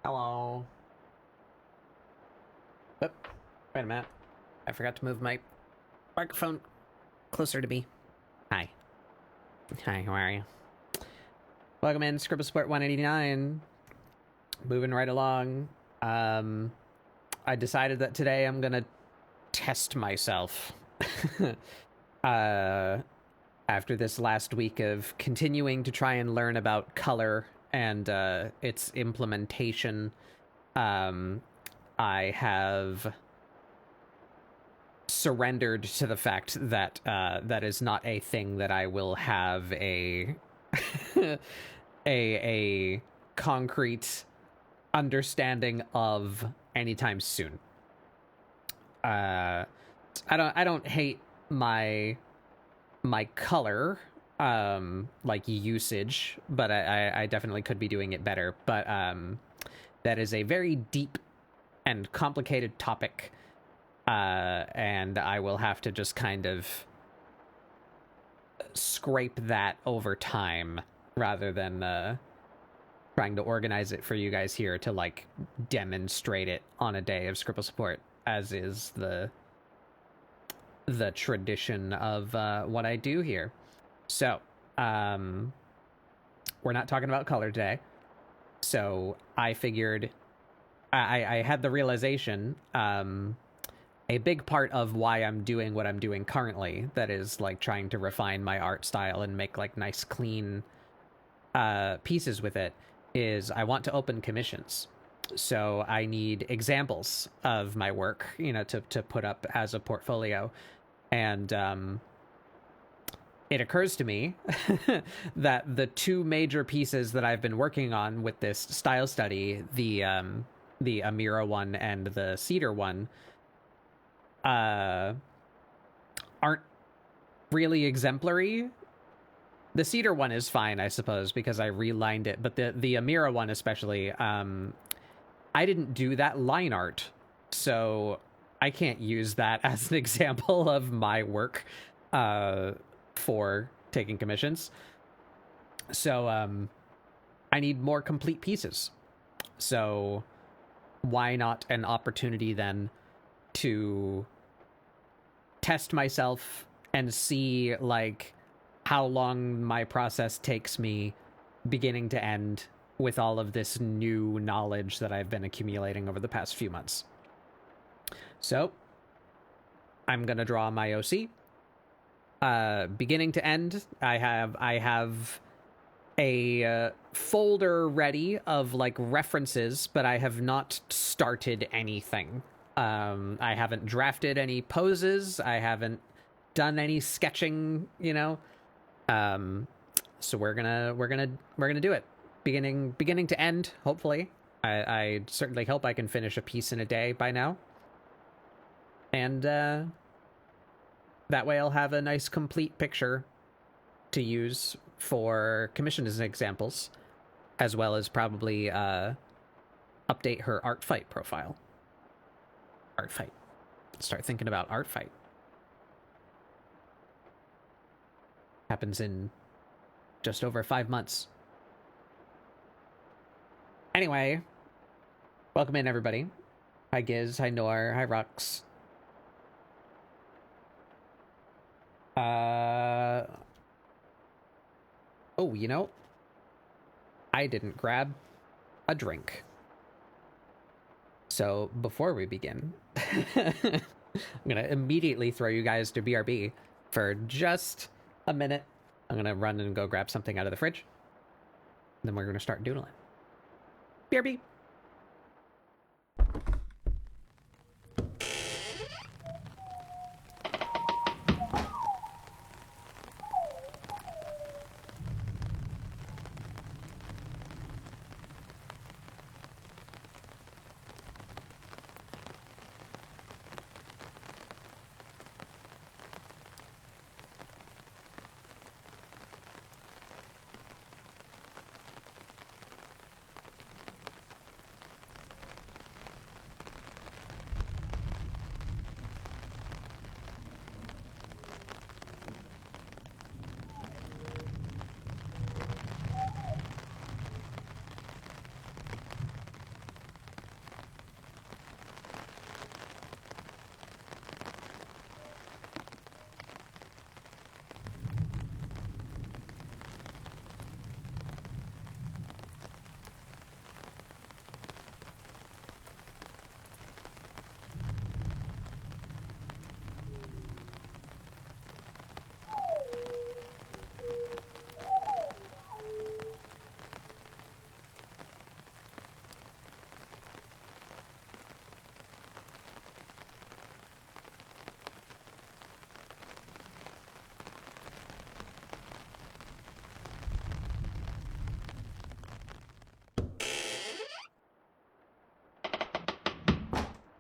Hello. Oop, wait a minute. I forgot to move my microphone closer to me. Hi. Hi, how are you? Welcome in, ScribbleSupport 189. Moving right along. I decided that today I'm gonna test myself. After this last week of continuing to try and learn about color and its implementation, I have surrendered to the fact that that is not a thing that I will have a a concrete understanding of anytime soon. I don't hate my color like usage, but I definitely could be doing it better. But that is a very deep and complicated topic, and I will have to just kind of scrape that over time rather than trying to organize it for you guys here to like demonstrate it on a day of ScribbleSupport, as is the tradition of what I do here. So, we're not talking about color today. So I figured I had the realization, a big part of why I'm doing what I'm doing currently, that is like trying to refine my art style and make like nice, clean pieces with it, is I want to open commissions. So I need examples of my work, you know, to put up as a portfolio. And it occurs to me that the two major pieces that I've been working on with this style study, the Amirah one and the Cedar one, aren't really exemplary. The Cedar one is fine, I suppose, because I relined it, but the Amirah one especially, I didn't do that line art, so I can't use that as an example of my work for taking commissions. So I need more complete pieces. So why not an opportunity then to test myself and see like how long my process takes me beginning to end with all of this new knowledge that I've been accumulating over the past few months. So I'm gonna draw my OC. Beginning to end, I have a folder ready of like references, but I have not started anything. I haven't drafted any poses. I haven't done any sketching, you know. So we're gonna do it, beginning to end. Hopefully, I certainly hope I can finish a piece in a day by now, and that way I'll have a nice complete picture to use for commissions and examples, as well as probably update her art fight profile. Art fight. Start thinking about art fight. Happens in just over 5 months. Anyway, welcome in, everybody. Hi, Giz. Hi, Nor. Hi, Rux. Oh, you know, I didn't grab a drink. So before we begin, I'm gonna immediately throw you guys to BRB for just a minute. I'm gonna run and go grab something out of the fridge. Then we're gonna start doodling. BRB.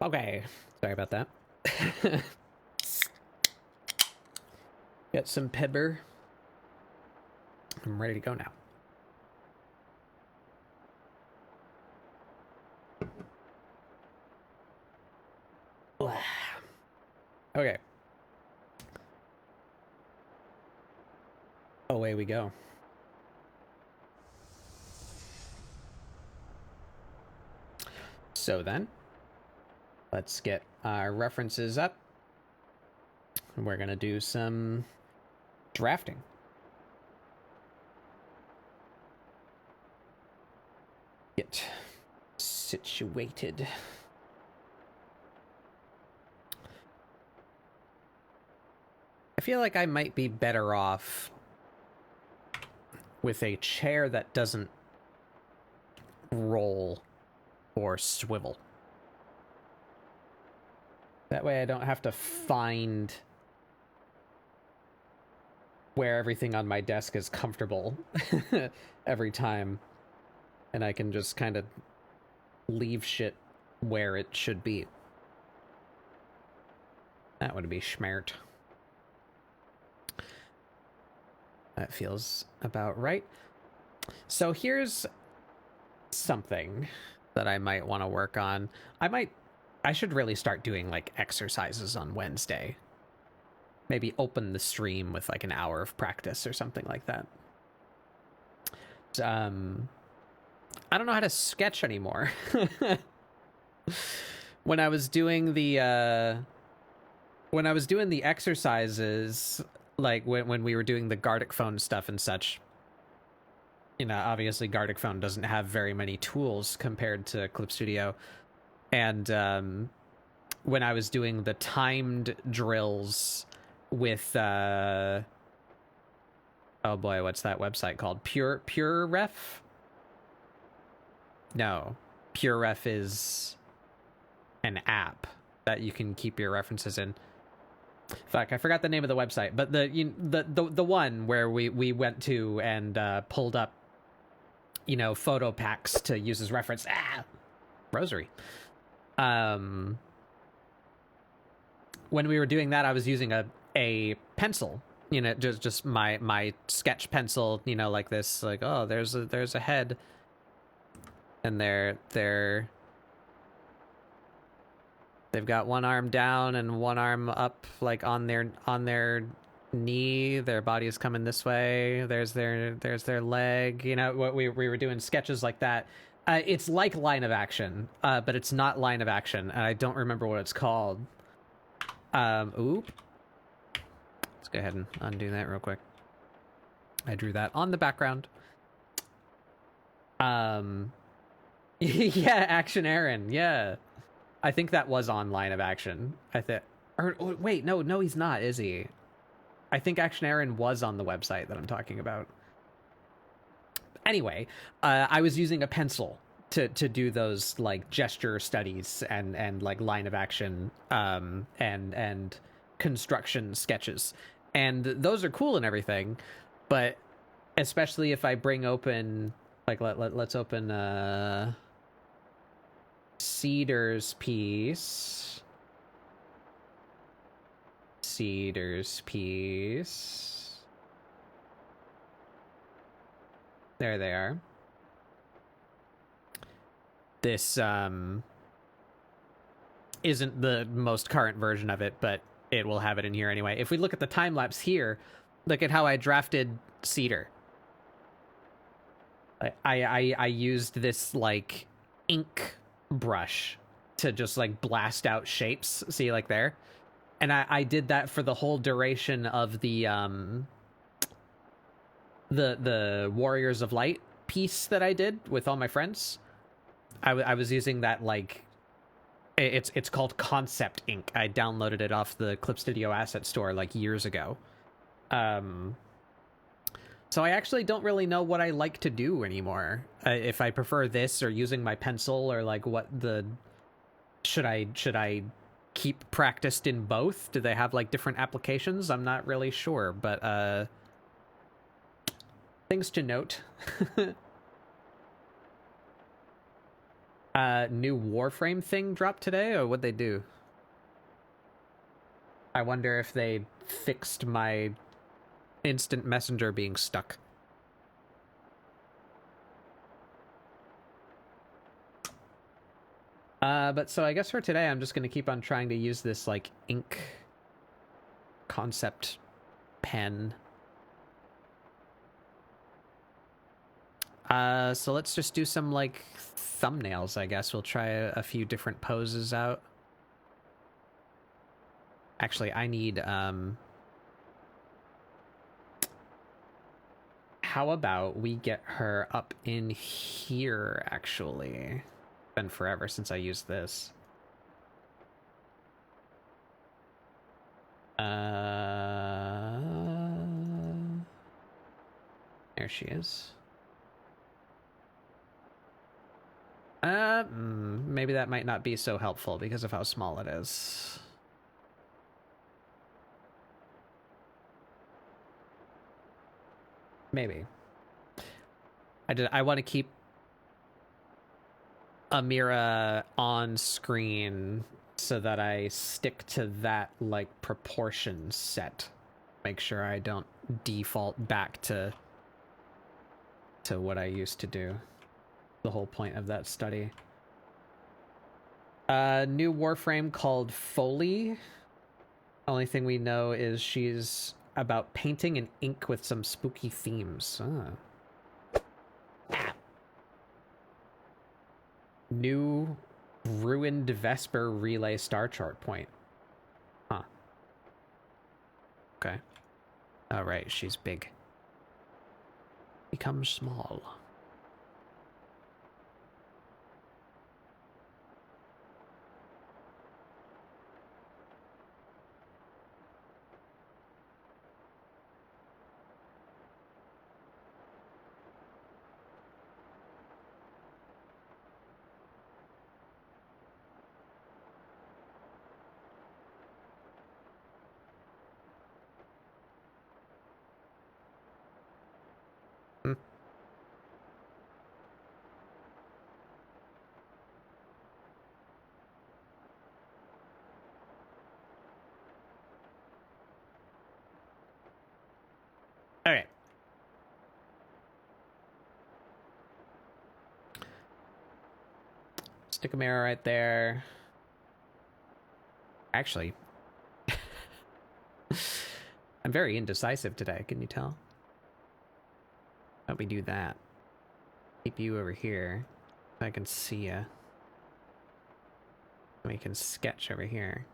Okay, sorry about that. Get some pepper. I'm ready to go now. Okay. Away we go. So then, let's get our references up. We're gonna do some drafting. Get situated. I feel like I might be better off with a chair that doesn't roll or swivel. That way I don't have to find where everything on my desk is comfortable every time. And I can just kind of leave shit where it should be. That would be schmert. That feels about right. So here's something that I might want to work on. I should really start doing like exercises on Wednesday. Maybe open the stream with like an hour of practice or something like that. I don't know how to sketch anymore. When I was doing the exercises, like when we were doing the Gardic phone stuff and such, you know, obviously Gardic phone doesn't have very many tools compared to Clip Studio. And when I was doing the timed drills with oh boy, what's that website called? Pure Ref? No. Pure Ref is an app that you can keep your references in. Fuck, I forgot the name of the website, but the one where we went to and pulled up, you know, photo packs to use as reference. Rosary. When we were doing that, I was using a pencil, you know, just my sketch pencil, you know, like this, like, oh, there's a head, and they've got one arm down and one arm up, like on their knee. Their body is coming this way. There's their leg. You know, what we were doing sketches like that. It's like line of action, but it's not line of action, and I don't remember what it's called. Oop. Let's go ahead and undo that real quick. I drew that on the background. Yeah, Action Aaron. Yeah. I think that was on line of action. Or wait, no, he's not, is he? I think Action Aaron was on the website that I'm talking about. Anyway, I was using a pencil to do those like gesture studies and like line of action and construction sketches, and those are cool and everything, but especially if I bring open, like, let's open Cedar's piece. There they are. This isn't the most current version of it, but it will have it in here anyway. If we look at the time lapse here, look at how I drafted Cedar. I used this like ink brush to just like blast out shapes. See, like there, and I did that for the whole duration of the Warriors of Light piece that I did with all my friends. I was using that, like, it's called Concept Ink. I downloaded it off the Clip Studio Asset Store like years ago. So I actually don't really know what I like to do anymore. If I prefer this or using my pencil, or like what the should I keep practiced in both? Do they have like different applications? I'm not really sure, but things to note. New Warframe thing dropped today, or what'd they do? I wonder if they fixed my instant messenger being stuck. But so I guess for today, I'm just going to keep on trying to use this, like, ink concept pen. So let's just do some, like, thumbnails, I guess. We'll try a few different poses out. Actually, I need, how about we get her up in here, actually? It's been forever since I used this. There she is. Maybe that might not be so helpful because of how small it is. Maybe. I want to keep Amirah on screen so that I stick to that, like, proportion set. Make sure I don't default back to what I used to do. The whole point of that study. New Warframe called Foley. Only thing we know is she's about painting and ink with some spooky themes. New Ruined Vesper Relay Star Chart Point. Huh. Okay. Alright, she's big. Becomes small. Alright. Stick a mirror right there. Actually, I'm very indecisive today, can you tell? How about we do that? Keep you over here. So I can see you. We can sketch over here.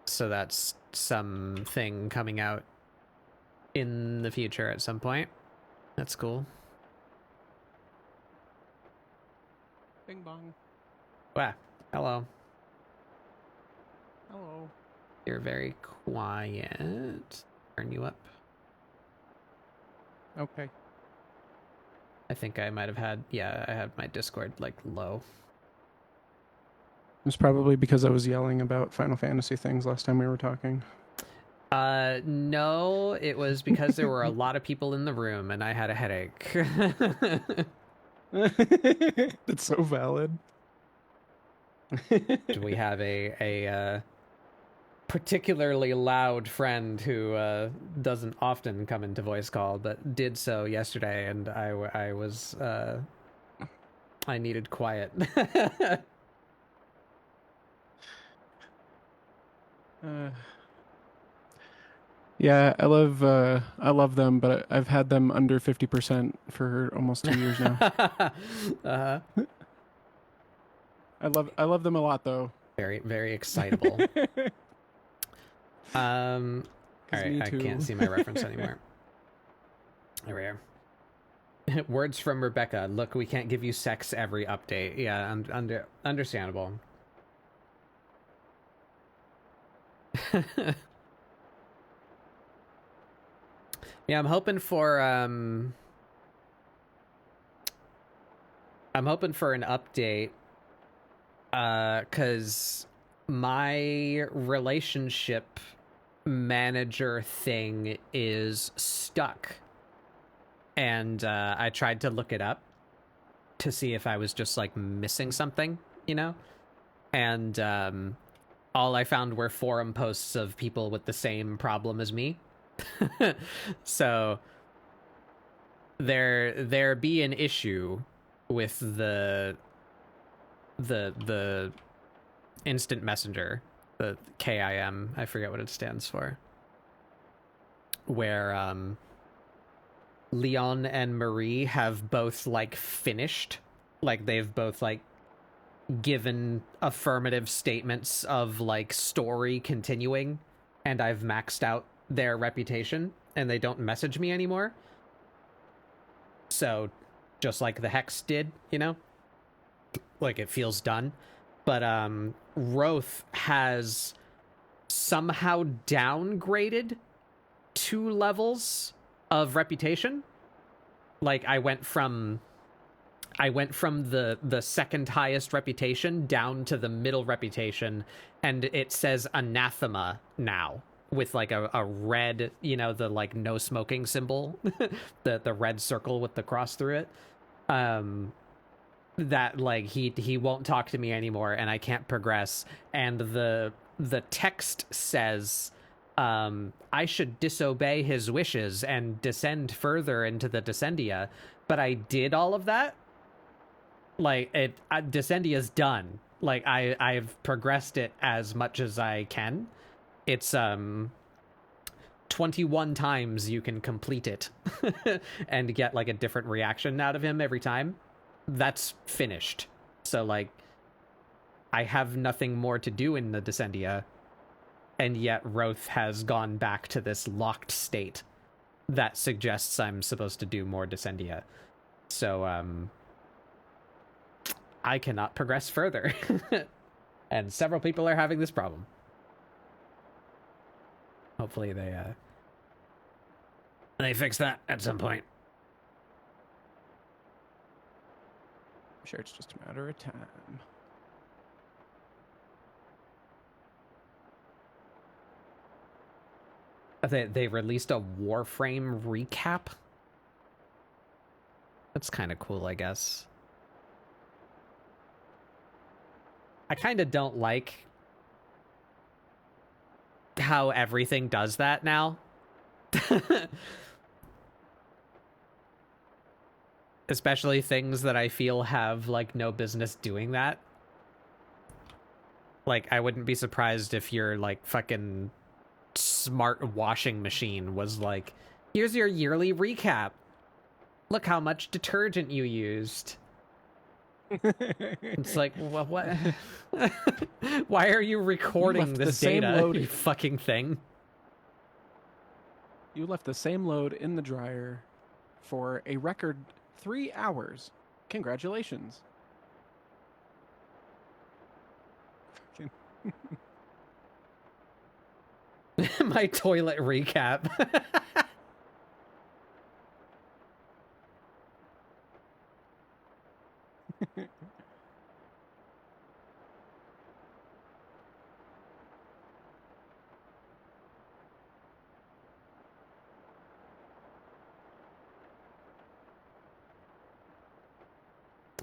So that's something coming out in the future at some point. That's cool. Bing bong. Wow. Hello. Hello. You're very quiet. Turn you up. Okay. I think I might have had, yeah, I had my Discord, like, low. It was probably because I was yelling about Final Fantasy things last time we were talking. No, it was because there were a lot of people in the room and I had a headache. That's so valid. We have a particularly loud friend who doesn't often come into voice call, but did so yesterday, and I was I needed quiet. Yeah, I love them, but I've had them under 50% for almost 2 years now. Uh-huh. I love them a lot, though. Very, very excitable. All right, I can't see my reference anymore. There we are. Words from Rebecca. Look, we can't give you sex every update. Yeah, understandable. Yeah, I'm hoping for an update, cause my relationship manager thing is stuck. And I tried to look it up to see if I was just like missing something, you know? And all I found were forum posts of people with the same problem as me. So there be an issue with the instant messenger, the KIM, I forget what it stands for, where Leon and Marie have both like finished, like they've both like given affirmative statements of like story continuing, and I've maxed out their reputation and they don't message me anymore. So just like the Hex did, you know, like it feels done. But Roth has somehow downgraded 2 levels of reputation. Like I went from the second highest reputation down to the middle reputation, and it says anathema now with like a red, you know, the like no smoking symbol, the red circle with the cross through it. That like he won't talk to me anymore and I can't progress, and the text says I should disobey his wishes and descend further into the Descendia, but I did all of that. Like Descendia's done. Like I've progressed it as much as I can. It's 21 times you can complete it and get like a different reaction out of him every time. That's finished. So like I have nothing more to do in the Descendia, and yet Roth has gone back to this locked state that suggests I'm supposed to do more Descendia. So I cannot progress further. And several people are having this problem. Hopefully they fix that at some point. I'm sure it's just a matter of time. They released a Warframe recap. That's kind of cool, I guess. I kind of don't like how everything does that now. Especially things that I feel have like no business doing that. Like I wouldn't be surprised if your like fucking smart washing machine was like, here's your yearly recap. Look how much detergent you used. It's like, what? Why are you recording this data, load, you fucking thing? You left the same load in the dryer for a record 3 hours. Congratulations. My toilet recap.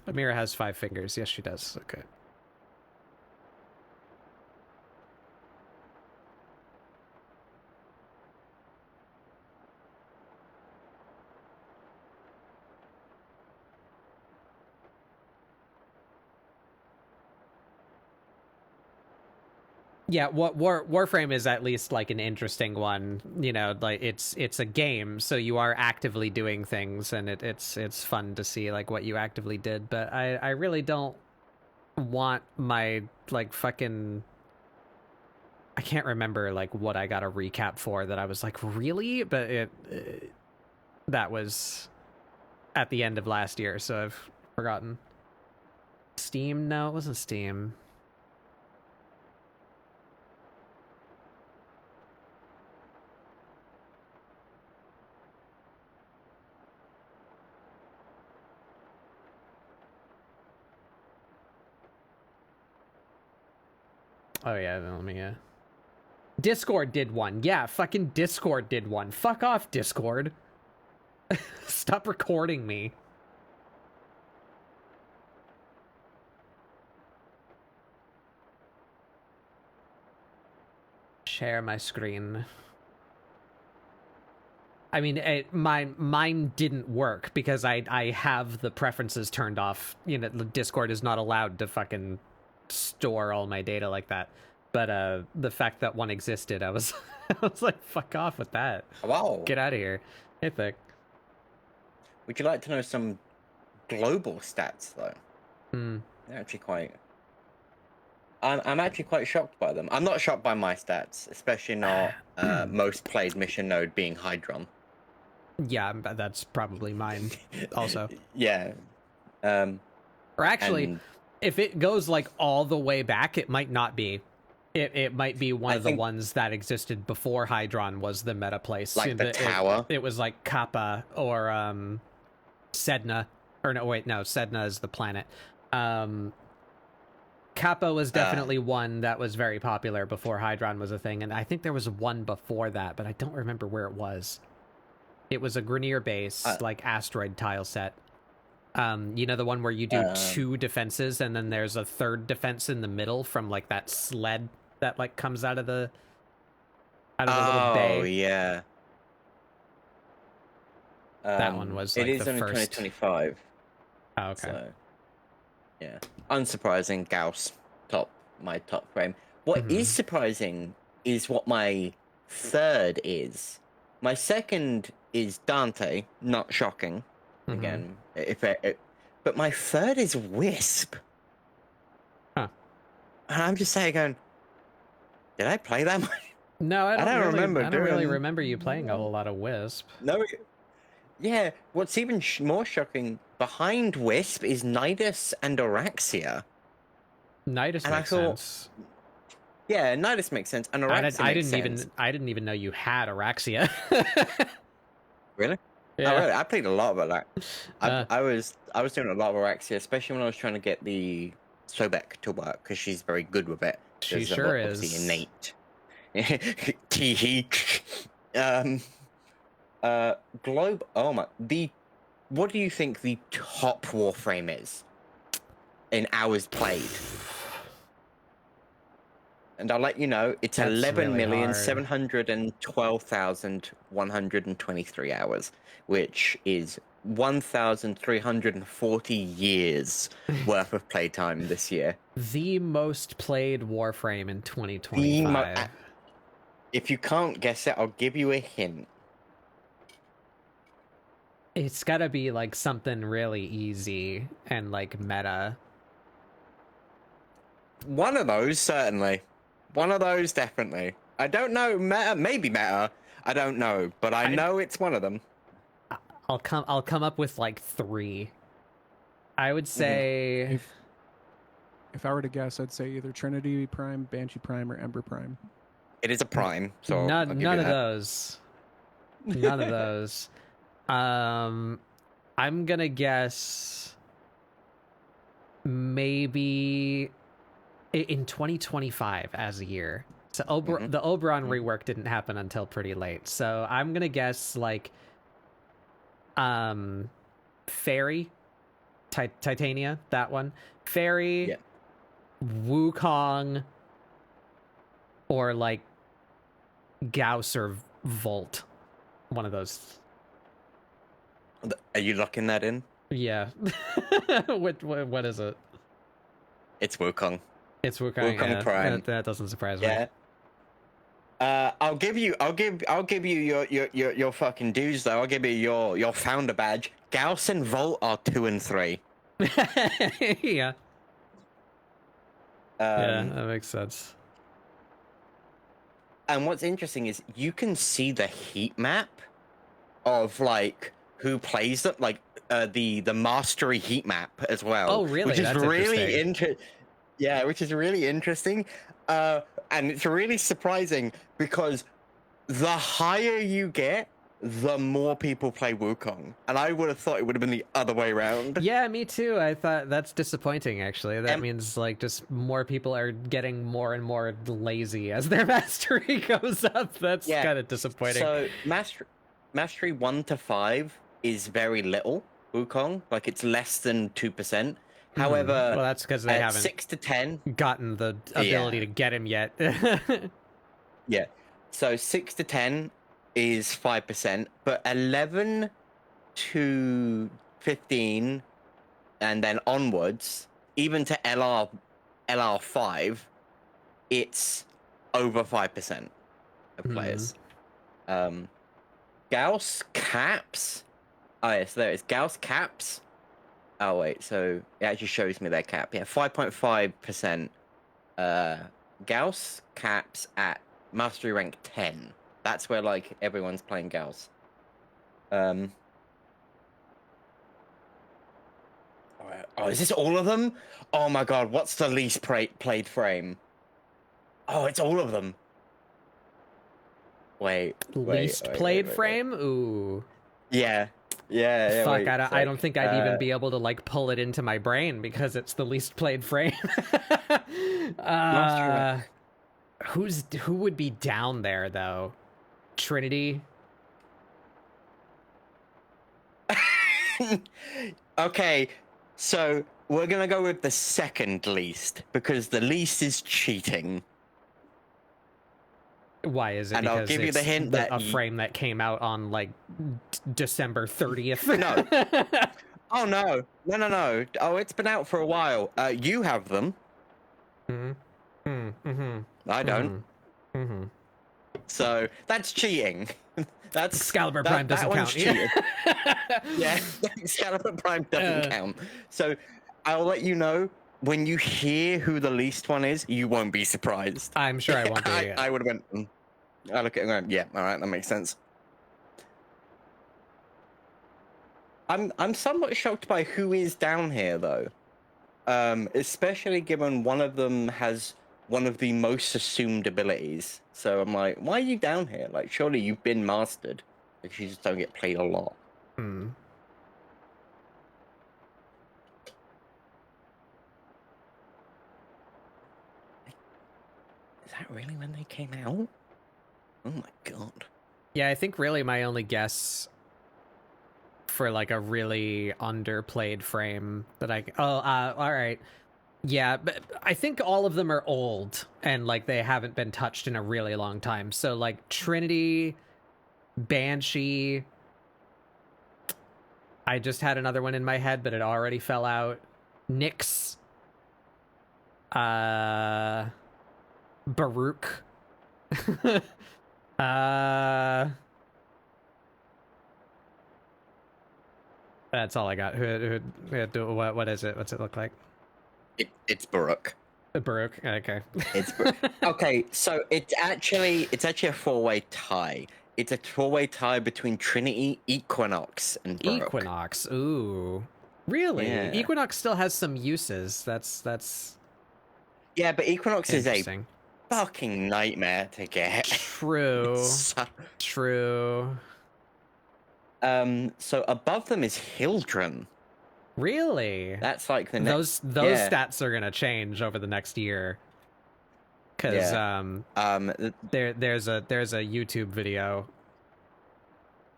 Amirah has 5 fingers. Yes, she does. Okay. Yeah, what Warframe is at least like an interesting one, you know, like it's a game, so you are actively doing things, and it's fun to see like what you actively did, but I really don't want my like fucking, I can't remember like what I got a recap for that I was like, really? But that was at the end of last year, so I've forgotten. Steam? No, it wasn't Steam. Oh yeah, let me. Discord did one. Yeah, fucking Discord did one. Fuck off, Discord. Stop recording me. Share my screen. I mean, mine didn't work because I have the preferences turned off. You know, Discord is not allowed to fucking store all my data like that. But the fact that one existed, I was I was like, fuck off with that. Wow. Get out of here. Hey, Thick. Would you like to know some global stats though? They're actually quite. I'm actually quite shocked by them. I'm not shocked by my stats, especially not most played mission node being Hydron. Yeah, that's probably mine also. Yeah. Or actually, if it goes like all the way back, it might not be. It might be one of the ones that existed before Hydron was the meta place. Like the tower. It was like Kappa or Sedna. Or no, wait, no, Sedna is the planet. Kappa was definitely one that was very popular before Hydron was a thing, and I think there was one before that, but I don't remember where it was. It was a Grenier base, like asteroid tile set. You know, the one where you do 2 defenses and then there's a 3rd defense in the middle from like that sled that like comes out of the little bay. Oh yeah. That one was like it is the only first. 2025. Oh, okay. So, yeah, unsurprising. Gauss my top frame. What is surprising is what my third is. My second is Dante. Not shocking. Again, but my third is Wisp. Huh. And I'm just saying, going, did I play that much? No, I don't remember. I don't really remember you playing a whole lot of Wisp. No. Yeah, what's even more shocking, behind Wisp is Nidus and Araxia. Nidus makes sense. Yeah, Nidus makes sense, and Araxia I didn't even know you had Araxia. Really? Yeah. Oh, really? I played a lot of that. I was doing a lot of Araxia, especially when I was trying to get the Sobek to work, because she's very good with it. She sure is. Innate. Teehee. Globe. Oh my. What do you think the top Warframe is in hours played? And I'll let you know, it's 11,712,123 hours, which is 1,340 years worth of playtime this year. The most played Warframe in 2025. If you can't guess it, I'll give you a hint. It's gotta be like something really easy and like meta. One of those, certainly. One of those, definitely. I don't know, meta, maybe meta. I don't know, but I know it's one of them. I'll come up with like 3. I would say if I were to guess, I'd say either Trinity Prime, Banshee Prime, or Ember Prime. It is a Prime, so none of those. None of those. I'm gonna guess maybe in 2025 as a year. So the Oberon rework didn't happen until pretty late. So I'm gonna guess like Fairy, Titania, that one. Fairy, Wukong, or like Gauss or Volt. One of those. Are you locking that in? Yeah. What is it? It's Wukong. It's Wukong. Wukong Prime. That doesn't surprise me. Yeah. I'll give you your fucking dues though. I'll give you your founder badge. Gauss and Volt are 2 and 3. Yeah. Yeah, that makes sense. And what's interesting is you can see the heat map of like who plays them, like the mastery heat map as well. Oh, really? Which is That's really interesting. Yeah, which is really interesting. And it's really surprising because the higher you get, the more people play Wukong. And I would have thought it would have been the other way around. Yeah, me too. I thought that's disappointing, actually. That Um, means, like, just more people are getting more and more lazy as their mastery goes up. That's Yeah, kind of disappointing. So mastery 1 to 5 is very little Wukong. Like, it's less than 2%. However, well, that's because they haven't 6 to 10. gotten the ability to get him yet. Yeah. So 6 to 10 is 5%, but 11 to 15 and then onwards, even to LR5, it's over 5% of players. Gauss caps. Oh yes, there it is. Gauss caps. Oh wait, so it actually shows me their cap. Yeah, 5.5%. Gauss caps at mastery rank 10. That's where like everyone's playing Gauss. Alright. Oh, is this all of them? Oh my god, what's the least played frame? Oh, it's all of them. Least played frame? Ooh. Yeah. Yeah. Fuck, wait, I don't think I'd even be able to like pull it into my brain because it's the least played frame. Who would be down there though? Trinity? Okay, so we're gonna go with the second least because the least is cheating. Why is it? And I'll because give you the it's hint that a frame that came out on like December 30th. No. Oh no. No. Oh, it's been out for a while. You have them. I don't. So that's cheating. That's Excalibur Prime doesn't count. Yeah, Excalibur Prime doesn't count. So I'll let you know when you hear who the least one is. You won't be surprised. I'm sure I won't be. I would have went. I look at it and going, yeah, all right, that makes sense. I'm somewhat shocked by who is down here though, especially given one of them has one of the most assumed abilities. So I'm like, why are you down here? Like, surely you've been mastered. Like, you just don't get played a lot. Hmm. Is that really when they came out? Oh my god. Yeah, I think really my only guess for like a really underplayed frame that all right. Yeah, but I think all of them are old and like they haven't been touched in a really long time. So like Trinity, Banshee. I just had another one in my head, but it already fell out. Nyx. Baruch. That's all I got. What is it? What's it look like? It's Baruch. Baruch. Okay. It's okay. So it's actually a four-way tie. It's a four-way tie between Trinity, Equinox, and Baruch. Equinox. Ooh, really? Yeah. Equinox still has some uses. That's. Yeah, but Equinox is a interesting. fucking nightmare to get. True. True. So above them is Hildren. Really? That's like the those stats are gonna change over the next year. Because there's a YouTube video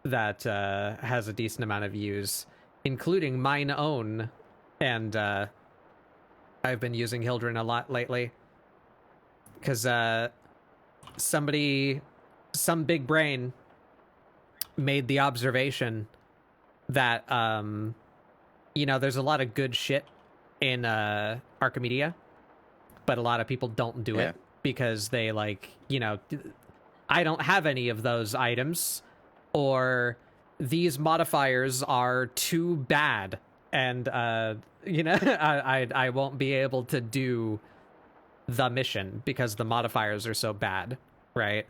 that has a decent amount of views, including mine own, and I've been using Hildren a lot lately. Because some big brain made the observation that there's a lot of good shit in Archimedia, but a lot of people don't do it because they I don't have any of those items, or these modifiers are too bad, and I won't be able to do the mission because the modifiers are so bad, right?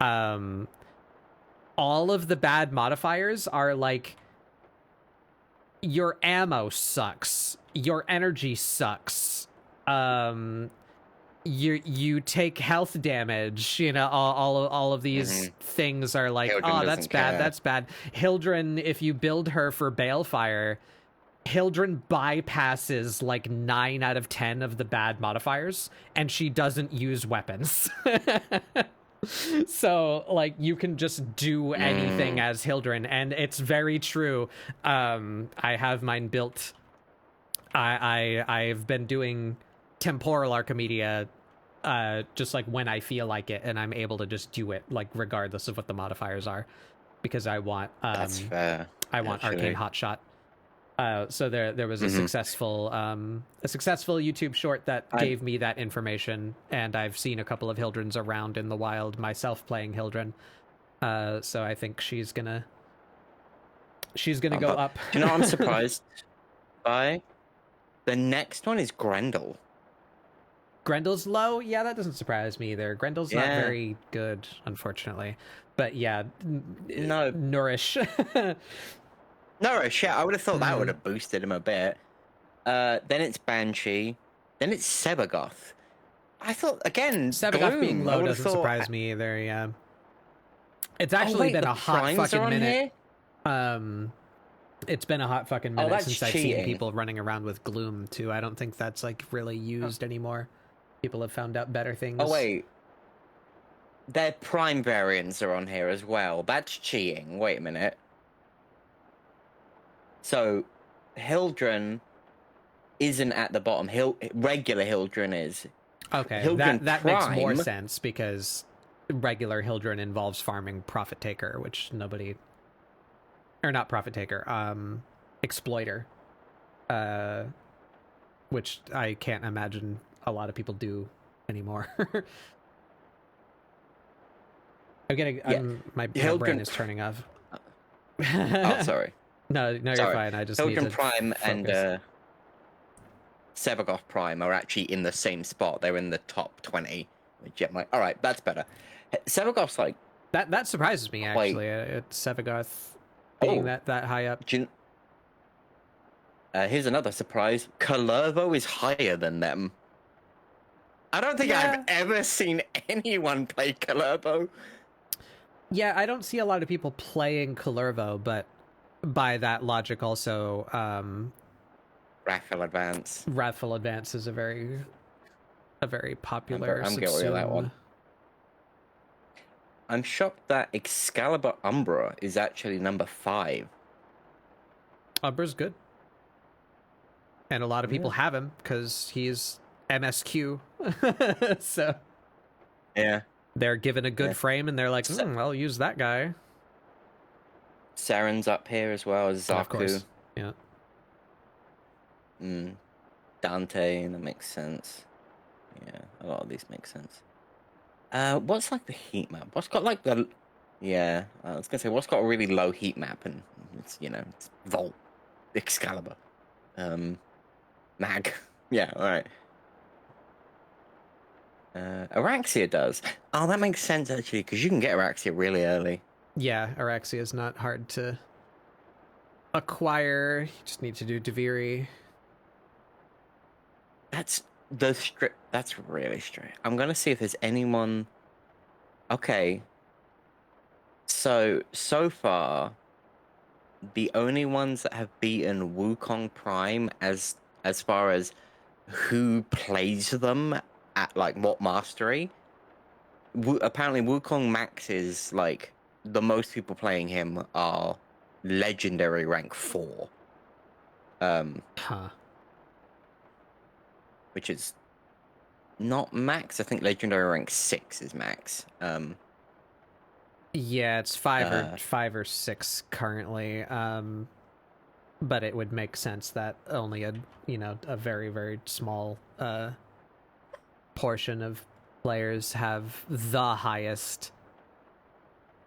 All of the bad modifiers are like, your ammo sucks, your energy sucks, you take health damage. All of these things are like, Hildren oh, that's doesn't bad, care. that's bad. Hildren, if you build her for Balefire, Hildren bypasses like 9 out of 10 of the bad modifiers, and she doesn't use weapons. So like you can just do anything as Hildren, and it's very true. I have mine built. I've been doing temporal Archimedia just like when I feel like it, and I'm able to just do it like regardless of what the modifiers are, because I want That's fair. I want Arcane Hotshot. So there was a successful YouTube short that gave me that information, and I've seen a couple of Hildrens around in the wild myself playing Hildren. So I think she's gonna go up. Do you know what I'm surprised by? The next one is Grendel. Grendel's low? Yeah, that doesn't surprise me either. Grendel's not very good, unfortunately. But yeah, no. Nourish. Nourish, yeah, I would have thought that would have boosted him a bit. Then it's Banshee. Then it's Sebagoth. I thought, again, Sebagoth being low doesn't surprise me either, yeah. It's actually been a hot fucking minute. It's been a hot fucking minute since I've seen people running around with Gloom, too. I don't think that's, like, really used anymore. People have found out better things. Oh, wait. Their Prime variants are on here as well. That's cheating. Wait a minute. So, Hildren isn't at the bottom. Regular Hildren is. Okay, Hildren that makes more sense, because regular Hildren involves farming Profit Taker, which nobody... Or not Profit Taker, Exploiter. Which I can't imagine a lot of people do anymore. My brain is turning off. Oh, sorry. No, you're fine. I just need to Prime focus. and Sebagoth Prime are actually in the same spot. They're in the top 20. All right, that's better. Sebagoth's like... That surprises me, actually. It's Sebagoth being that high up. Here's another surprise. Kalervo is higher than them. I don't think I've ever seen anyone play Kalervo. Yeah, I don't see a lot of people playing Kalervo, but by that logic also... Wrathful Advance. Wrathful Advance is a very popular I'm getting rid of that one. I'm shocked that Excalibur Umbra is actually number 5. Umbra's good. And a lot of people have him because he's MSQ. So yeah, they're given a good frame and they're like, I'll use that guy. Saren's up here as well as Zaku. Of course. Yeah. Dante, that makes sense. Yeah, a lot of these make sense. What's like the heat map? What's got like the... Yeah, I was gonna say, what's got a really low heat map? And it's, it's Volt, Excalibur, Mag. Yeah, alright. Araxia does. Oh, that makes sense, actually, because you can get Araxia really early. Yeah, Araxia is not hard to acquire. You just need to do Deviri. That's really straight. I'm gonna see if there's anyone... Okay. So far, the only ones that have beaten Wukong Prime as far as who plays them at, like, what mastery, apparently Wukong Max is, like, the most people playing him are legendary rank 4. Which is not max. I think legendary rank 6 is max. Yeah, it's 5 or 6 currently. But it would make sense that only a very, very small portion of players have the highest.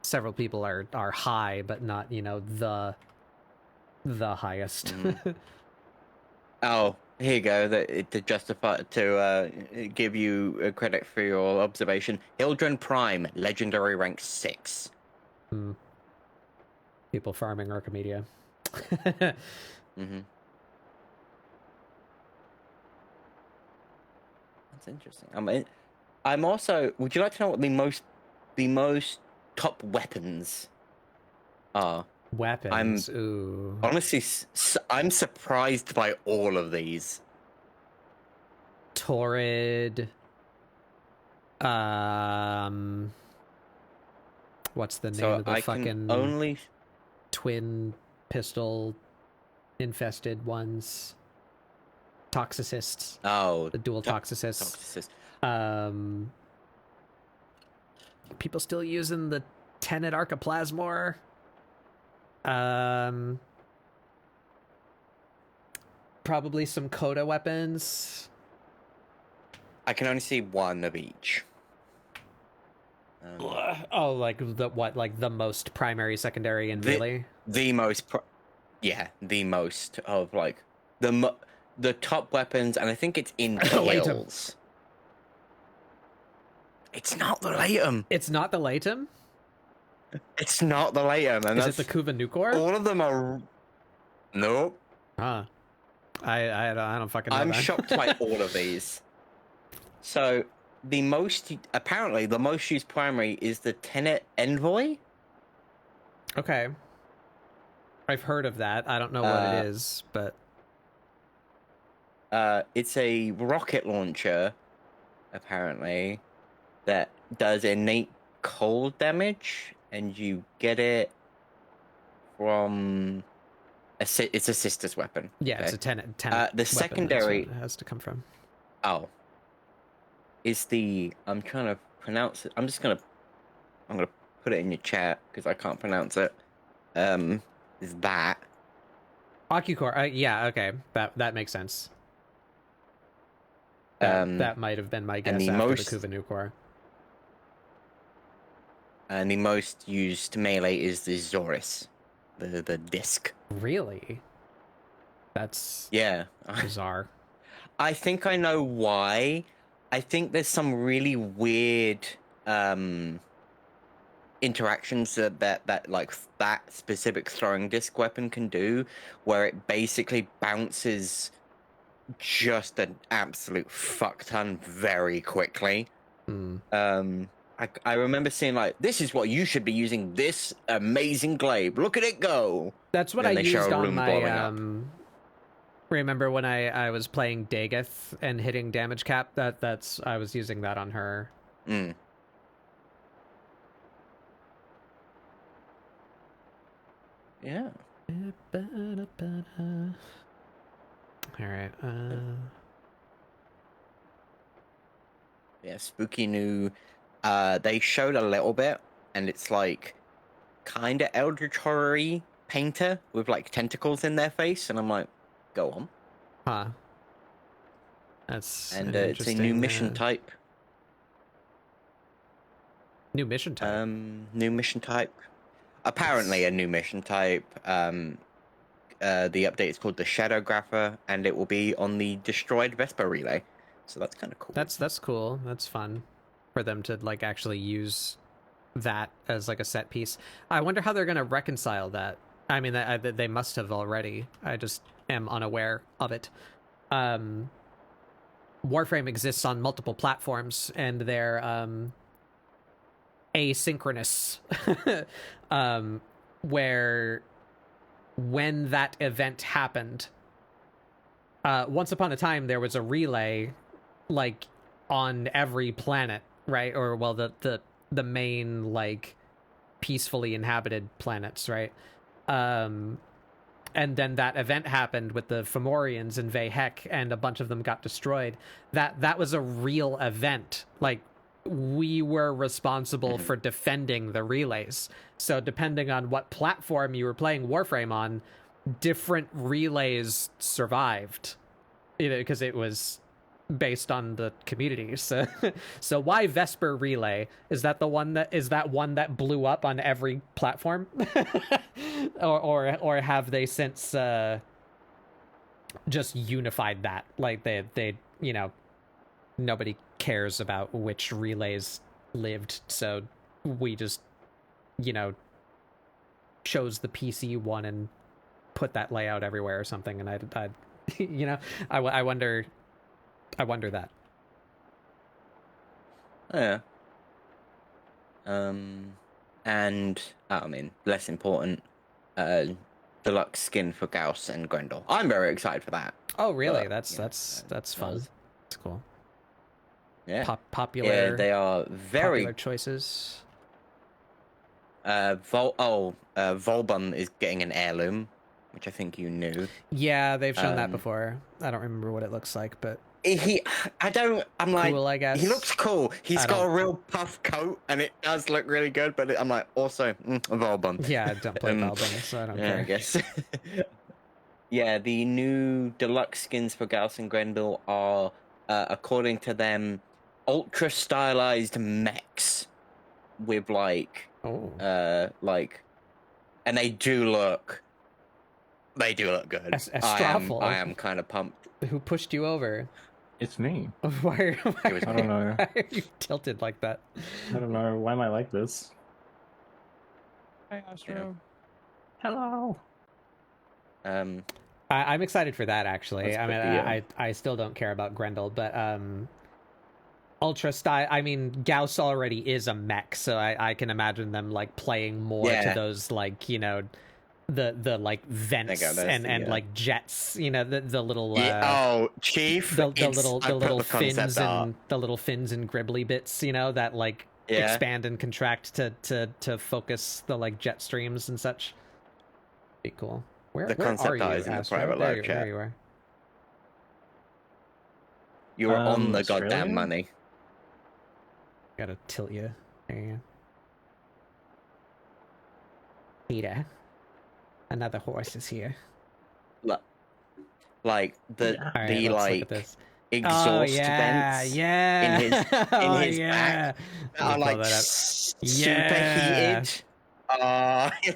Several people are high, but not, the highest. Oh, here you go. To justify, to give you credit for your observation, Hildren Prime, legendary rank 6. People farming Archimedia. That's interesting. I'm also. Would you like to know what the most top weapons are? Weapons. Ooh. Honestly, I'm surprised by all of these. Torrid. What's the name of the fucking twin pistol infested ones? Toxicists. Oh, the dual toxicists. People still using the Tenet Archiplasmor. Probably some Coda weapons. I can only see one of each. Like the most primary, secondary, and melee? The most of like the top weapons, and I think it's in kills. It's not the Latum. It's not the Latum? It's not the Latum. And is it the Kuva Nukor? All of them are... Nope. Huh. I don't fucking know. I'm shocked by all of these. So, apparently, the most used primary is the Tenet Envoy. Okay. I've heard of that. I don't know what it is, but... it's a rocket launcher, apparently, that does innate cold damage, and you get it from... It's a sister's weapon. Yeah, okay? It's a Tenet the secondary... It has to come from. Oh. Is the... I'm trying to pronounce it. I'm gonna put it in your chat, because I can't pronounce it. Is that... Ocucore. Yeah, okay. That makes sense. That might have been my guess after the Kuva Nukor. And the most used melee is the Zoris, the disc. Really? That's bizarre. I think I know why. I think there's some really weird interactions that like that specific throwing disc weapon can do, where it basically bounces just an absolute fuck ton very quickly. I remember seeing like, this is what you should be using this amazing glaive. Look at it go. That's what I used on my remember when I was playing Dagoth and hitting damage cap? That's I was using that on her. Yeah. All right. Yeah, spooky new. They showed a little bit, and it's like kind of Eldritch horror-y painter with like tentacles in their face, and I'm like, go on. Huh. That's it's a new mission type. New mission type. New mission type. Apparently, a new mission type. The update is called the Shadowgrapher, and it will be on the destroyed Vesper relay. So that's kind of cool. That's cool. That's fun for them to like actually use that as like a set piece. I wonder how they're going to reconcile that. I mean, they must have already. I just am unaware of it. Warframe exists on multiple platforms, and they're asynchronous, where when that event happened, once upon a time there was a relay like on every planet, right? Or well, the main like peacefully inhabited planets, right? And then that event happened with the Fomorians in Vehek, and a bunch of them got destroyed. That was a real event. Like, we were responsible for defending the relays. So depending on what platform you were playing Warframe on, different relays survived, because it was based on the community. So so why Vesper relay? Is that one that blew up on every platform? or have they since just unified that? Like they nobody cares about which relays lived, so we just chose the PC one and put that layout everywhere or something. And I wonder that. Yeah. And I mean, less important, deluxe skin for Gauss and Grendel. I'm very excited for that. Oh, really? But, That's fun. That's cool. Yeah. Popular. Yeah, they are Popular very. choices. Volbun is getting an heirloom, which I think you knew. Yeah, they've shown that before. I don't remember what it looks like, but I'm like, cool, I guess. he looks cool. He's I got a don't- real puff coat, and it does look really good. But I'm like, also, Volbun. Yeah, I don't play Balbum, so I don't care. I guess. Yeah, the new deluxe skins for Gauss and Grendel are, according to them, ultra stylized mechs with Oh, and they do look good. Estraffel. I am kind of pumped. who pushed you over? It's me. Why I don't know. why are you tilted like that? I don't know. Why am I like this? Hi, Astro. Hello. I'm excited for that, actually. Let's I mean, put the, I still don't care about Grendel, but ultra style. I mean, Gauss already is a mech, so I can imagine them like playing more to those, like, you know, the like vents and like jets, you know, the little Chief, the little fins and the little fins and gribbly bits, you know, that like expand and contract to focus the like jet streams and such. Be cool. Where are you, Astro? There you are. You're on the Australia? goddamn money. Gotta tilt you. There you go. Peter. Another horse is here. Like the Right, the let's like look at this. exhaust vents yeah. in his back are like that up. super heated.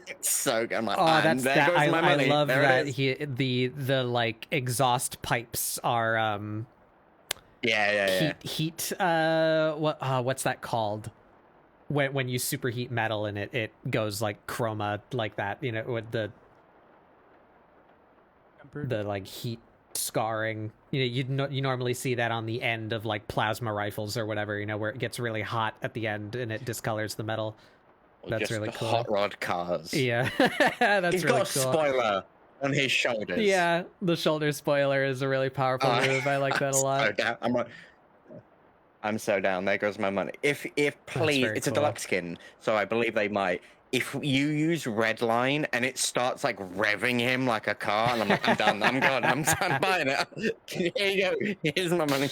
It's so good. I'm like, that's there that. goes my money. I love there that it is. the like exhaust pipes are heat what's that called? When you superheat metal and it goes like chroma like that, you know, with the like heat scarring. You know, you normally see that on the end of like plasma rifles or whatever, you know, where it gets really hot at the end and it discolors the metal. That's just really cool. Hot rod cars. Yeah, that's He's really got a cool. spoiler on his shoulders. Yeah, the shoulder spoiler is a really powerful move. I like that a lot. I'm so down. There goes my money. If please, it's a deluxe skin, so I believe they might. If you use Redline and it starts like revving him like a car, and I'm like, I'm done. I'm gone. I'm done buying it. Here you go. Here's my money.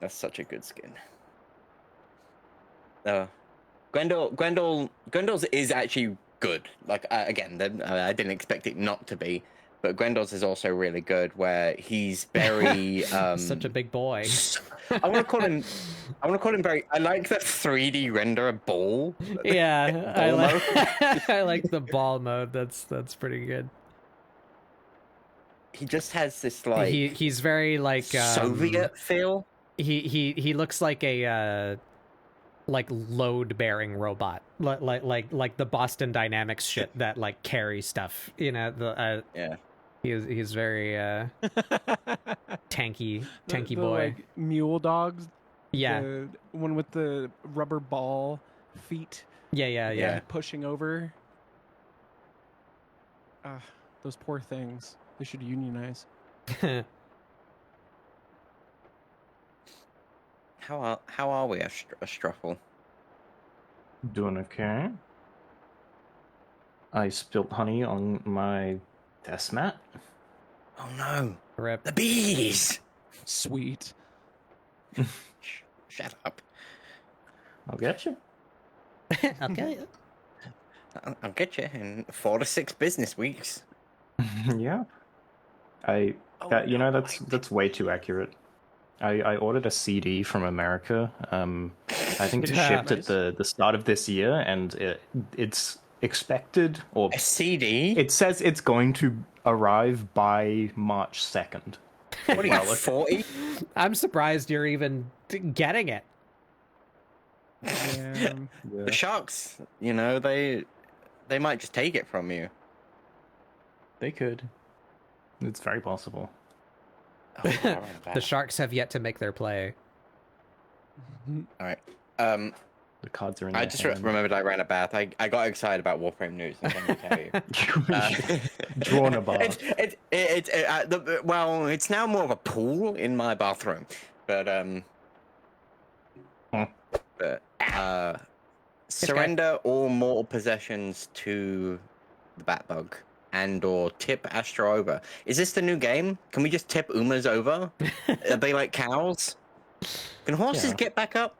That's such a good skin. Grendel's is actually good. Like again, I didn't expect it not to be, but Grendel's is also really good. Where he's very such a big boy. I want to call him very. I like the 3D render ball. Yeah, I like the ball mode. That's pretty good. He just has this like he's very like Soviet feel. He looks like a like load bearing robot, like the Boston Dynamics shit that like carry stuff, you know. He's very tanky the, boy. Like, mule dogs. Yeah, the one with the rubber ball feet. Yeah. Pushing over. Those poor things. They should unionize. How are we, Struffle? Doing okay. I spilled honey on my desk mat. Oh no! Rip. The bees! Sweet. Shut up. I'll get you. I'll get you. I'll get you in 4 to 6 business weeks. Yeah. That's way too accurate. I ordered a CD from America. I think it shipped at the start of this year, and it's expected, or a CD. It says it's going to arrive by March 2nd. What are you, 40? I'm surprised you're even getting it. Yeah. The sharks, you know, they might just take it from you. They could. It's very possible. Oh, The sharks have yet to make their play. All right. The cards are in I your just hand. remembered I ran a bath. I got excited about Warframe news. I'm going to tell you. Drawn a bath. Well, it's now more of a pool in my bathroom, but surrender all mortal possessions to the Batbug and/or tip Astro over. Is this the new game? Can we just tip Umas over? Are they like cows? Can horses get back up?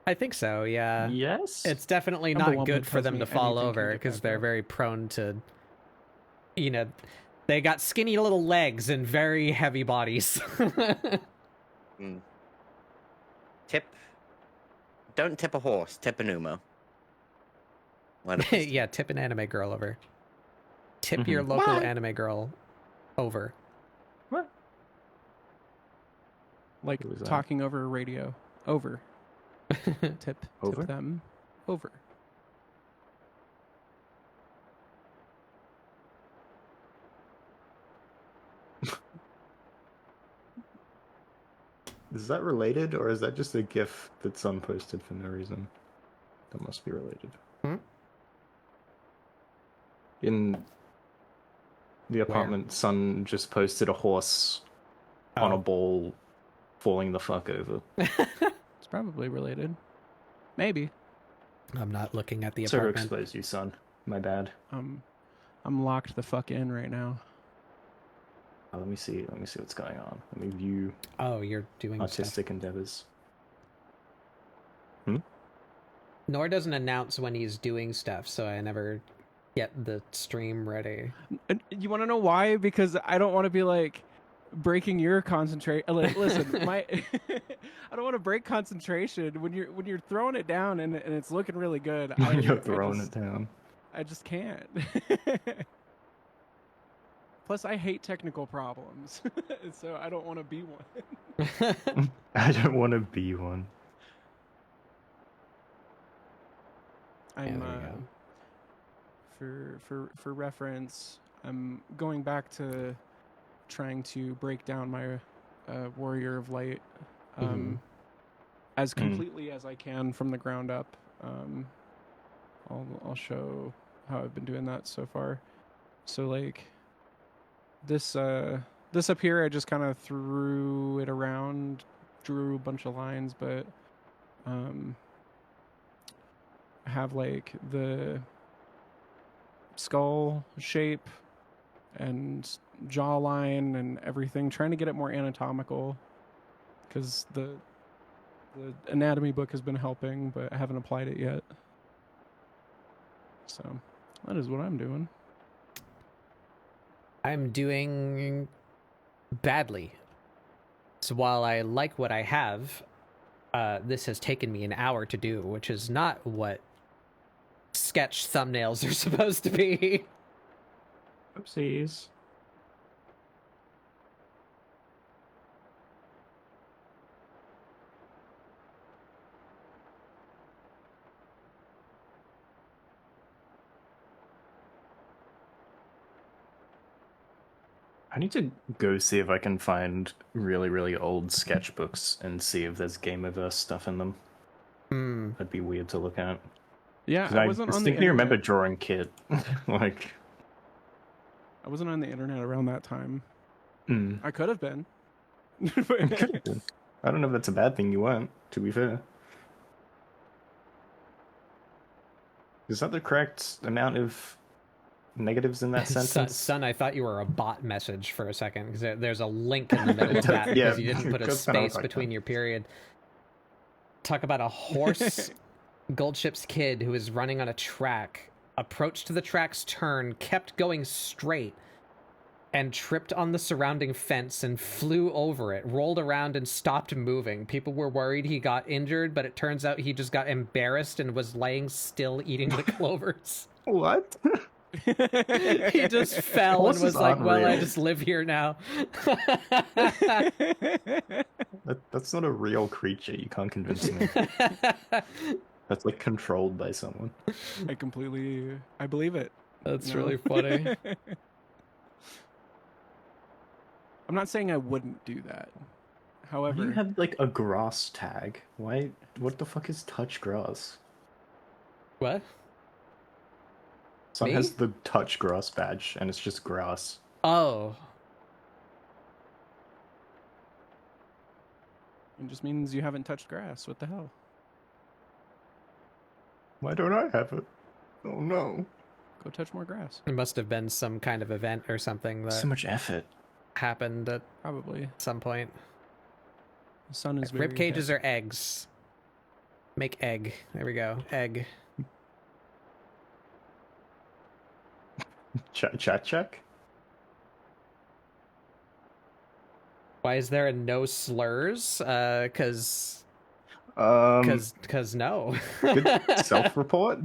I think so, yeah. Yes. It's definitely I'm the not one good that for tells them me to fall anything can over get because back they're up. very prone to, they got skinny little legs and very heavy bodies. Don't tip a horse, tip an Uma. Yeah, tip an anime girl over. Tip your local anime girl over. What? Like What was that? talking over a radio. Over. Tip Over? them over. Is that related, or is that just a GIF that Sun posted for no reason? That must be related. In the apartment, Sun just posted a horse on a ball falling the fuck over. It's probably related. Maybe. I'm not looking at the Sorry to apartment. expose you, Sun. My bad. I'm locked the fuck in right now. Let me see what's going on. Let me view Oh, you're doing artistic endeavors. Nor doesn't announce when he's doing stuff, so I never get the stream ready. You want to know why? Because I don't want to be like breaking your concentration. Listen, my I don't want to break concentration when you're throwing it down and it's looking really good. You're throwing it down. I just can't. Plus, I hate technical problems, so I don't want to be one. I don't want to be one. I'm for reference, I'm going back to trying to break down my Warrior of Light as completely as I can from the ground up. I'll show how I've been doing that so far. So like this up here, I just kind of threw it around, drew a bunch of lines, but I have like the skull shape and jawline and everything, trying to get it more anatomical because the anatomy book has been helping, but I haven't applied it yet. So that is what I'm doing. I'm doing badly. So while I like what I have, this has taken me an hour to do, which is not what sketch thumbnails are supposed to be. Oopsies. I need to go see if I can find really, really old sketchbooks and see if there's Gameverse stuff in them. That'd be weird to look at. Yeah, I wasn't on the distinctly remember internet. drawing Kit. Like, I wasn't on the internet around that time. mm. I could have been. Could have been. I don't know if that's a bad thing you weren't, to be fair. Is that the correct amount of negatives in that sentence? Son, I thought you were a bot message for a second because there's a link in the middle of that Yeah, because you didn't put a because then I was space like, between your period. Talk about a horse Goldship's kid who is running on a track, approached the track's turn, kept going straight, and tripped on the surrounding fence and flew over it, rolled around and stopped moving. People were worried he got injured, but it turns out he just got embarrassed and was laying still eating the clovers. What? He just fell Horses and was like, well, I aren't just live here now. That's not a real creature. You can't convince me. That's like controlled by someone. I believe it. That's No. really funny. I'm not saying I wouldn't do that. Why do you However, have like a grass tag? Why? What the fuck is touch grass? What? Sun Me? has the touch grass badge, and it's just grass. Oh. it just means you haven't touched grass. What the hell? Why don't I have it? Oh no! Go touch more grass. It must have been some kind of event or something that So much effort. happened at Probably. some point. The sun is very Rib cages are eggs. Make egg. There we go. Egg. Chat check. Why is there a no slurs? Cause no. Good self-report.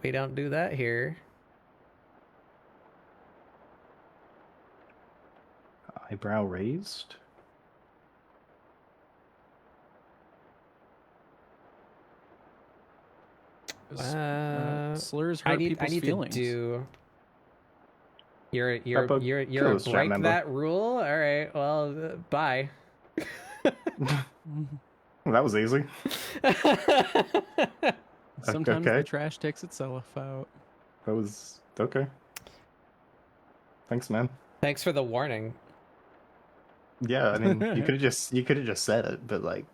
We don't do that here. Eyebrow raised. Slurs hurt people's I need feelings. to do. You're Peppa, gonna kill us, chat break member. that rule. All right. Well, bye. Well, that was easy. Sometimes Okay. the trash takes itself out. That was okay. Thanks, man. Thanks for the warning. Yeah, I mean, you could have just said it, but like,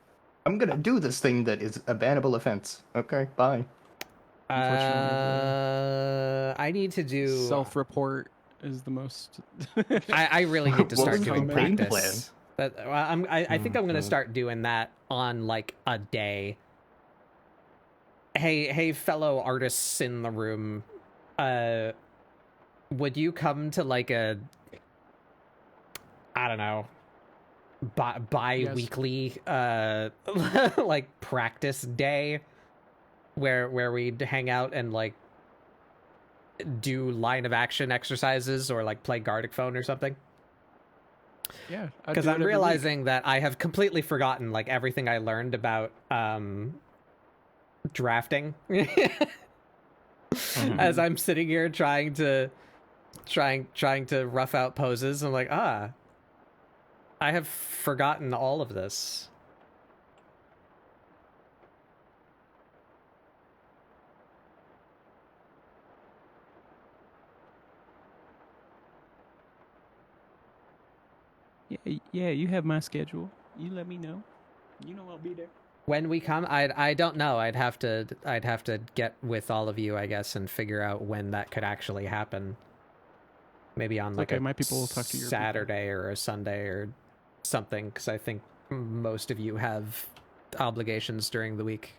I'm gonna do this thing that is a bannable offense. Okay, bye. I need to do. Self-report is the most. I really need to What start was the doing game practice. That I think I'm gonna God. start doing that on like a day. Hey, fellow artists in the room, would you come to like a, I don't know, bi-weekly like practice day where we'd hang out and like do line of action exercises or like play Gardic Phone or something? Yeah, Because I'm realizing that I have completely forgotten like everything I learned about drafting as I'm sitting here trying to rough out poses. I'm like, I have forgotten all of this. Yeah, you have my schedule. You let me know. You know I'll be there. When we come, I don't know. I'd have to get with all of you, I guess, and figure out when that could actually happen. Maybe on like okay, a my people will talk to your people. Saturday or a Sunday or something, because I think most of you have obligations during the week.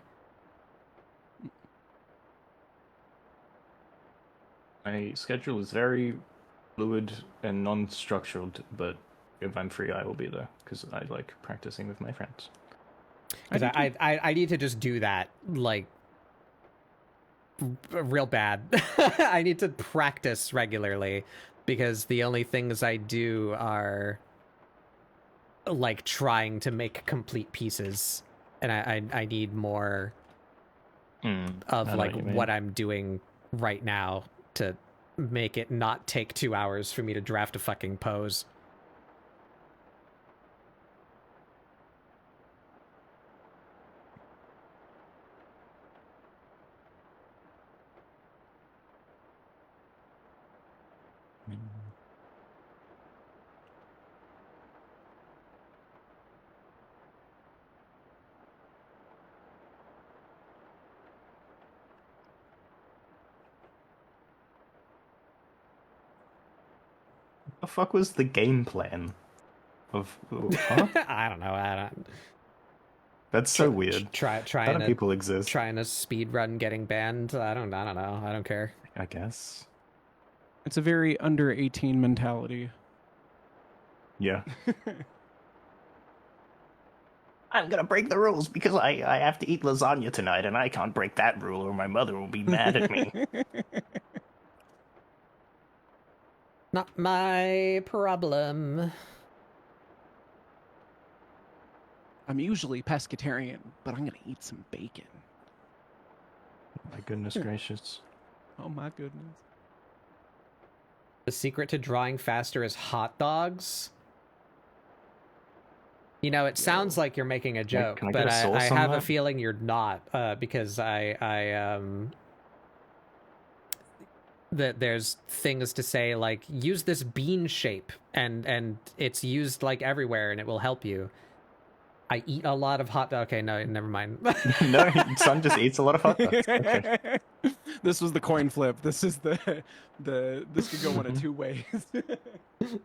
My schedule is very fluid and non-structured, but if I'm free, I will be there because I like practicing with my friends. Because I need to just do that, like, real bad. I need to practice regularly, because the only things I do are, like, trying to make complete pieces. And I need more of, like, what I'm doing right now to make it not take 2 hours for me to draft a fucking pose. The fuck was the game plan of? Huh? I don't know. That's so weird. Trying How do to people exist? trying to speed run getting banned. I don't know. I don't care. I guess. It's a very under 18 mentality. Yeah. I'm gonna break the rules because I have to eat lasagna tonight, and I can't break that rule, or my mother will be mad at me. Not my problem. I'm usually pescatarian, but I'm gonna eat some bacon. My goodness gracious. Oh my goodness. The secret to drawing faster is hot dogs. You know, it sounds like you're making a joke, can I but get a I source on have a that? feeling you're not, because that there's things to say like use this bean shape, and it's used like everywhere, and it will help you. I eat a lot of hot dog. Okay, no, never mind. No, son just eats a lot of hot dogs. Okay. This was the coin flip. This is the this could go one of two ways.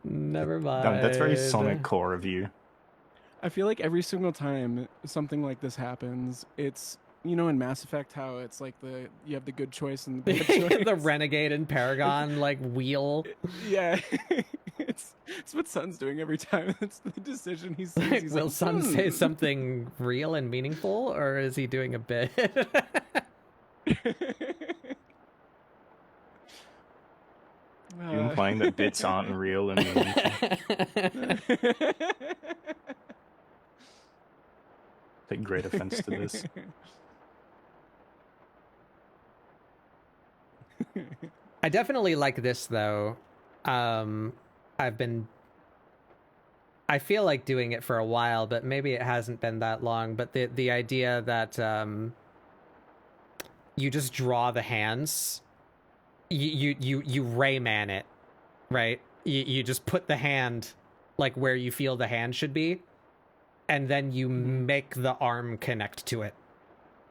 Never mind. That's very Sonic core of you. I feel like every single time something like this happens, it's, you know, in Mass Effect how it's like you have the good choice and the bad choice. The Renegade and Paragon like wheel. Yeah. It's what Sun's doing every time. It's the decision he sees. He's Will like, Sun say something real and meaningful, or is he doing a bit? You implying that bits aren't real and meaningful. Take great offense to this. I definitely like this though. I feel like doing it for a while, but maybe it hasn't been that long. But the idea that you just draw the hands, you Rayman it, right? You just put the hand like where you feel the hand should be, and then you make the arm connect to it,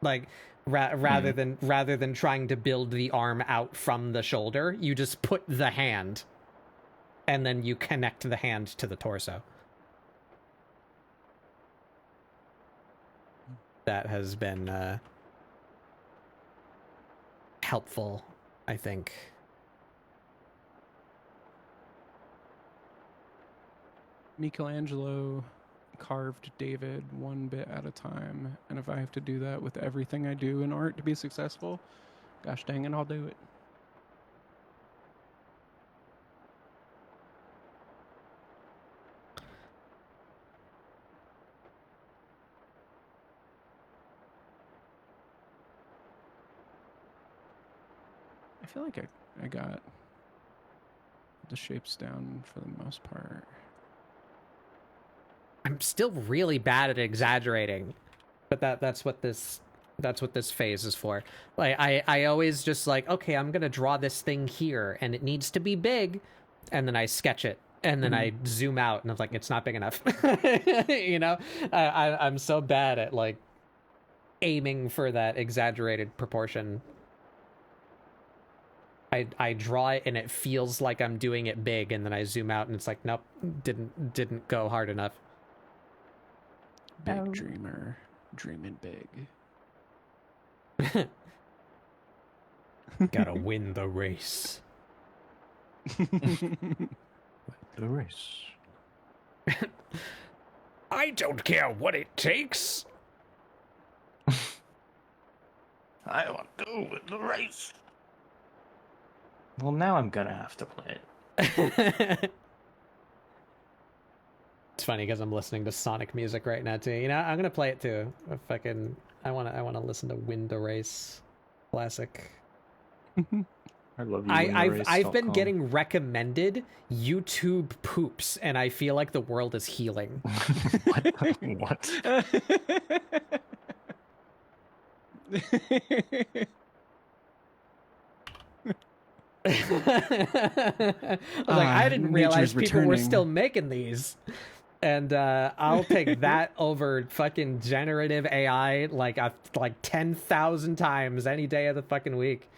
like rather than trying to build the arm out from the shoulder, you just put the hand, and then you connect the hand to the torso. That has been helpful, I think. Michelangelo carved David one bit at a time, and if I have to do that with everything I do in art to be successful, gosh dang it, I'll do it. I feel like I got the shapes down for the most part. I'm still really bad at exaggerating, but that's what this phase is for. Like I always just like, okay, I'm gonna draw this thing here, and it needs to be big, and then I sketch it, and then I zoom out, and I'm like, it's not big enough. You know, I'm so bad at like aiming for that exaggerated proportion. I draw it and it feels like I'm doing it big, and then I zoom out and it's like, nope, didn't go hard enough. Big dreamer, dreaming big. Gotta win the race. The race. I don't care what it takes. I want to win the race. Well, now I'm gonna have to play it. It's funny because I'm listening to Sonic music right now too. You know, I'm gonna play it too. I wanna listen to Win the Race, classic. I love you. I've been getting recommended YouTube poops, and I feel like the world is healing. What? I was like, I didn't realize people were still making these. And I'll take that over fucking generative AI like 10,000 times any day of the fucking week.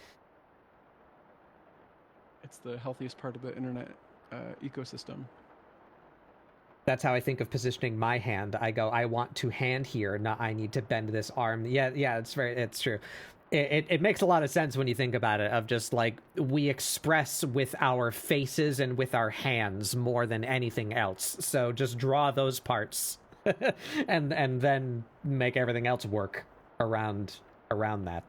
It's the healthiest part of the internet ecosystem. That's how I think of positioning my hand. I go, I want to hand here, not I need to bend this arm. Yeah, it's true. It makes a lot of sense when you think about it, of just like we express with our faces and with our hands more than anything else. So just draw those parts and then make everything else work around that.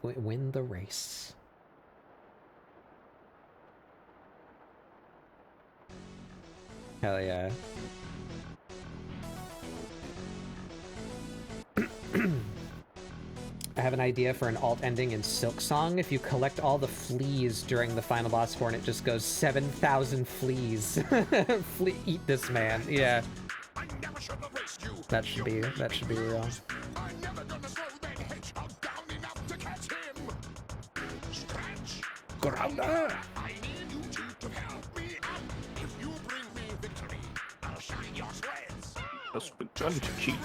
Win the race. Hell yeah. I have an idea for an alt ending in Silk Song. If you collect all the fleas during the final boss for it, it just goes 7,000 fleas. Eat this man. Yeah. That should be real. Grounder! Has begun to cheat.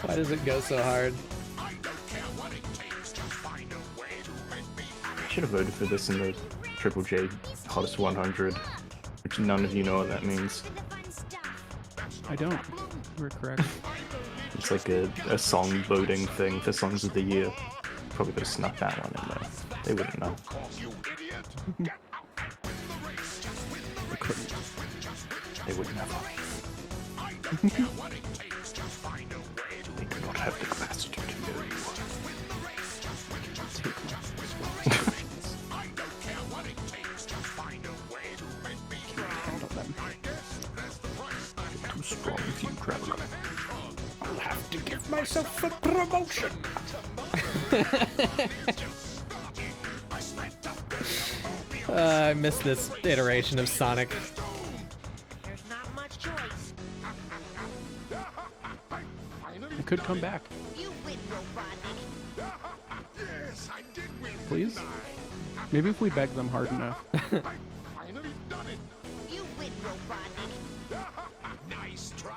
Why does it go so hard? I should have voted for this in the Triple J Hottest 100, which none of you know what that means. I don't. We're correct. It's like a song voting thing for songs of the year. Probably could have snuck that one in there. They wouldn't know. I couldn't. They would never. They do not have the capacity to know you. Take my handle them. Too strong for you, traveler. I'll have to give myself a promotion. I miss this iteration of Sonic. There's not much choice. I could come back. You win, Robotnik. Please? Maybe if we beg them hard enough. You win, Robotnik. Nice try,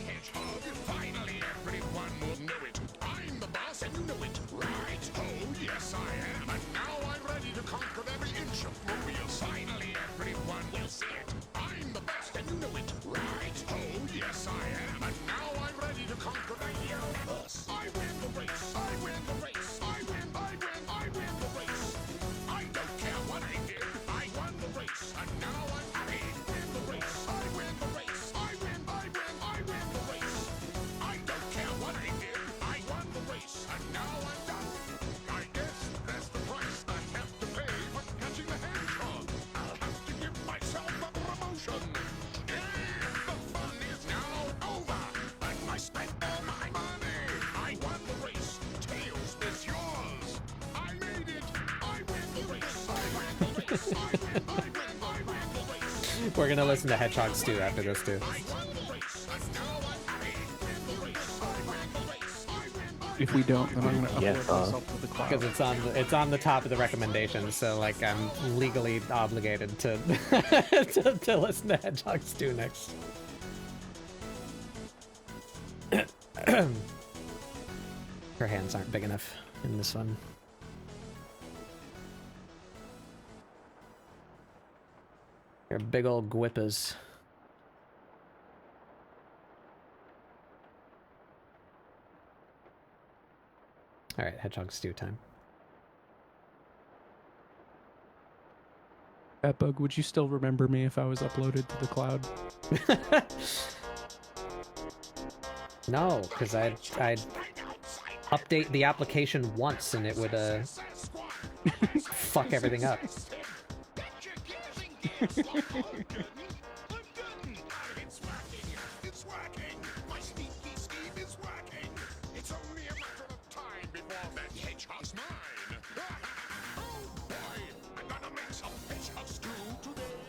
Hedgehog. Finally, everyone will know it. I'm the boss, and you know it, right? Oh, yes, I am. And now I'm ready to conquer every inch of Mobile. Finally, everyone will see it. I'm the best, and you know it, right? Oh, yes, I am. And now I'm ready to conquer the universe. I win the race. I win the race. I win. I win. I win the race. I don't care what I did. I won the race, and now I'm happy. Win the race. I win the race. I win. I win. I win the race. I don't care what I did. I won the race, and now I'm done. I guess that's the price I have to pay for catching the hedgehog. I'll have to give myself a promotion. And the fun is now over. And I spent all my money. I won the race. Tails is yours. I made it. I win the race. I win the race. I win. I win. I win the race. We're gonna listen to Hedgehog Stew after this too. If we don't, then I'm gonna Yeah, upload myself to the cloud. Because it's on the top of the recommendations, so like I'm legally obligated to to listen to Hedgehog Stew next. Her hands aren't big enough in this one. You're big old gwippas. All right, Hedgehog Stew time. Bug, would you still remember me if I was uploaded to the cloud? No, because I'd update the application once and it would fuck everything up.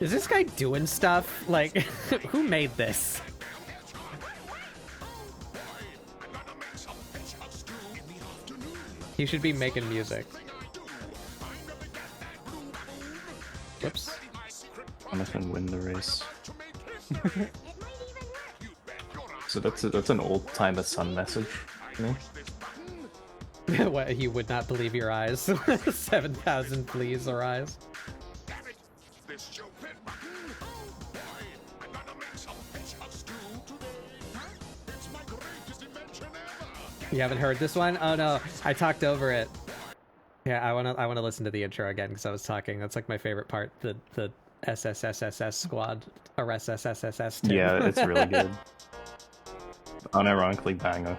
Is this guy doing stuff? Like, who made this? He should be making music. Whoops. Jonathan win the race. So that's an old timer Sun message. You know? What, he would not believe your eyes. 7,000 fleas arise. You haven't heard this one? Oh no, I talked over it. Yeah, I wanna listen to the intro again because I was talking. That's like my favorite part. The SSSSS squad or SSSSS. Yeah, it's really good. Unironically banger.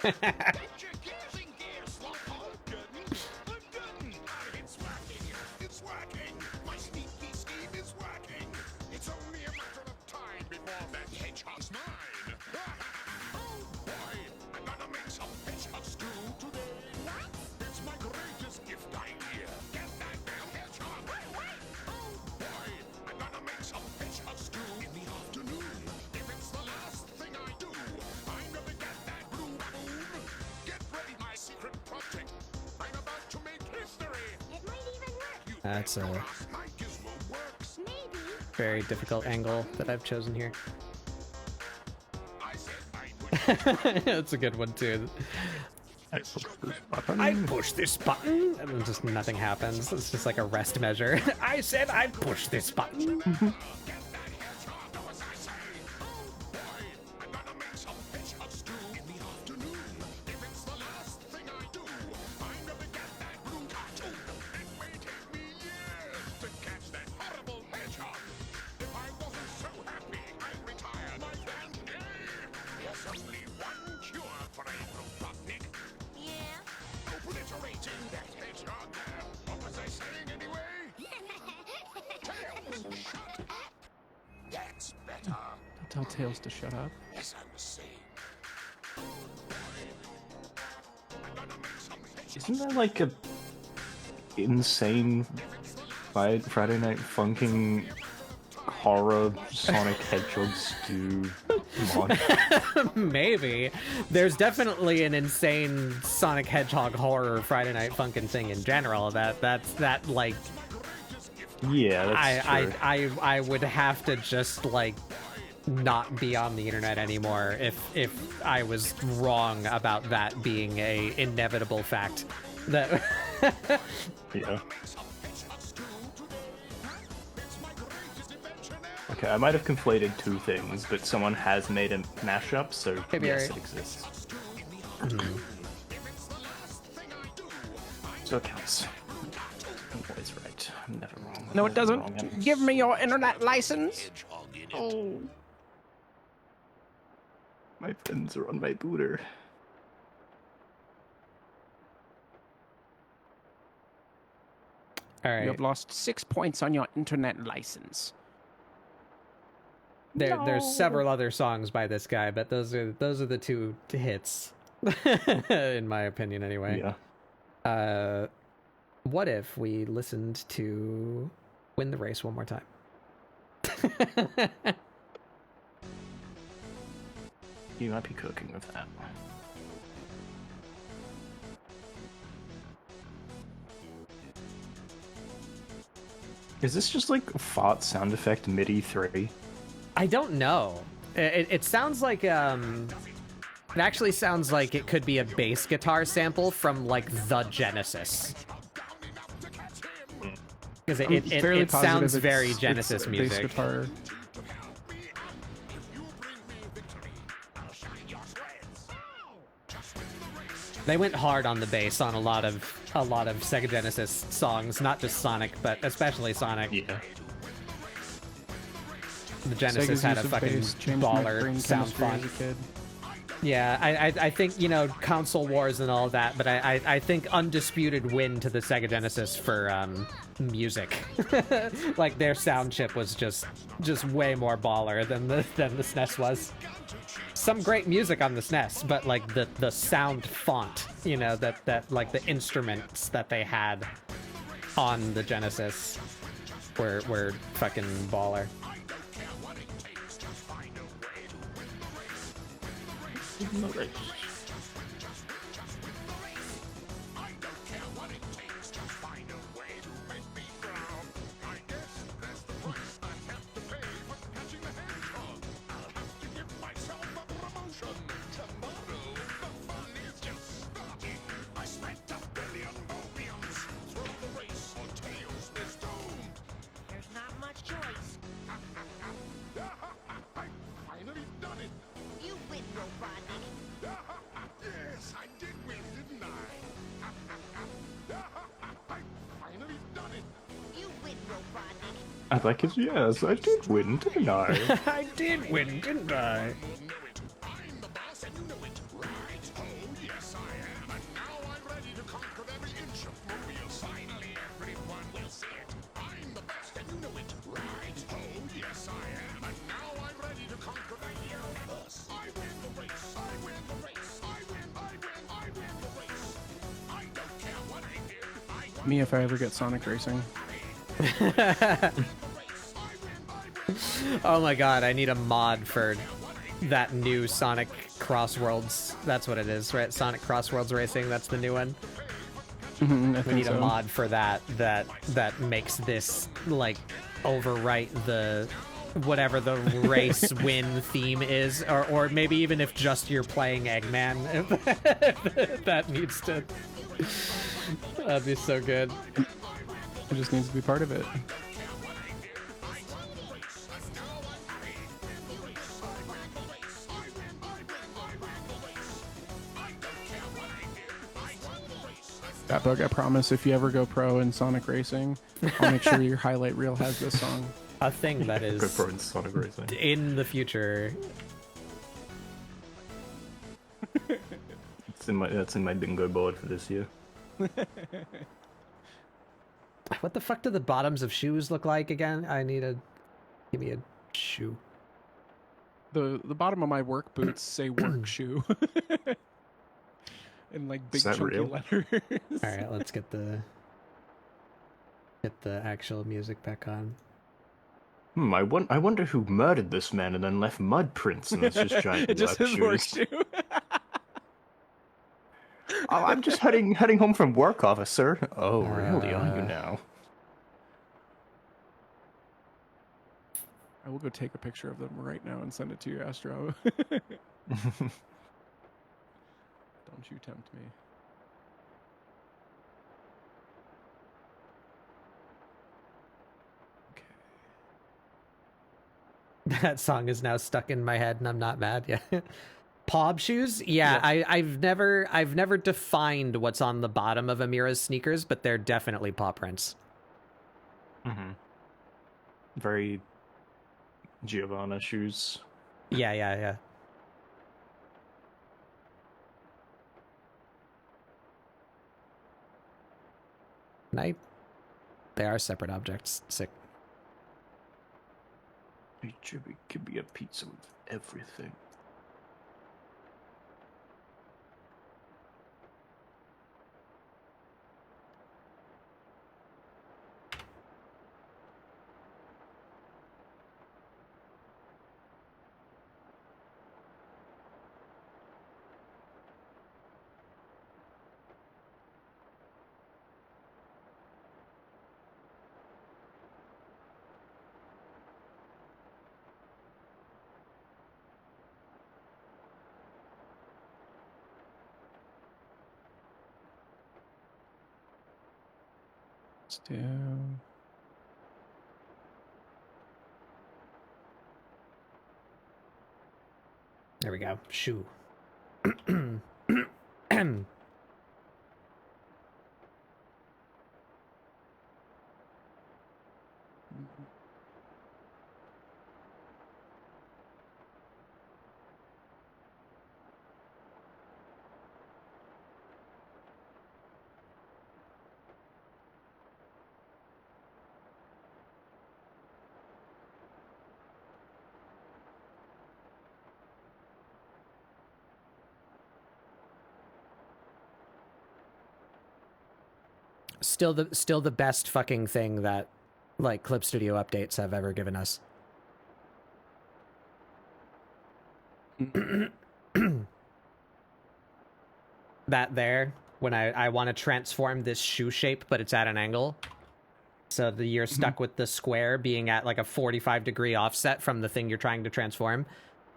It's working. It's working. My sneaky scheme is working. It's only a matter of time before that hedgehog's mine. Oh boy, I'm gonna make some hedgehog stew today. What? It's my greatest gift idea. Get that damn hedgehog. Oh boy, I'm gonna make some hedgehog stew in the afternoon. If it's the last thing I do, I'm gonna get that blue baboon. Get ready, my secret project. I'm about to make history. It might even work. That's a My gizmo works. Maybe. very difficult angle that I've chosen here. I said I would. That's a good one too. I push this button. I push this button, and then just nothing happens. It's just like a rest measure. I said I'd push this button. Yeah. Obliterating that hedgehog. What was I saying anyway? Tails, shut up. That's better. Don't tell Tails to shut up. Yes, I was saying. Isn't that like a insane Friday Night Funkin' horror Sonic Hedgehog stew mod? Maybe. There's definitely an insane Sonic Hedgehog horror Friday Night Funkin' thing in general. That like Yeah, that's true. I would have to just like not be on the internet anymore if I was wrong about that being a inevitable fact. That Yeah. Okay, I might have conflated two things, but someone has made a mashup, so Maybe yes, right. it exists. So it counts. I'm always right. I'm never wrong. No, it Never wrong. doesn't. Give me your internet license. Oh. My friends are on my booter. all You right. have lost 6 points on your internet license. There's several other songs by this guy, but those are the two hits, in my opinion, anyway. Yeah. What if we listened to "Win the Race" one more time? You might be cooking with that. Is this just like fart sound effect MIDI 3? I don't know. It sounds like it actually sounds like it could be a bass guitar sample from like the Genesis. Because I'm it fairly positive sounds it's- very it's Genesis a bass music. guitar. They went hard on the bass on a lot of Sega Genesis songs, not just Sonic, but especially Sonic. Yeah. The Genesis Sega's had a use of fucking bass changed my baller brain sound chemistry font. as a kid. Yeah, I think, you know, console wars and all that, but I think undisputed win to the Sega Genesis for music. Like their sound chip was just way more baller than the SNES was. Some great music on the SNES, but like the sound font, you know, that like the instruments that they had on the Genesis were fucking baller. There's not much choice. Finally done it. You win, Robotnik. Yes, I did win, didn't I? I finally done it. You win, Robotnik. I'd like it. Yes, I did win, didn't I? I did win, didn't I? Know it. I'm the boss and you know it. Right? Oh, Me if I ever get Sonic Racing. Oh my god, I need a mod for that new Sonic Crossworlds. That's what it is, right? Sonic Crossworlds Racing, that's the new one. I We think need so. a mod for that makes this like overwrite the whatever the race win theme is, or maybe even if just you're playing Eggman, that needs to. That'd be so good. It just needs to be part of it. That bug, I promise, if you ever go pro in Sonic Racing, I'll make sure your highlight reel has this song. A thing that Good is for in Sonic Racing. in the future. That's in my bingo board for this year. What the fuck do the bottoms of shoes look like again? Give me a shoe. The bottom of my work boots say work shoe. In like big Is that chunky real? letters. All right, let's get the actual music back on. I wonder who murdered this man and then left mud prints in his just giant It just work says work shoes. shoe. Oh, I'm just heading home from work, officer. Oh, really? Are you now? I will go take a picture of them right now and send it to you, Astro. Don't you tempt me. That song is now stuck in my head, and I'm not mad. Yeah, Pob shoes. Yeah, I've never defined what's on the bottom of Amirah's sneakers, but they're definitely paw prints. Mm-hmm. Very Giovanna shoes. Yeah. They are separate objects. Sick. Hey, Jimmy, give me a pizza with everything. Down. There we go. Shoe. Still the best fucking thing that like Clip Studio updates have ever given us. That there, when I want to transform this shoe shape, but it's at an angle. So you're stuck with the square being at like a 45-degree offset from the thing you're trying to transform.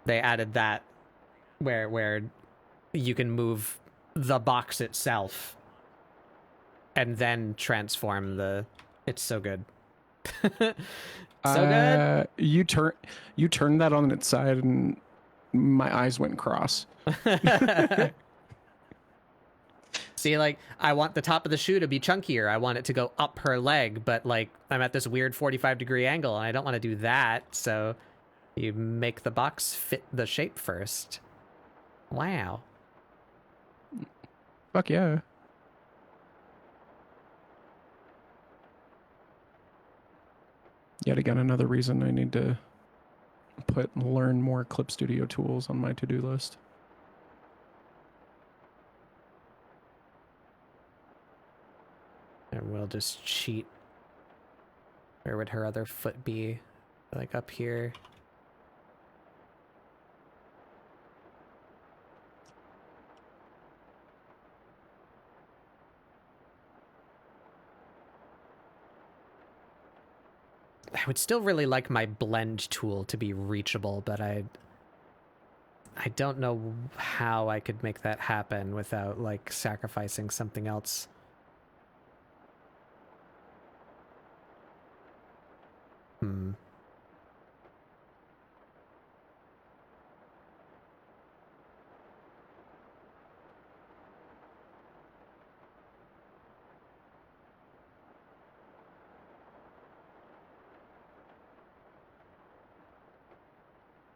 They added that where you can move the box itself and then transform the. It's so good. So good. You turn that on its side and my eyes went cross. See, like, I want the top of the shoe to be chunkier. I want it to go up her leg, but like I'm at this weird 45-degree angle and I don't want to do that. So you make the box fit the shape first. Wow. Fuck yeah. Yet again, another reason I need to learn more Clip Studio tools on my to-do list. And we'll just cheat. Where would her other foot be? Like up here. I would still really like my blend tool to be reachable, but I don't know how I could make that happen without like sacrificing something else.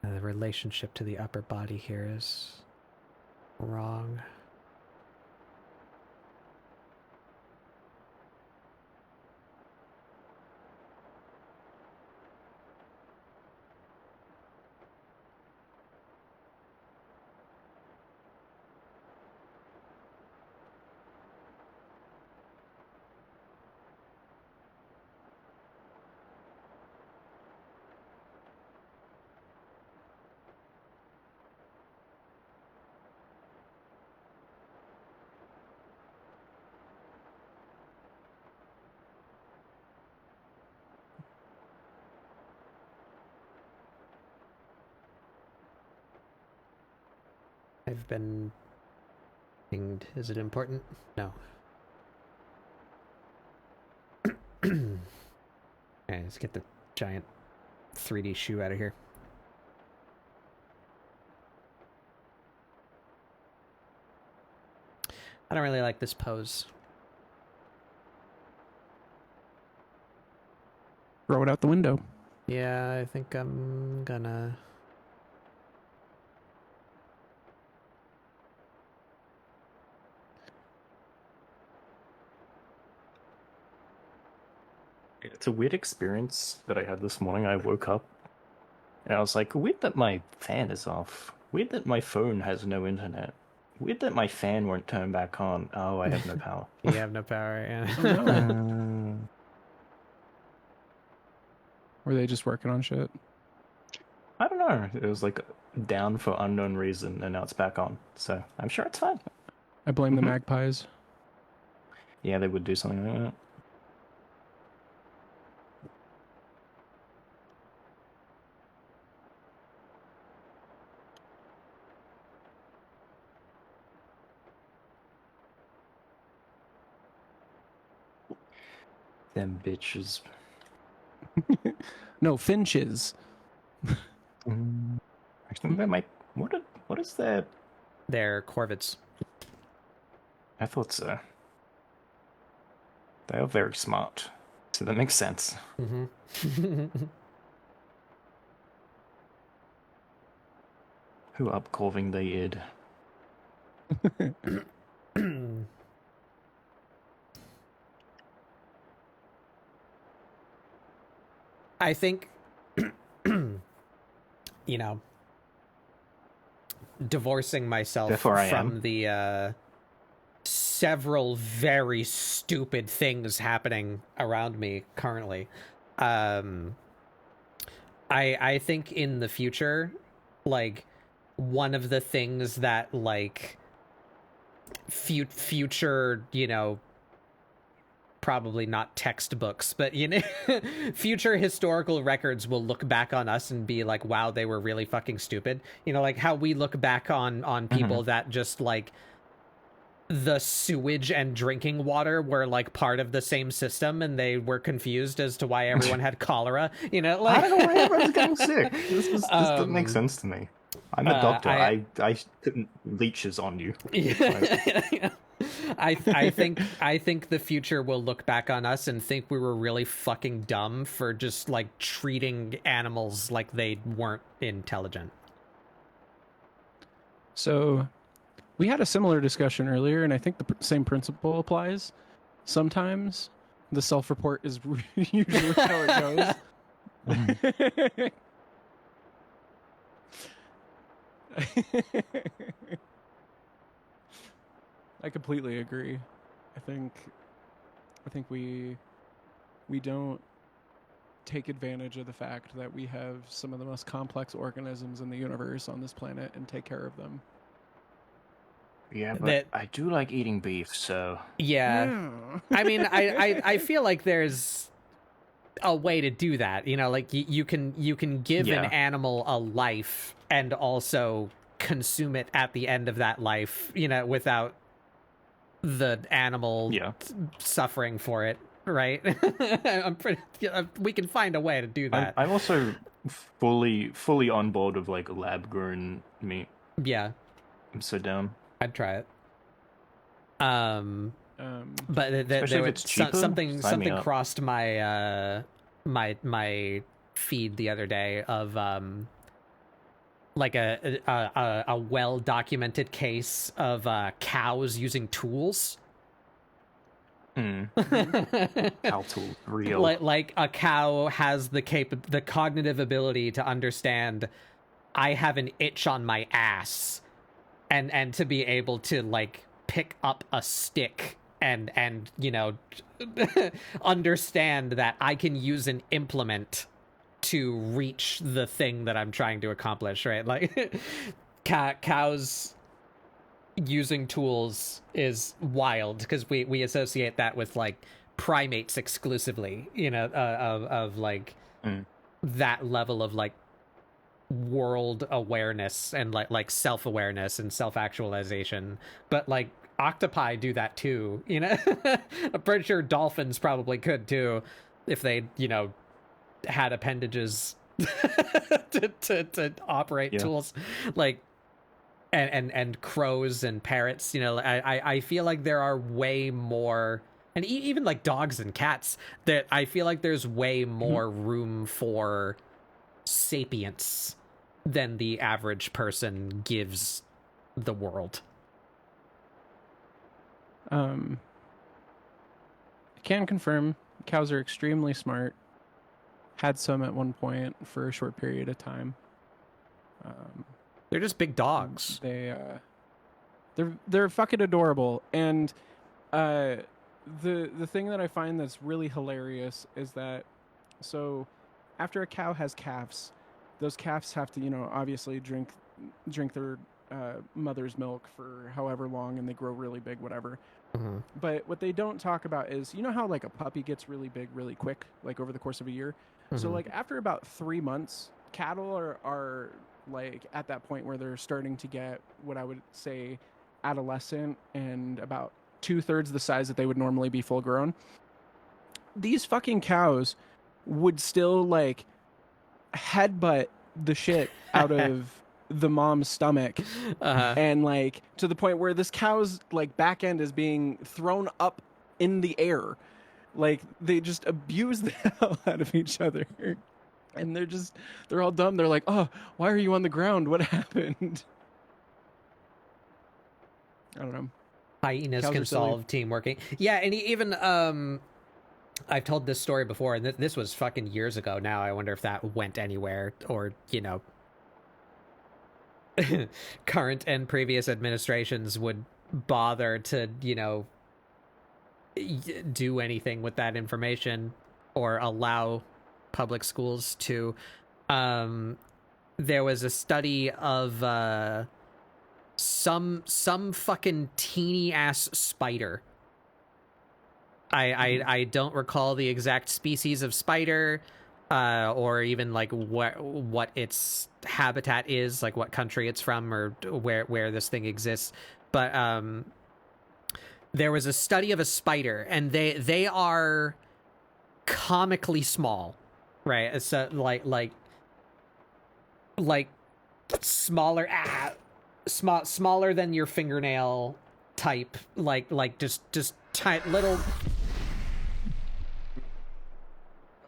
The relationship to the upper body here is wrong. I've been pinged. Is it important? No. Alright, let's get the giant 3D shoe out of here. I don't really like this pose. Throw it out the window. Yeah, I think I'm gonna... It's a weird experience that I had this morning. I woke up and I was like, weird that my fan is off. Weird that my phone has no internet. Weird that my fan won't turn back on. Oh, I have no power. You have no power, yeah. Were they just working on shit? I don't know. It was like down for unknown reason and now it's back on. So I'm sure it's fine. I blame the magpies. Yeah, they would do something like that. Them bitches. No, finches. Actually, that might. What is that? They're corvids. I thought so. They are very smart, so that makes sense. Mm-hmm. Who upcorving they id? I think, you know, divorcing myself Therefore I from am. the several very stupid things happening around me currently, I think in the future, like, one of the things that, like, future, you know, probably not textbooks, but, you know, future historical records will look back on us and be like, wow, they were really fucking stupid. You know, like how we look back on people that just, like, the sewage and drinking water were, like, part of the same system and they were confused as to why everyone had cholera. You know, like... I don't know why everyone's getting sick. This doesn't make sense to me. I'm a doctor. I put leeches on you. Yeah. I think the future will look back on us and think we were really fucking dumb for just, like, treating animals like they weren't intelligent. So, we had a similar discussion earlier, and I think the same principle applies. Sometimes the self-report is usually how it goes. I completely agree. I think I think we don't take advantage of the fact that we have some of the most complex organisms in the universe on this planet and take care of them. Yeah, but That- I do like eating beef, so Yeah. I mean, I feel like there's a way to do that. You know, like you can give an Yeah. animal a life and also consume it at the end of that life, you know, without the animal yeah. suffering for it, right? I'm pretty, we can find a way to do that. I'm also fully on board of like lab-grown meat. Yeah, I'm so down. I'd try it. But Especially there if was it's cheaper, something sign me up. crossed my my feed the other day of like a well documented case of cows using tools. Cow tool, real. like a cow has the cognitive ability to understand I have an itch on my ass, and to be able to like pick up a stick and you know understand that I can use an implement to reach the thing that I'm trying to accomplish, right? Like cows using tools is wild because we associate that with like primates exclusively, you know, of like that level of like world awareness and like self-awareness and self-actualization. But like octopi do that too, you know. I'm pretty sure dolphins probably could too if they, you know, had appendages to operate tools. Like and crows and parrots, you know. I feel like there are way more, and even like dogs and cats, that I feel like there's way more room for sapience than the average person gives the world. I can confirm cows are extremely smart. Had some at one point for a short period of time. They're just big dogs. They're fucking adorable. And the thing that I find that's really hilarious is that, so after a cow has calves, those calves have to, you know, obviously drink their mother's milk for however long, and they grow really big, whatever. But what they don't talk about is, you know how like a puppy gets really big really quick, like over the course of a year. So like after about 3 months, cattle are like at that point where they're starting to get what I would say adolescent and about 2/3 the size that they would normally be full grown. These fucking cows would still like headbutt the shit out of the mom's stomach, and like to the point where this cow's like back end is being thrown up in the air. Like they just abuse the hell out of each other, and they're all dumb. They're like, oh, why are you on the ground? What happened? I don't know. Hyenas Cows can are silly. solve teamworking. Yeah, and even I've told this story before, and this was fucking years ago now. I wonder if that went anywhere, or, you know, current and previous administrations would bother to, you know, do anything with that information or allow public schools to. There was a study of some fucking teeny ass spider. I don't recall the exact species of spider, or even like what its habitat is, like what country it's from, or where this thing exists. But there was a study of a spider, and they are comically small, right? So like smaller, smaller than your fingernail type, like just tight little.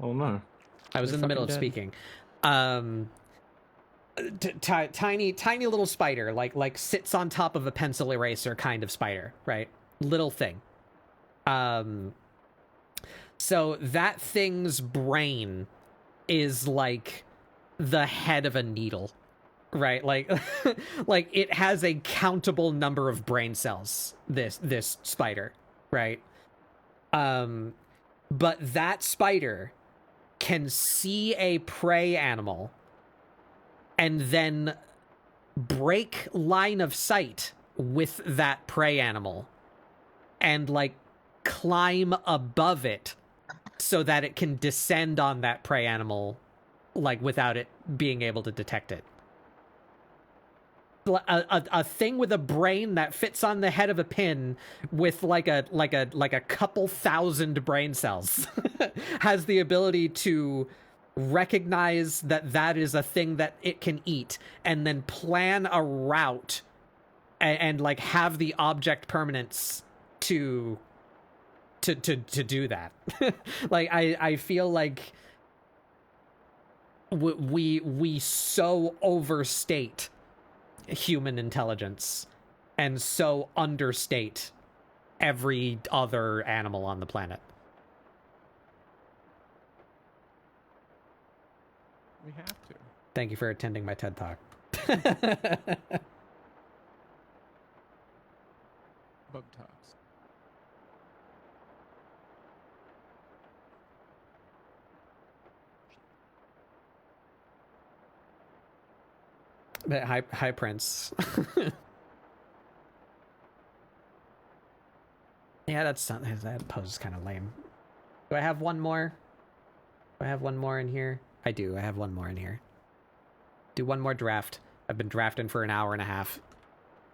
Oh no. I was They're in the middle of fucking speaking. Tiny little spider, like sits on top of a pencil eraser kind of spider, right? Little thing. So that thing's brain is like the head of a needle, right? Like like it has a countable number of brain cells, this spider, right? But that spider can see a prey animal and then break line of sight with that prey animal and like climb above it so that it can descend on that prey animal like without it being able to detect it. A thing with a brain that fits on the head of a pin with like a couple thousand brain cells has the ability to recognize that that is a thing that it can eat and then plan a route and like have the object permanence to do that. Like I feel like we so overstate human intelligence and so understate every other animal on the planet. We have to. Thank you for attending my TED Talk. Bug talks. But hi Prince. Yeah, that pose is kind of lame. Do I have one more? Do I have one more in here? I do. I have one more in here. Do one more draft. I've been drafting for an hour and a half.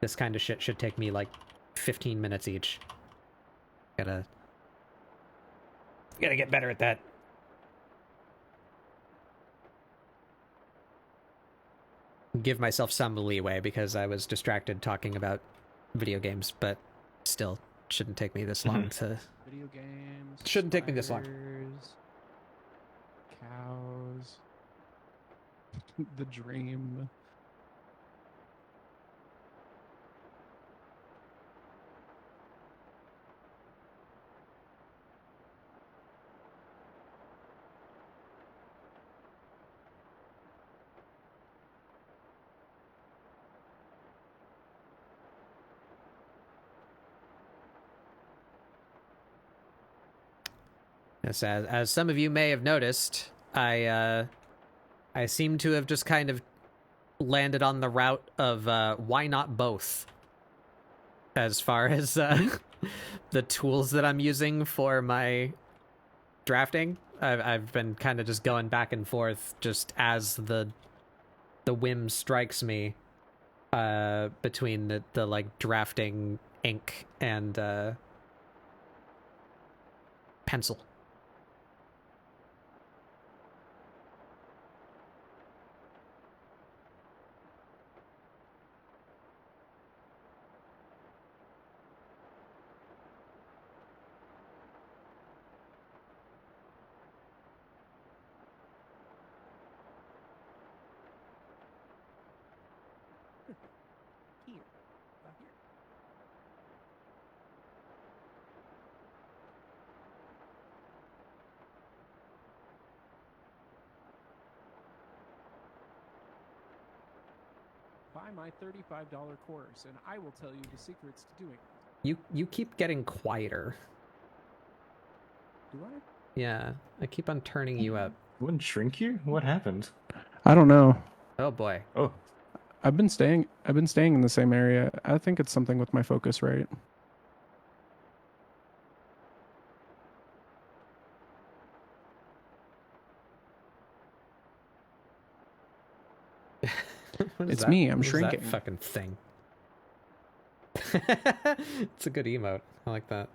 This kind of shit should take me like 15 minutes each. Gotta get better at that. Give myself some leeway because I was distracted talking about video games, but still shouldn't take me this long to... Video games. Shouldn't take me this long. spiders, Cows. The dream. Yes, as some of you may have noticed, I seem to have just kind of landed on the route of why not both, as far as the tools that I'm using for my drafting. I've been kind of just going back and forth just as the whim strikes me between the like drafting ink and pencil. Here. About here. Buy my $35 course, and I will tell you the secrets to doing it. You keep getting quieter. Do I? Yeah, I keep on turning you up. Wouldn't shrink you? What happened? I don't know. Oh boy. Oh, I've been staying in the same area. I think it's something with my focus rate. What is It's that? me, I'm What is that shrinking. fucking thing. It's a good emote. I like that.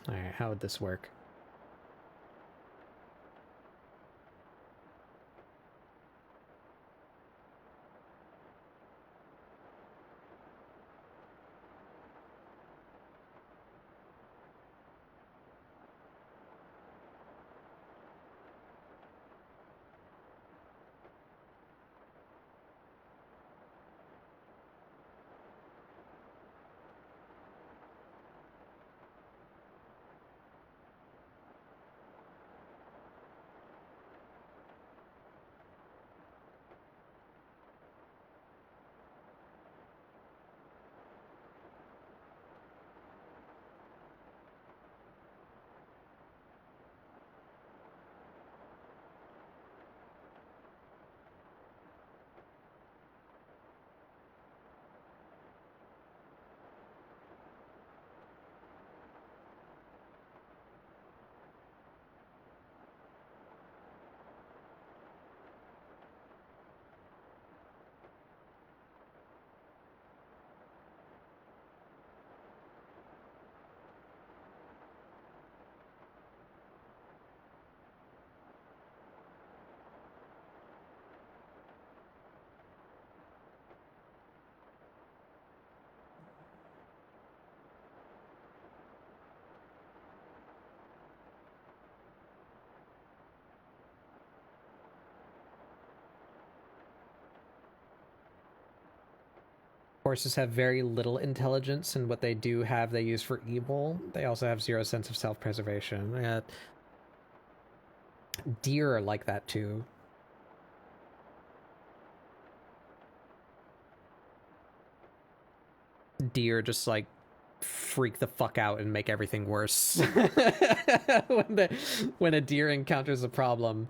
All right, how would this work? forces have very little intelligence, and what they do have, they use for evil. They also have zero sense of self-preservation. Deer are like that too. Deer just like freak the fuck out and make everything worse when a deer encounters a problem.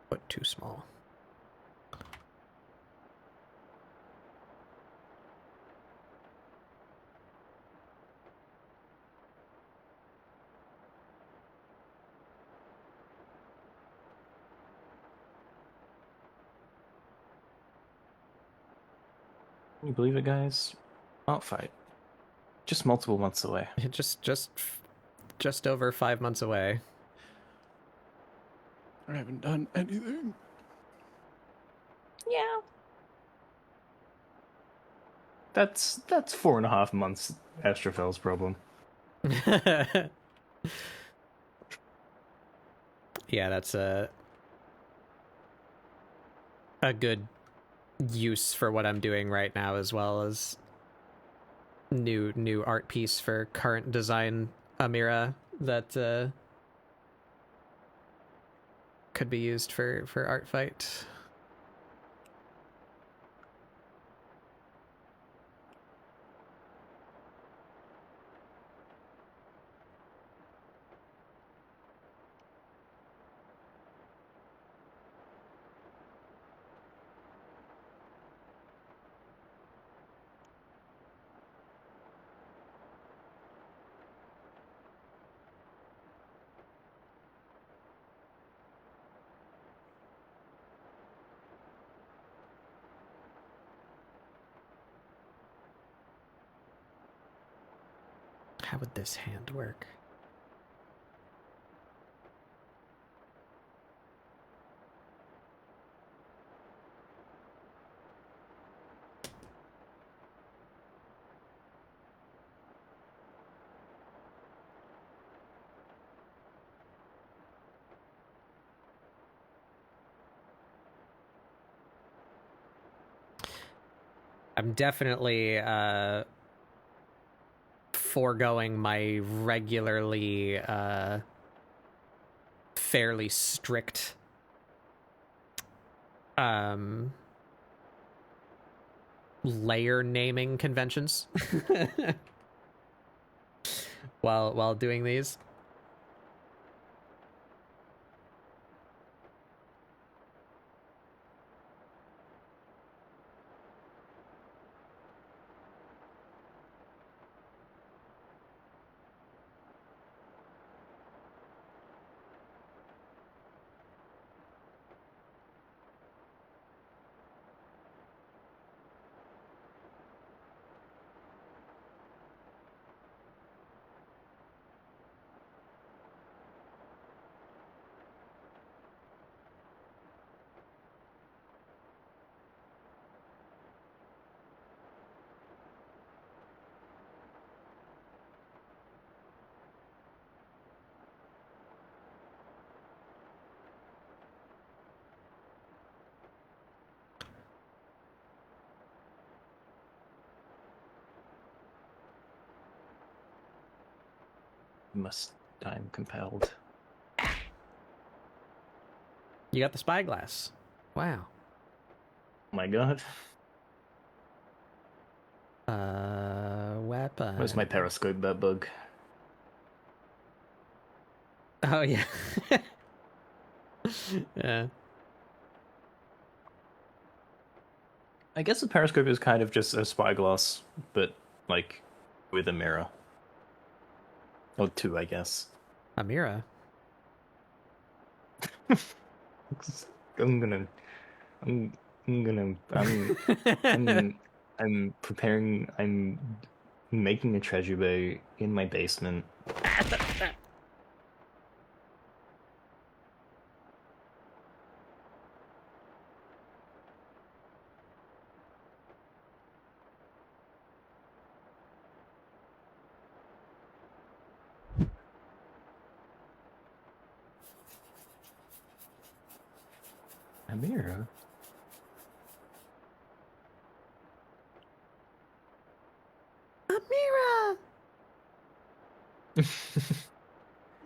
But too small. Can you believe it, guys? Art fight. Just multiple months away. Just over 5 months away. I haven't done anything. Yeah. That's 4.5 months Astrofel's problem. Yeah, that's a good use for what I'm doing right now, as well as new art piece for current design Amirah that could be used for art fight. How would this hand work? I'm definitely foregoing my regularly fairly strict layer naming conventions while doing these. Must time compelled. You got the spyglass. Wow. Oh my god. Weapon. Where's my periscope, that bug? Oh yeah. Yeah. I guess the periscope is kind of just a spyglass, but like with a mirror. Or two, I guess. Amirah. I'm gonna, I'm, I'm gonna, I'm preparing. I'm making a treasure bay in my basement. Amirah. Amirah!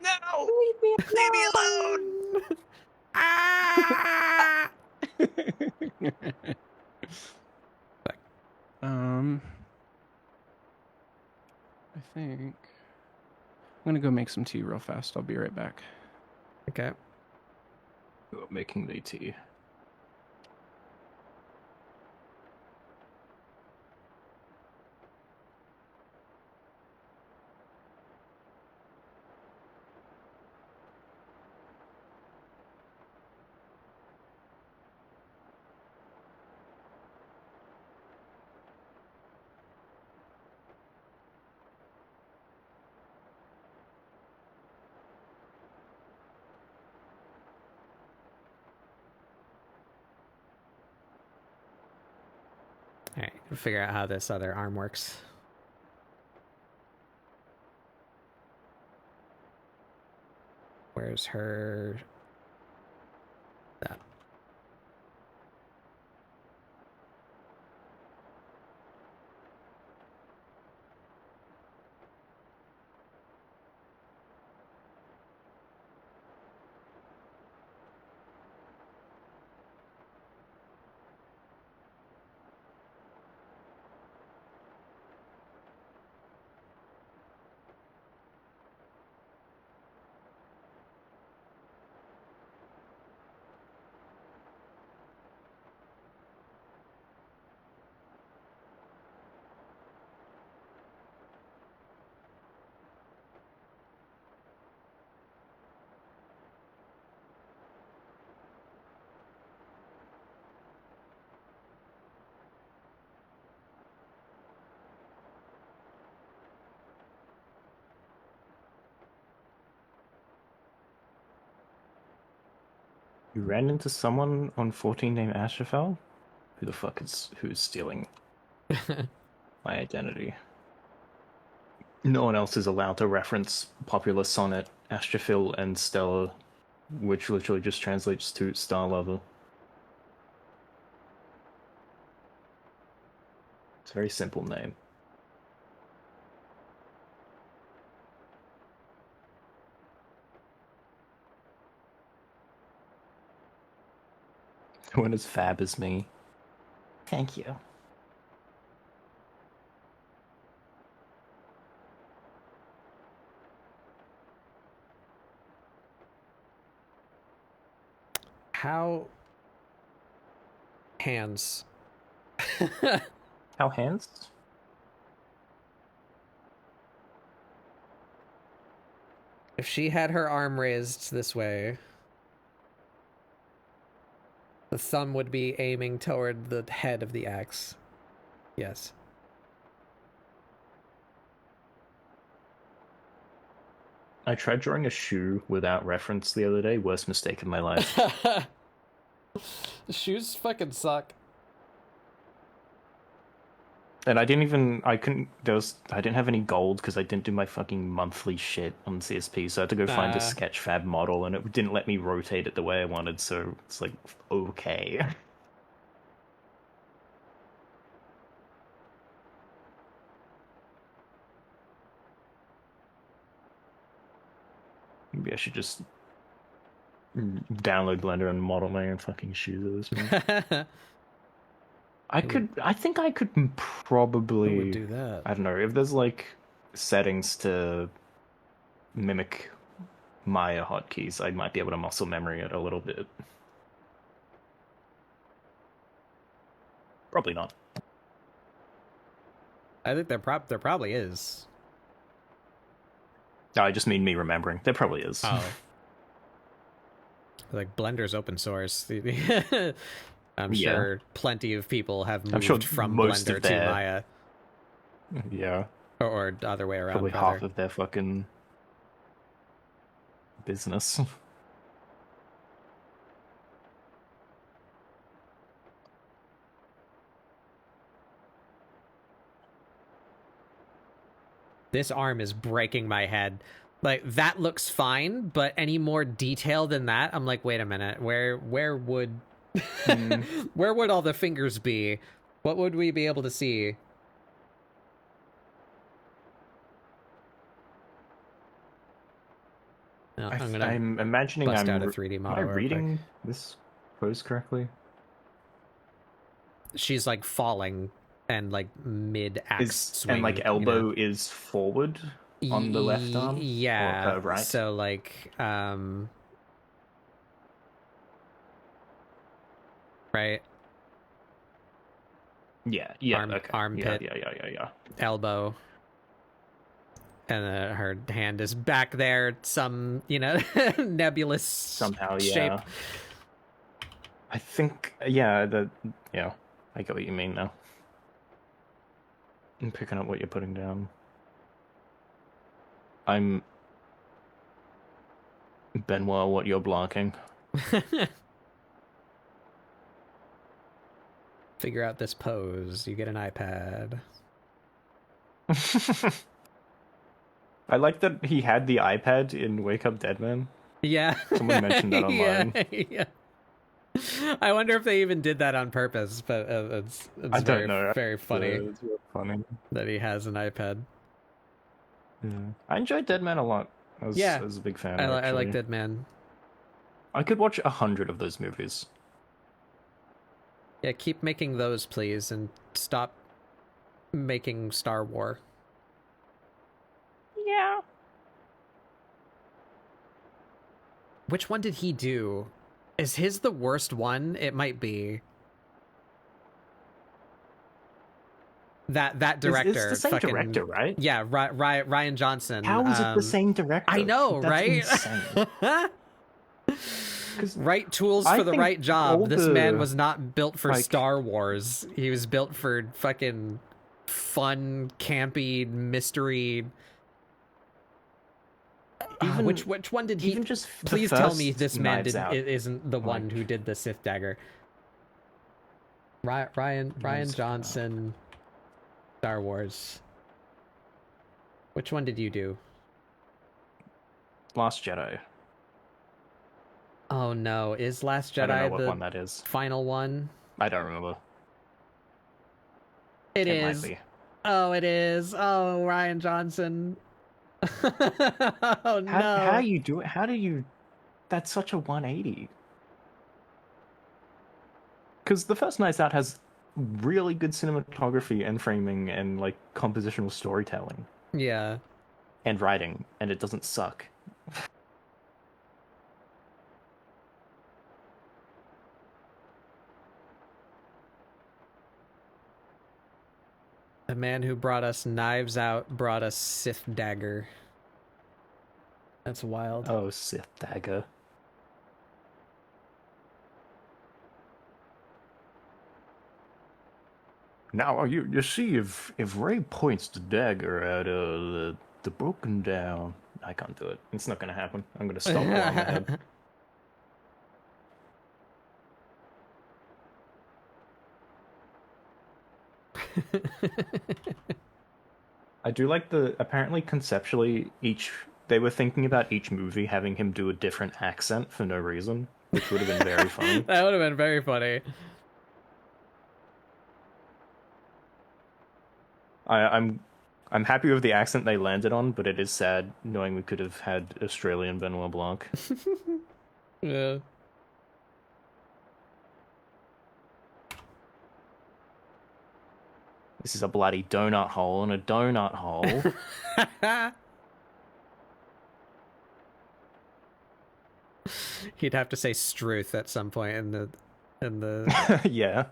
No! Leave me alone! Ah! I think I'm gonna go make some tea real fast. I'll be right back. Okay. Making the tea. Alright, figure out how this other arm works. Where's her... That. You ran into someone on 14 named Astrophel? Who the fuck is who's stealing my identity? No one else is allowed to reference popular sonnet, Astrophil, and Stella, which literally just translates to star lover. It's a very simple name. When as fab as me. Thank you. How... Hands. How hands? If she had her arm raised this way, the thumb would be aiming toward the head of the axe. Yes. I tried drawing a shoe without reference the other day. Worst mistake of my life. The shoes fucking suck. And I didn't have any gold because I didn't do my fucking monthly shit on CSP, so I had to go find a Sketchfab model, and it didn't let me rotate it the way I wanted, so it's like, okay. Maybe I should just download Blender and model my own fucking shoes. I think I could probably... Who would do that? I don't know, if there's like settings to mimic Maya hotkeys, I might be able to muscle memory it a little bit. Probably not. I think there probably is. No, I just mean me remembering. There probably is. Oh. Like Blender's open source. I'm Yeah. sure plenty of people have I'm moved sure from most Blender of to their- Maya, Yeah. or the other way around. Probably rather. half of their fucking business. This arm is breaking my head. Like, that looks fine, but any more detail than that, I'm like, wait a minute, where would where would all the fingers be? What would we be able to see? No, I'm imagining bust I'm out a 3D model Am I real quick. reading this pose correctly? She's like falling and like mid-axe swing, and like you elbow know? is forward on the left arm? Yeah. Or right? So like right, Yeah, okay. armpit. Yeah. elbow, and her hand is back there, some, you know, nebulous Somehow, shape. yeah. I think, I get what you mean now. I'm picking up what you're putting down. I'm Benoit, what you're blocking. Figure out this pose. You get an iPad. I like that he had the iPad in Wake Up Dead Man. Yeah. Someone mentioned that online. Yeah. I wonder if they even did that on purpose, but it's I very, don't know. very funny It's real funny. that he has an iPad. Yeah. I enjoyed Dead Man a lot. I was a big fan. I actually. like Dead Man. I could watch 100 of those movies. Yeah, keep making those, please, and stop making Star War. Yeah. Which one did he do? Is his the worst one? It might be. That director. It's the same fucking, director, right? Yeah, Ryan Johnson. How is it the same director? I know, That's right? insane. Right tools I for the think right job. all This the, man was not built for like- Star Wars. He was built for fucking fun, campy, mystery. Even- which one did he? even just the Please tell me first this man Knives Out. isn't the one Like- who did the Sith dagger. Ryan Knives Out. Johnson, Star Wars. Which one did you do? Last Jedi. Oh no, is Last I don't know Jedi what the one that is. final one? I don't remember. It It is. might be. Oh, it is. Oh, Ryan Johnson. Oh no. How you do it? How do you? That's such a 180. Because the first Knives Out has really good cinematography and framing and like compositional storytelling Yeah. and writing, and it doesn't suck. The man who brought us Knives Out brought us Sith dagger. That's wild. Oh, Sith dagger. Now you see if Ray points the dagger at the broken down. I can't do it. It's not gonna happen. I'm gonna stop while I'm ahead. I do like apparently conceptually they were thinking about each movie having him do a different accent for no reason, which would have been very funny. That would have been very funny. I'm happy with the accent they landed on, but it is sad knowing we could have had Australian Benoit Blanc. Yeah. This is a bloody donut hole in a donut hole. He'd have to say Struth at some point in the Yeah.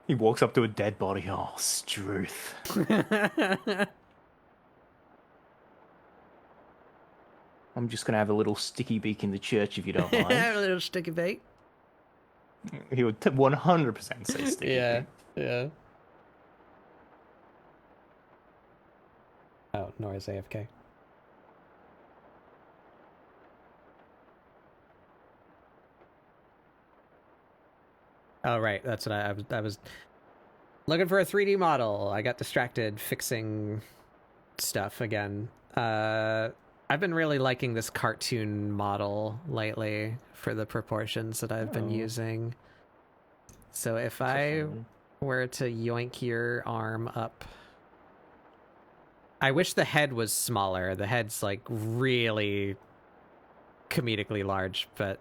He walks up to a dead body. Oh, Struth. I'm just gonna have a little sticky beak in the church if you don't A mind. little sticky bait. He would 100% say sticky Yeah, beak. yeah. Oh, Nora's AFK. Oh, right. That's what I was looking for a 3D model. I got distracted fixing stuff again. I've been really liking this cartoon model lately for the proportions that I've been using. So if I were to yoink your arm up, I wish the head was smaller. The head's like really comedically large, but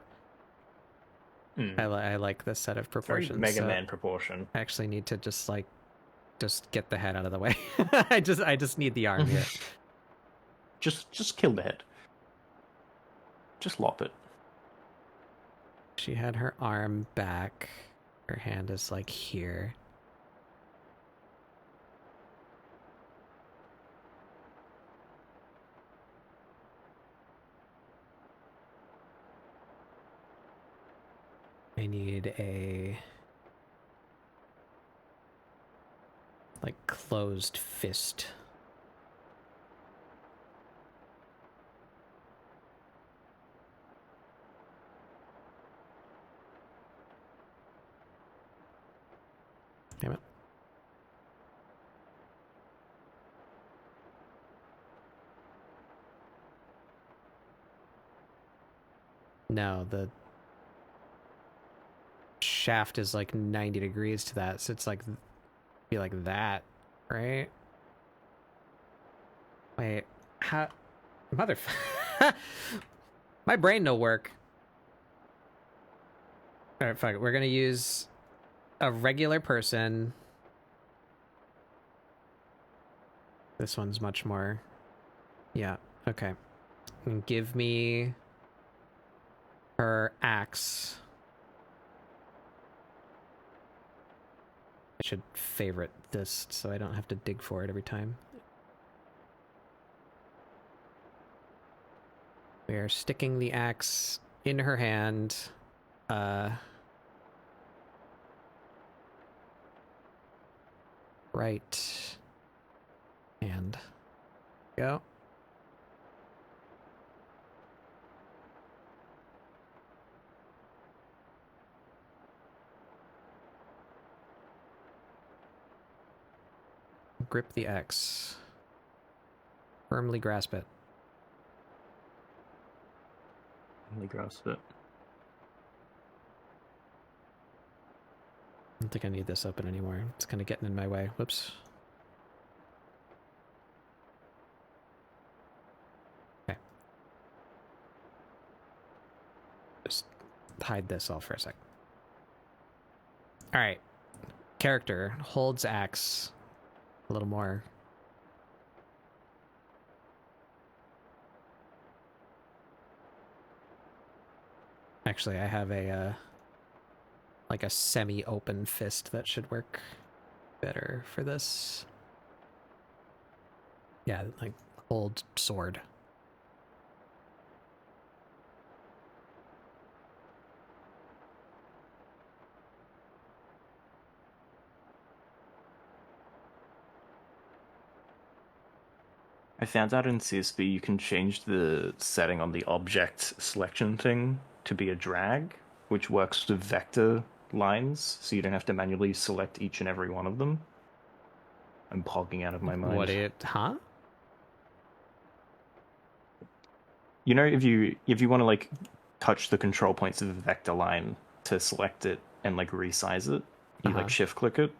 I like this set of proportions. Mega Man proportion. I actually need to just get the head out of the way. I just need the arm here. Just kill the head. Just lop it. She had her arm back. Her hand is like here. I need a like closed fist. Damn it. No, the shaft is like 90 degrees to that, so it's like be like that, right? Wait, how my brain no work. All right, fuck it. We're gonna use a regular person. This one's much more. Yeah, okay. And give me her axe. I should favorite this so I don't have to dig for it every time. We are sticking the axe in her hand. Right hand. Go. Grip the X. Firmly grasp it. Firmly grasp it. I don't think I need this open anymore. It's kind of getting in my way. Whoops. Okay. Just hide this all for a sec. Alright. Character holds axe. A little more. Actually, I have a like a semi-open fist that should work better for this. Yeah, like hold sword. I found out in CSB you can change the setting on the object selection thing to be a drag, which works with vector lines, so you don't have to manually select each and every one of them. I'm pogging out of my mind. Huh? You know, if you want to like touch the control points of the vector line to select it and like resize it, you like shift click it.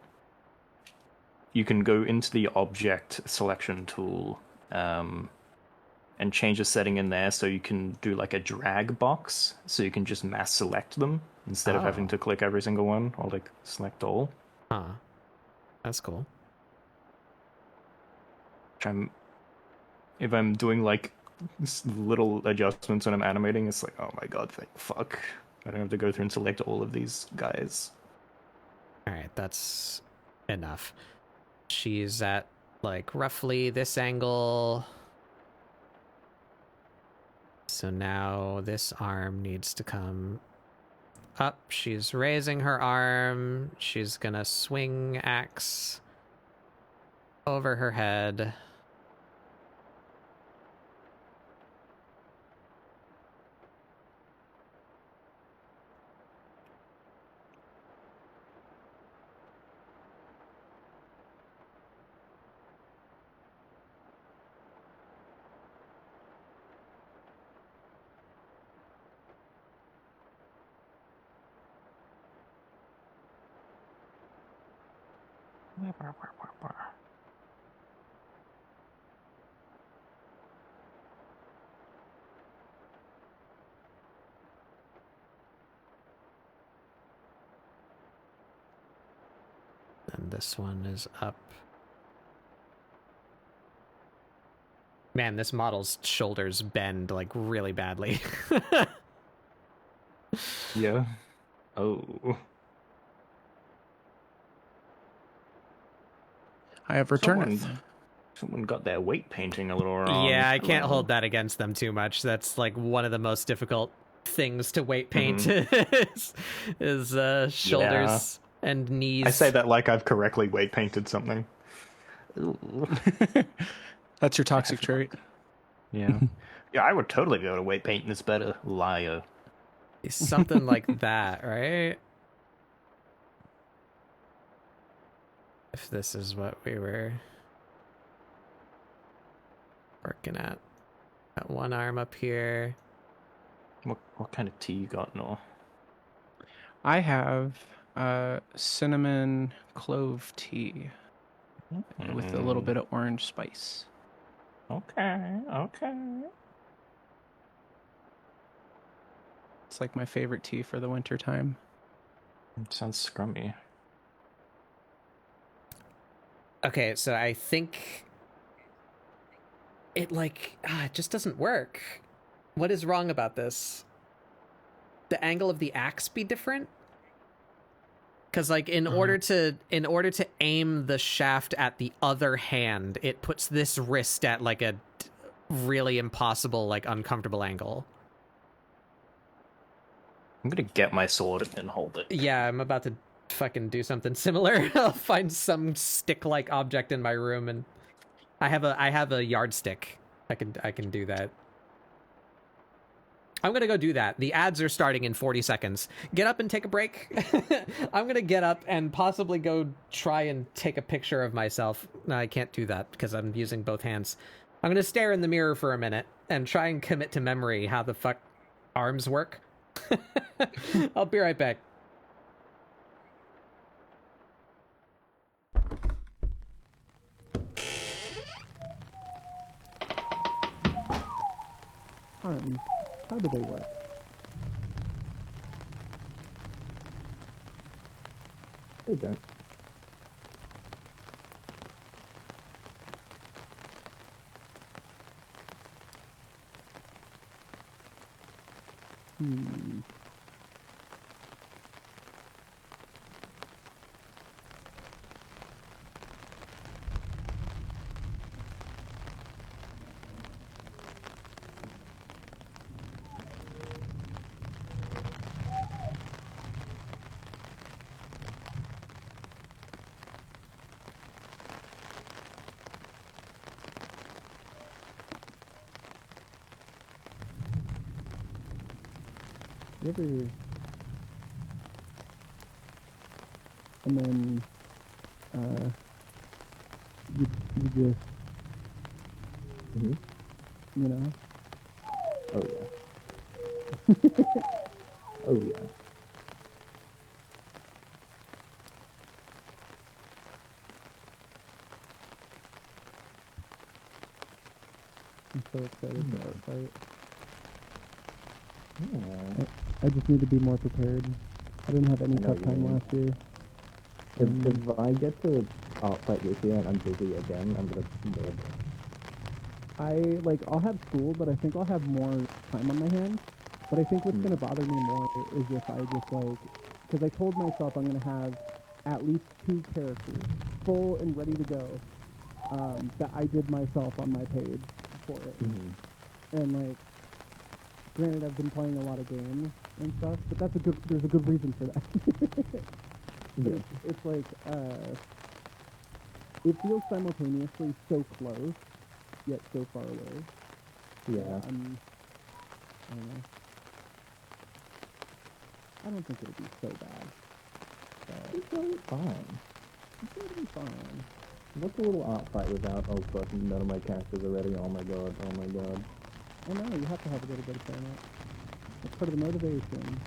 You can go into the object selection tool and change a setting in there so you can do like a drag box, so you can just mass select them instead of having to click every single one or like select all. Huh. That's cool. If I'm doing like little adjustments when I'm animating, it's like, oh my god, fuck. I don't have to go through and select all of these guys. Alright, that's enough. She's at, like, roughly this angle. So now this arm needs to come up. She's raising her arm. She's gonna swing axe over her head. And this one is up. Man, this model's shoulders bend, like, really badly. Yeah. Oh. I have returned. Someone got their weight painting a little wrong. Yeah, I can't Hello. hold that against them too much. That's, like, one of the most difficult things to weight paint is shoulders and knees. I say that like I've correctly weight painted something. Ooh. That's your toxic trait. Yeah. Yeah, I would totally be able to weight paint this better. Liar. Something like that, right? If this is what we were working at. Got one arm up here. What kind of tea you got, Noah? I have cinnamon clove tea with a little bit of orange spice. Okay. It's like my favorite tea for the winter time. It sounds scrummy. Okay, so I think it, like, it just doesn't work. What is wrong about this? The angle of the axe be different? Because, like, in order to aim the shaft at the other hand, it puts this wrist at, like, a really impossible, like, uncomfortable angle. I'm gonna get my sword and then hold it. Yeah, I'm about to fucking do something similar. I'll find some stick-like object in my room, and I have a yardstick. I can do that. I'm gonna go do that. The ads are starting in 40 seconds. Get up and take a break. I'm gonna get up and possibly go try and take a picture of myself. No, I can't do that because I'm using both hands. I'm gonna stare in the mirror for a minute and try and commit to memory how the fuck arms work. I'll be right back. How do they work? They don't. You ever... And then, you just... You know? Oh, yeah. Oh, yeah. I'm so excited for that fight. I just need to be more prepared. I didn't have any tough time last year. If I get to fight this year and I'm busy again, I'm gonna do it. I'll have school, but I think I'll have more time on my hands. But I think what's gonna bother me more is if I just because I told myself I'm gonna have at least 2 characters, full and ready to go, that I did myself on my page for it. And like, granted, I've been playing a lot of games and stuff, but there's a good reason for that. But it's like, it feels simultaneously so close, yet so far away. Yeah. I don't know. I don't think it'll be so bad. It's gonna be fine. It's gonna be fine. What's a little art fight without, oh fuck, none of my characters are ready, oh my god, oh my god. I know, you have to have a little bit of fun. That's part of the motivation.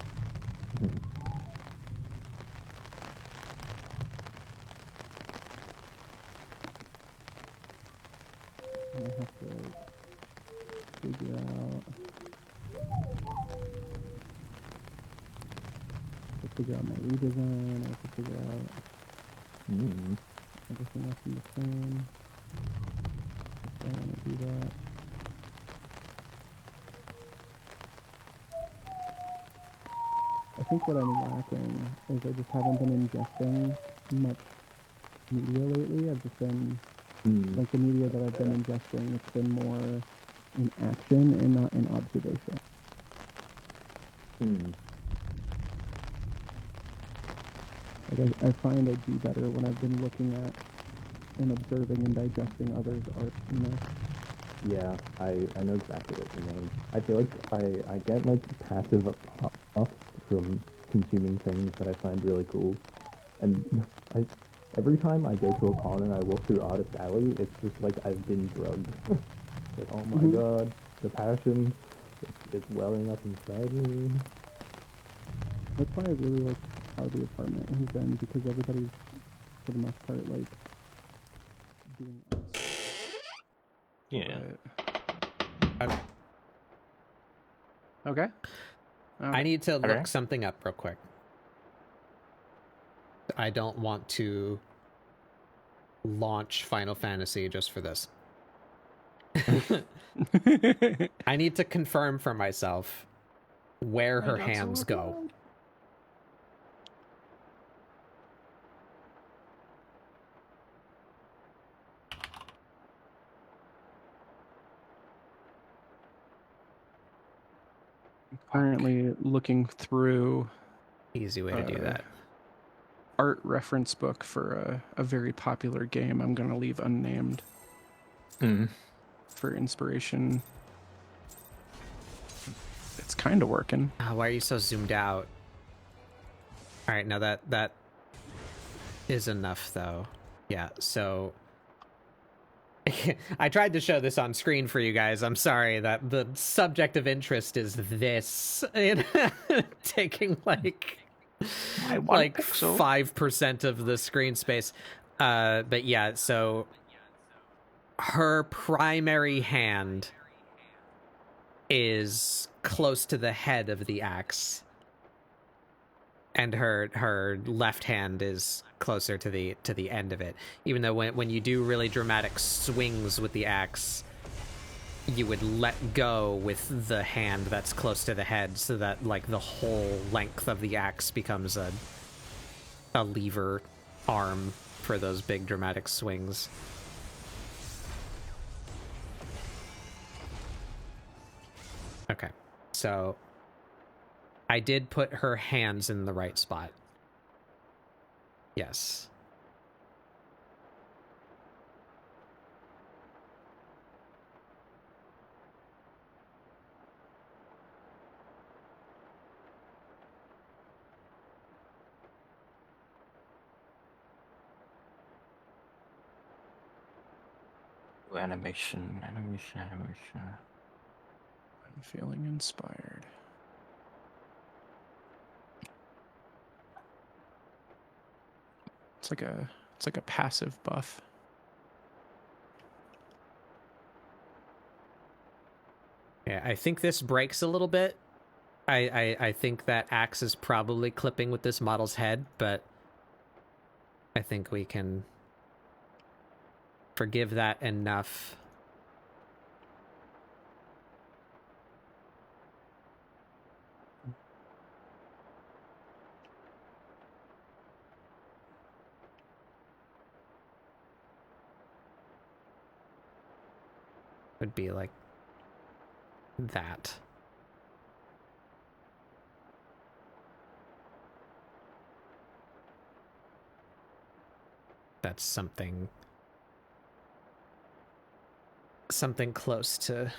I have to figure out my redesign. I have to figure out everything else in the frame. If I want to do that. I think what I'm lacking is I just haven't been ingesting much media lately. I've just been like the media that I've been ingesting, it's been more in action and not in observation. Like I find I do better when I've been looking at and observing and digesting others' art, you know? Yeah, I know exactly what you mean. I feel like I get like passive up from consuming things that I find really cool. And every time I go to a con and I walk through Artist Alley, it's just like I've been drugged. Like, oh my god, the passion, it's welling up inside me. That's why I really like how the apartment has been, because everybody's, for the most part, like, doing art. Yeah. Okay. I need to look Okay. something up real quick. I don't want to launch Final Fantasy just for this. I need to confirm for myself where her hands go. Currently looking through Easy way to do that. art reference book for a very popular game I'm going to leave unnamed for inspiration. It's kind of working. Why are you so zoomed out? All right, now that is enough, though. Yeah, so I tried to show this on screen for you guys. I'm sorry that the subject of interest is this. Taking like 5% of the screen space. But yeah, so her primary hand is close to the head of the axe, and her left hand is closer to the end of it. Even though when you do really dramatic swings with the axe, you would let go with the hand that's close to the head, so that like the whole length of the axe becomes a lever arm for those big dramatic swings. Okay, so I did put her hands in the right spot. Yes. Animation. I'm feeling inspired. It's like a passive buff. Yeah, I think this breaks a little bit. I think that axe is probably clipping with this model's head, but I think we can forgive that enough. would be like that. That's something close to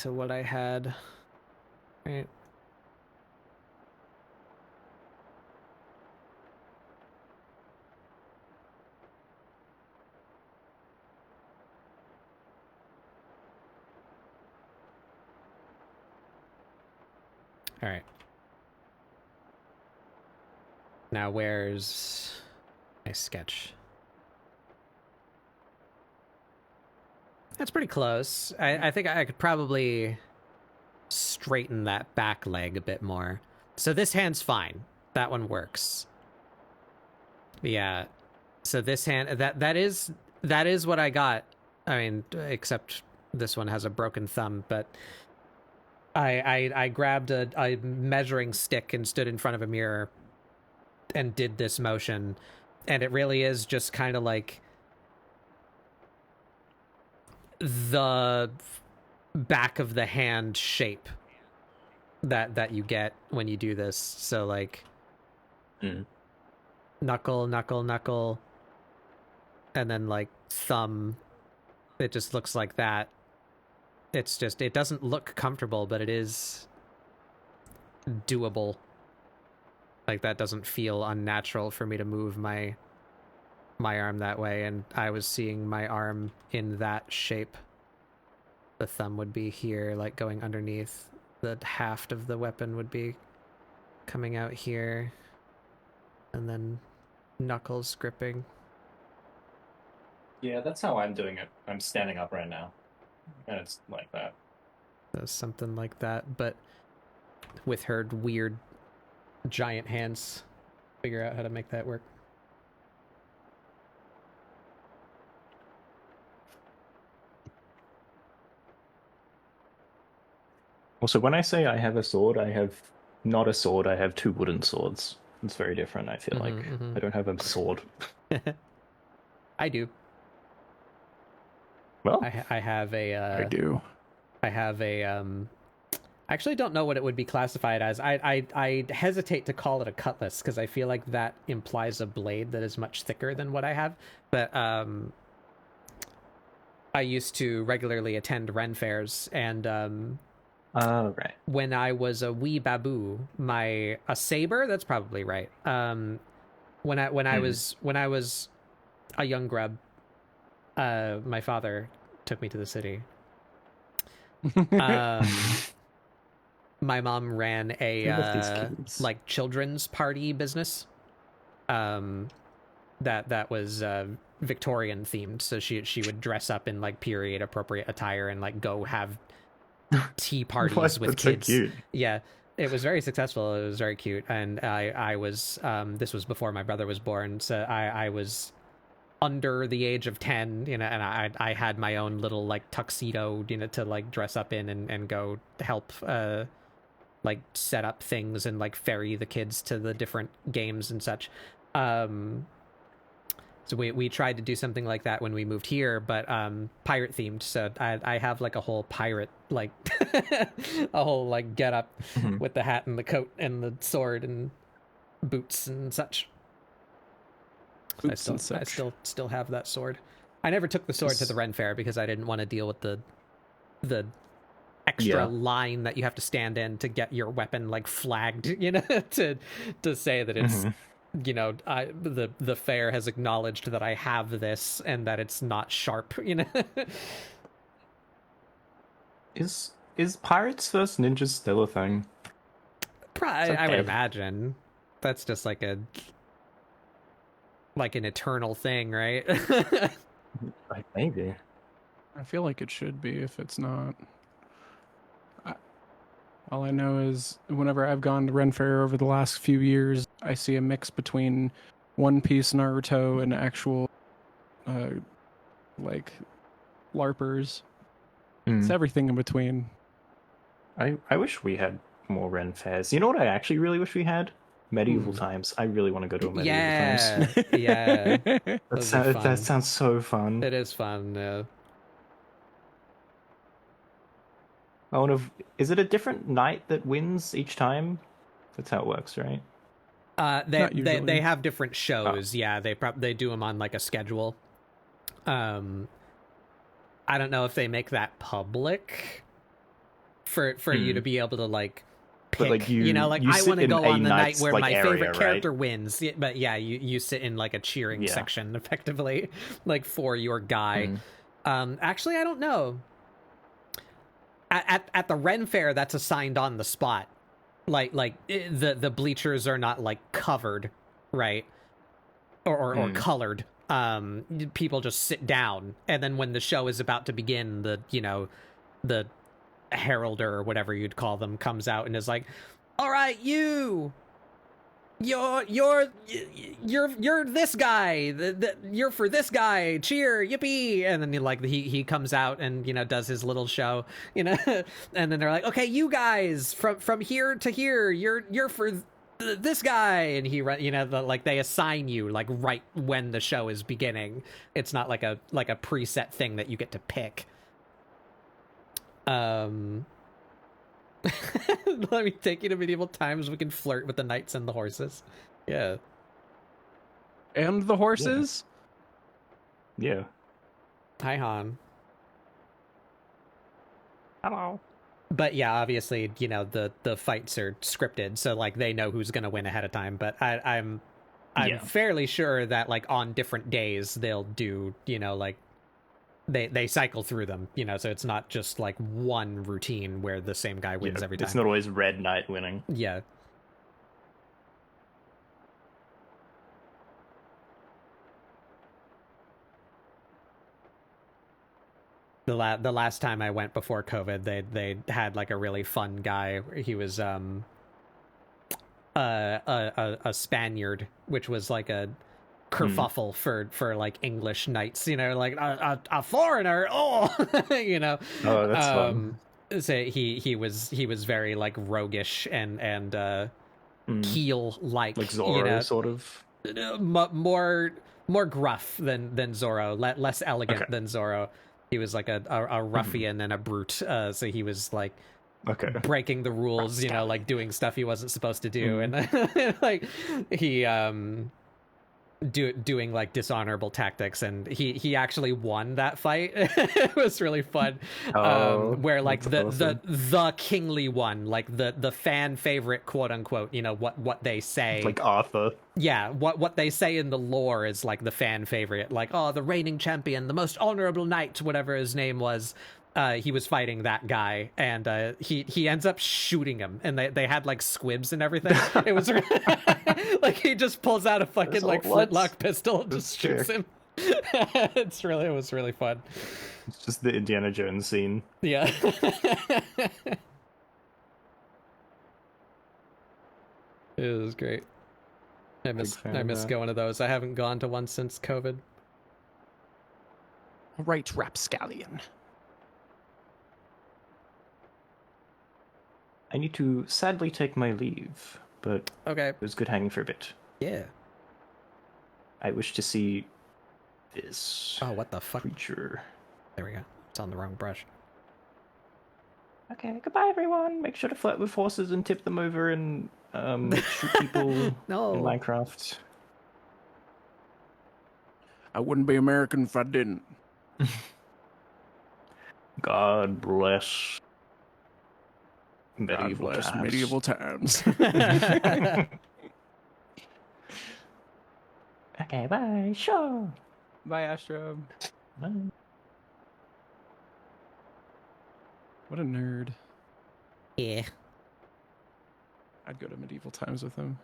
what I had, right? All right. Now where's my sketch? That's pretty close. I think I could probably straighten that back leg a bit more. So this hand's fine. That one works. Yeah. So this hand, that is what I got. I mean, except this one has a broken thumb, but I grabbed a measuring stick and stood in front of a mirror and did this motion, and it really is just kind of like the back of the hand shape that you get when you do this. So like knuckle, knuckle, knuckle, and then like thumb. It just looks like that. It's just, it doesn't look comfortable, but it is doable. Like, that doesn't feel unnatural for me to move my arm that way, and I was seeing my arm in that shape. The thumb would be here, like going underneath. The haft of the weapon would be coming out here, and then knuckles gripping. Yeah, that's how I'm doing it. I'm standing up right now, and it's like that. So something like that, but with her weird giant hands. Figure out how to make that work. Also, when I say I have a sword, I have not a sword, I have two wooden swords. It's very different, I feel like. I don't have a sword. I do. Well, I have a... I do. I have a... I actually don't know what it would be classified as. I hesitate to call it a cutlass, because I feel like that implies a blade that is much thicker than what I have. But I used to regularly attend Ren fairs, and... right. when I was a wee babu, a saber, that's probably right. When I was a young grub, my father took me to the city. My mom ran a like children's party business. That was Victorian themed, so she would dress up in like period appropriate attire and like go have tea parties with kids. So cute. Yeah, it was very successful. It was very cute, and I was this was before my brother was born, so I was under the age of 10, and I had my own little like tuxedo, to like dress up in and go help like set up things and like ferry the kids to the different games and such. So we tried to do something like that when we moved here, but pirate themed. So I have like a whole pirate, like a whole like get up with the hat and the coat and the sword and boots and such. I still have that sword. I never took the sword to the Ren Fair because I didn't want to deal with the extra line that you have to stand in to get your weapon like flagged, to say that it's the fair has acknowledged that I have this and that it's not sharp, Is Pirates vs. Ninjas still a thing? I would imagine. That's just like an eternal thing, right? Maybe. I feel like it should be if it's not. All I know is whenever I've gone to Ren Fair over the last few years, I see a mix between One Piece, Naruto, and actual, like, LARPers. It's everything in between. I wish we had more Ren Fairs. You know what I actually really wish we had? Medieval times. I really want to go to a medieval times. Yeah. That sounds so fun. It is fun, yeah. I wonder if, is it a different knight that wins each time? That's how it works, right? They Not usually. have different shows. Yeah, they do them on like a schedule. I don't know if they make that public for you to be able to like pick. But, like, you know, like you I sit want to in go a on the night knight's, where like, my area, favorite character right? wins. But yeah, you sit in like a cheering Yeah. section effectively, like for your guy. Actually, I don't know. At the Ren Fair, that's assigned on the spot. Like the bleachers are not like covered, right? Or colored. People just sit down, and then when the show is about to begin, the heralder or whatever you'd call them comes out and is like, "All right, you're this guy. You're for this guy. Cheer, yippee!" And then he comes out and does his little show, and then they're like, "Okay, you guys from here to here, you're for this guy," and he run, they assign you like right when the show is beginning. It's not like a preset thing that you get to pick. Let me take you to medieval times. We can flirt with the knights and the horses. Yeah. And the horses? Yeah. Hi, Han. Hello. But yeah, obviously, the fights are scripted, so like they know who's gonna win ahead of time. But I'm fairly sure that like on different days they'll do, like they cycle through them, so it's not just like one routine where the same guy wins every time. It's not always Red Knight winning. Yeah. The last time I went before COVID, they had like a really fun guy. He was a Spaniard, which was like a kerfuffle for like English knights, like a foreigner. Oh, Oh, that's fun. So he was very like roguish and heel like Zorro, sort of. more gruff than Zorro, less elegant than Zorro. He was like a ruffian and a brute, so he was like breaking the rules, like doing stuff he wasn't supposed to do, and like he doing like dishonorable tactics, and he actually won that fight. It was really fun. Where like the kingly one, like the fan favorite, quote unquote, what they say, like Arthur. Yeah, what they say in the lore is like the fan favorite, like, oh, the reigning champion, the most honorable knight, whatever his name was. He was fighting that guy, and he ends up shooting him, and they had like squibs and everything. It was like he just pulls out a fucking like flintlock pistol and just shoots him. It was really fun. It's just the Indiana Jones scene. Yeah. It was great. I miss going to those. I haven't gone to one since COVID. All right, rapscallion. I need to sadly take my leave, but okay, it was good hanging for a bit. Yeah. I wish to see this. Oh, what the fuck? Creature. There we go. It's on the wrong brush. Okay, goodbye everyone. Make sure to flirt with horses and tip them over and shoot people in Minecraft. I wouldn't be American if I didn't. God bless. Medieval times. Okay, bye. Sure. Bye, Astro. Bye. What a nerd. Yeah. I'd go to medieval times with him.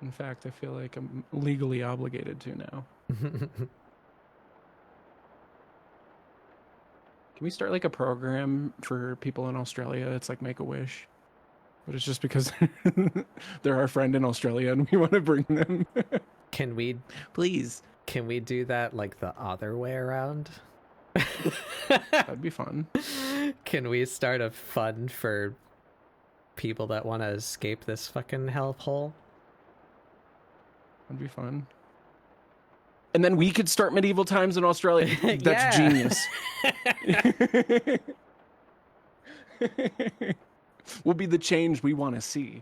In fact, I feel like I'm legally obligated to now. Can we start like a program for people in Australia? It's like Make-A-Wish. But it's just because they're our friend in Australia and we want to bring them. Can we please? Can we do that like the other way around? That'd be fun. Can we start a fund for people that want to escape this fucking hellhole? That'd be fun. And then we could start medieval times in Australia. That's Yeah. genius. Will be the change we want to see.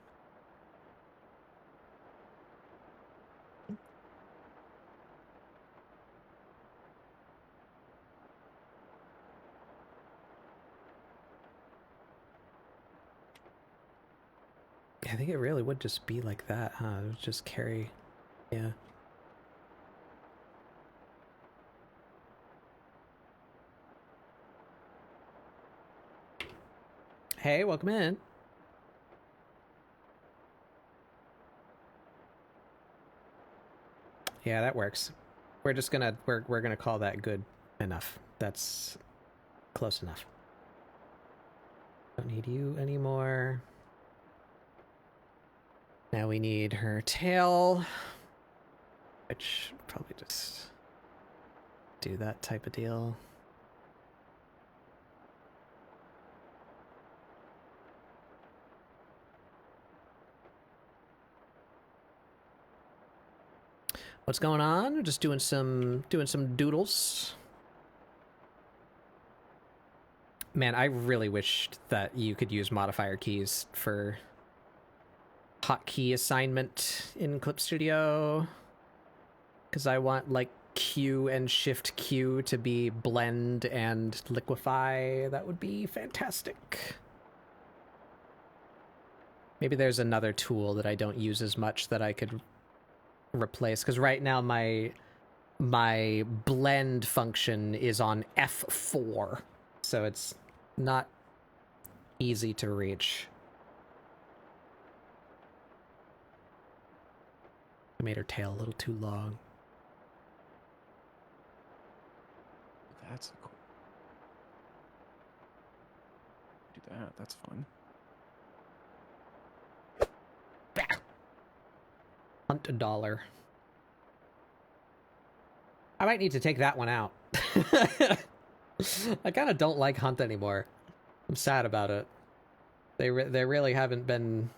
I think it really would just be like that, huh? It would just carry, yeah. Hey, welcome in. Yeah, that works. We're just gonna we're gonna call that good enough. That's close enough. Don't need you anymore. Now we need her tail, which probably just do that type of deal. What's going on? We're just doing some doodles. Man, I really wished that you could use modifier keys for hotkey assignment in Clip Studio, because I want like Q and Shift Q to be blend and liquefy. That would be fantastic. Maybe there's another tool that I don't use as much that I could replace, because right now my blend function is on F4, so it's not easy to reach. I made her tail a little too long. That's cool. Do that. That's fun. Hunt $1. I might need to take that one out. I kind of don't like Hunt anymore. I'm sad about it. They really haven't been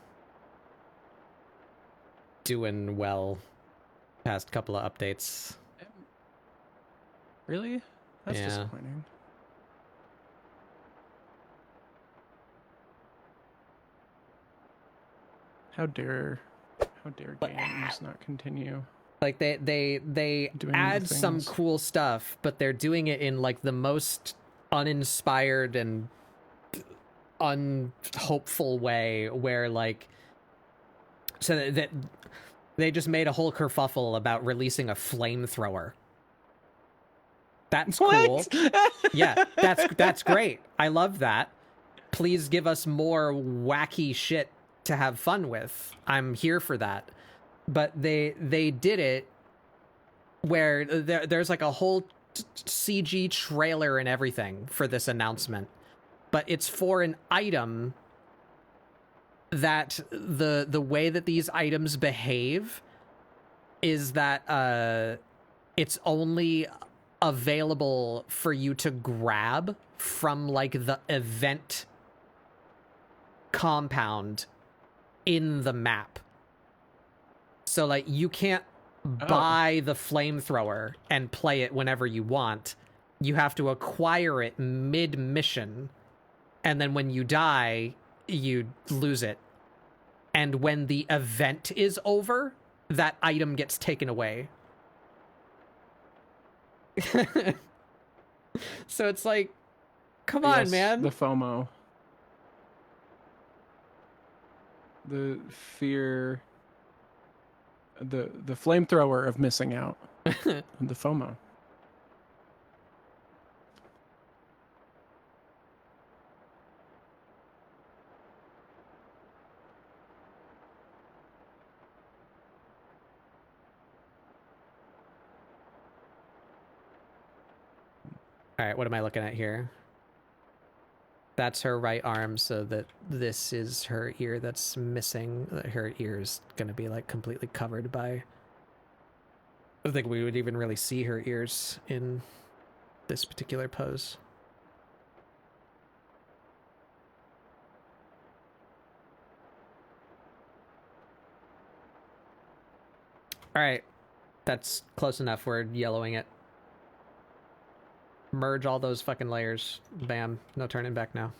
doing well past couple of updates. Really? That's Yeah. disappointing. How dare games not continue? Like they Doing add the some things. cool stuff, but they're doing it in like the most uninspired and unhopeful way, where like, so that they just made a whole kerfuffle about releasing a flamethrower. That's cool. Yeah, that's great. I love that. Please give us more wacky shit to have fun with. I'm here for that. But they did it where there's like a whole CG trailer and everything for this announcement, but it's for an item that the way that these items behave is that it's only available for you to grab from like the event compound in the map. So like you can't buy the flamethrower and play it whenever you want. You have to acquire it mid-mission, and then when you die, you lose it. And when the event is over, that item gets taken away. So it's like, come on, Yes, man. The FOMO. The fear. The flamethrower of missing out. The FOMO. All right, what am I looking at here? That's her right arm, so that this is her ear that's missing. Her ear is going to be like completely covered by... I don't think we would even really see her ears in this particular pose. All right. That's close enough. We're yellowing it. Merge all those fucking layers. Bam. No turning back now.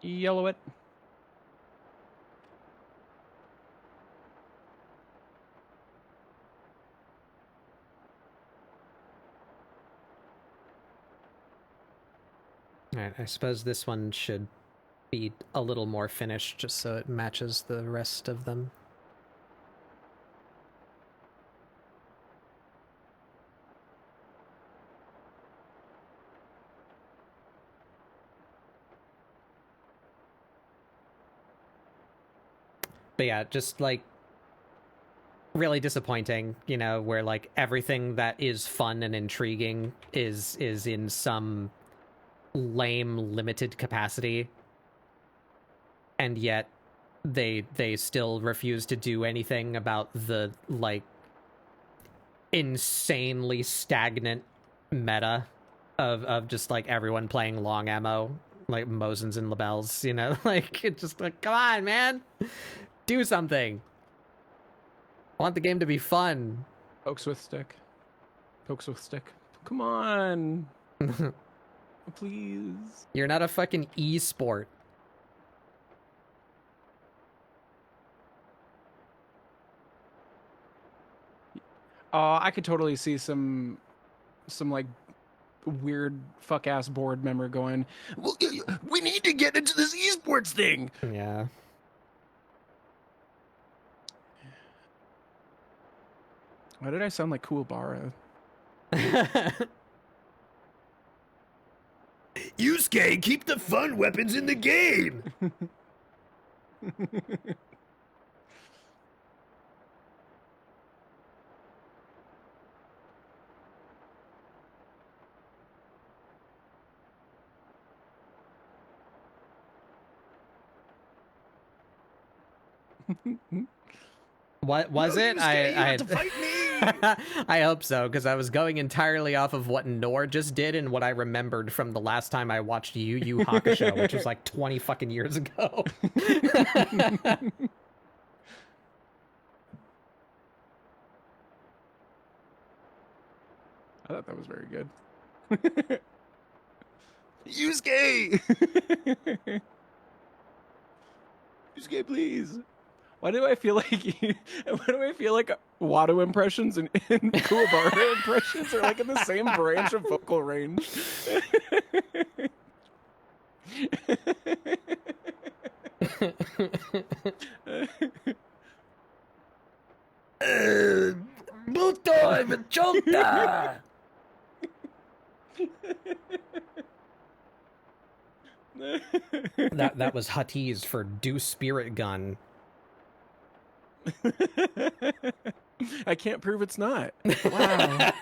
Yellow it. Alright, I suppose this one should be a little more finished just so it matches the rest of them. But yeah, just like really disappointing, you know, where like everything that is fun and intriguing is in some lame limited capacity, and yet they still refuse to do anything about the like insanely stagnant meta of just like everyone playing long ammo like Mosins and Labels, you know. Like it just like, come on, man, do something. I want the game to be fun. Pokes with stick. Pokes with stick. Come on. Please. You're not a fucking e-sport. I could totally see some like weird fuck ass board member going, well, we need to get into this esports thing. Yeah. Why did I sound like Kuwabara? Yusuke, keep the fun weapons in the game! What was No, it? Yusuke, you have to fight me! I hope so, because I was going entirely off of what Nor just did and what I remembered from the last time I watched Yu Yu Hakusho, which was like 20 fucking years ago. I thought that was very good. Yusuke! Yusuke, please. Why do I feel like Wado impressions and Kuwabara impressions are like in the same branch of vocal range? Buto Chota! That was Huttese for do spirit gun. I can't prove it's not. Wow.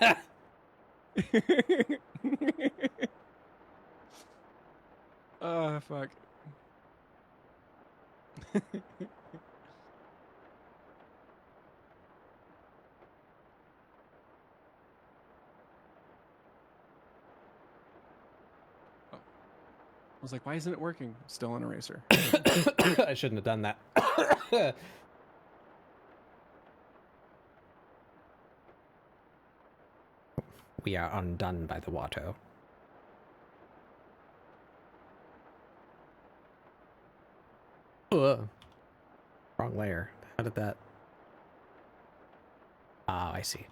Oh, fuck. I was like, why isn't it working? Still an eraser. I shouldn't have done that. We are undone by the Watto. Ugh. Wrong layer. How did that... Ah, I see.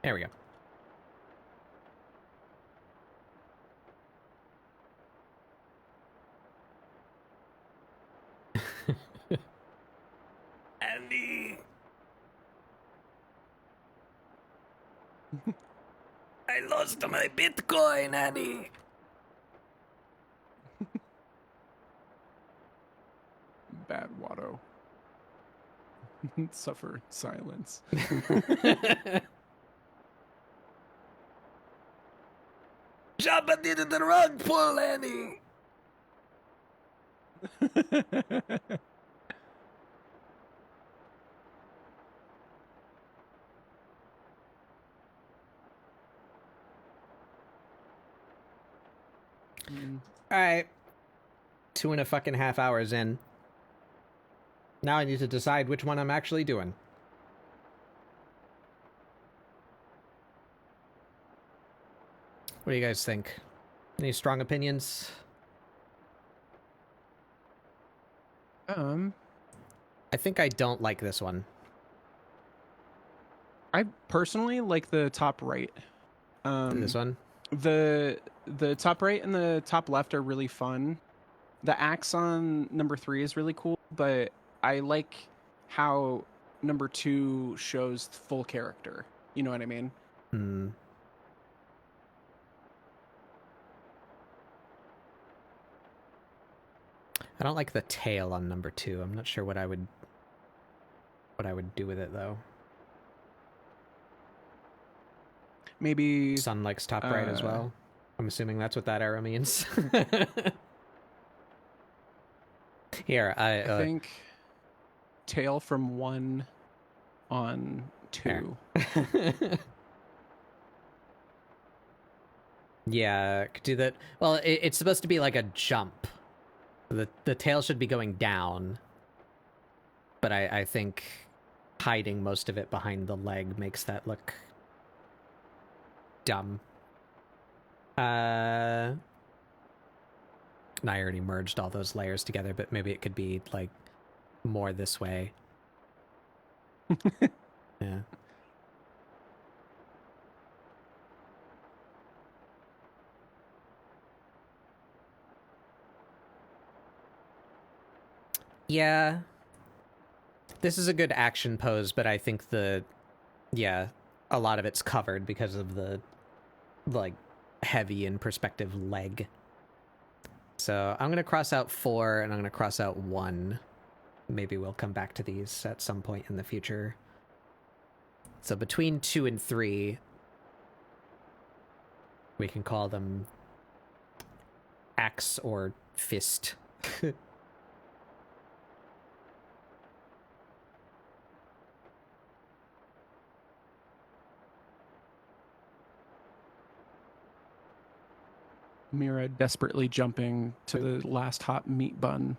There we go. Andy! I lost my Bitcoin, Andy! Bad Watto. Suffer silence. Jabba did the rug pull, Annie. All right. 2.5 hours in. Now I need to decide which one I'm actually doing. What do you guys think? Any strong opinions? I think I don't like this one. I personally like the top right. This one? The top right and the top left are really fun. The axe on number 3 is really cool, but I like how number 2 shows full character. You know what I mean? Hmm. I don't like the tail on number 2. I'm not sure what I would do with it though. Maybe Sun likes top right as well. I'm assuming that's what that arrow means. Here, I think tail from 1 on 2. Yeah, could do that. Well, it's supposed to be like a jump. The tail should be going down. But I think hiding most of it behind the leg makes that look dumb. And I already merged all those layers together, but maybe it could be like more this way. Yeah. Yeah. This is a good action pose, but I think a lot of it's covered because of the like heavy in perspective leg. So I'm going to cross out 4 and I'm going to cross out 1. Maybe we'll come back to these at some point in the future. So between 2 and 3, we can call them axe or fist. Amirah desperately jumping to the last hot meat bun.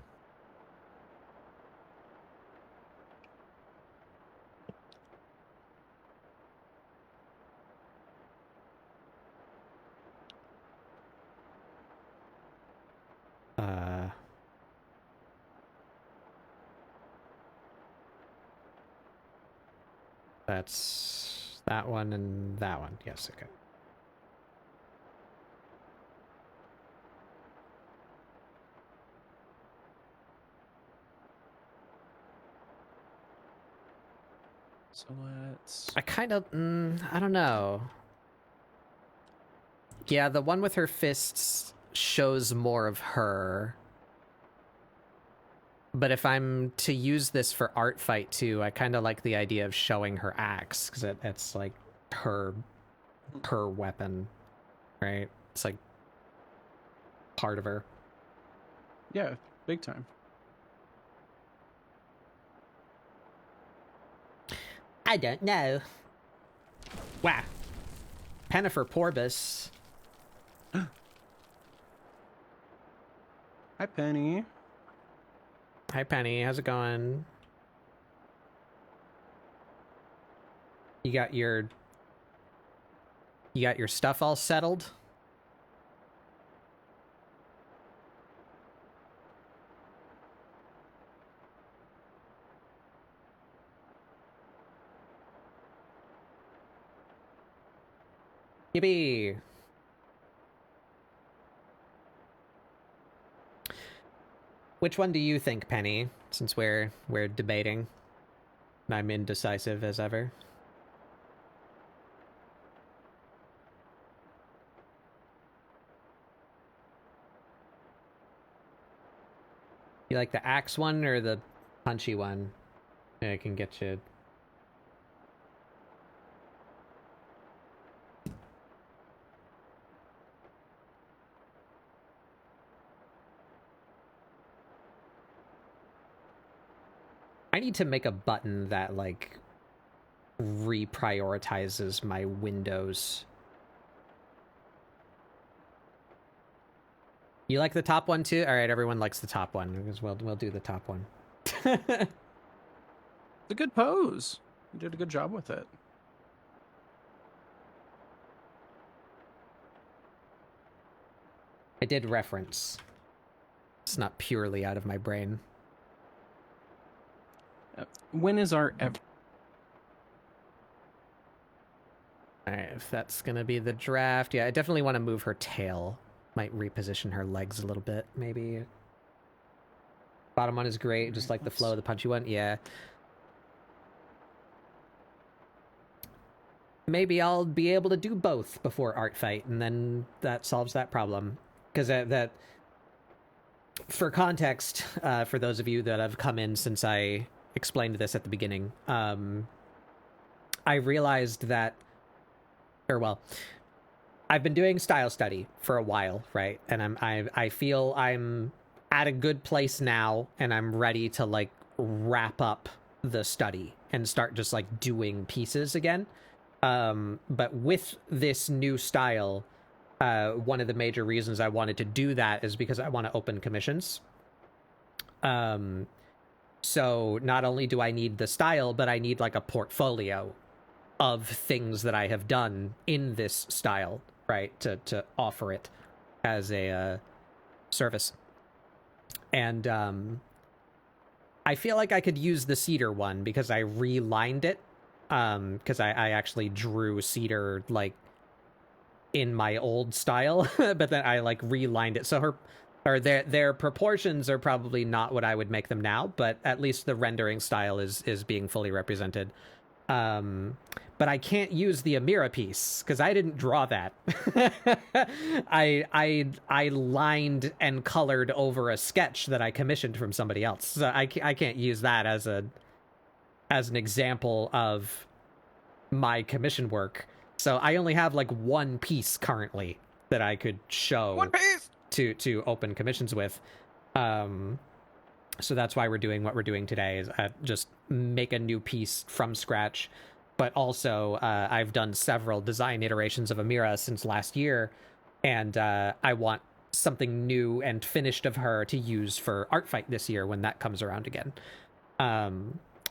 That's that one and that one. Yes, okay. So let's... I kind of... I don't know. Yeah, the one with her fists shows more of her. But if I'm to use this for art fight too, I kind of like the idea of showing her axe, because it's like her weapon, right? It's like part of her. Yeah, big time. I don't know. Wow. Pennifer Porbus. Hi, Penny. Hi, Penny. How's it going? You got your stuff all settled? Yippee! Which one do you think, Penny? Since we're debating, and I'm indecisive as ever. You like the axe one or the punchy one? Yeah, I can get you. I need to make a button that, like, reprioritizes my windows. You like the top one too? All right, everyone likes the top one because we'll do the top one. It's a good pose. You did a good job with it. I did reference. It's not purely out of my brain. When is our ever? All right, if that's gonna be the draft, yeah, I definitely want to move her tail. Might reposition her legs a little bit, maybe. Bottom one is great, just like the flow of the punchy one. Yeah. Maybe I'll be able to do both before art fight, and then that solves that problem. Because that, for context, for those of you that have come in since I explained this at the beginning, I realized that, I've been doing style study for a while, right? And I feel I'm at a good place now, and I'm ready to, like, wrap up the study and start just, like, doing pieces again. But with this new style, one of the major reasons I wanted to do that is because I want to open commissions. So not only do I need the style, but I need, like, a portfolio of things that I have done in this style, right, to offer it as a service. And I feel like I could use the cedar one because I relined it, because I actually drew cedar, like, in my old style, but then I, like, relined it. So their proportions are probably not what I would make them now, but at least the rendering style is being fully represented. But I can't use the Amirah piece because I didn't draw that. I lined and colored over a sketch that I commissioned from somebody else. So I can't use that as an example of my commission work. So I only have, like, one piece currently that I could show to open commissions with. So that's why we're doing what we're doing today, is just make a new piece from scratch. But also, I've done several design iterations of Amirah since last year, and I want something new and finished of her to use for Art Fight this year when that comes around again.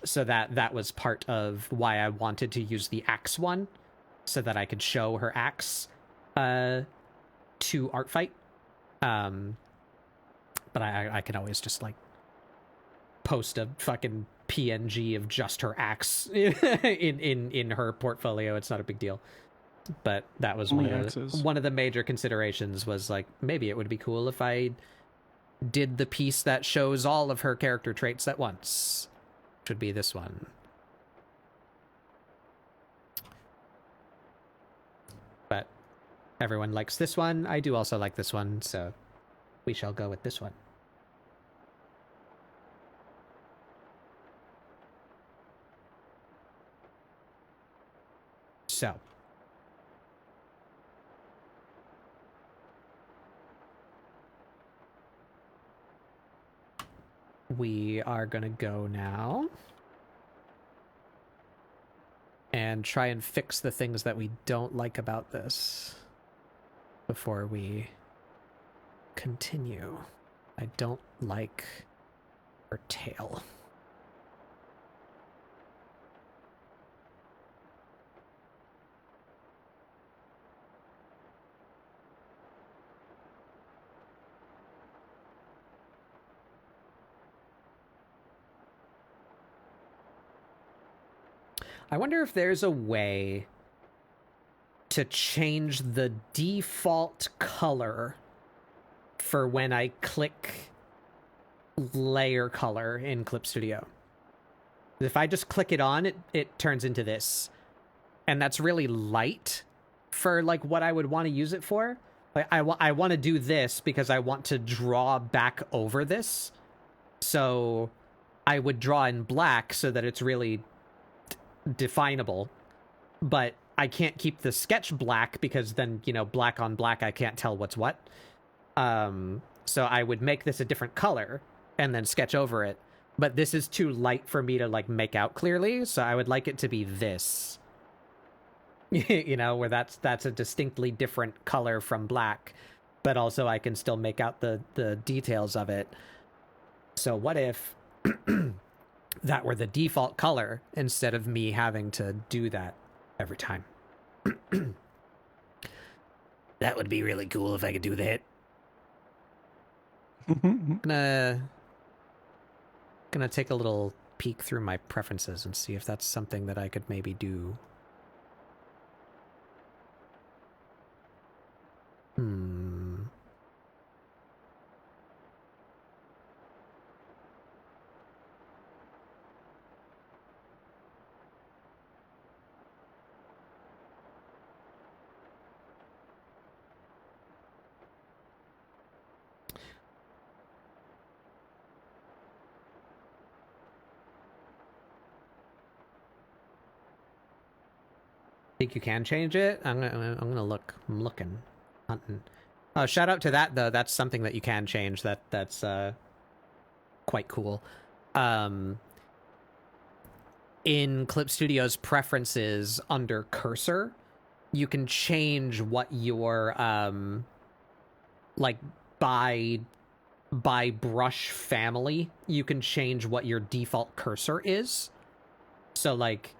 So that was part of why I wanted to use the axe one, so that I could show her axe to Art Fight. But I can always just, like, post a fucking PNG of just her axe in her portfolio. It's not a big deal. But that was one of the major considerations, was, like, maybe it would be cool if I did the piece that shows all of her character traits at once, which would be this one. But everyone likes this one. I do also like this one, so we shall go with this one. So, we are going to go now and try and fix the things that we don't like about this before we continue. I don't like her tail. I wonder if there's a way to change the default color for when I click layer color in Clip Studio. If I just click it on, it turns into this. And that's really light for, like, what I would want to use it for. Like, I want to do this because I want to draw back over this. So I would draw in black so that it's really definable, but I can't keep the sketch black because then, you know, black on black, I can't tell what's what. So I would make this a different color and then sketch over it. But this is too light for me to like make out clearly, so I would like it to be this. You know, where that's a distinctly different color from black, but also I can still make out the details of it. So what if that were the default color instead of me having to do that every time? That would be really cool if I could do that. Gonna take a little peek through my preferences and see if that's something that I could maybe do. Think you can change it? I'm gonna look. I'm looking, hunting. Shout out to that though. That's something that you can change. That's quite cool. In Clip Studio's preferences under cursor, you can change what your like by brush family. You can change what your default cursor is. So like,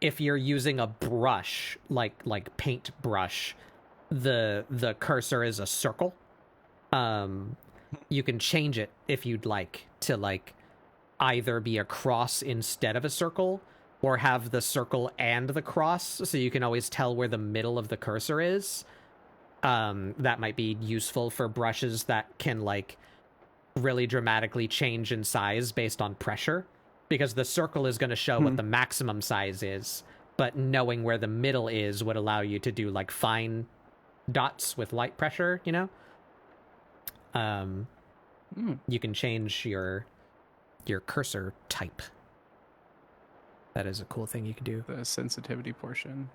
if you're using a brush, like paint brush, the cursor is a circle. You can change it if you'd like to like either be a cross instead of a circle, or have the circle and the cross, so you can always tell where the middle of the cursor is. That might be useful for brushes that can like really dramatically change in size based on pressure, because the circle is going to show what the maximum size is, but knowing where the middle is would allow you to do like fine dots with light pressure, you know? You can change your cursor type. That is a cool thing you can do. The sensitivity portion.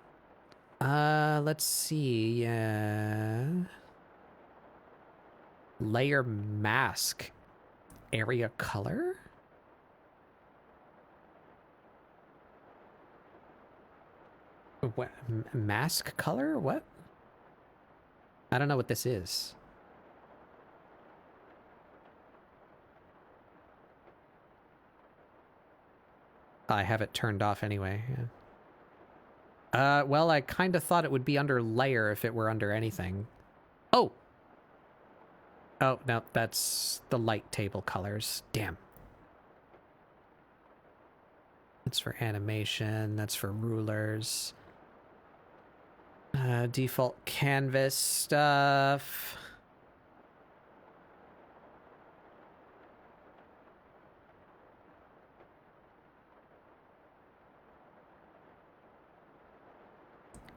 Let's see. Layer mask. Area color? What? Mask color? What? I don't know what this is. I have it turned off anyway. Yeah. Well, I kind of thought it would be under layer if it were under anything. Oh! Oh, no, that's the light table colors. Damn. That's for animation. That's for rulers. Default canvas stuff.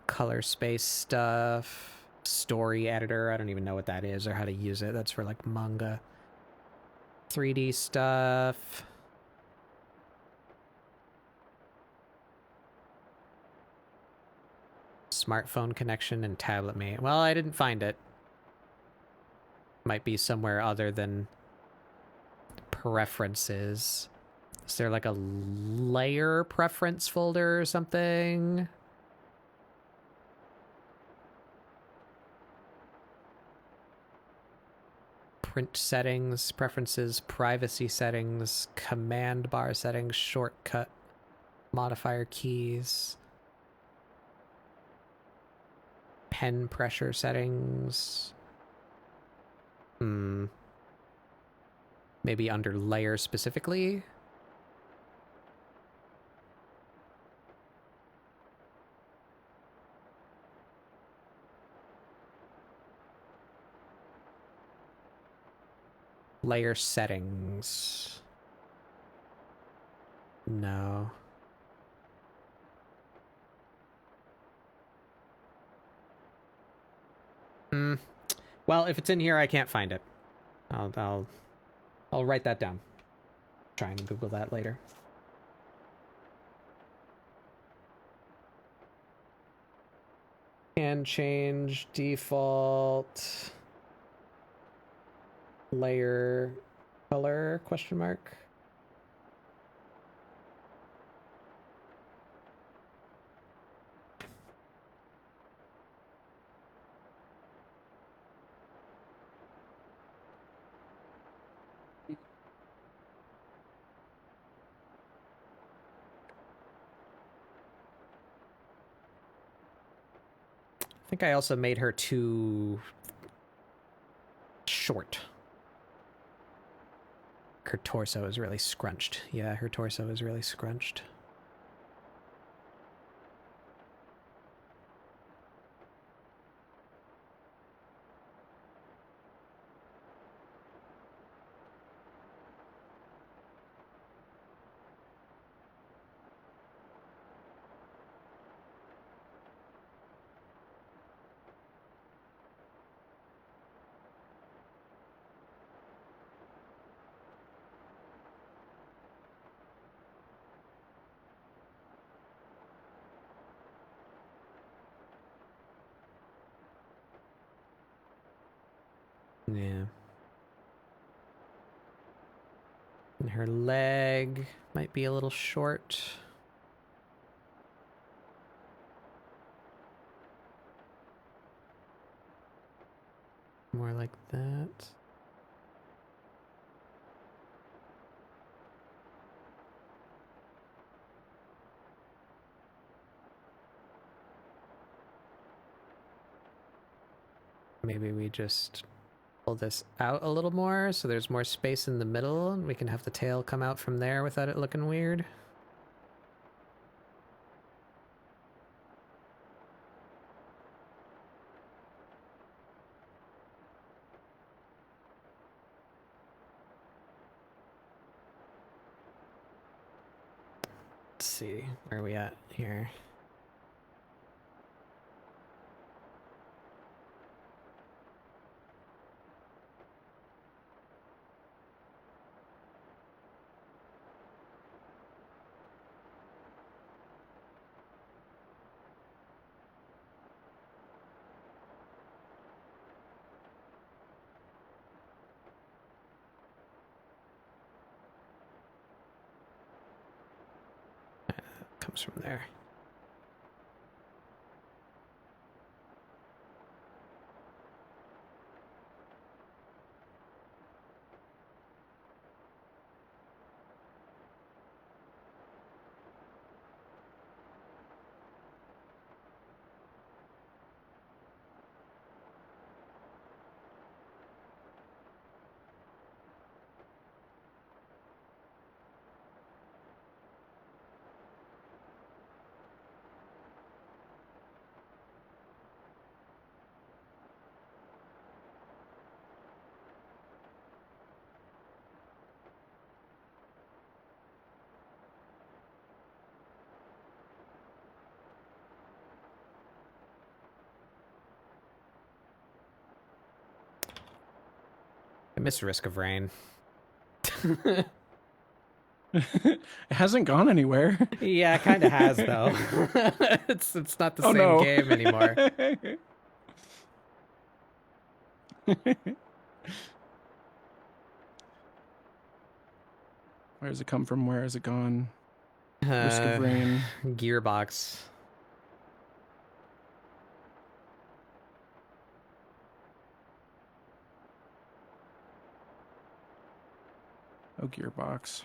Color space stuff. Story editor. I don't even know what that is or how to use it. That's for like manga. 3D stuff. Smartphone connection and tablet mate. Well, I didn't find it. Might be somewhere other than preferences. Is there like a layer preference folder or something? Print settings, preferences, privacy settings, command bar settings, shortcut, modifier keys, pen pressure settings. Maybe under layer specifically? Layer settings. No. Well, if it's in here, I can't find it. I'll write that down. Try and Google that later. Can change default layer color question mark. think I also made her too short. Her torso is really scrunched. Yeah, her torso is really scrunched. Yeah. And her leg might be a little short. More like that. Maybe we just pull this out a little more so there's more space in the middle and we can have the tail come out from there without it looking weird. Let's see, where are we at here? Comes from there. I miss Risk of Rain. It hasn't gone anywhere. Yeah, it kind of has though. It's not the Oh, same no. game anymore. Where does it come from? Where has it gone? Risk of Rain. Gearbox. Oh, Gearbox.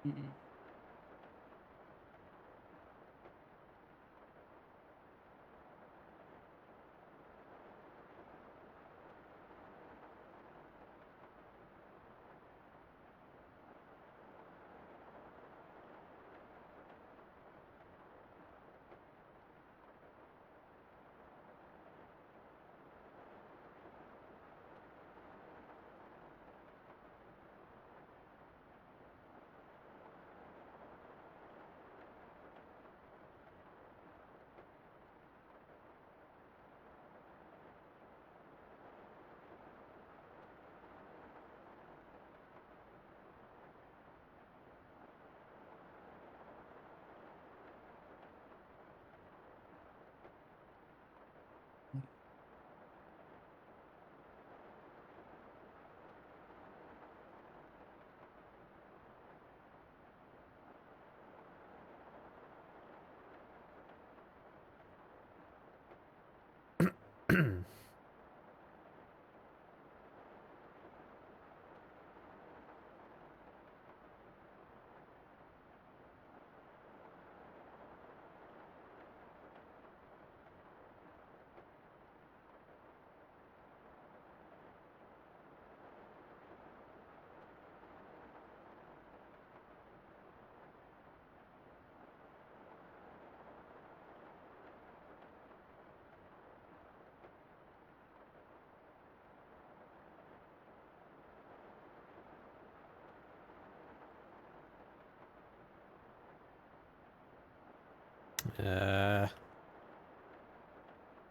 Mm-mm.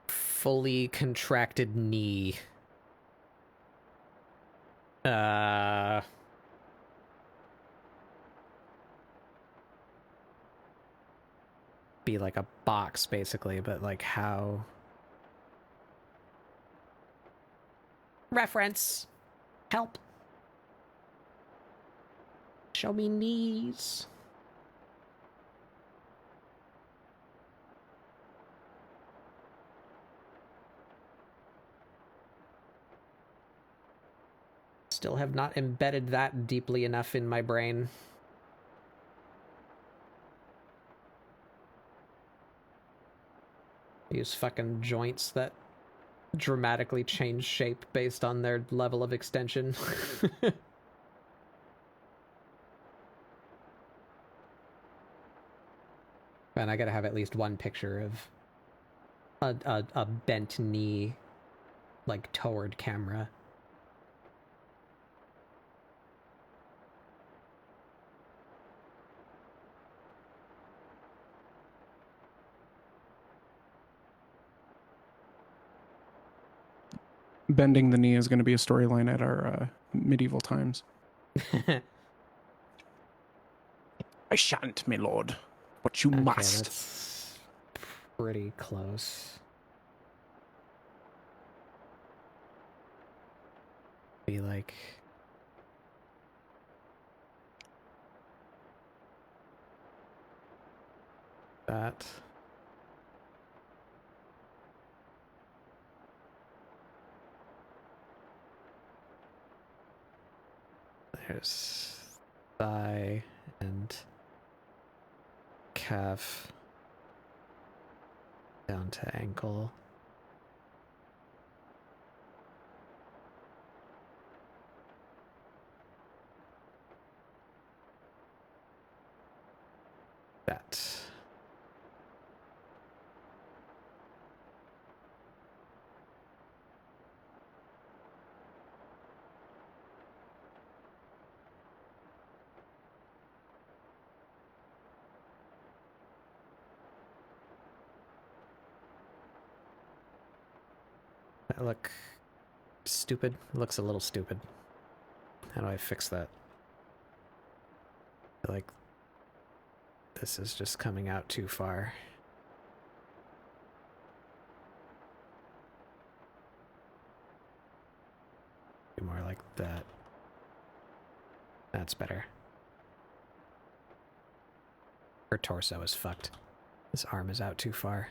Fully contracted knee. Be like a box, basically, but like how? Reference. Help. Show me knees. Still have not embedded that deeply enough in my brain. Use fucking joints that dramatically change shape based on their level of extension. And I gotta have at least one picture of a bent knee, like toward camera. Bending the knee is going to be a storyline at our medieval times. I shan't, my lord, but you must. That's pretty close. Be like that. There's thigh and calf down to ankle. That. That look stupid? It looks a little stupid. How do I fix that? I feel like this is just coming out too far. Be more like that. That's better. Her torso is fucked. This arm is out too far.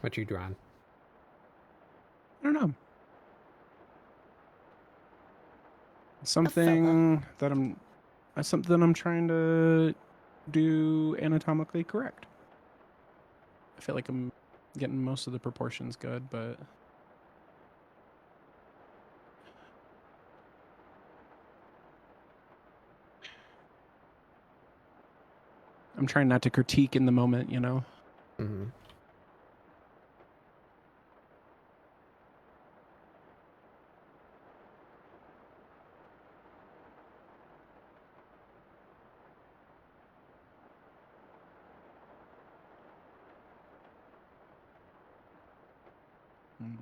What you drawn? I don't know. Something that I'm trying to do anatomically correct. I feel like I'm getting most of the proportions good, but I'm trying not to critique in the moment, you know? Mm-hmm. Mm.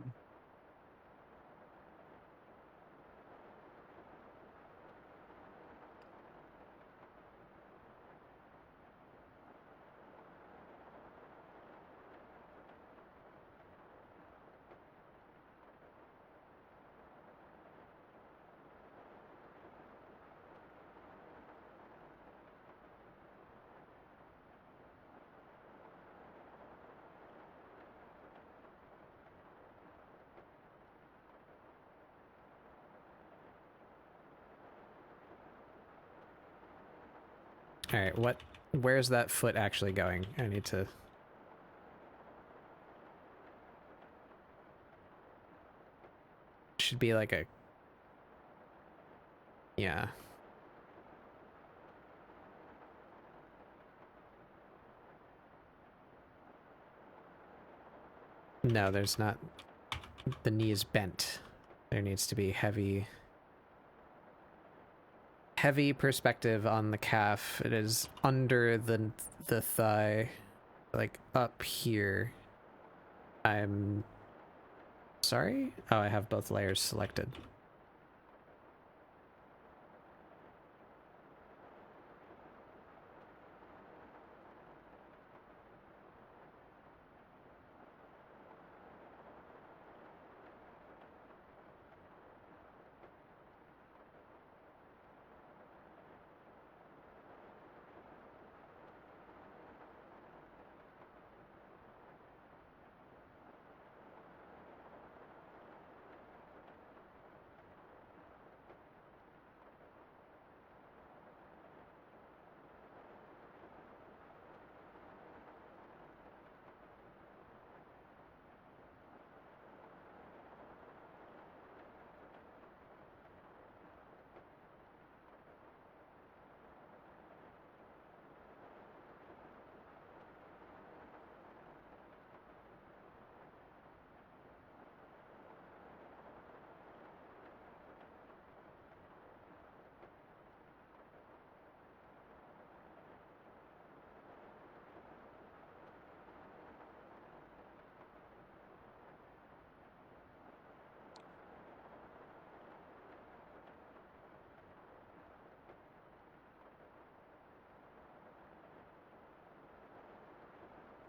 All right, where's that foot actually going? I need to... Should be like a... Yeah. No, there's not... The knee is bent. There needs to be heavy perspective on the calf. It is under the thigh, like up here. I'm sorry? Oh, I have both layers selected.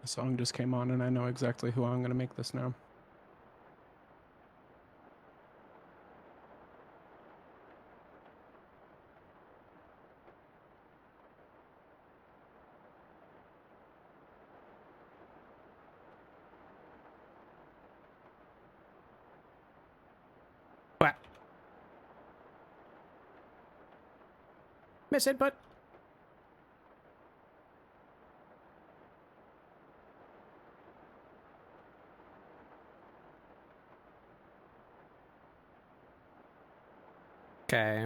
The song just came on and I know exactly who I'm going to make this now. What? Miss input. Okay.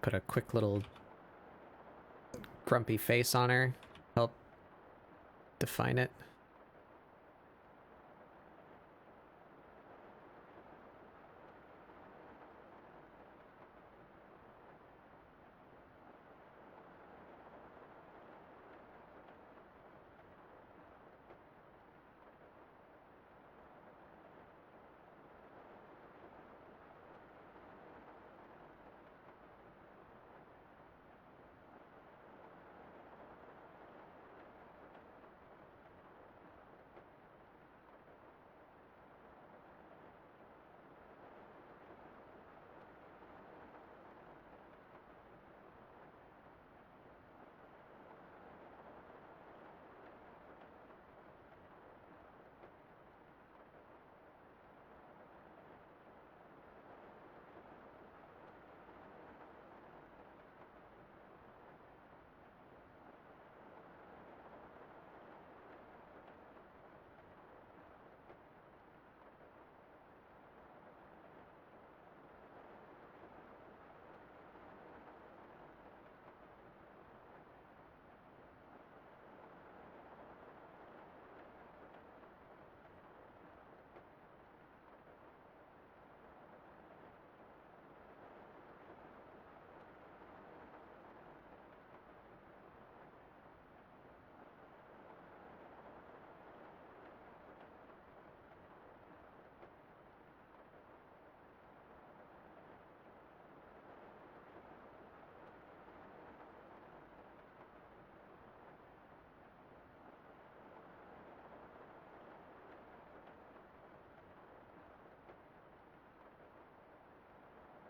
Put a quick little grumpy face on her. Help define it.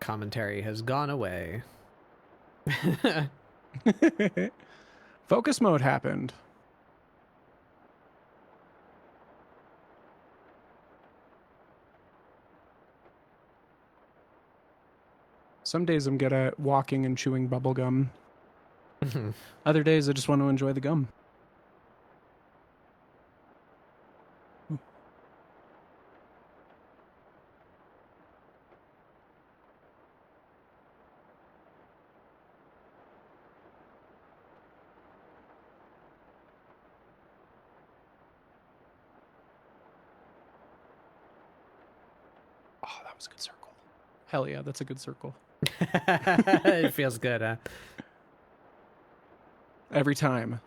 Commentary has gone away. Focus mode happened. Some days I'm good at walking and chewing bubble gum. Other days I just want to enjoy the gum. Oh, that was a good circle. Hell yeah, that's a good circle. It feels good, huh? Every time.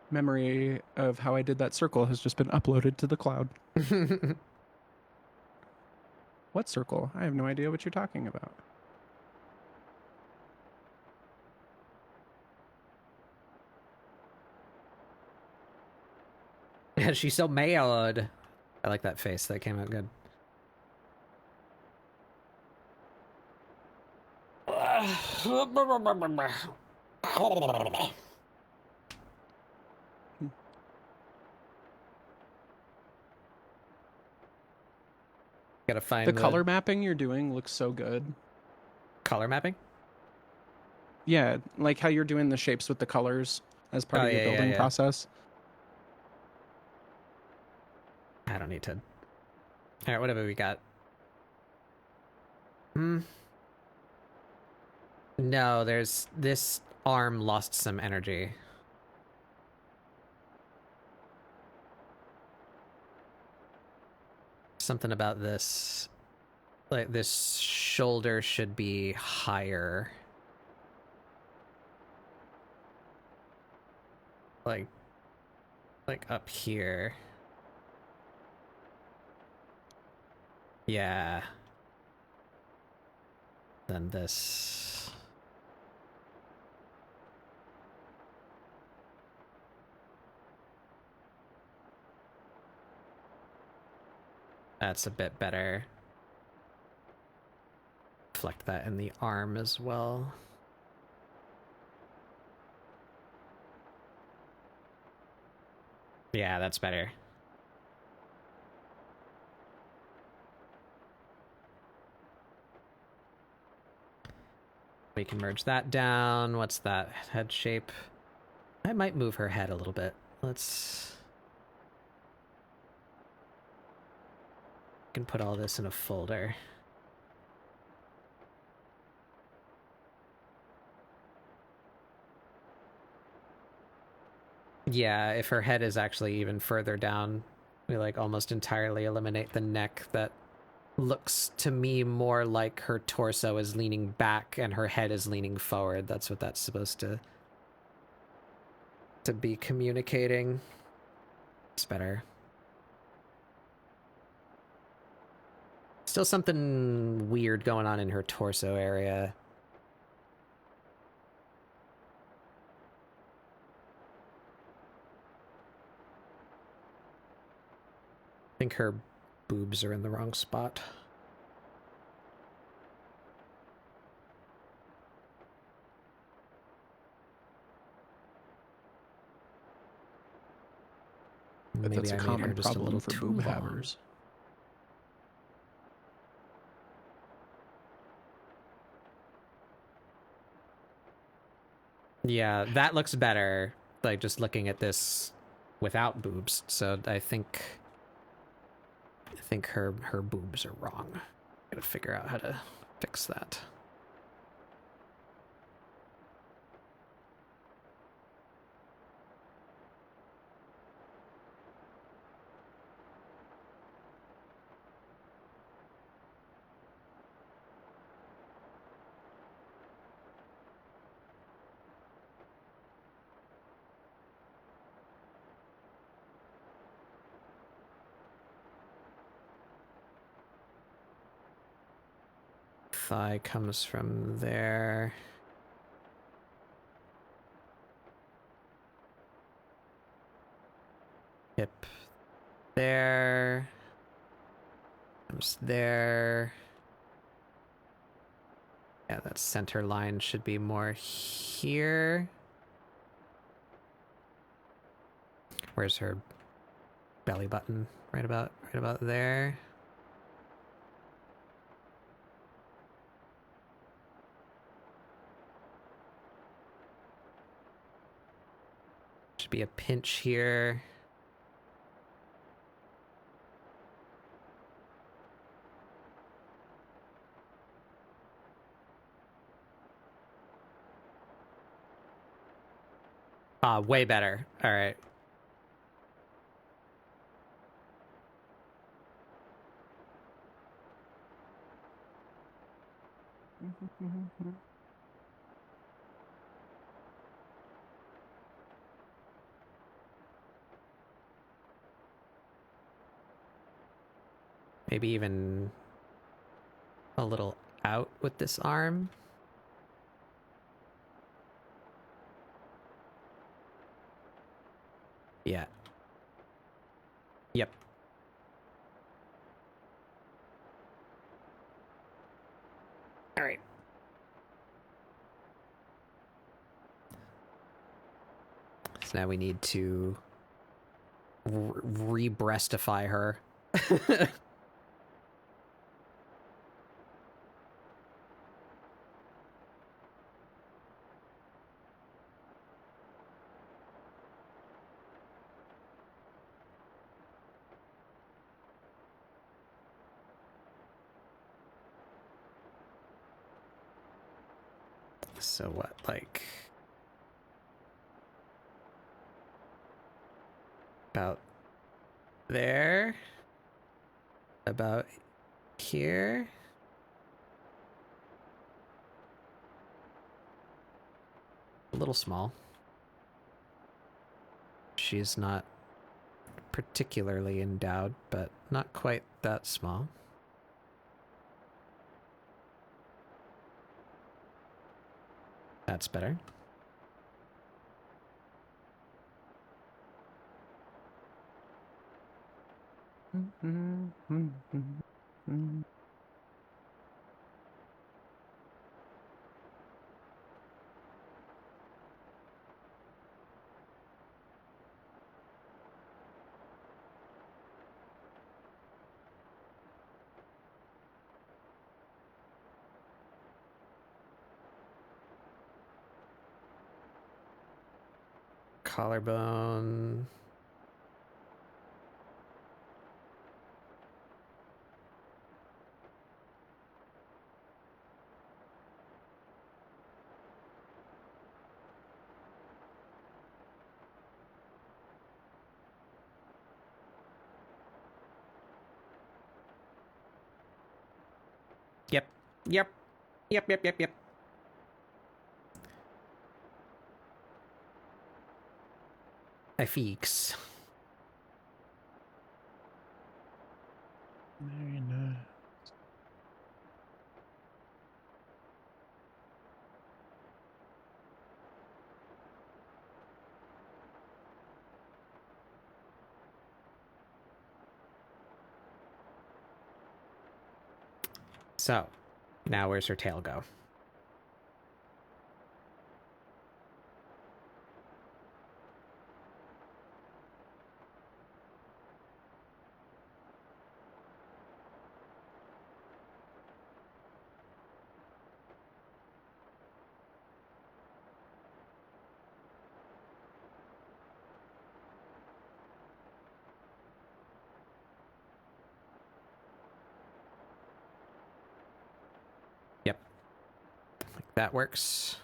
Memory of how I did that circle has just been uploaded to the cloud. What circle? I have no idea what you're talking about. She's so mad. I like that face. That came out good. Gotta find The color mapping you're doing looks so good. Color mapping? Yeah, like how you're doing the shapes with the colors as part Oh, of your yeah, yeah, building yeah. process. I don't need to. Alright, what have we got? No, there's... This arm lost some energy. Something about this... Like, this shoulder should be higher. Like up here. Yeah. Then this. That's a bit better. Reflect that in the arm as well. Yeah, that's better. We can merge that down. What's that head shape? I might move her head a little bit. Let's... can put all this in a folder. Yeah, if her head is actually even further down, we like almost entirely eliminate the neck. That looks to me more like her torso is leaning back and her head is leaning forward. That's what that's supposed to be communicating. It's better. Still something weird going on in her torso area. I think her boobs are in the wrong spot. But Maybe that's a I made common her just a problem little for too boob long. havers. Yeah, that looks better, like just looking at this without boobs. So I think her boobs are wrong. Gotta figure out how to fix that. Thigh comes from there. Hip there. Comes there. Yeah, that center line should be more here. Where's her belly button? Right about there. Should be a pinch here. Way better. All right. Maybe even a little out with this arm. Yeah. Yep. All right. So now we need to re-breastify her. So what, like about there? About here? A little small. She's not particularly endowed, but not quite that small. That's better. Collarbone. Yep. Yep, yep, yep, yep. I feeks. Very nice. So, now where's her tail go? Yep. That works.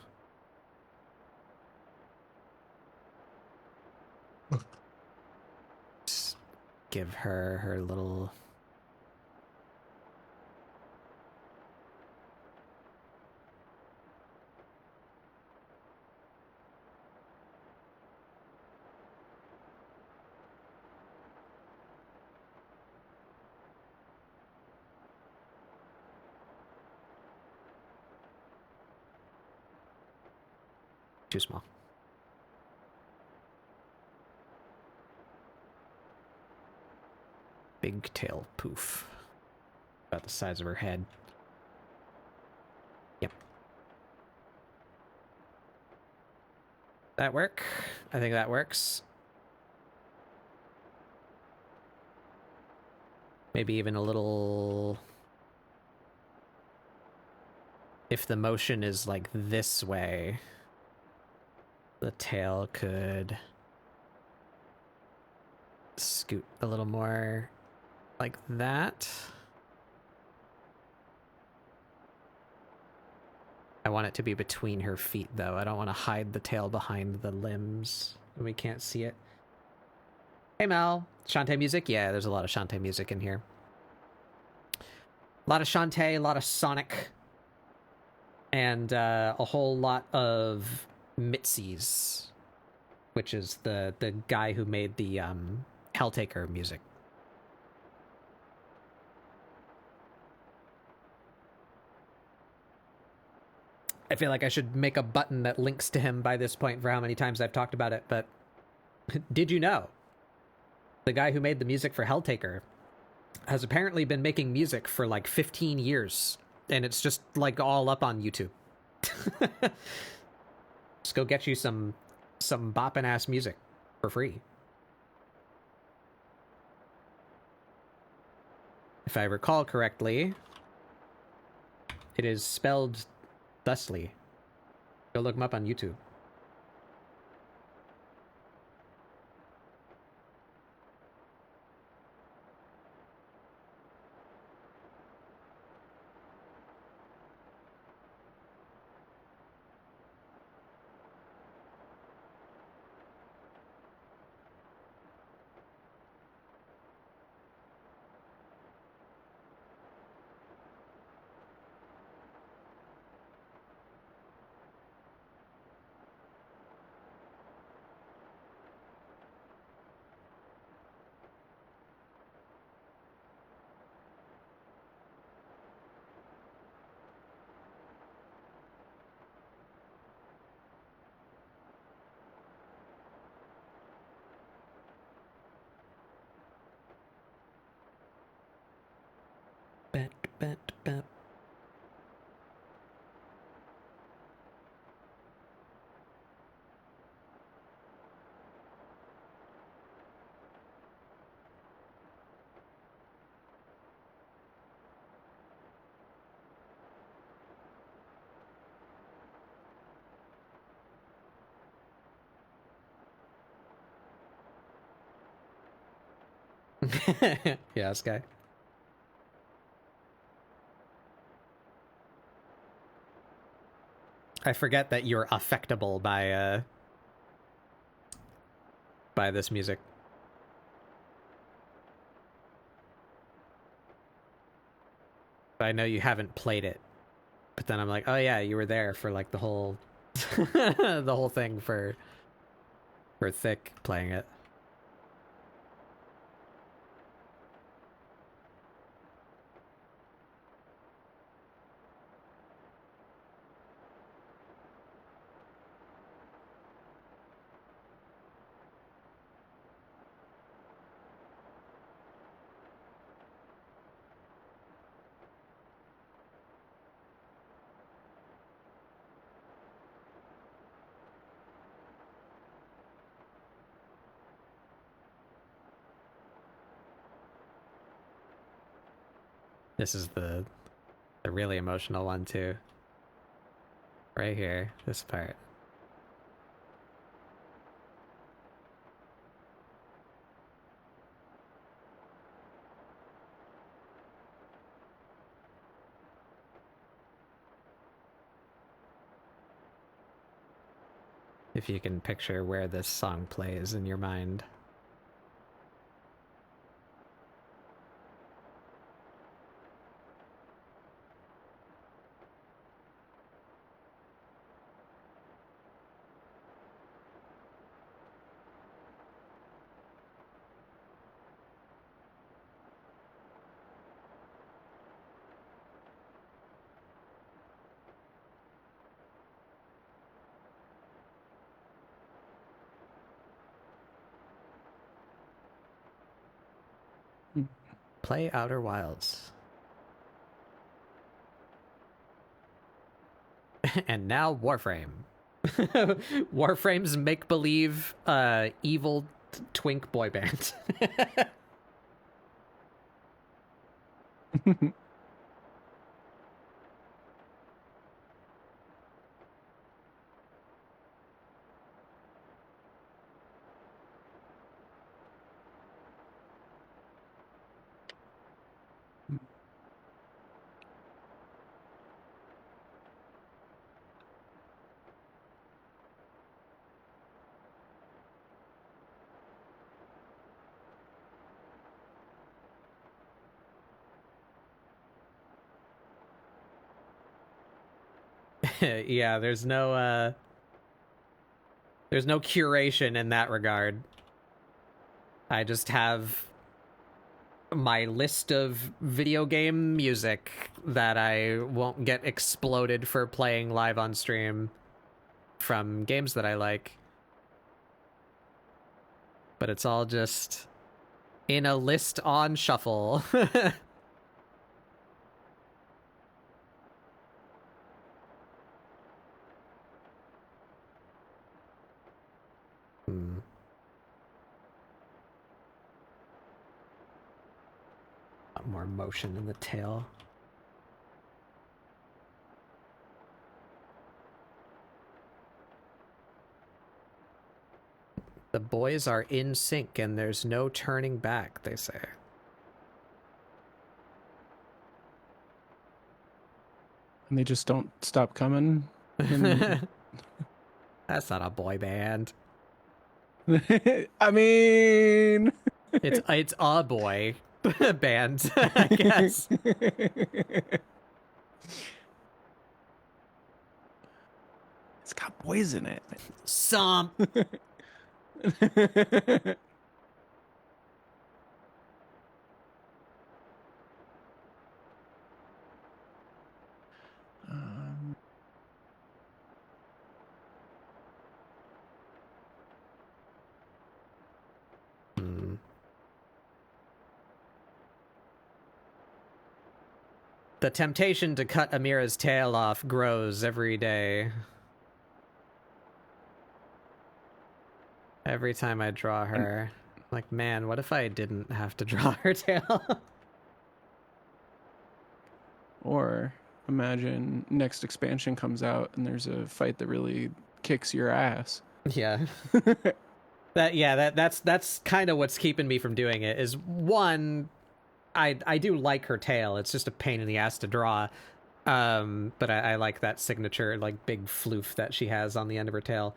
Just give her her little... Too small. Big tail poof. About the size of her head. Yep. That work? I think that works. Maybe even a little... If the motion is like this way, the tail could scoot a little more like that. I want it to be between her feet, though. I don't want to hide the tail behind the limbs. We can't see it. Hey, Mel. Shantae music? Yeah, there's a lot of Shantae music in here. A lot of Shantae, a lot of Sonic, and a whole lot of Mitzi's, which is the guy who made the Helltaker music. I feel like I should make a button that links to him by this point for how many times I've talked about it, but did you know? The guy who made the music for Helltaker has apparently been making music for like 15 years, and it's just like all up on YouTube. Just go get you some boppin' ass music for free. If I recall correctly, it is spelled thusly. Go look him up on YouTube. Bet. Yeah, Sky. I forget that you're affectable by this music. I know you haven't played it But then I'm like, oh yeah, you were there for like the whole the whole thing for Thick playing it. This is the really emotional one too. Right here, this part. If you can picture where this song plays in your mind. Play Outer Wilds. And now Warframe. Warframe's make-believe evil twink boy band. Yeah, there's no curation in that regard. I just have my list of video game music that I won't get exploded for playing live on stream from games that I like. But it's all just in a list on shuffle. More motion in the tail. The boys are in sync and there's no turning back, they say. And they just don't stop coming. And... That's not a boy band. I mean... It's a boy band, I guess. It's got boys in it. Some. The temptation to cut Amirah's tail off grows every day. Every time I draw her, like, man, what if I didn't have to draw her tail? Or imagine next expansion comes out and there's a fight that really kicks your ass. Yeah. That's kind of what's keeping me from doing it. Is one, I do like her tail. It's just a pain in the ass to draw. But I like that signature, like, big floof that she has on the end of her tail.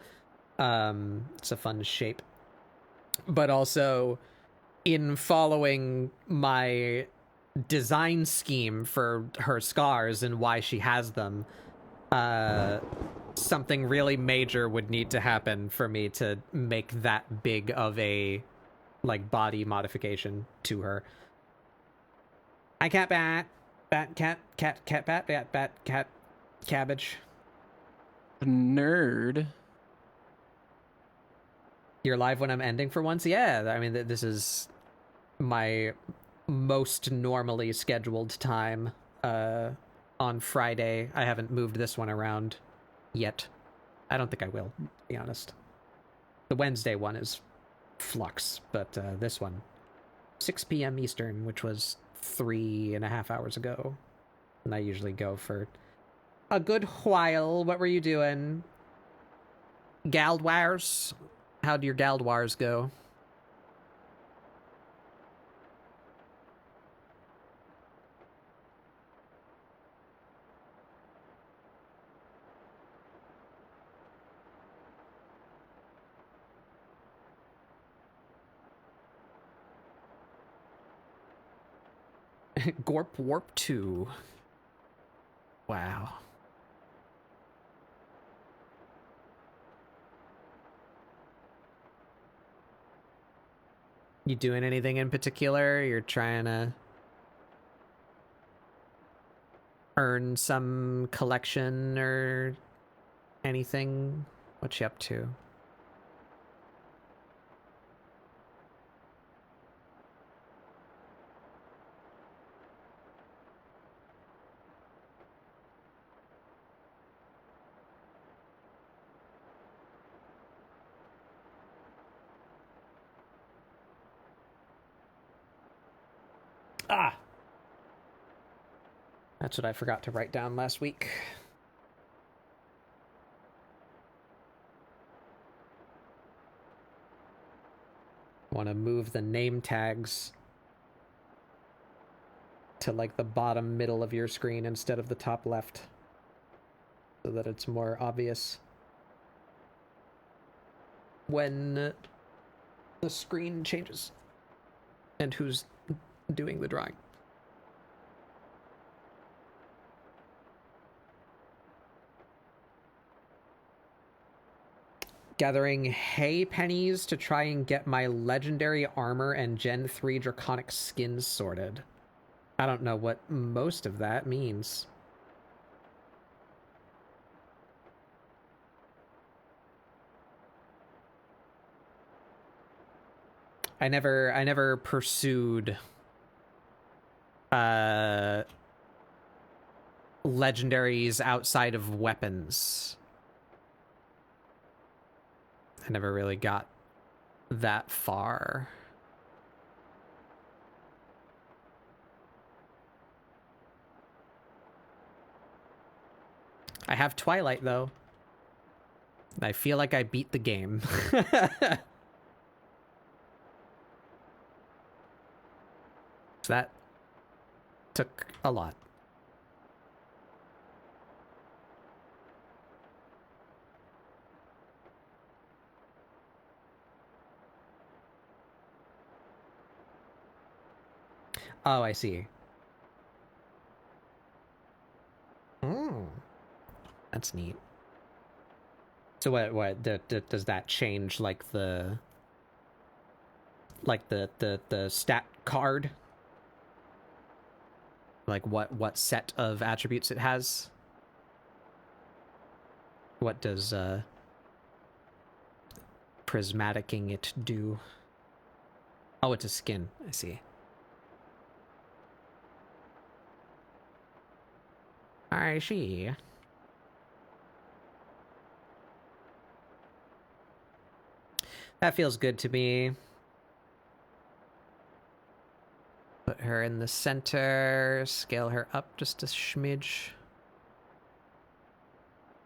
It's a fun shape. But also, in following my design scheme for her scars and why she has them, something really major would need to happen for me to make that big of a like body modification to her. I cat bat cat bat cat cabbage. Nerd. You're live when I'm ending for once? Yeah, I mean, this is my most normally scheduled time on Friday. I haven't moved this one around yet. I don't think I will, to be honest. The Wednesday one is flux, but this one, 6 p.m. Eastern, which was 3.5 hours ago. And I usually go for a good while. What were you doing? Galdwires? How'd your Galdwires go? Gorp Warp 2. Wow. You doing anything in particular? You're trying to earn some collection or anything? What you up to? Ah! That's what I forgot to write down last week. Want to move the name tags to like the bottom middle of your screen instead of the top left, so that it's more obvious when the screen changes and who's doing the drawing. Gathering hay pennies to try and get my legendary armor and Gen 3 draconic skins sorted. I don't know what most of that means. I never pursued legendaries outside of weapons. I never really got that far. I have Twilight, though. I feel like I beat the game. So that took a lot. Oh, I see. That's neat. So what does that change like the stat card? Like what set of attributes it has? What does prismaticing it do? Oh, it's a skin. I see. I see. That feels good to me. Put her in the center, scale her up just a smidge.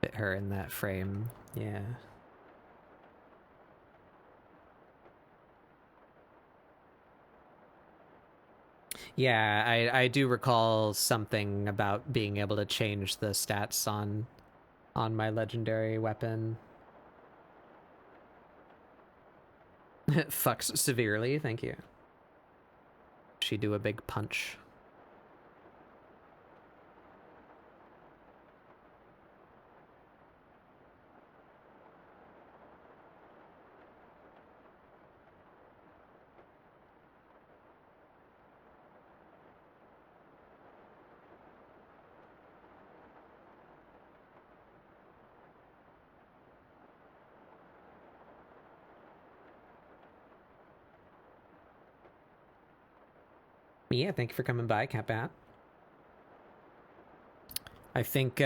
Fit her in that frame, yeah. Yeah, I do recall something about being able to change the stats on my legendary weapon. Fucks severely, thank you. She do a big punch. Yeah, thank you for coming by, Cat Bat. I think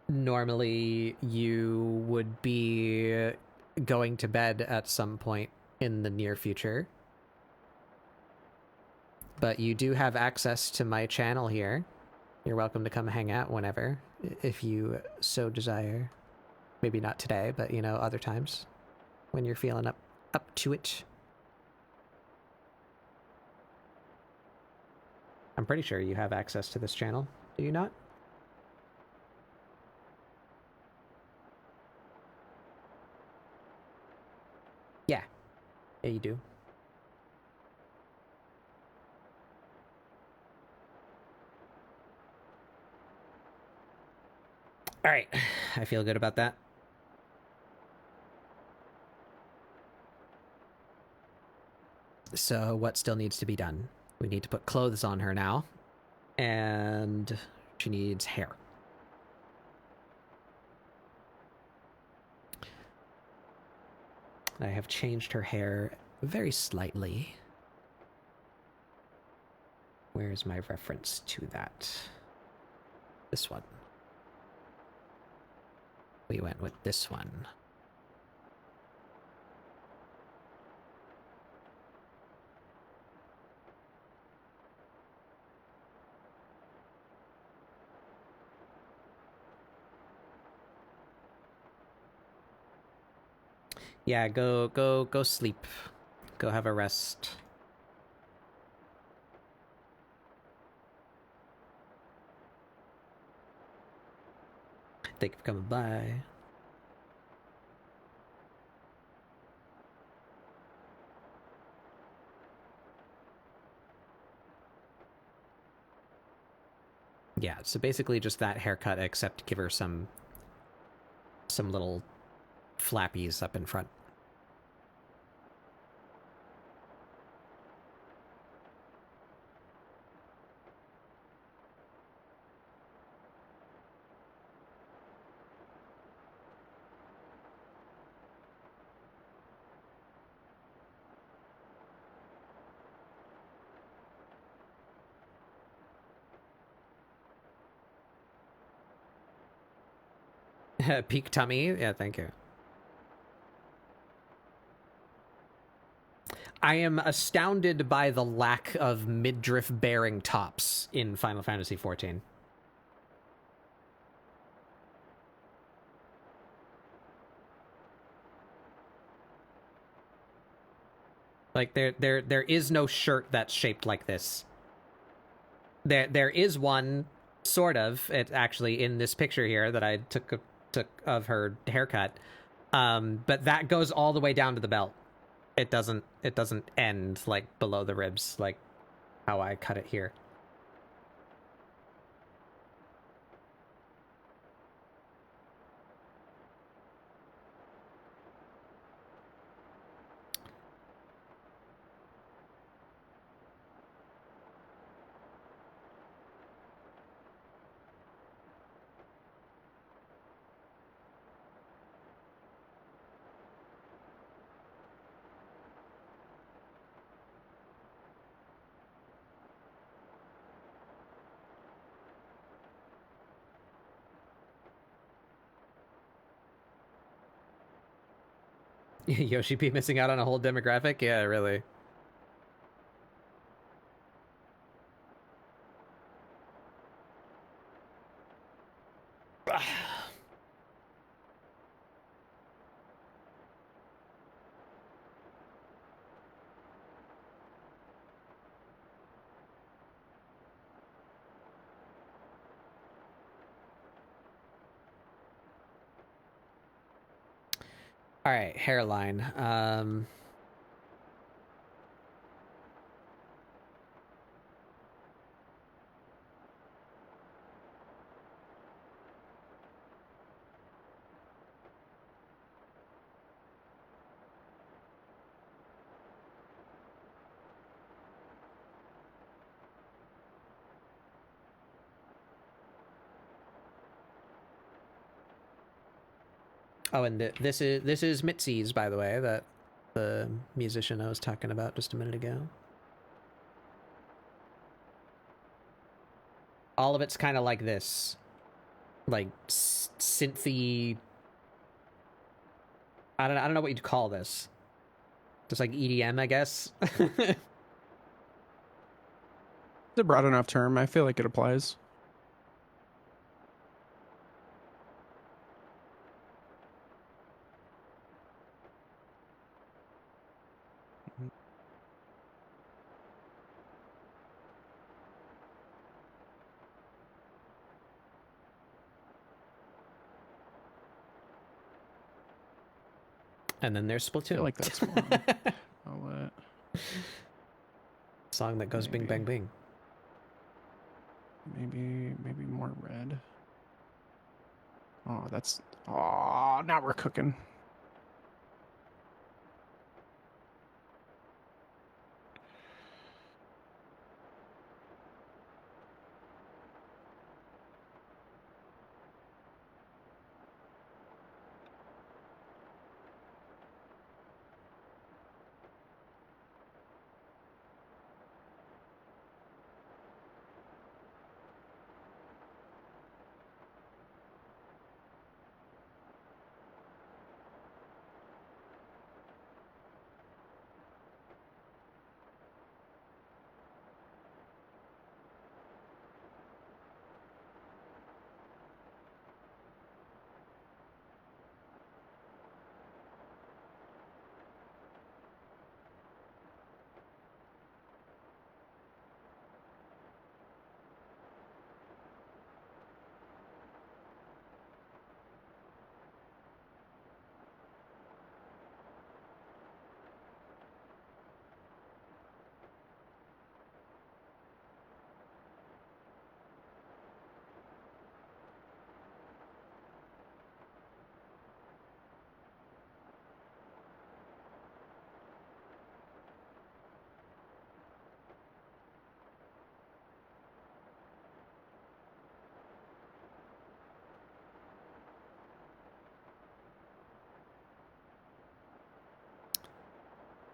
normally you would be going to bed at some point in the near future. But you do have access to my channel here. You're welcome to come hang out whenever, if you so desire. Maybe not today, but, you know, other times when you're feeling up to it. I'm pretty sure you have access to this channel. Do you not? Yeah. Yeah, you do. All right. I feel good about that. So what still needs to be done? We need to put clothes on her now. And she needs hair. I have changed her hair very slightly. Where's my reference to that? This one. We went with this one. Yeah, go sleep. Go have a rest. Thank you for coming by. Yeah, so basically just that haircut, except give her some little flappies up in front. Peak tummy? Yeah, thank you. I am astounded by the lack of midriff bearing tops in Final Fantasy XIV. Like there is no shirt that's shaped like this. There is one, sort of. It's actually in this picture here that I took of her haircut. But that goes all the way down to the belt. It doesn't end like below the ribs like how I cut it here. Yoshi P missing out on a whole demographic? Yeah, really. All right, hairline. Oh, and this is Mitzi's, by the way. That the musician I was talking about just a minute ago. All of it's kind of like this, like synthy. I don't know what you'd call this. Just like EDM, I guess. It's a broad enough term. I feel like it applies. And then there's Splatoon. I feel like that's more. I'll Song that goes bing bang bing. maybe more red. Oh, that's. Oh, now we're cooking.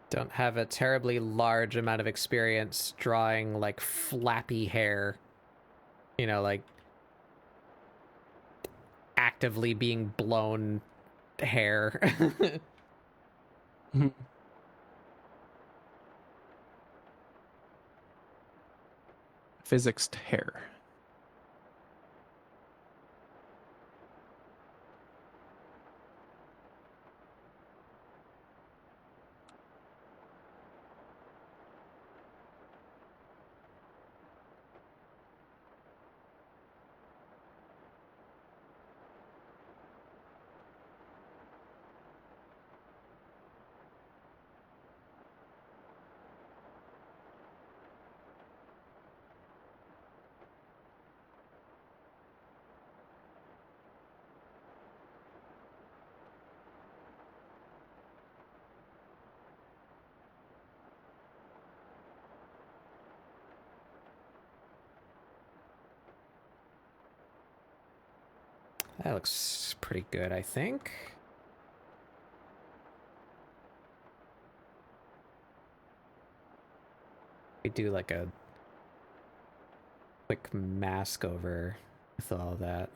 Don't have a terribly large amount of experience drawing like flappy hair. You know, like actively being blown hair. Physics hair. That looks pretty good, I think. We do like a quick mask over with all that.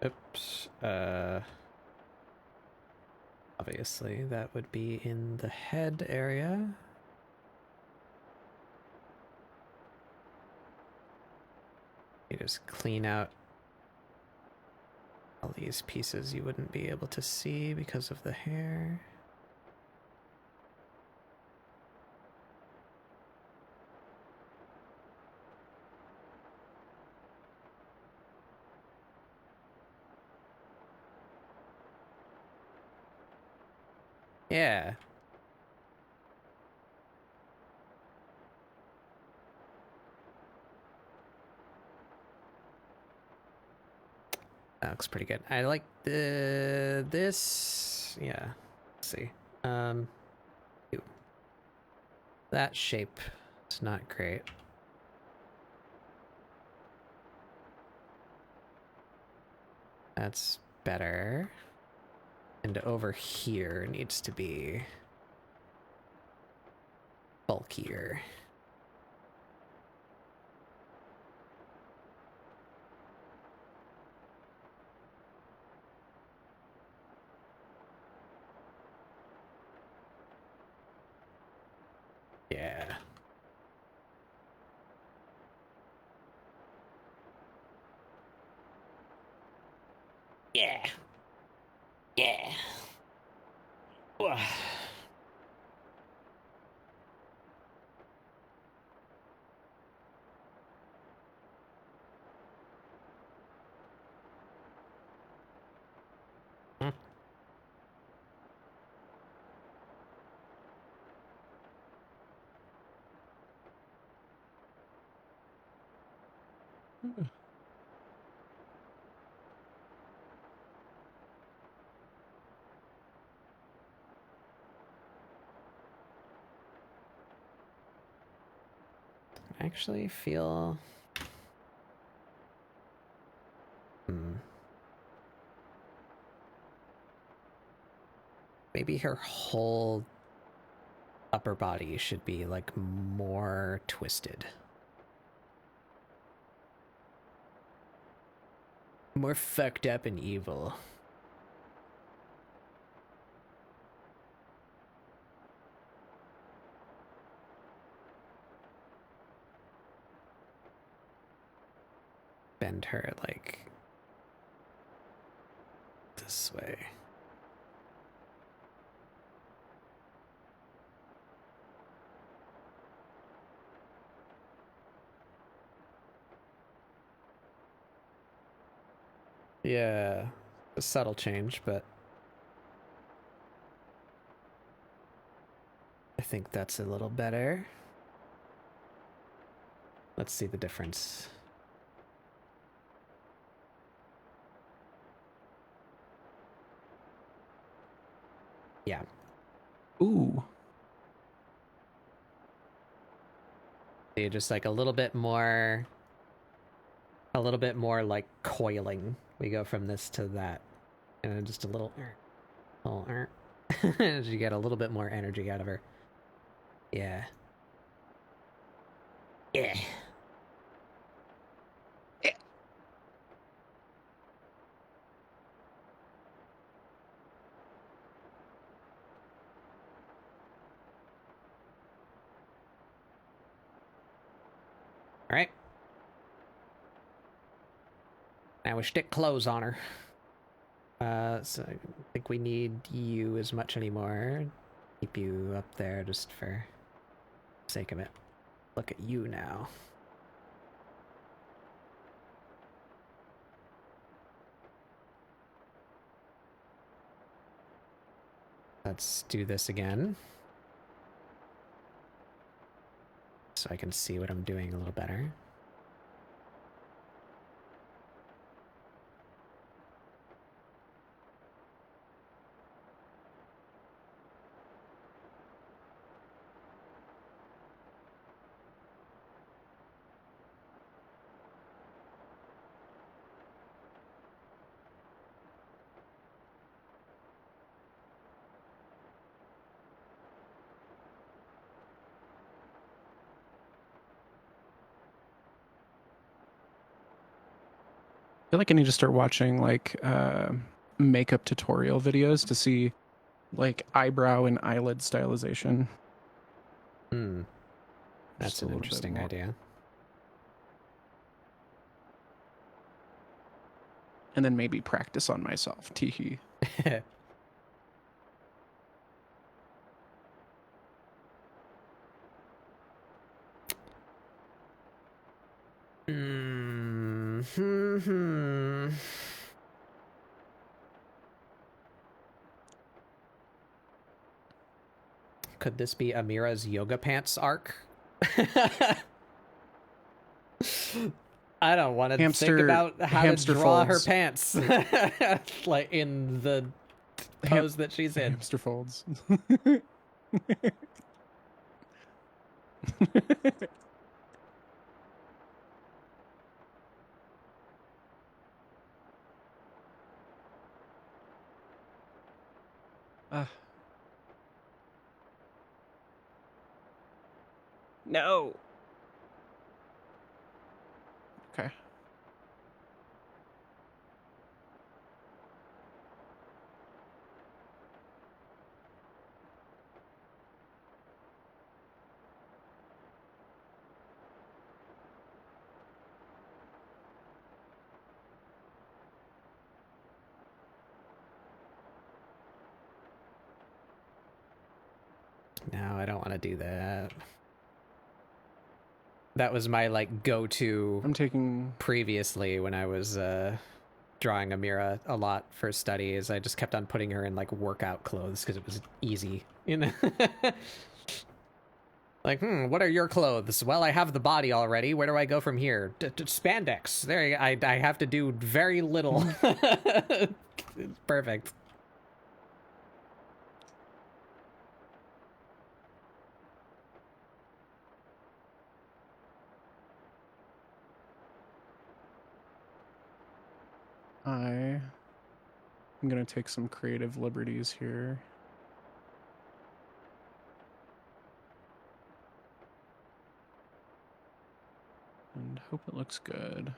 Oops. Obviously, that would be in the head area. You just clean out all these pieces you wouldn't be able to see because of the hair. Yeah. That looks pretty good. I like this. Yeah. Let's see. Ew. That shape is not great. That's better. And over here needs to be bulkier. Yeah. Yeah. Yeah. Ugh. Hmm. I actually feel... Maybe her whole upper body should be, like, more twisted. More fucked up and evil. Bend her, like, this way. Yeah, a subtle change, but I think that's a little better. Let's see the difference. Yeah. Ooh. See, just like a little bit more like coiling. We go from this to that. And then just a little you get a little bit more energy out of her. Yeah. Yeah. All right. Now we stick clothes on her. So I don't think we need you as much anymore. Keep you up there just for the sake of it. Look at you now. Let's do this again. So I can see what I'm doing a little better. I feel like I need to start watching like makeup tutorial videos to see like eyebrow and eyelid stylization. That's Just a an little bit interesting more. idea. And then maybe practice on myself. Teehee. Could this be Amirah's yoga pants arc? I don't want to think Hamster- about how to hamster draw her folds. pants, like in the pose that she's in. Hamster folds. Ah. No. Okay. No, I don't want to do that. That was my like go-to I'm taking. previously when I was drawing Amirah a lot for studies. I just kept on putting her in like workout clothes because it was easy, you know. Like, what are your clothes? Well, I have the body already. Where do I go from here? Spandex. There, I have to do very little. Perfect. I'm gonna take some creative liberties here. And hope it looks good.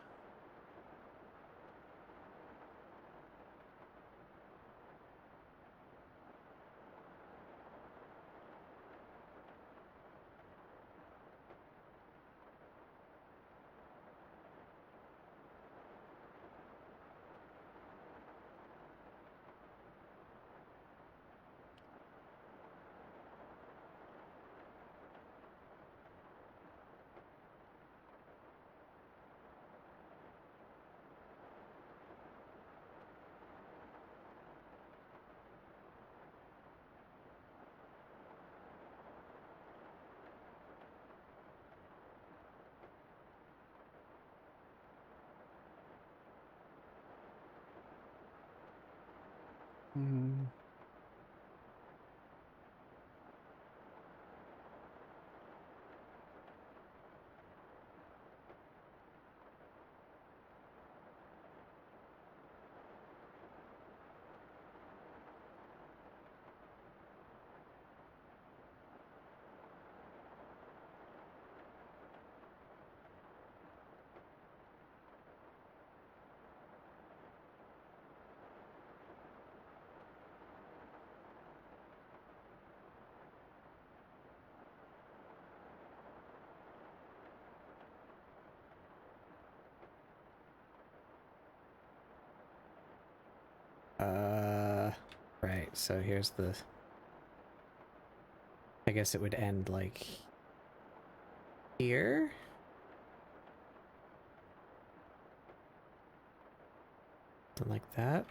Hmm. Right. So here's the. I guess it would end like here. Something like that.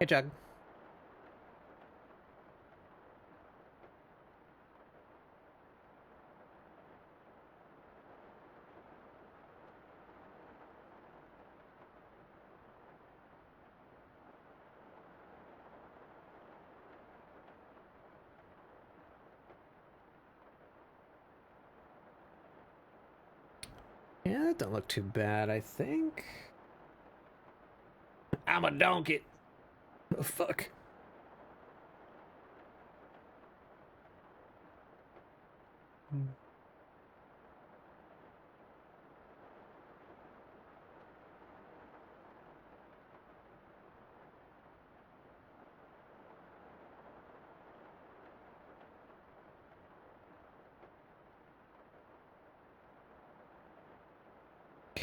Hey, Jug. Yeah, that don't look too bad, I think. I'm a donkey. Oh, fuck.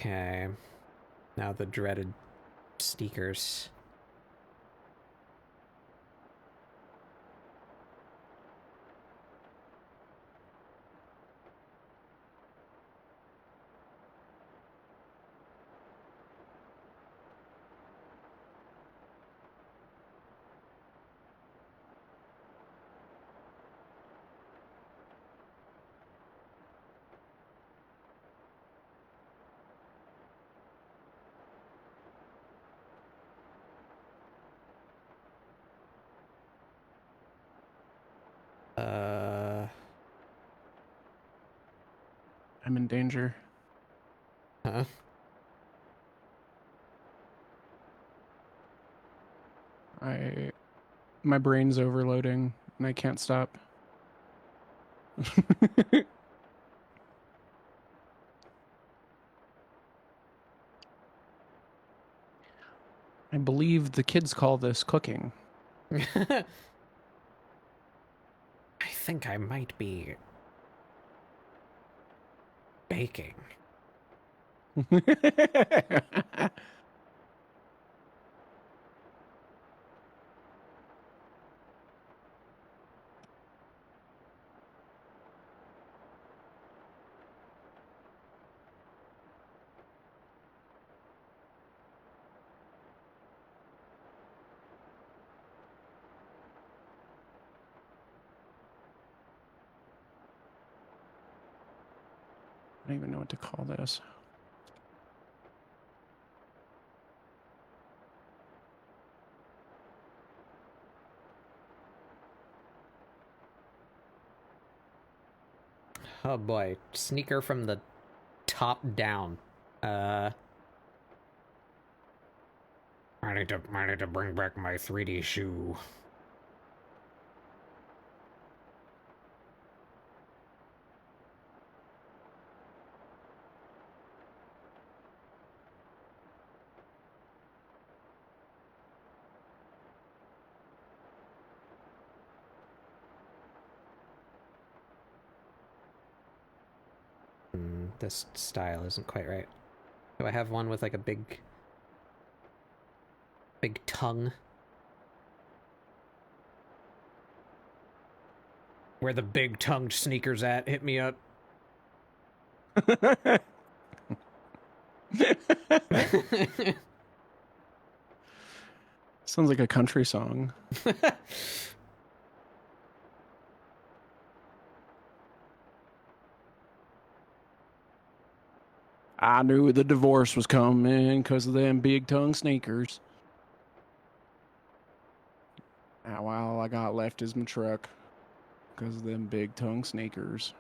Okay. Now the dreaded sneakers. I'm in danger. Huh? My brain's overloading and I can't stop. I believe the kids call this cooking. I think I might be baking. I don't even know what to call this. Oh boy, sneaker from the top down. I need to bring back my 3D shoe. This style isn't quite right. Do I have one with like a big tongue? Where the big tongued sneakers at? Hit me up. Sounds like a country song. I knew the divorce was coming because of them big tongue sneakers. All I got left is my truck because of them big tongue sneakers.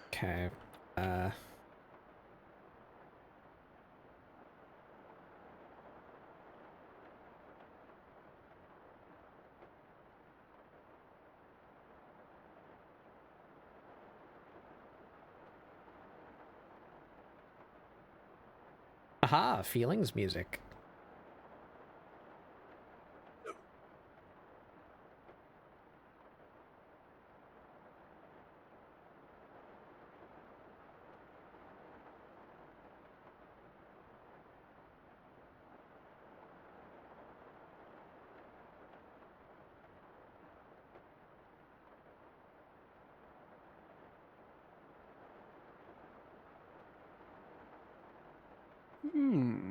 Okay. Aha, feelings music. Hmm.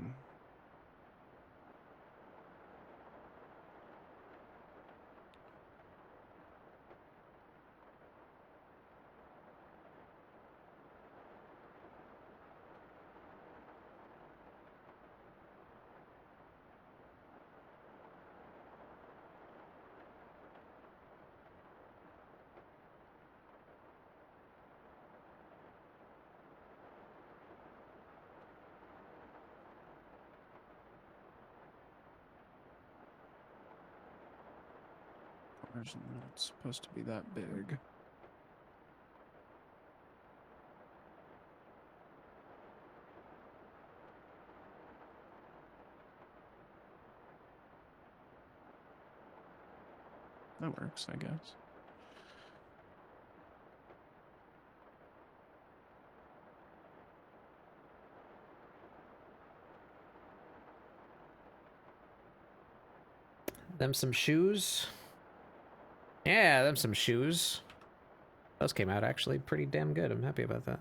Where's not supposed to be that big? That works, I guess. Them some shoes. Yeah, them some shoes. Those came out actually pretty damn good. I'm happy about that.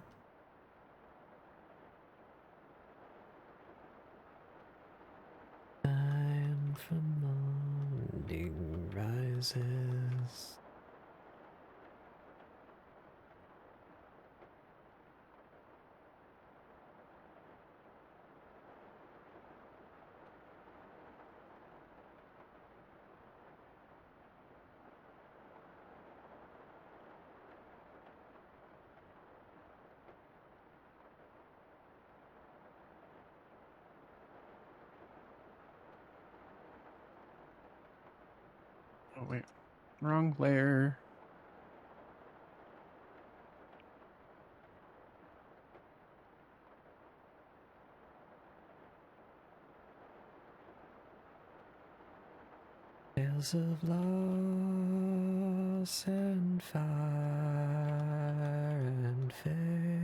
Time for morning rises. Oh wait, wrong layer. Tales of loss and fire and fame.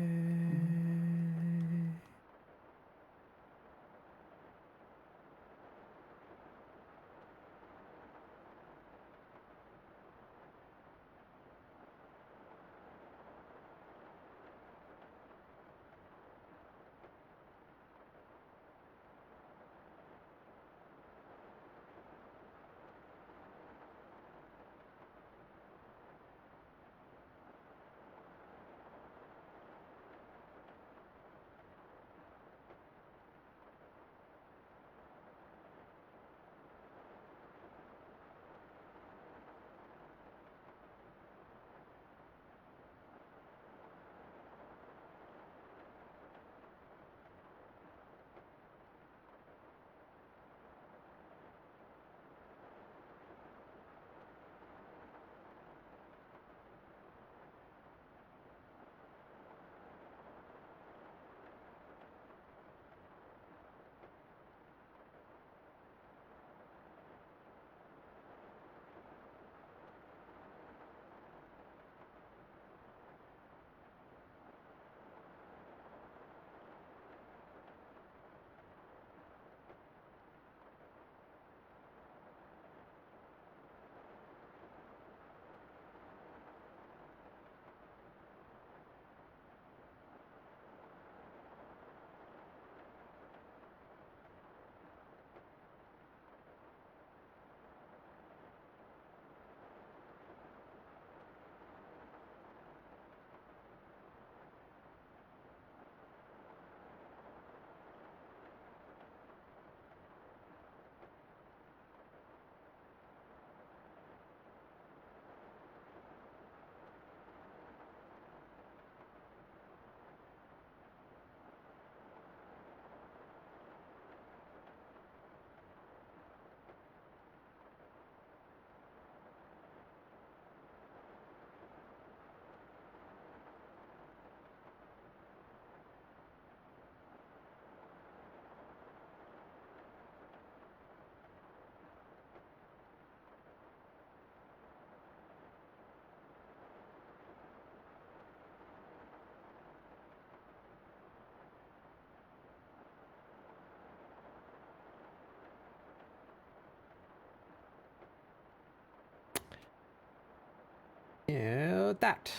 Yeah, that.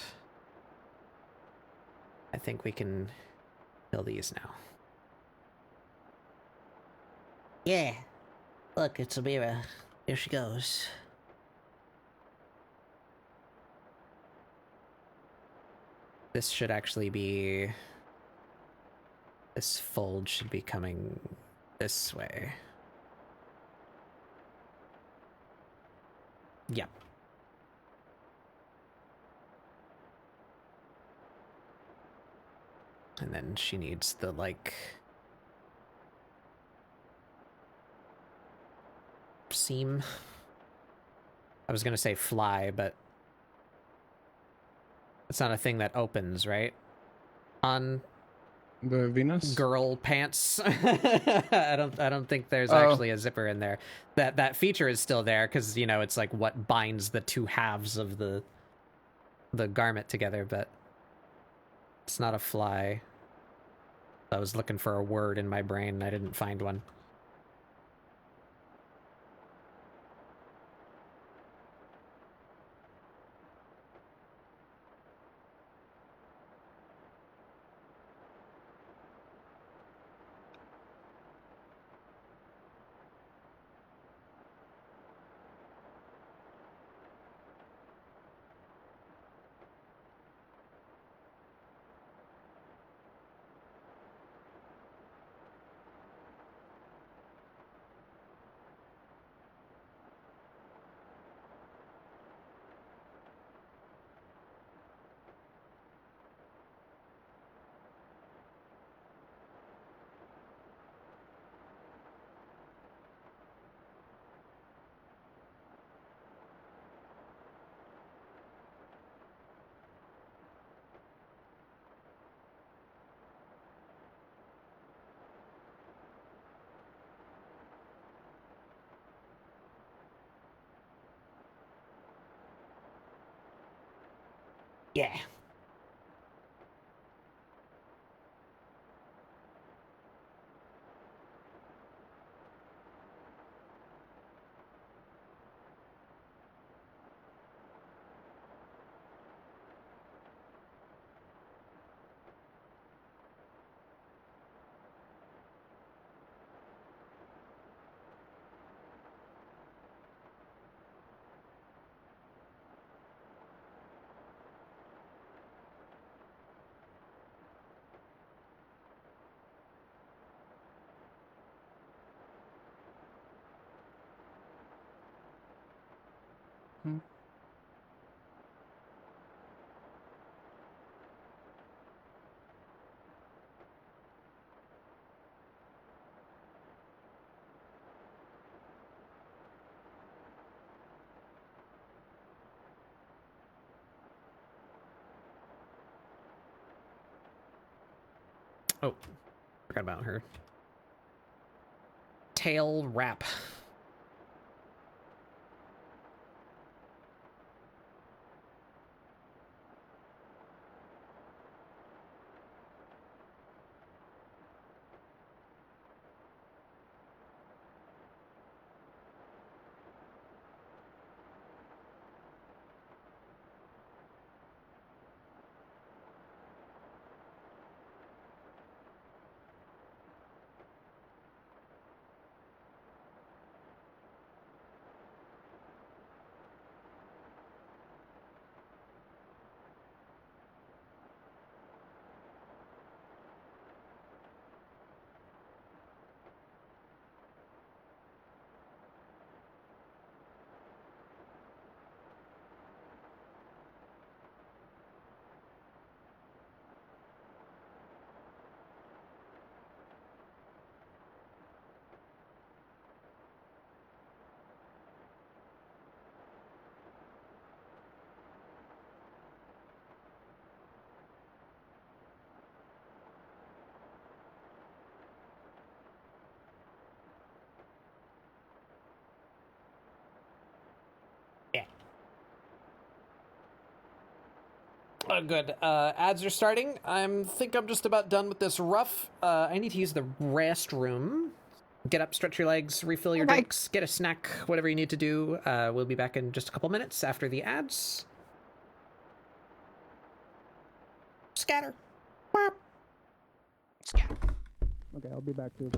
I think we can kill these now. Yeah. Look, it's Amirah. Here she goes. This should actually be... This fold should be coming this way. Yep. And then she needs the, like... seam. I was gonna say fly, but... It's not a thing that opens, right? On The Venus? girl pants. I don't think there's actually a zipper in there. That feature is still there because, you know, it's like what binds the two halves of the garment together, but it's not a fly. I was looking for a word in my brain and I didn't find one. Yeah. Hmm. Oh, forgot about her. Tail wrap. Yeah. Oh, good. Ads are starting. Think I'm just about done with this rough. I need to use the restroom. Get up, stretch your legs, refill your drinks, get a snack, whatever you need to do. We'll be back in just a couple minutes after the ads. Scatter. Okay, I'll be back too.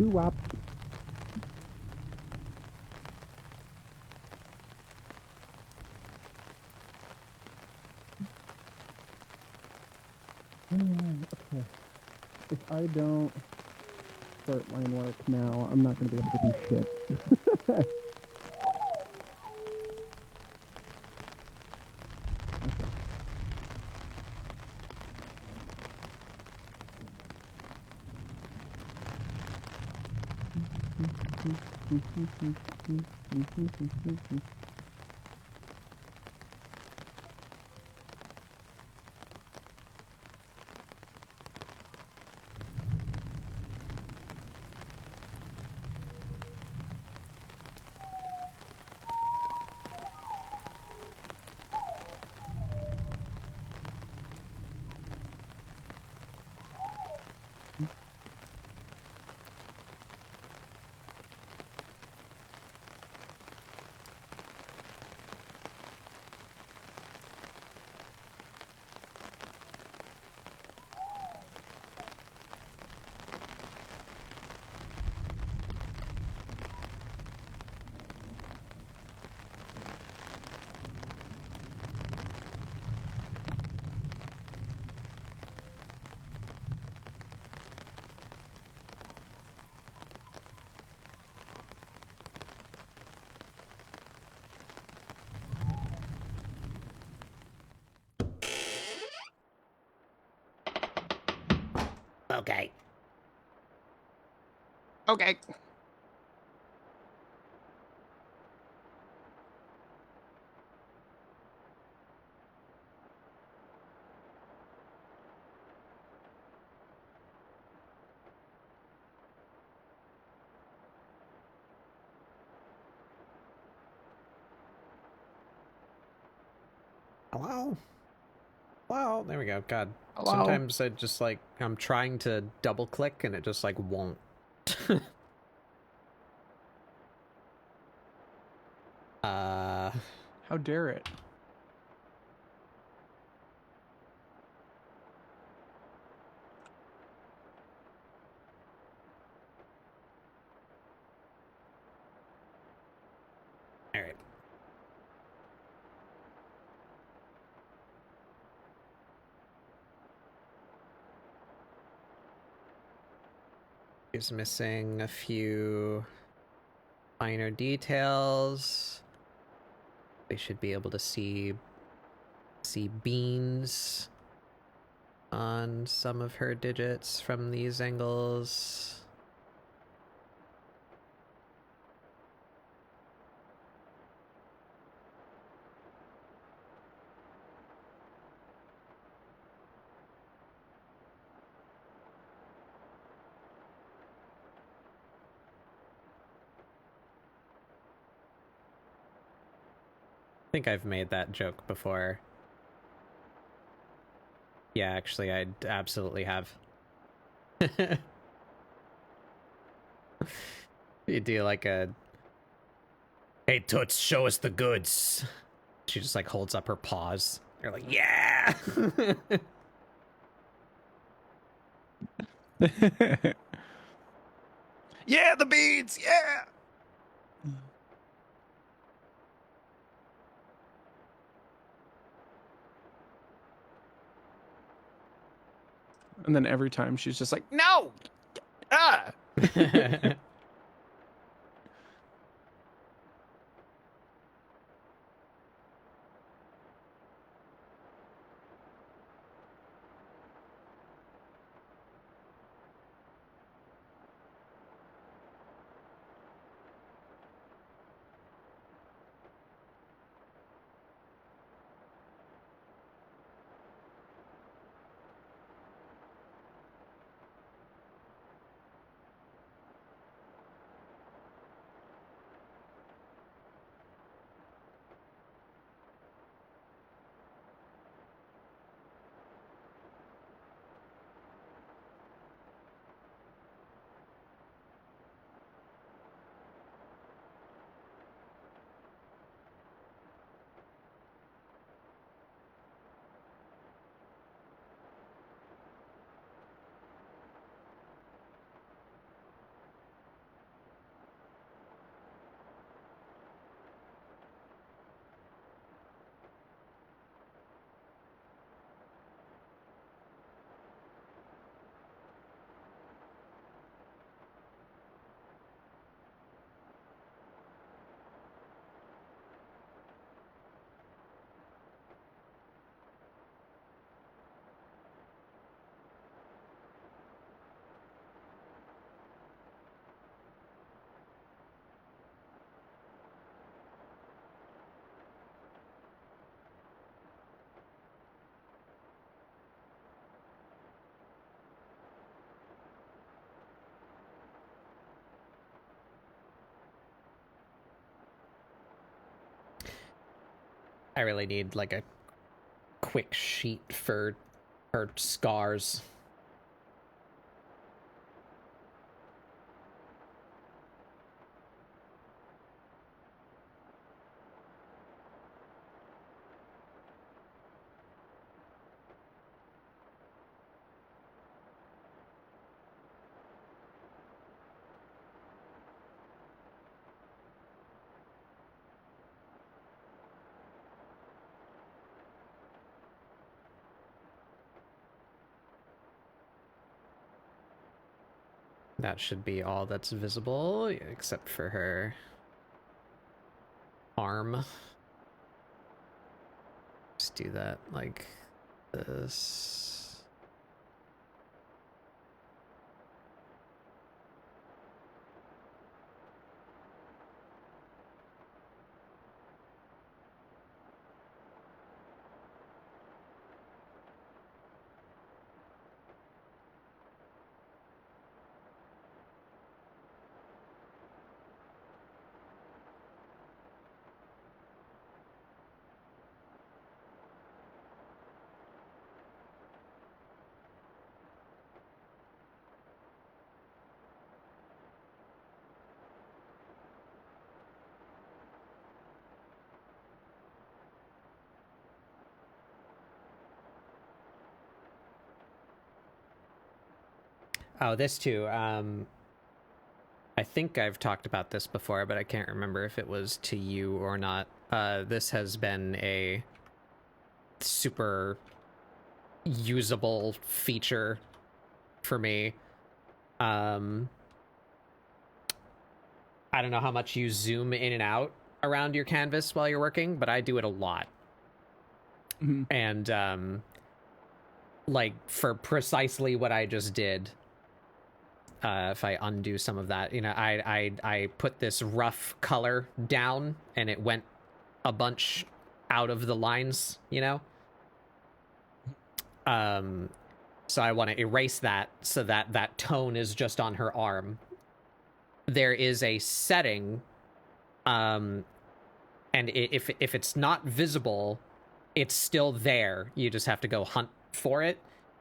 Doo-wop. Okay. If I don't start line work now, I'm not going to be able to do shit. Okay. Okay. Hello? Well, there we go. God. Hello? Sometimes I just like, I'm trying to double click and it just like won't. How dare it? All right. Is missing a few minor details. They should be able to see beans on some of her digits from these angles. I think I've made that joke before. Yeah, actually, I absolutely have. You do like a, hey Toots, show us the goods. She just like holds up her paws. You're like, yeah. Yeah, the beads. Yeah. And then every time she's just like, no. Ah. really need like a quick sheet for her scars. That should be all that's visible, except for her arm. Just do that like this. Oh, this too. I think I've talked about this before, but I can't remember if it was to you or not. This has been a super usable feature for me. I don't know how much you zoom in and out around your canvas while you're working, but I do it a lot. Mhm. And like for precisely what I just did, if I undo some of that, I put this rough color down and it went a bunch out of the lines, so I want to erase that so that that tone is just on her arm. There is a setting, and if it's not visible, it's still there. You just have to go hunt for it.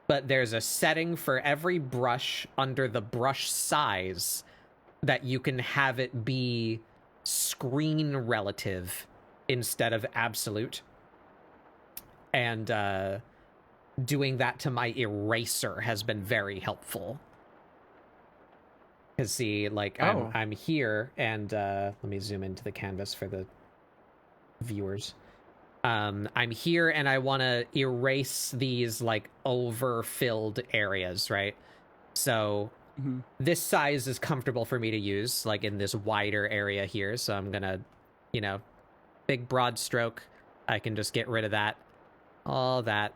But there's a setting for every brush under the brush size that you can have it be screen relative instead of absolute. And doing that to my eraser has been very helpful. Because see, like, I'm here, and let me zoom into the canvas for the viewers. I'm here and I want to erase these like overfilled areas, right? So this size is comfortable for me to use, like in this wider area here. So I'm gonna, big broad stroke. I can just get rid of that, all that.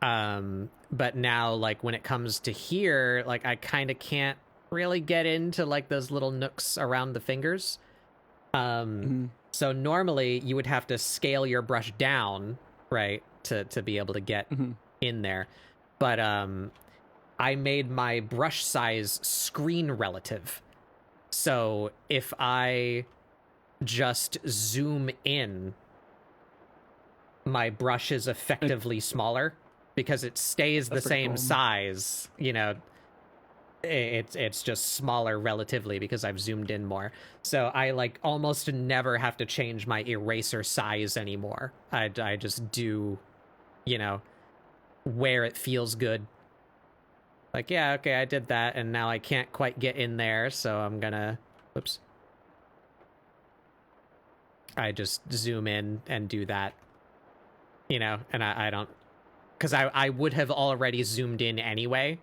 But now, like when it comes to here, like I kind of can't really get into like those little nooks around the fingers. So normally you would have to scale your brush down, right, to be able to get in there. But I made my brush size screen relative. So if I just zoom in, my brush is effectively smaller because it stays the same size, It's just smaller relatively because I've zoomed in more. So I like almost never have to change my eraser size anymore. I just do, where it feels good. Like, yeah, okay, I did that, and now I can't quite get in there, so I'm gonna, whoops. I just zoom in and do that, and I don't, because I would have already zoomed in anyway.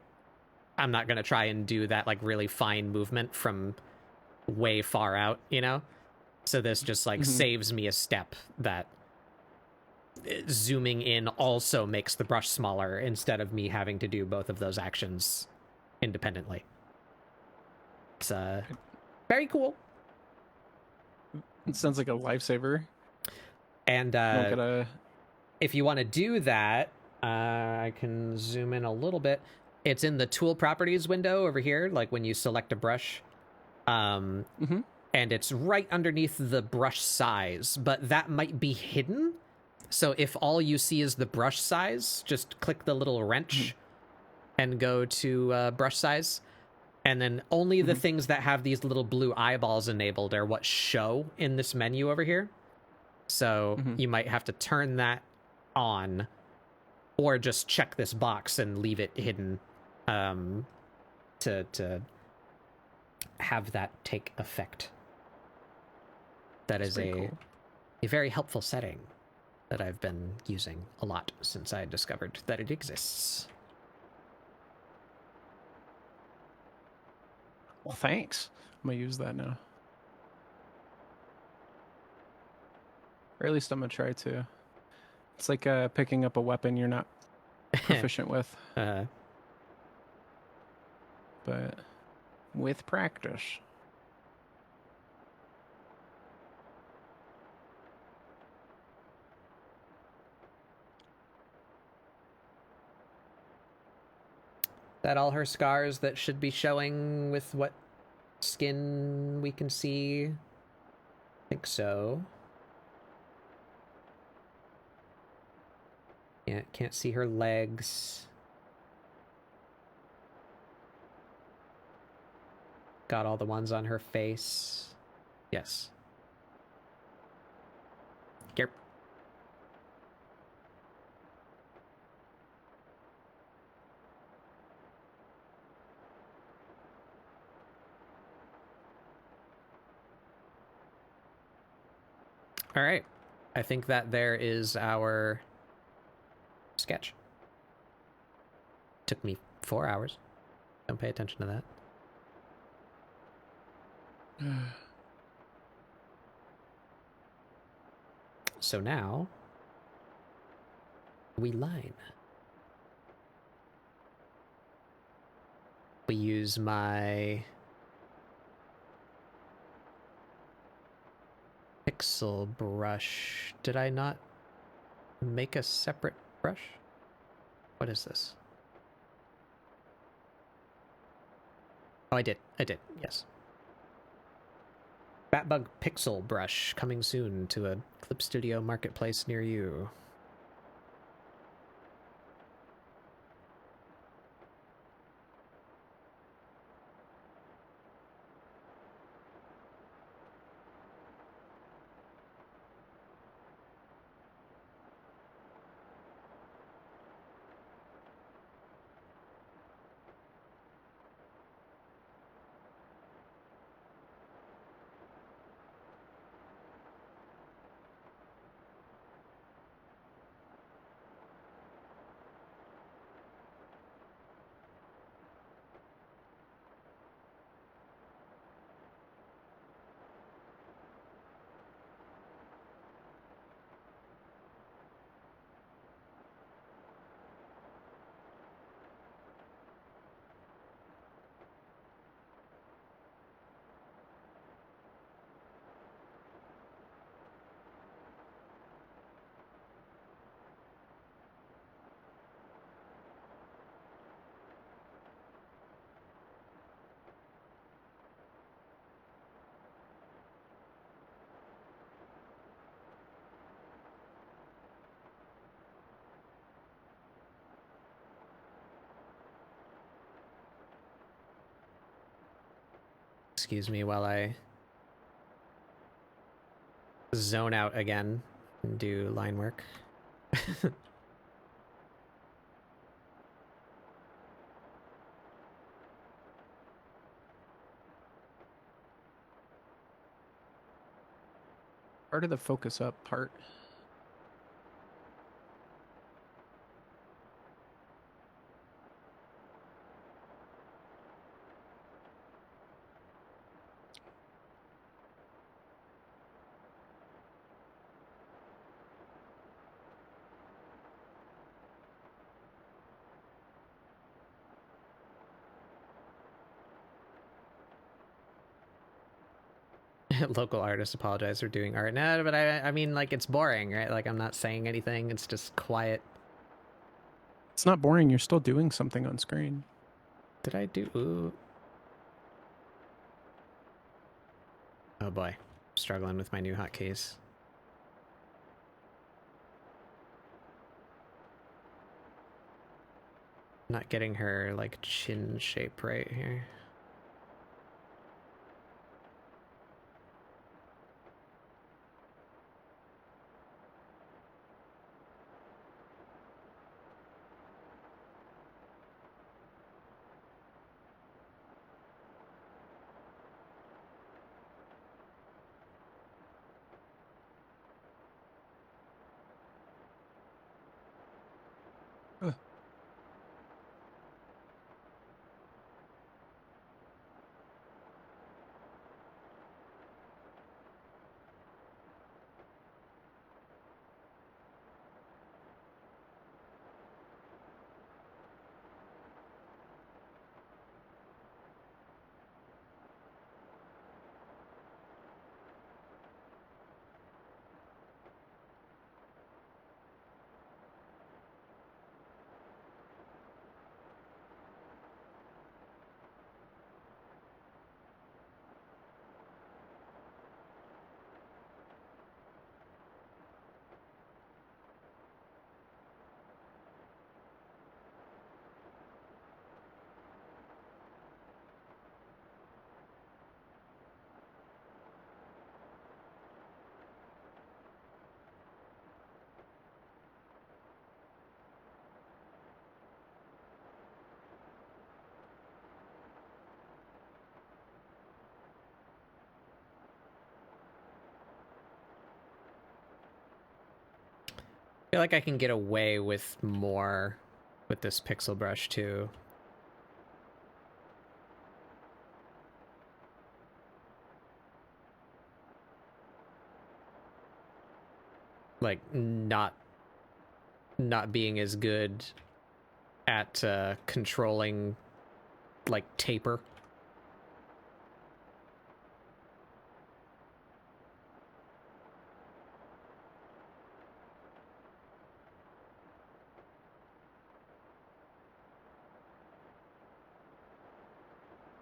I'm not going to try and do that like really fine movement from way far out, So this just like saves me a step that zooming in also makes the brush smaller instead of me having to do both of those actions independently. It's very cool. It sounds like a lifesaver. And if you want to do that, I can zoom in a little bit. It's in the tool properties window over here, like when you select a brush. and it's right underneath the brush size, but that might be hidden. So if all you see is the brush size, just click the little wrench and go to brush size. And then only the things that have these little blue eyeballs enabled are what show in this menu over here. So you might have to turn that on, or just check this box and leave it hidden to have that take effect. That is a very helpful setting that I've been using a lot since I discovered that it exists. Well, thanks. I'm gonna use that now. Or at least I'm gonna try to. It's like picking up a weapon you're not proficient with. But with practice. That all her scars that should be showing with what skin we can see? I think so. Yeah, can't see her legs. Got all the ones on her face. Yes. Yep. All right. I think that there is our sketch. Took me 4 hours. Don't pay attention to that. So now we line. We use my pixel brush. Did I not make a separate brush? What is this? Oh, I did, yes. Batbug Pixel Brush coming soon to a Clip Studio marketplace near you. Excuse me while I zone out again and do line work. Part of the focus up part. Local artists apologize for doing art. No, but I mean, like, it's boring, right? Like, I'm not saying anything. It's just quiet. It's not boring. You're still doing something on screen. Did I do... Ooh. Oh boy, struggling with my new hotkeys. Not getting her like chin shape right here. Ugh. I feel like I can get away with more with this pixel brush too. Like not being as good at controlling like taper.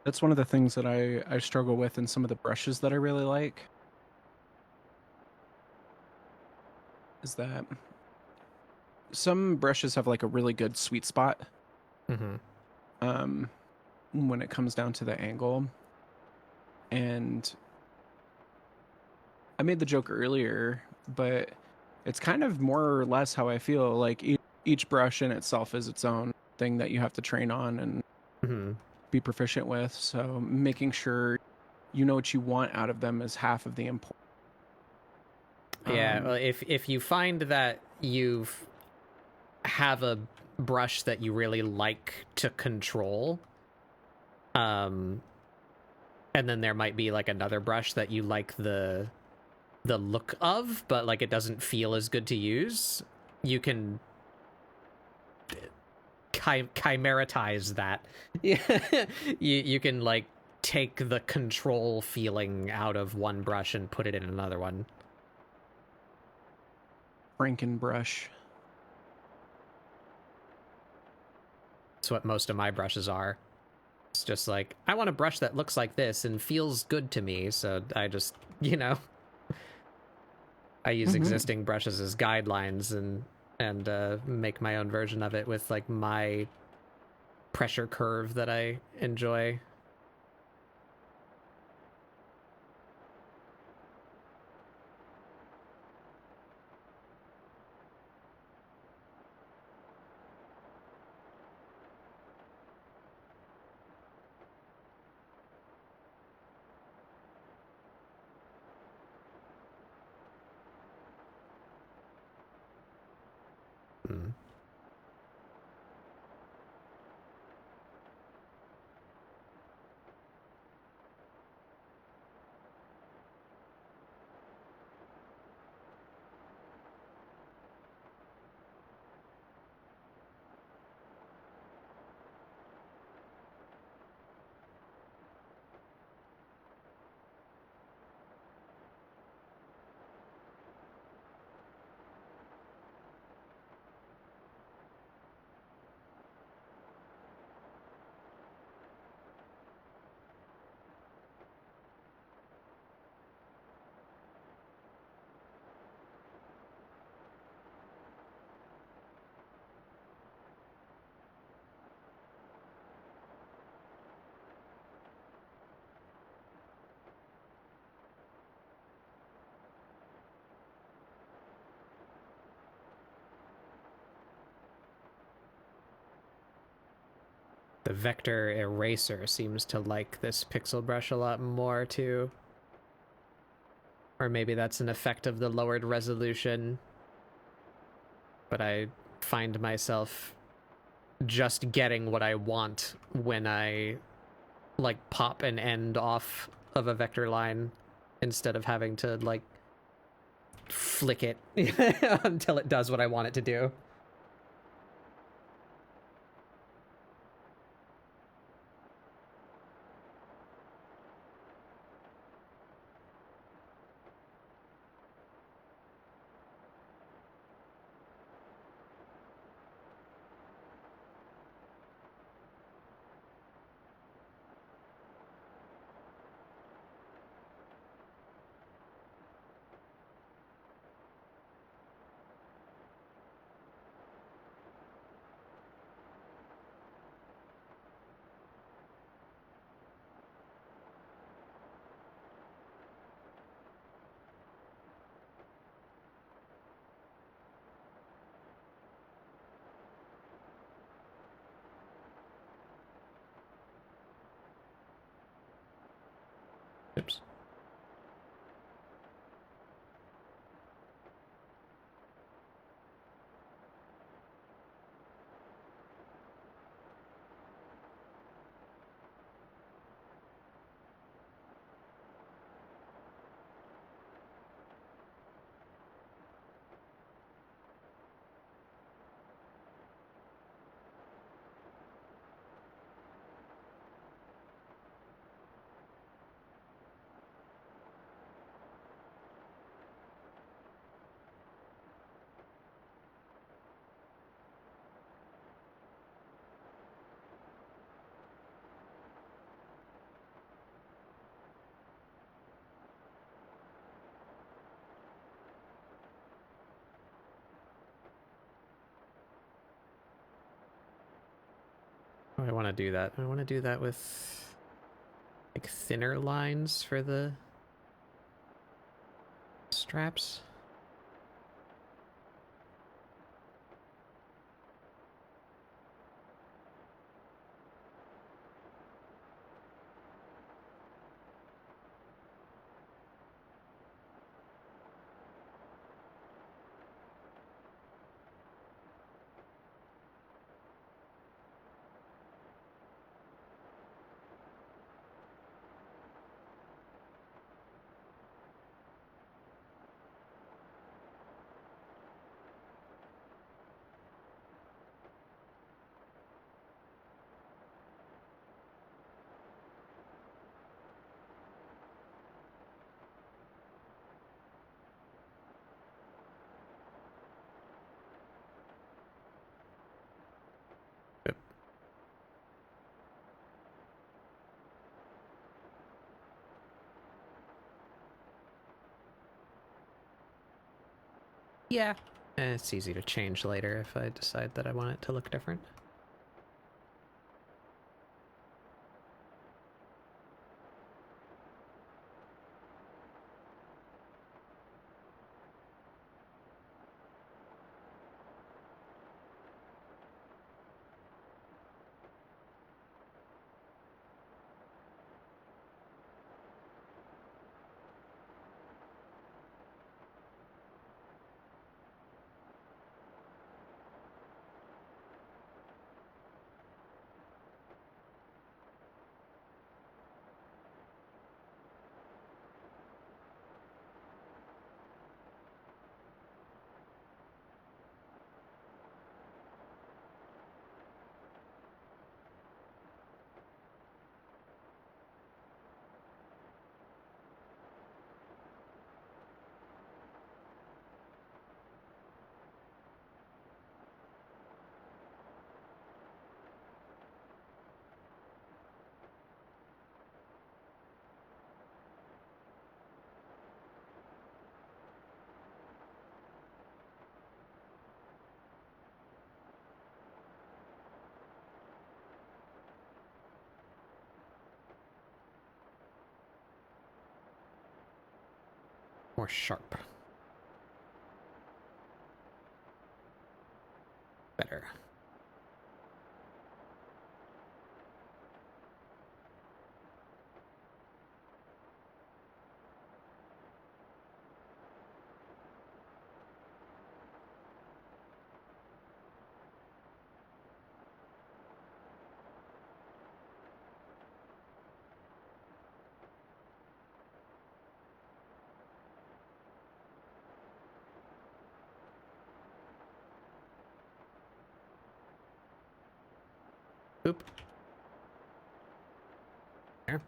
That's one of the things that I struggle with in some of the brushes that I really like. Is that some brushes have like a really good sweet spot Mm-hmm. when it comes down to the angle. And I made the joke earlier, but it's kind of more or less how I feel. Like each brush in itself is its own thing that you have to train on and Mm-hmm. be proficient with. So making sure you know what you want out of them is half of the important. Yeah, well, if you find that you have a brush that you really like to control, and then there might be like another brush that you like the look of, but like it doesn't feel as good to use, you can chimeratize that. you can like take the control feeling out of one brush and put it in another one. Frankenbrush. That's what most of my brushes are. It's just like, I want a brush that looks like this and feels good to me, so I just, I use existing brushes as guidelines and make my own version of it with like my pressure curve that I enjoy. Mm. The vector eraser seems to like this pixel brush a lot more too. Or maybe that's an effect of the lowered resolution. But I find myself just getting what I want when I like pop an end off of a vector line instead of having to like flick it until it does what I want it to do. Oops. Oh, I want to do that. I want to do that with like thinner lines for the straps. Yep. Yeah. It's easy to change later if I decide that I want it to look different. More sharp. Better. Boop. There.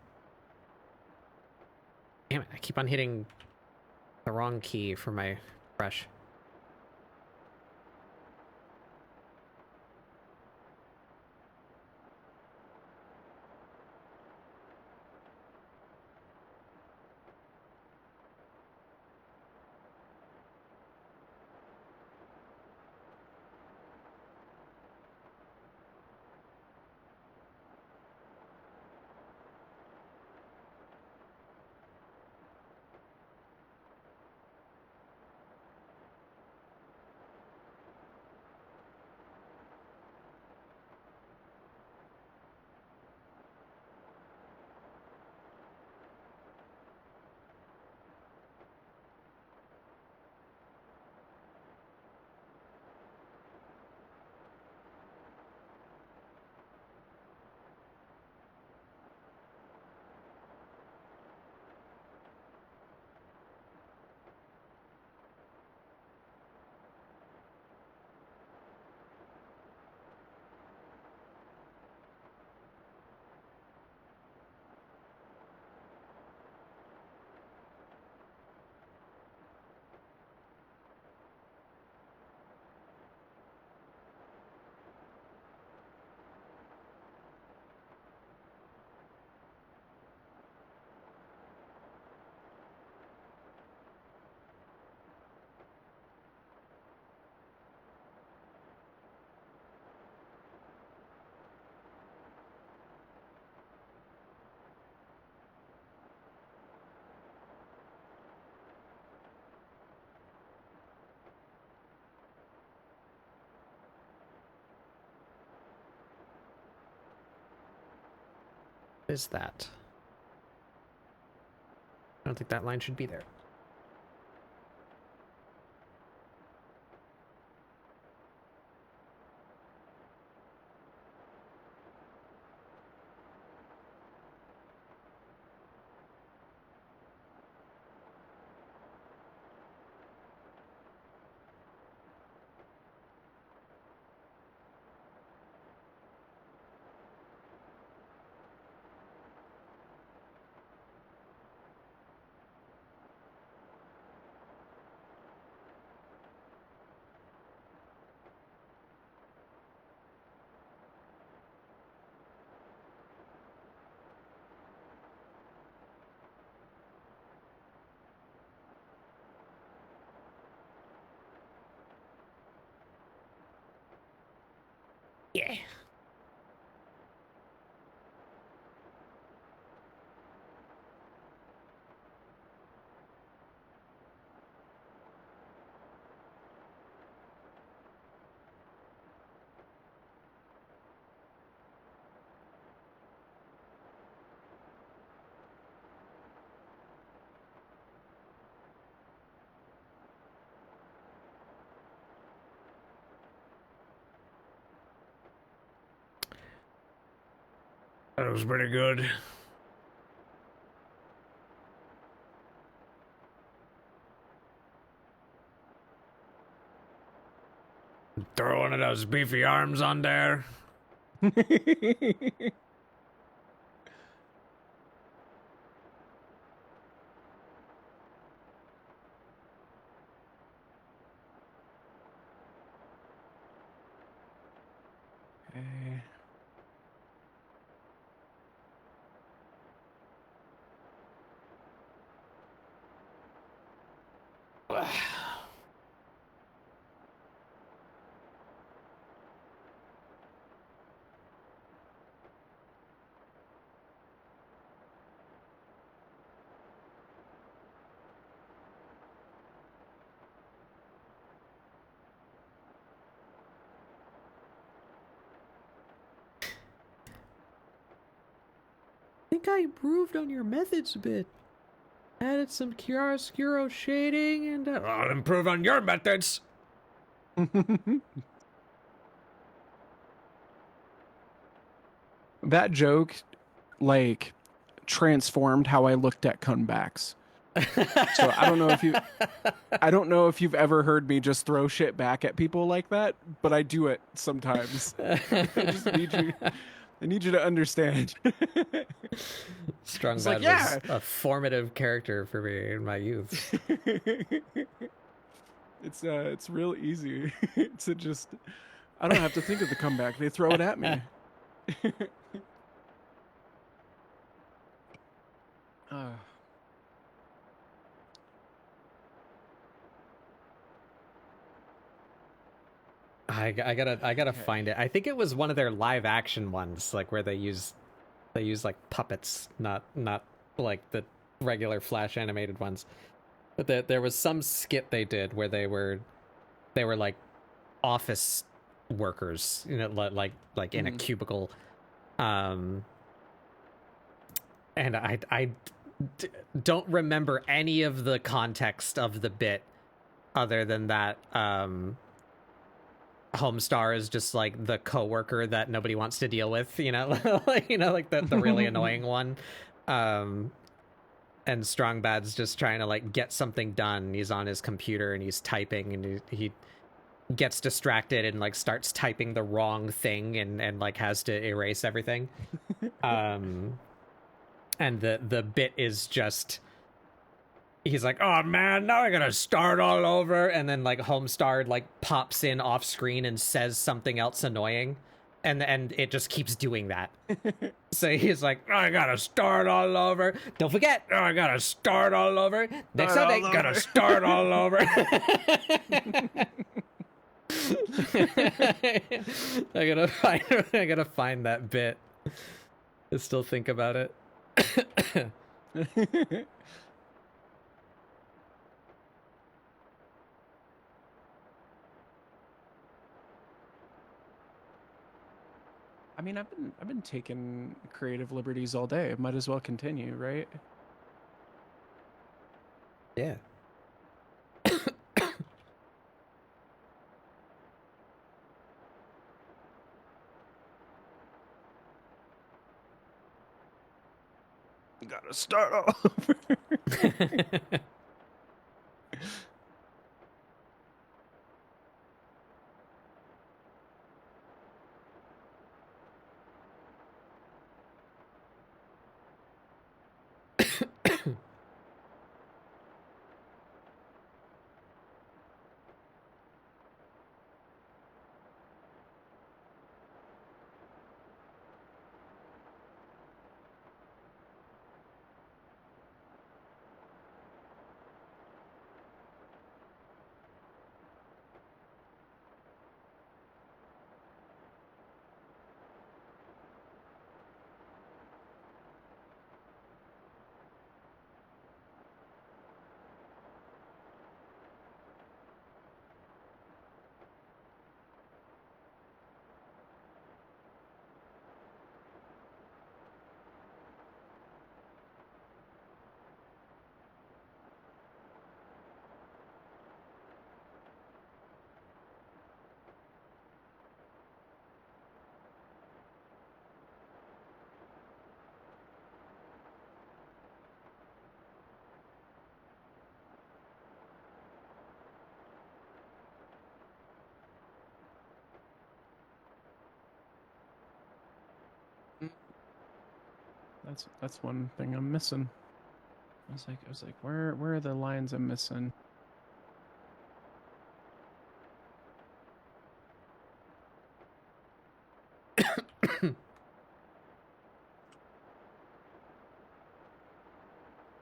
Damn it, I keep on hitting the wrong key for my brush. What is that? I don't think that line should be there. Yeah. That was pretty good. Throw one of those beefy arms on there. Okay. I think I improved on your methods a bit. Added some chiaroscuro shading and I'll improve on your methods. That joke, like, transformed how I looked at comebacks. So I don't know if you've ever heard me just throw shit back at people like that, but I do it sometimes. I I need you to understand. Strong It's Bad like, yeah. was a formative character for me in my youth. It's real easy to just. I don't have to think of the comeback. They throw it at me. I gotta find it. I think it was one of their live action ones, like where they use like puppets, not like the regular Flash animated ones. But there was some skit they did where they were like office workers, you know, like in a cubicle, and I don't remember any of the context of the bit other than that Homestar is just like the coworker that nobody wants to deal with, you know, like the really annoying one. And Strong Bad's just trying to like get something done. He's on his computer and he's typing, and he gets distracted and like starts typing the wrong thing and like has to erase everything. And the bit is just, he's like, oh man, now I gotta start all over, and then like Homestar like pops in off screen and says something else annoying, and it just keeps doing that. So he's like, oh, I gotta start all over. Don't forget, oh, I gotta start all over. Next Sunday, gotta start all over. I gotta find that bit. I still think about it. I mean, I've been taking creative liberties all day. Might as well continue, right? Yeah. Gotta start over. That's one thing I'm missing. I was like, where are the lines I'm missing?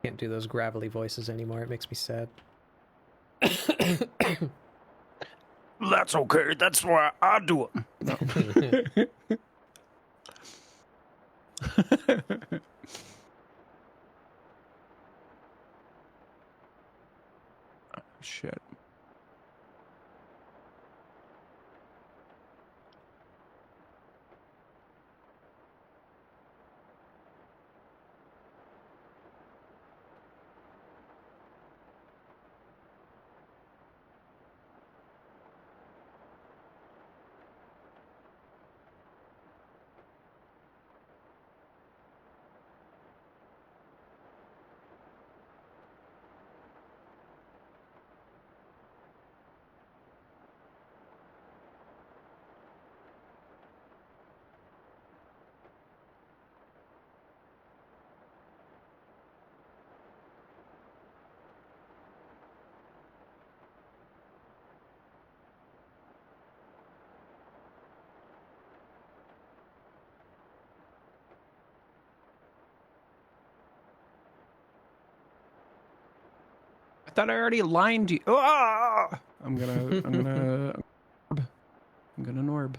Can't do those gravelly voices anymore. It makes me sad. That's okay. That's why I do it. Shit. I thought I already lined you. Ah! I'm gonna Norb.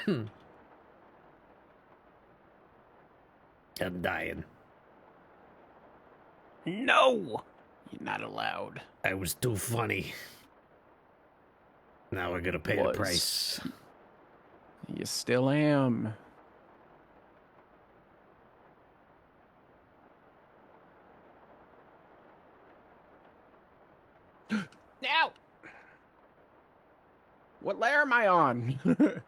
Hmm. I'm dying. No, you're not allowed. I was too funny. Now we're gonna pay the Was. price. You still am. Now, what layer am I on?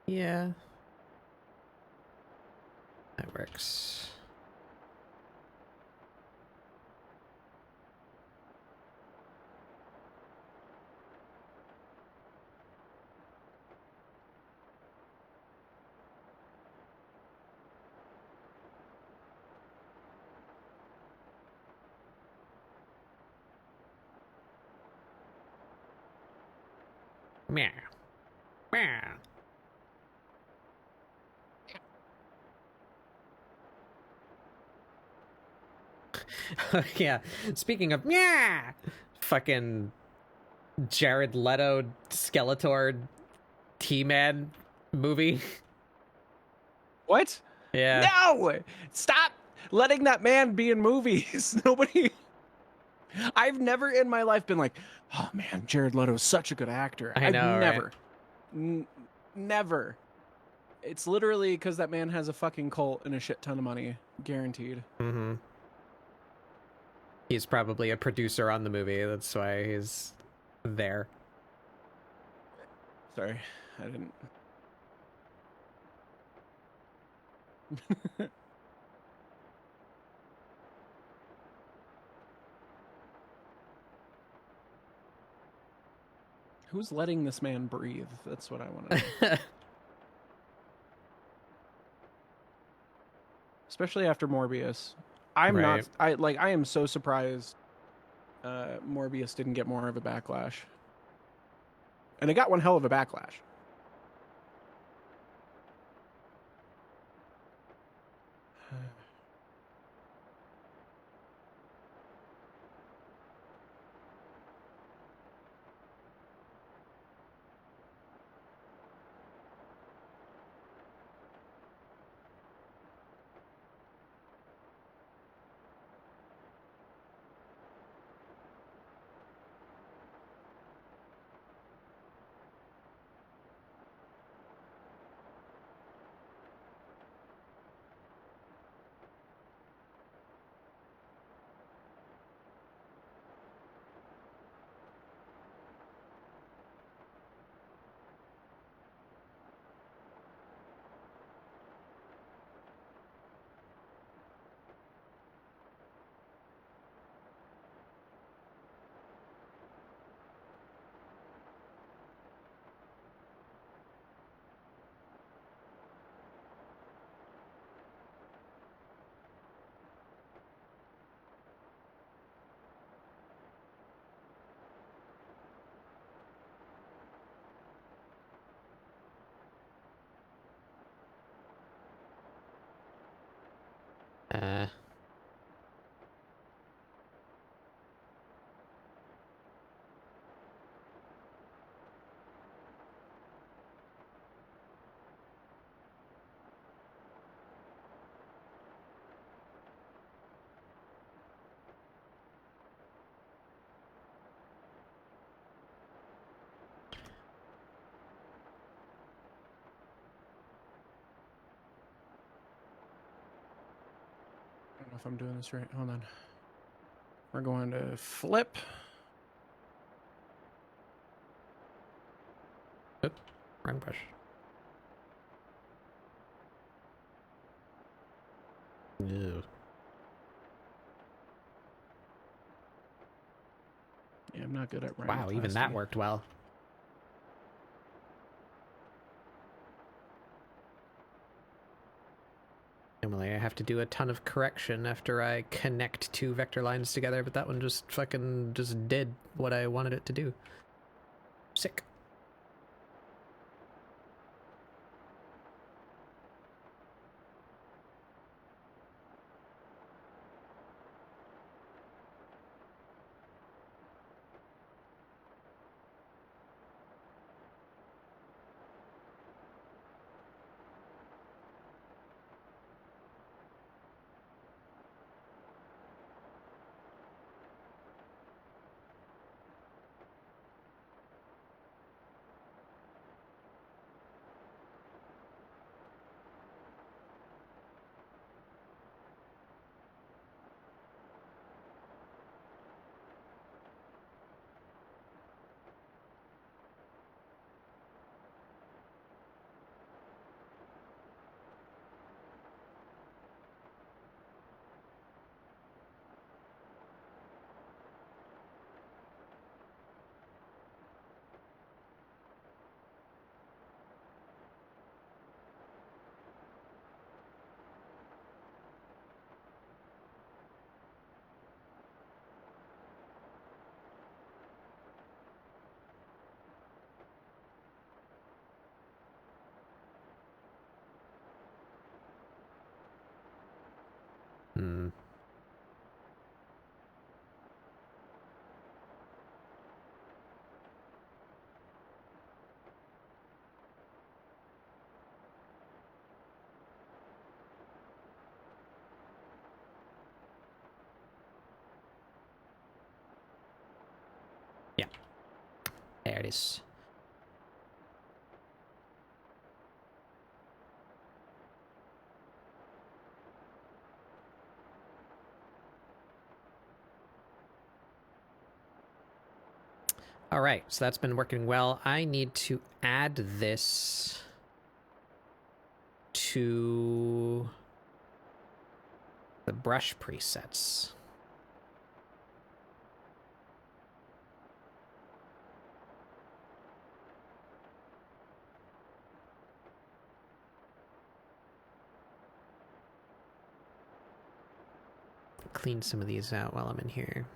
Yeah. That works. Meow. Meow. Yeah. Speaking of yeah, fucking Jared Leto Skeletor T-Man movie. What? Yeah. No! Stop letting that man be in movies. Nobody. I've never in my life been like, oh man, Jared Leto's such a good actor. I know, I've right? never, never. It's literally because that man has a fucking cult and a shit ton of money, guaranteed. Mm-hmm. He's probably a producer on the movie. That's why he's there. Sorry, I didn't. Who's letting this man breathe? That's what I want to know. Especially after Morbius. I'm not. Right. I am so surprised. Morbius didn't get more of a backlash, and it got one hell of a backlash. Uh, I don't know if I'm doing this right. Hold on. We're going to flip. wrong brush. Ew. Yeah, I'm not good at Wow, even that rhinoplasty. worked well. Normally I have to do a ton of correction after I connect two vector lines together, but that one just fucking just did what I wanted it to do. Sick. Hmm. There it is. All right, so that's been working well. I need to add this to the brush presets. Clean some of these out while I'm in here.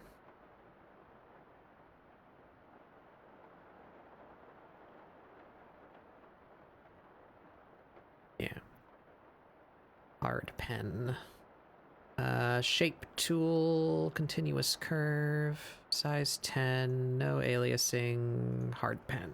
Yeah. Hard pen. Shape tool, continuous curve, size 10, no aliasing, hard pen.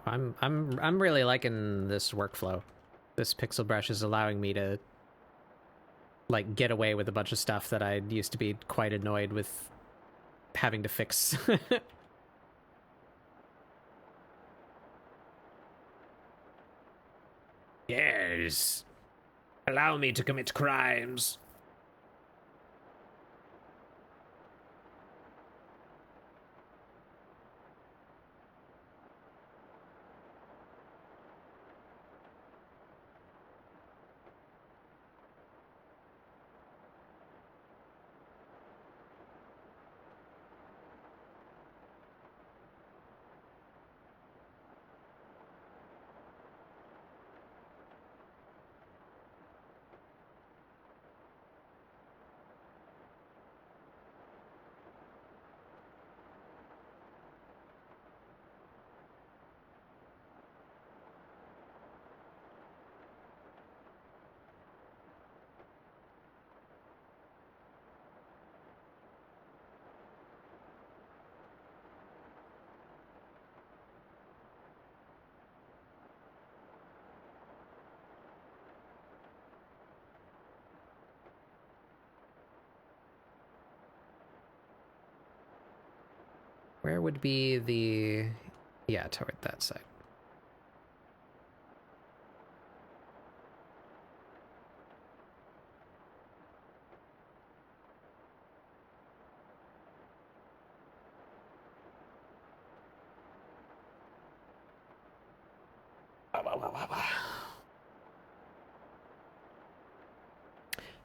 I'm really liking this workflow. This pixel brush is allowing me to like get away with a bunch of stuff that I used to be quite annoyed with having to fix. Yes. Allow me to commit crimes. Where would be the... Yeah, toward that side.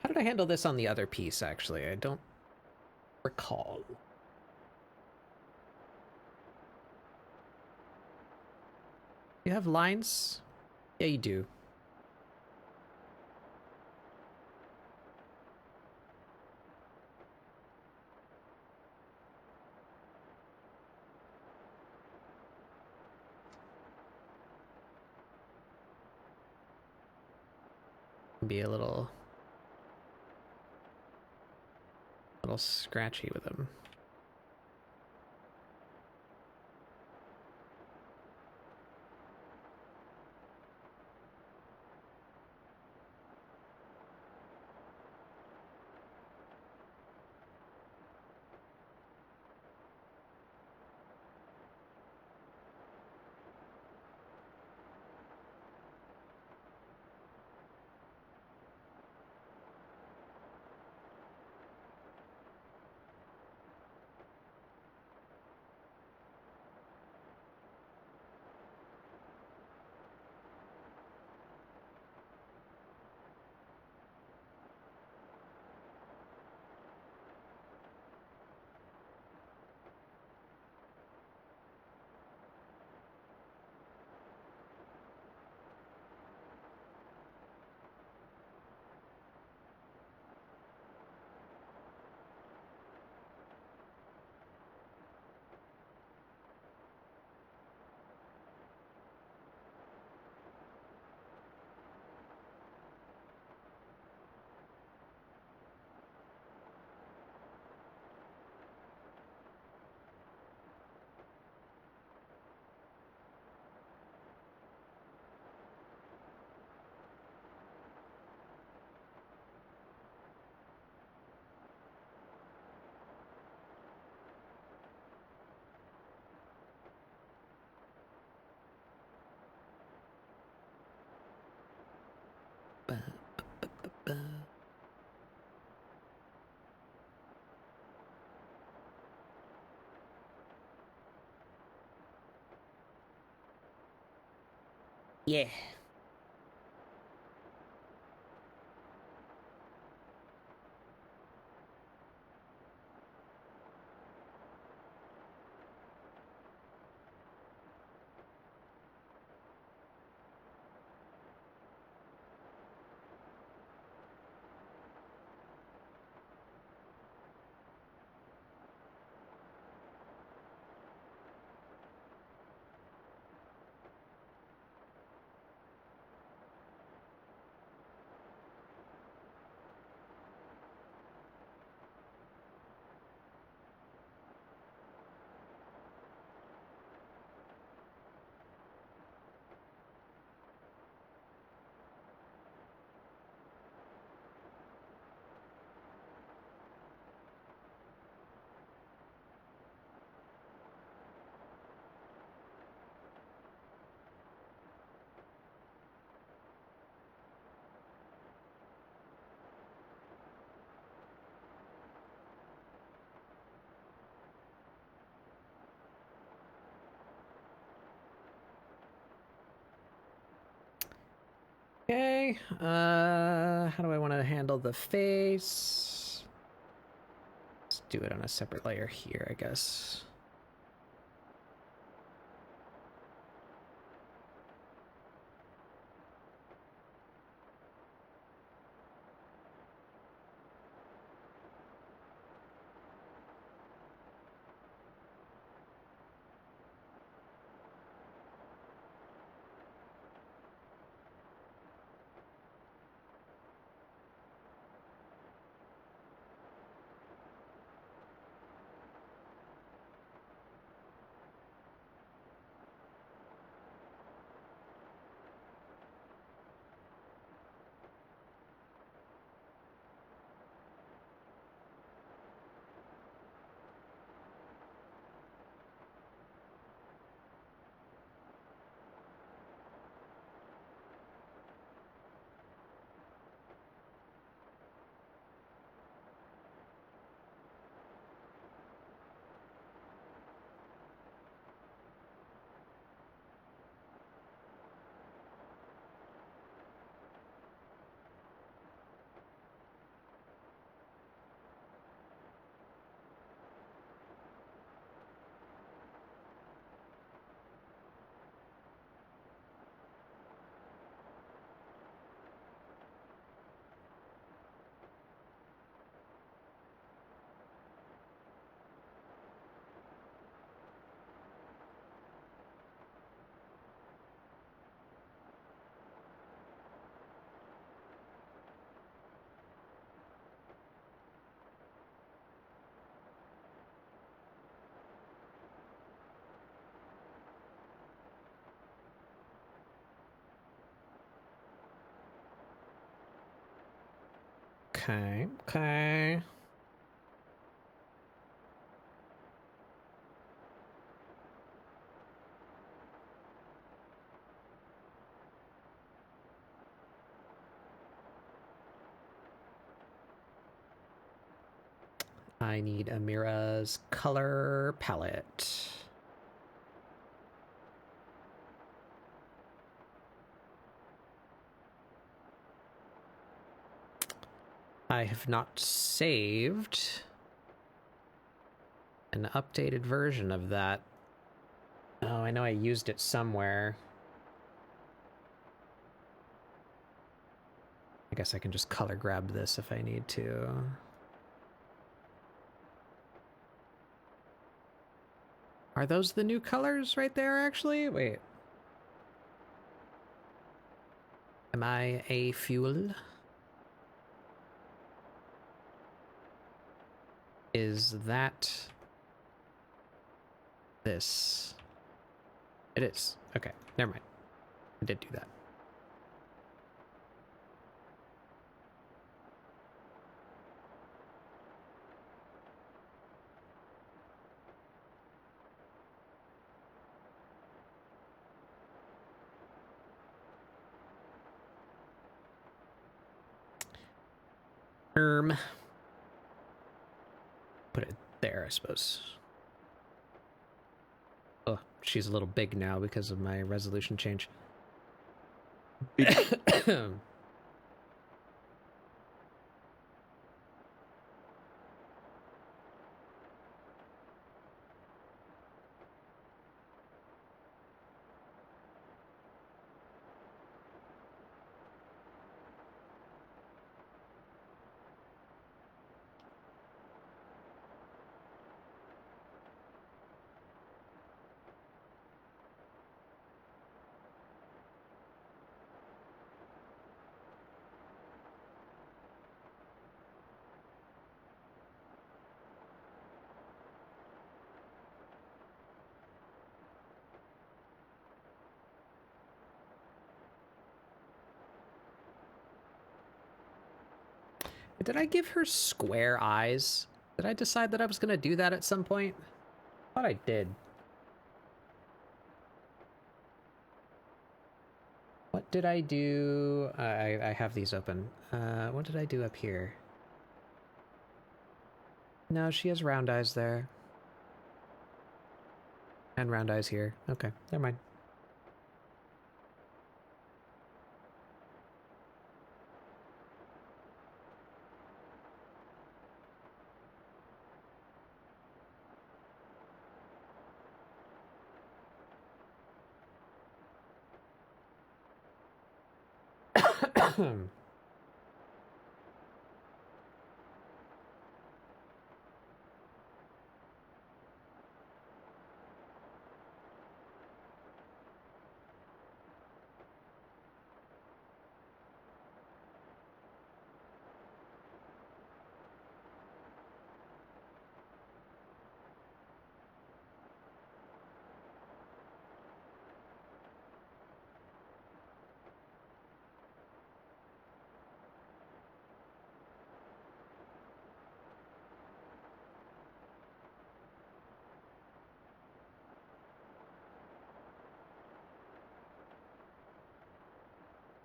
How How did I handle this on the other piece, actually? I don't recall. You have lines? Yeah, you do. Be a little scratchy with them. Yeah. Okay, how do I want to handle the face? Let's do it on a separate layer here, I guess. Okay, okay. I need Amirah's color palette. I have not saved an updated version of that. Oh, I know I used it somewhere. I guess I can just color grab this if I need to. Are those the new colors right there, actually? Wait. Am I a fuel? Is that this? It is. Okay, never mind. I did do that. Put it there, I suppose. Oh, she's a little big now because of my resolution change. Did I give her square eyes? Did I decide that I was going to do that at some point? I thought I did. What did I do? I have these open. What did I do up here? No, she has round eyes there. And round eyes here. Okay, never mind.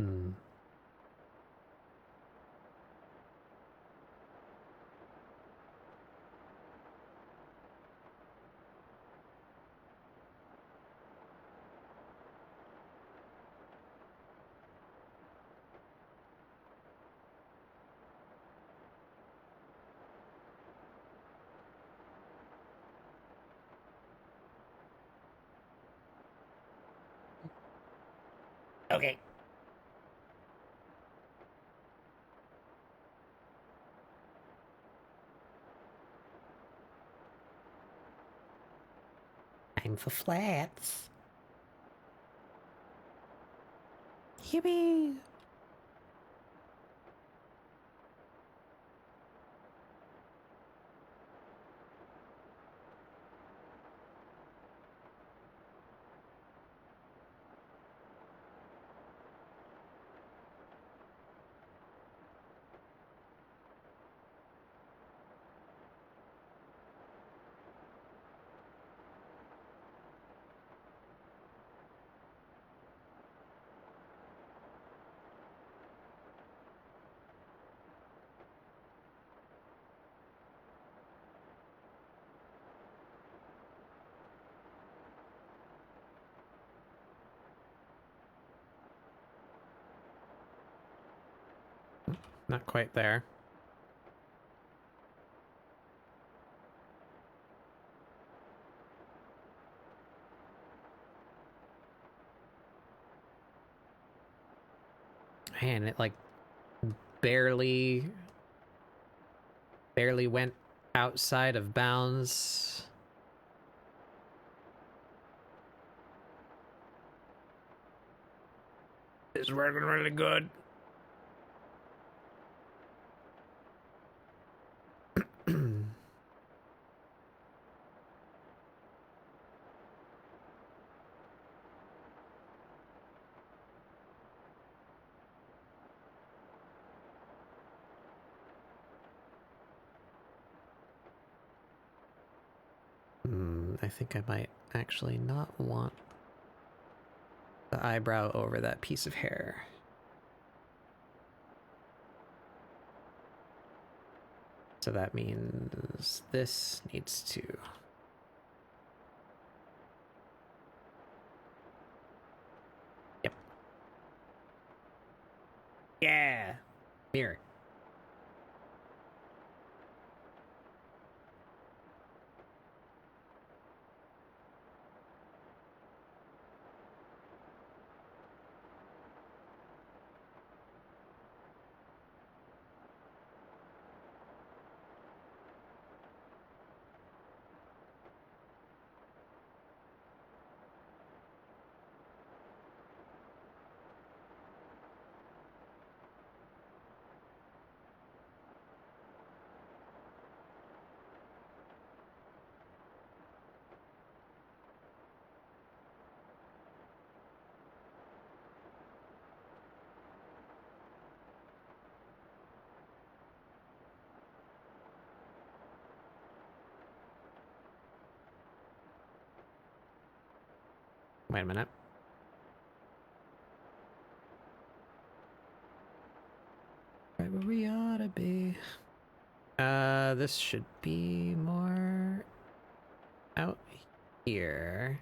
Hmm. Okay. Time for flats. Yippee! Not quite there. Man, it like barely went outside of bounds. It's working really good. I think I might actually not want the eyebrow over that piece of hair. So that means this needs to... Yep. Yeah! Mirror. Wait a minute. Right where we ought to be. This should be more out here.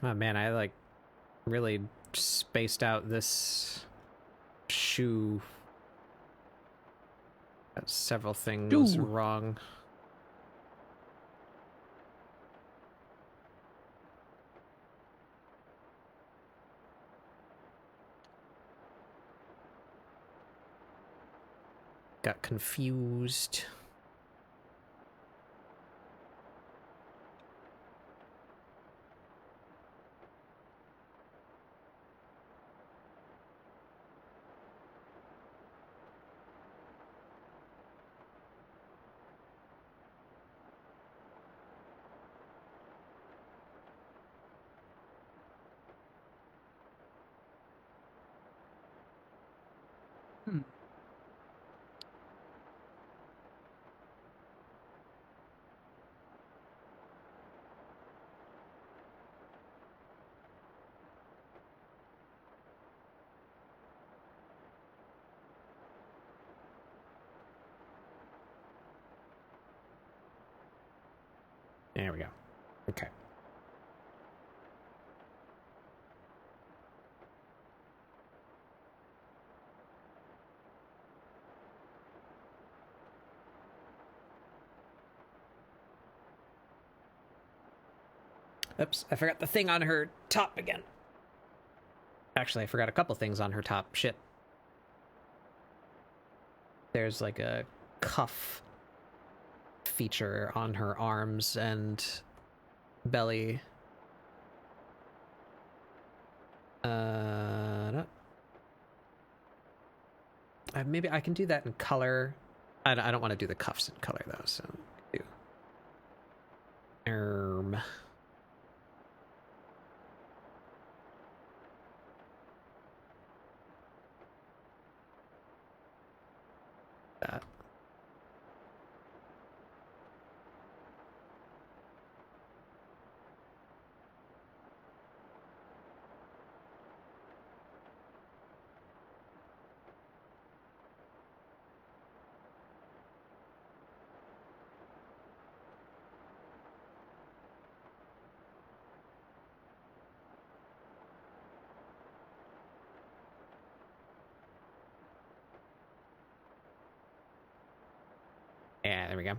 Oh man, I like really spaced out this shoe. Got several things Shoe. wrong. Got confused. Hmm. There we go. Okay. Oops, I forgot the thing on her top again. Actually, I forgot a couple things on her top. Shit. There's like a cuff feature on her arms and belly. No. Maybe I can do that in color. I don't want to do the cuffs in color though, so do. That. Yeah, there we go.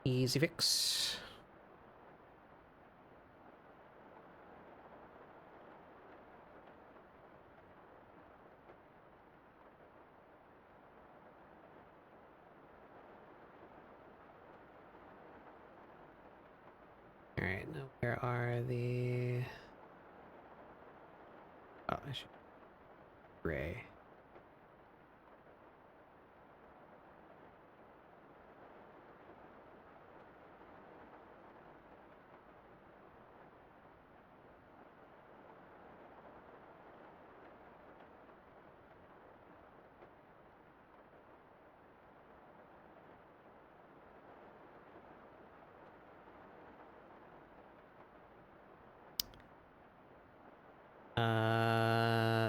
Easy fix. All right, now where are the... Oh, I should... Gray.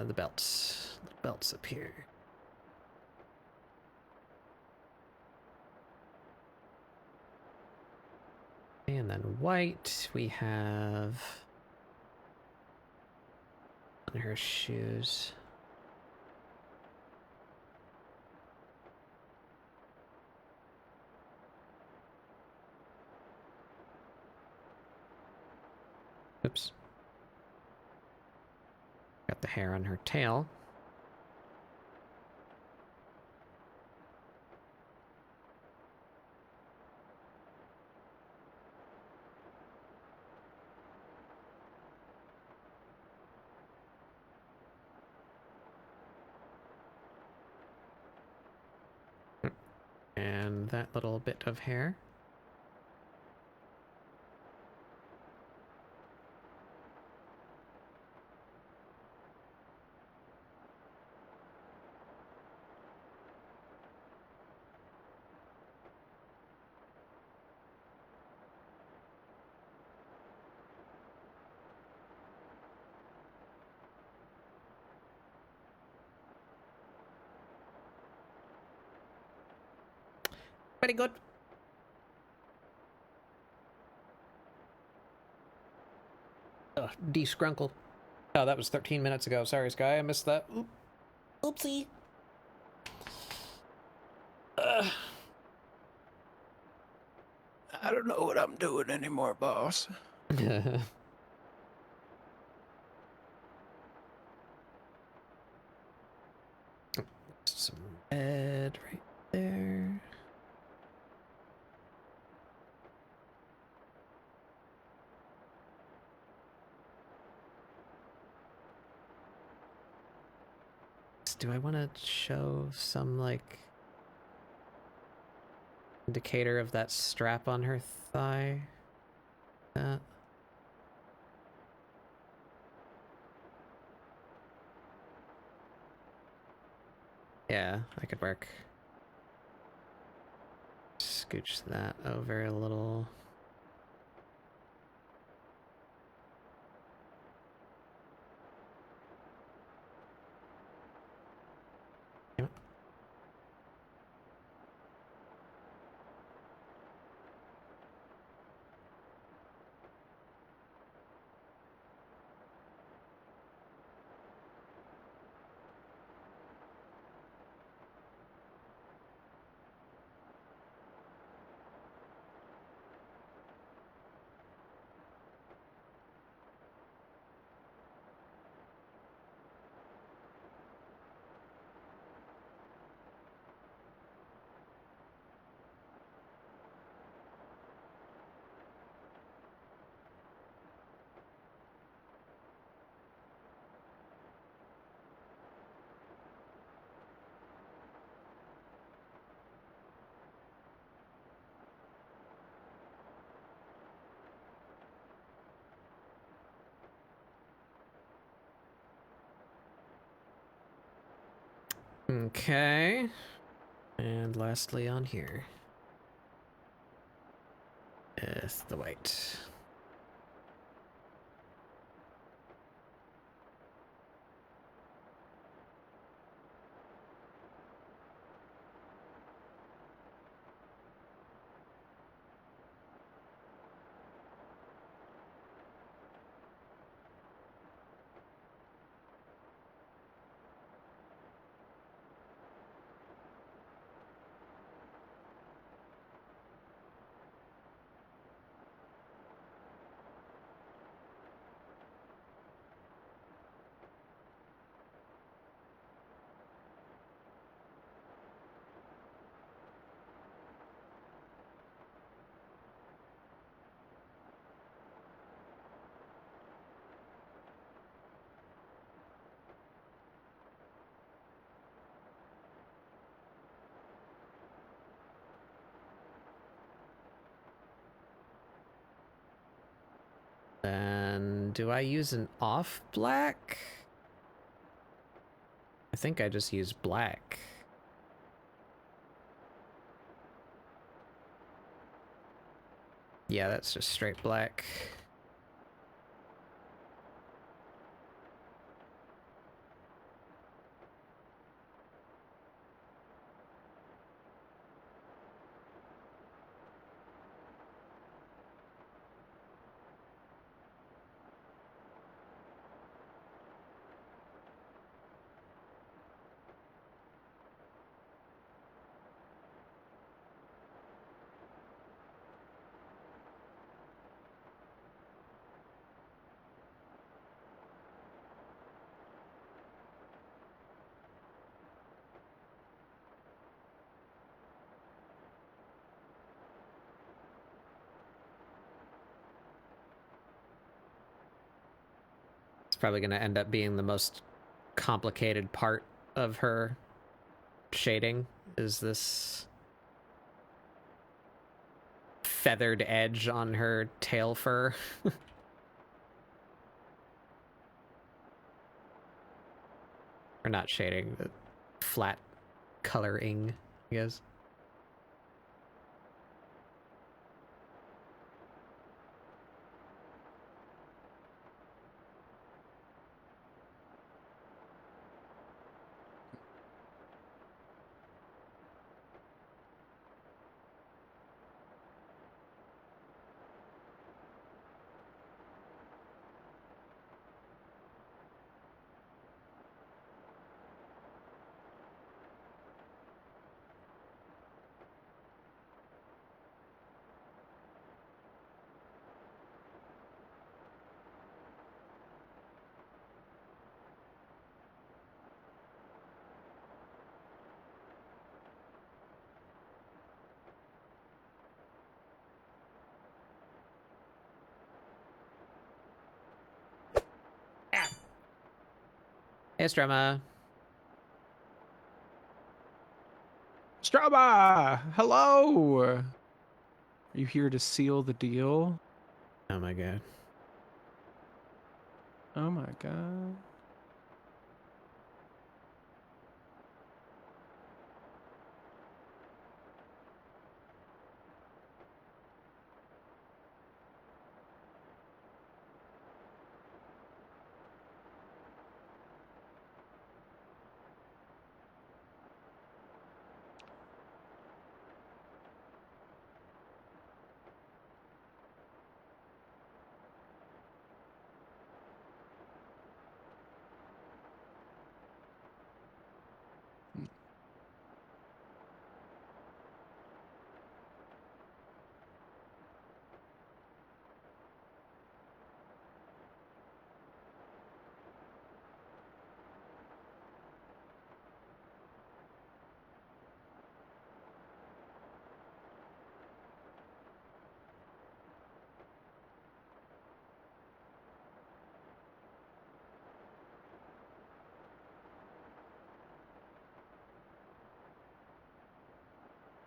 The belts. The belts up here. And then white, we have on her shoes. Oops. Got the hair on her tail. And that little bit of hair. Pretty good. Descrunkle. Oh, that was 13 minutes ago. Sorry, Sky. I missed that. Oopsie. I don't know what I'm doing anymore, boss. Some red right there. Do I want to show some, like, indicator of that strap on her thigh? That. Yeah, that could work. Just scooch that over a little. Damn it. Okay. And lastly on here is the white. Then do I use an off black? I think I just use black. Yeah, that's just straight black. It's probably going to end up being the most complicated part of her shading, is this feathered edge on her tail fur. Or not shading, but flat coloring, I guess. Hey, Strema. Straba, hello. Are you here to seal the deal? Oh my god. Oh my god.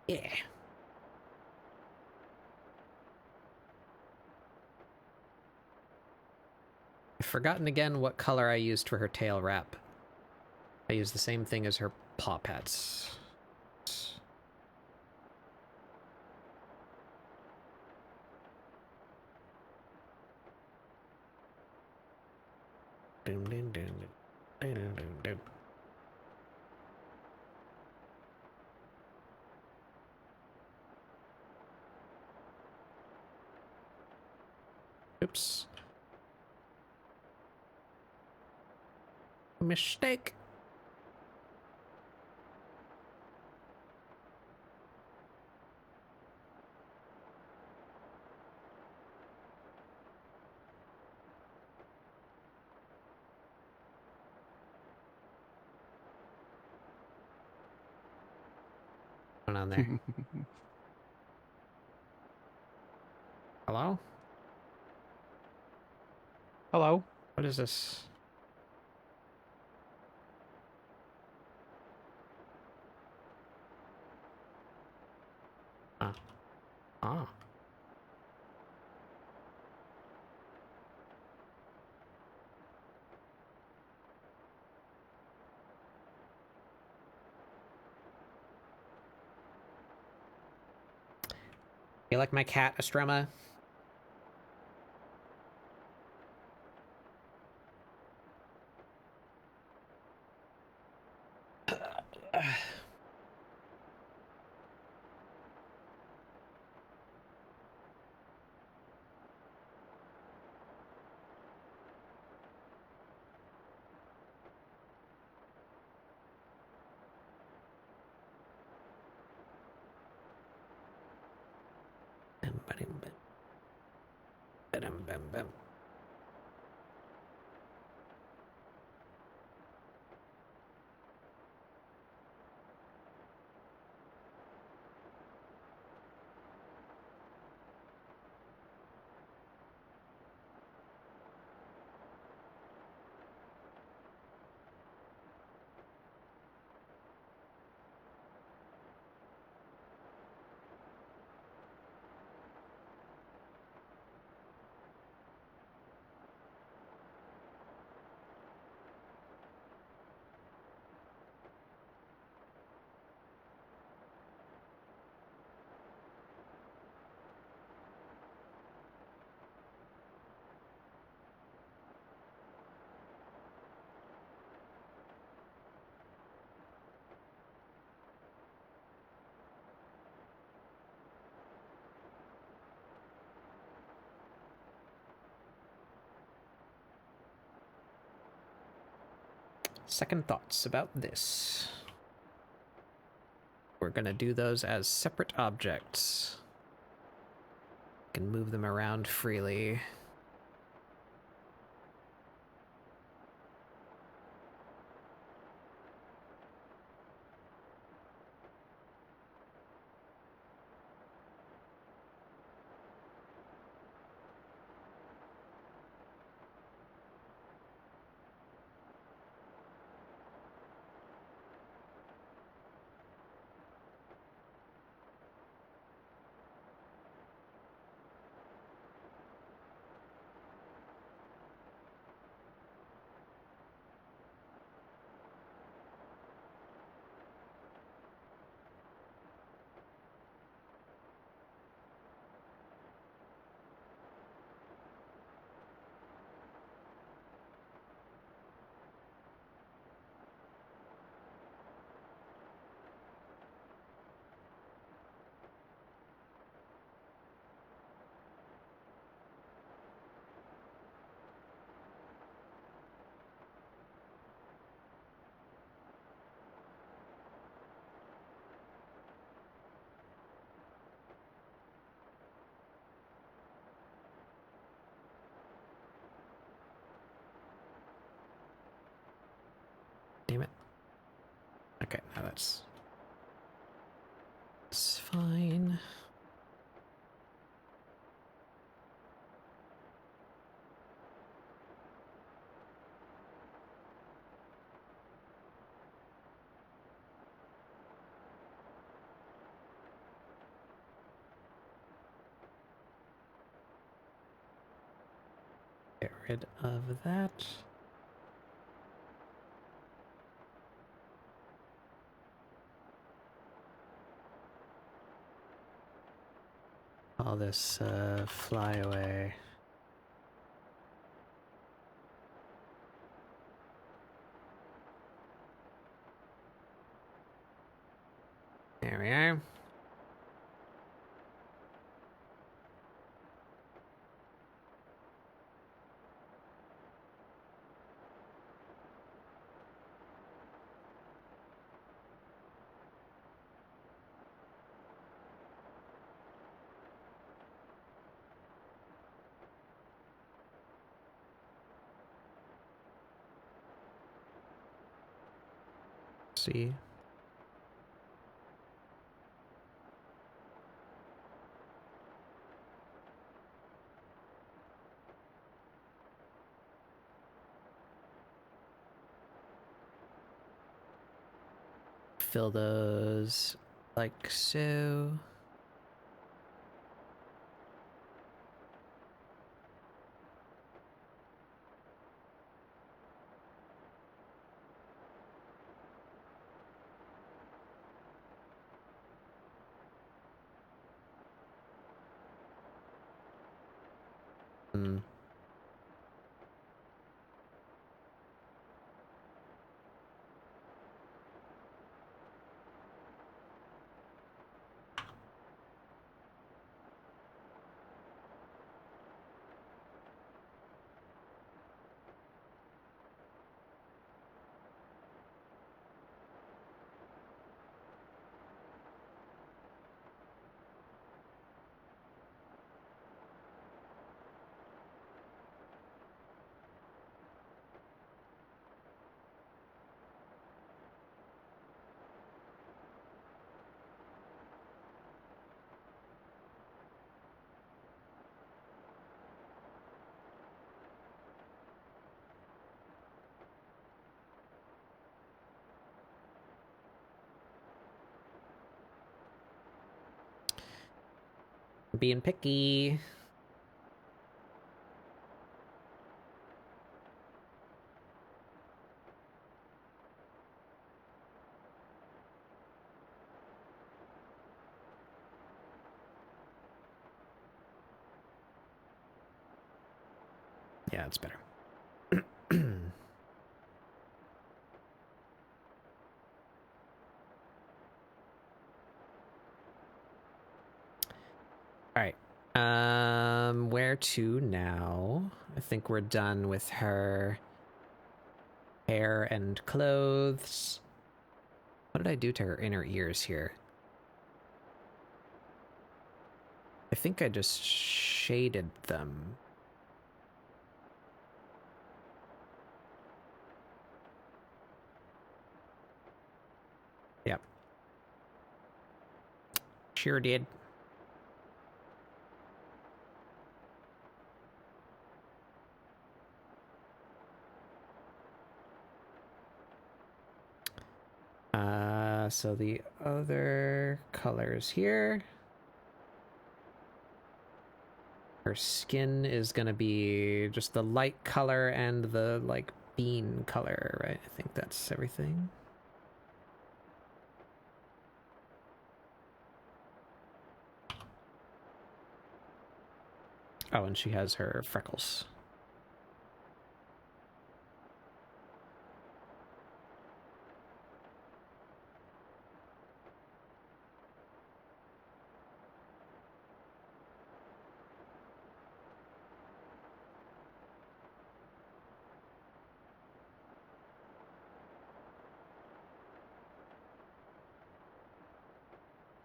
Yeah. I've forgotten again what color I used for her tail wrap. I used the same thing as her paw pads. Doom, doom, doom, doom, doom, doom, doom. Oops. Mistake. What's going on there? Hello? Hello. What is this? Ah. Ah. You like my cat, Estrema? Second thoughts about this. We're gonna do those as separate objects. Can move them around freely. Damn it. Okay, now that's fine. rid of that. All this fly away. There we are. See. Fill those like so. Hmm. Being picky. Yeah, it's better. All right. Where to now? I think we're done with her hair and clothes. What did I do to her inner ears here? I think I just shaded them. Yep. Sure did. So the other colors here. Her skin is gonna be just the light color and the like bean color, right? I think that's everything. Oh, and she has her freckles.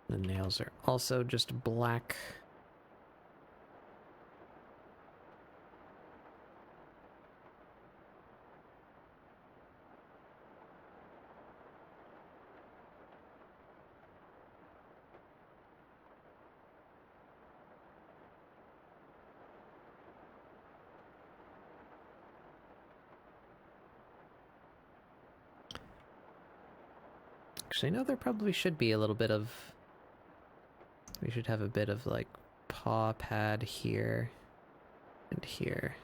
The nails are also just black. Actually, no, there probably should be a little bit of... We should have a bit of, like, paw pad here and here.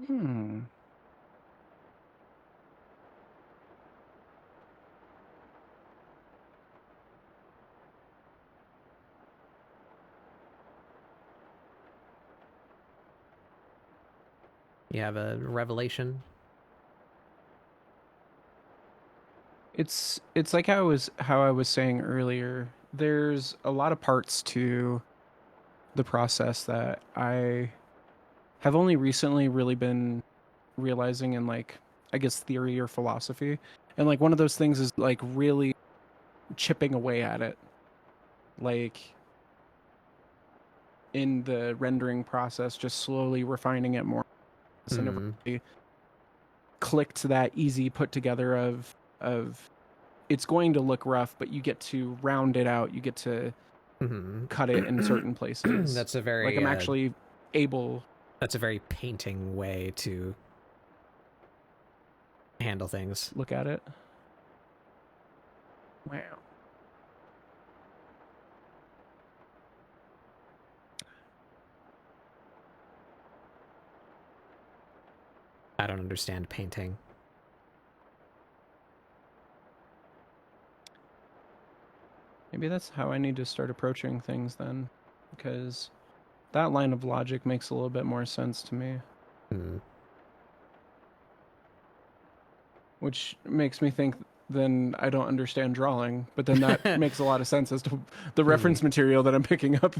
Hmm. You have a revelation? It's like how I was saying earlier. There's a lot of parts to the process that I have only recently really been realizing in, like, I guess, theory or philosophy. And like one of those things is like really chipping away at it. Like in the rendering process, just slowly refining it more. And never Hmm. really clicked that easy put together of it's going to look rough, but you get to round it out. You get to Hmm. cut it in certain places. That's a Like very I'm actually able. that's a very painting way to handle things. Look at it. Wow. I don't understand painting. Maybe that's how I need to start approaching things then, because that line of logic makes a little bit more sense to me, Hmm. which makes me think then I don't understand drawing, but then that makes a lot of sense as to the reference material that I'm picking up.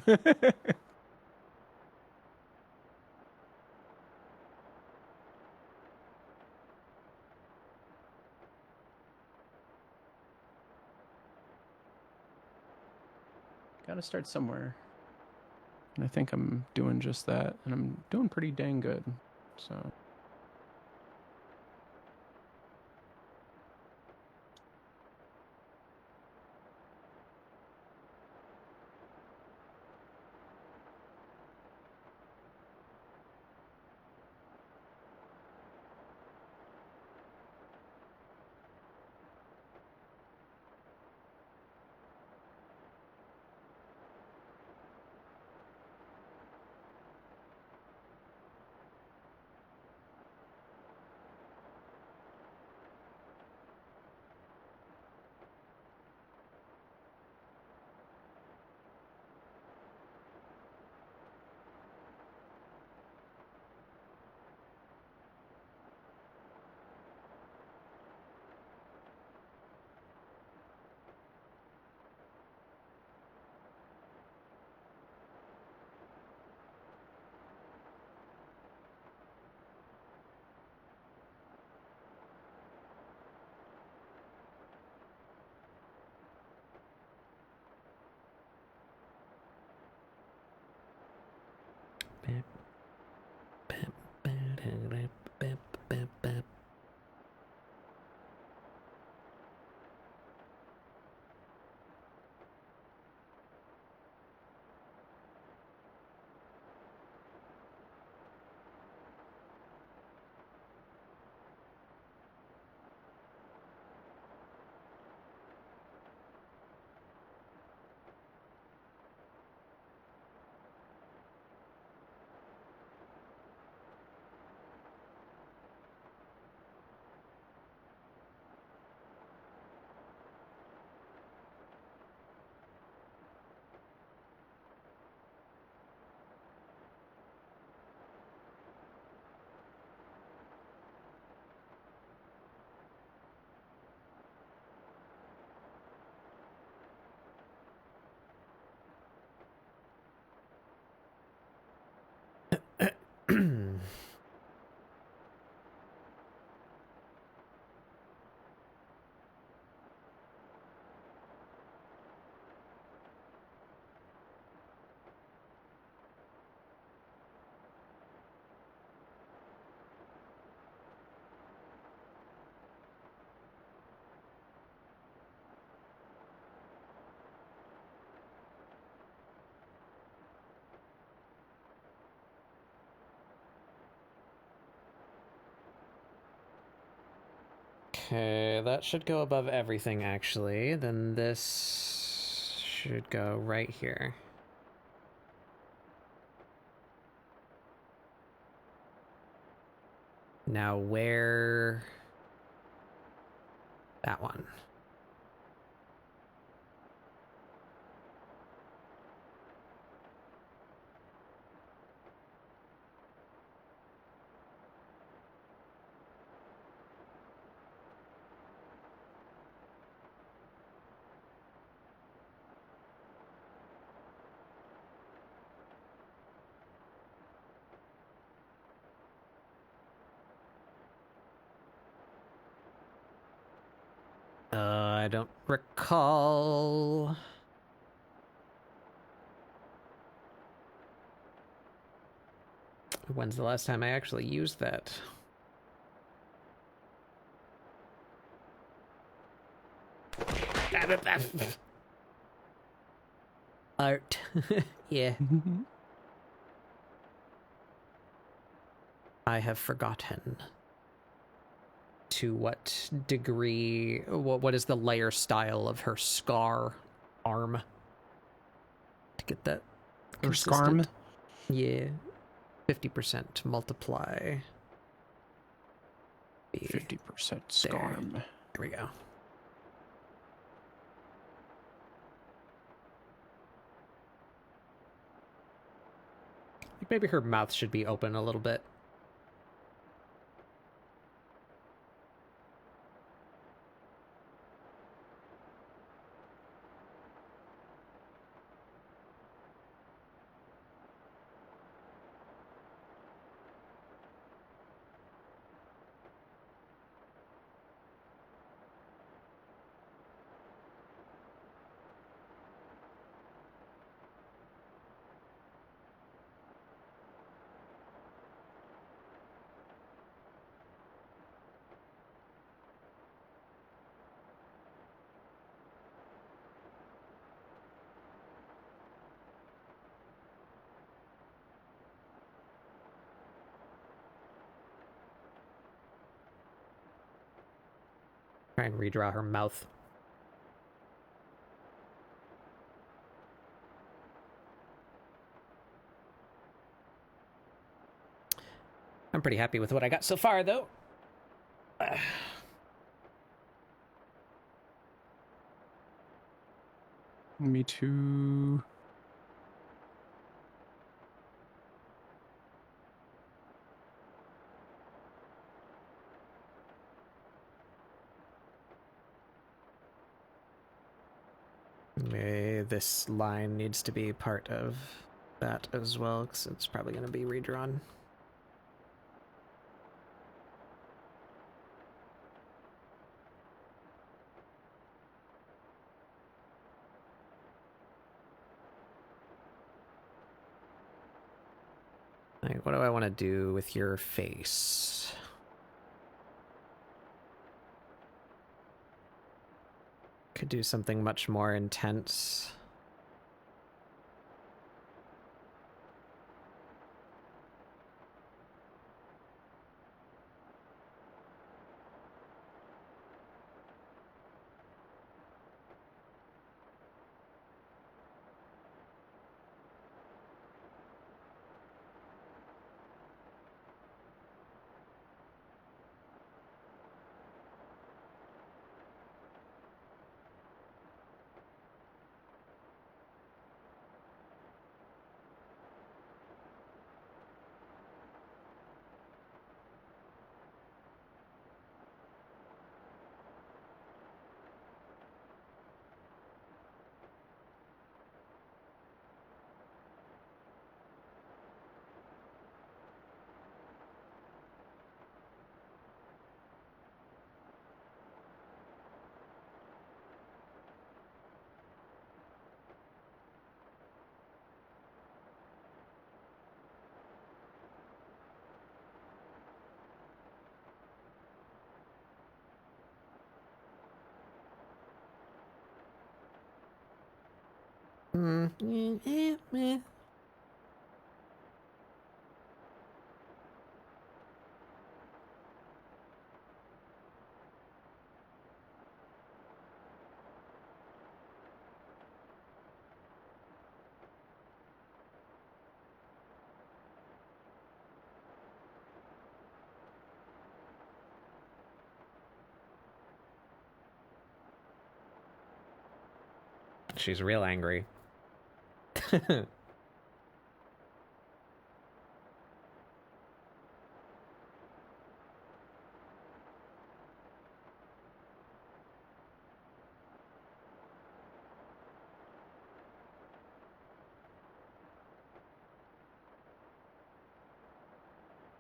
Gotta start somewhere. And I think I'm doing just that, and I'm doing pretty dang good. So Okay, that should go above everything, actually. Then this should go right here. Now where... That one. I don't recall. When's the last time I actually used that? Art. Yeah. I have forgotten. To what degree, what is the layer style of her scar arm? To get that Or consistent. Scarm. Yeah. 50% multiply. 50% Scarm. There we go. I think maybe her mouth should be open a little bit. Try and redraw her mouth. I'm pretty happy with what I got so far, though. Me too. This line needs to be part of that as well, because it's probably going to be redrawn. Like, what do I want to do with your face? Could do something much more intense. She's real angry.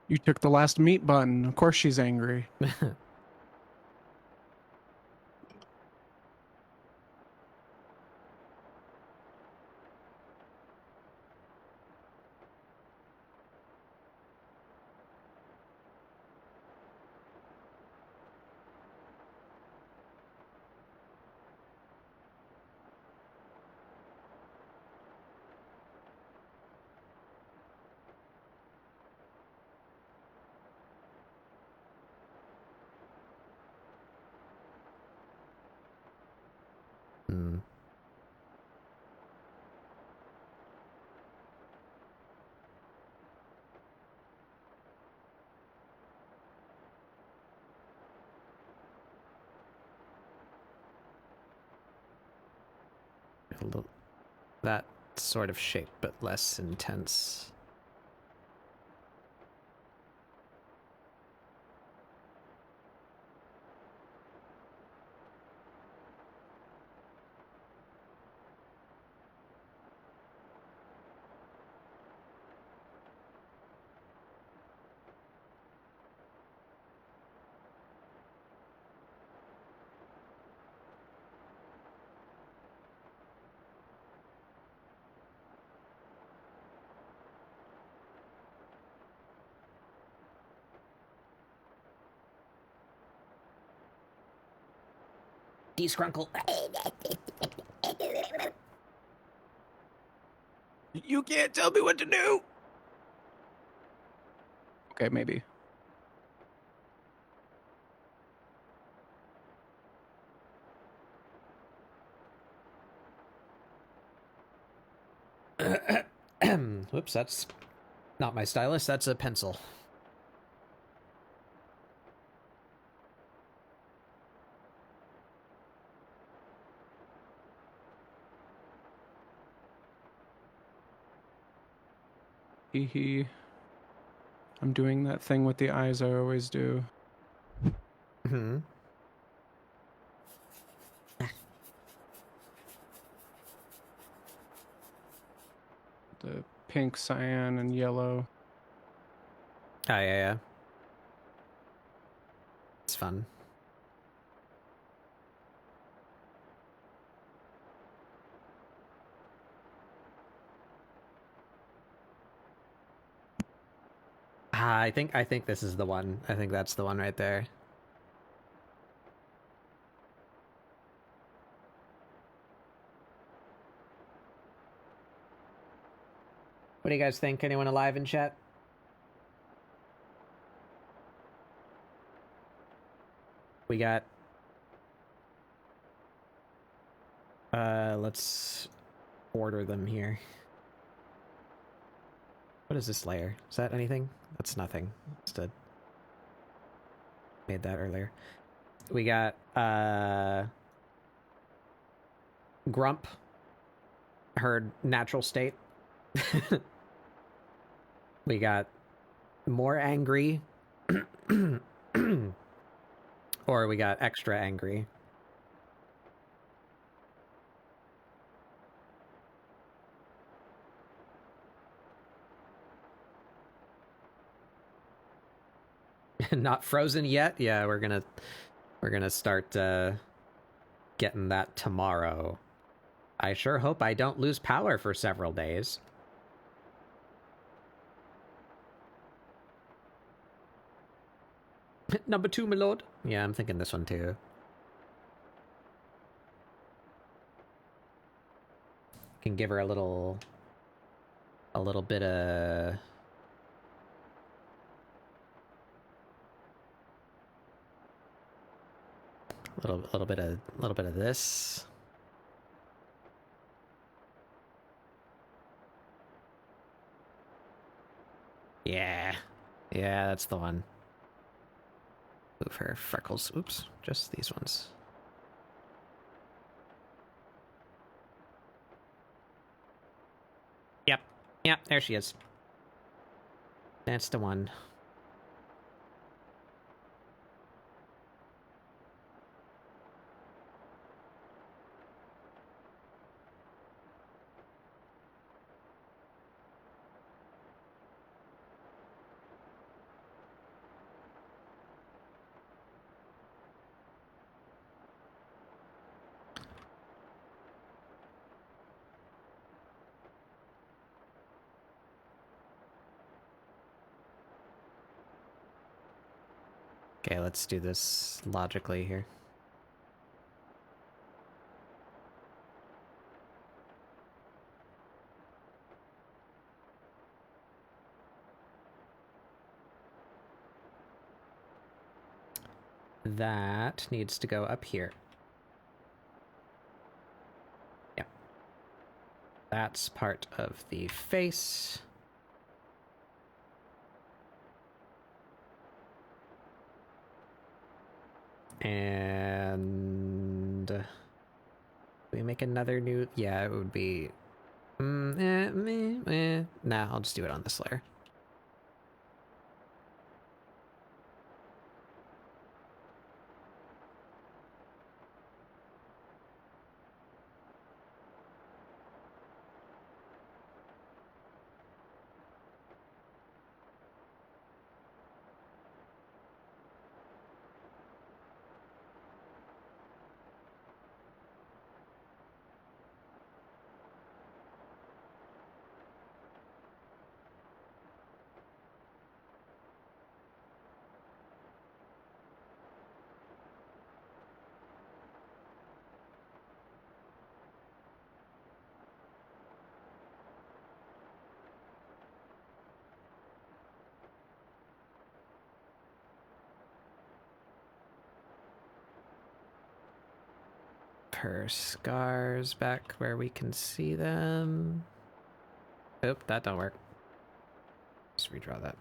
You took the last meat bun. Of course she's angry. Hmm. That sort of shape, but less intense. Descrunkle. You can't tell me what to do. Okay, maybe. Whoops, that's not my stylus, that's a pencil. Hee hee. I'm doing that thing with the eyes I always do. Hmm. The pink, cyan, and yellow. Oh, yeah. It's fun. I think this is the one. I think that's the one right there. What do you guys think? Anyone alive in chat? We got... let's order them here. What is this layer? Is that anything? That's nothing. Just made that earlier. We got, Grump. Her natural state. We got more angry. Or we got extra angry. Not frozen yet? Yeah, we're gonna start getting that tomorrow. I sure hope I don't lose power for several days. Number 2, my lord. Yeah, I'm thinking this one too. Can give her a little bit of... little bit of this. Yeah, that's the one. Move her freckles. Oops, just these ones. Yeah, there she is. That's the one. Okay, let's do this logically here. That needs to go up here. Yeah. That's part of the face. And we make another new, yeah, it would be nah, I'll just do it on this layer. Her scars back where we can see them. Oop, that don't work. Just redraw that.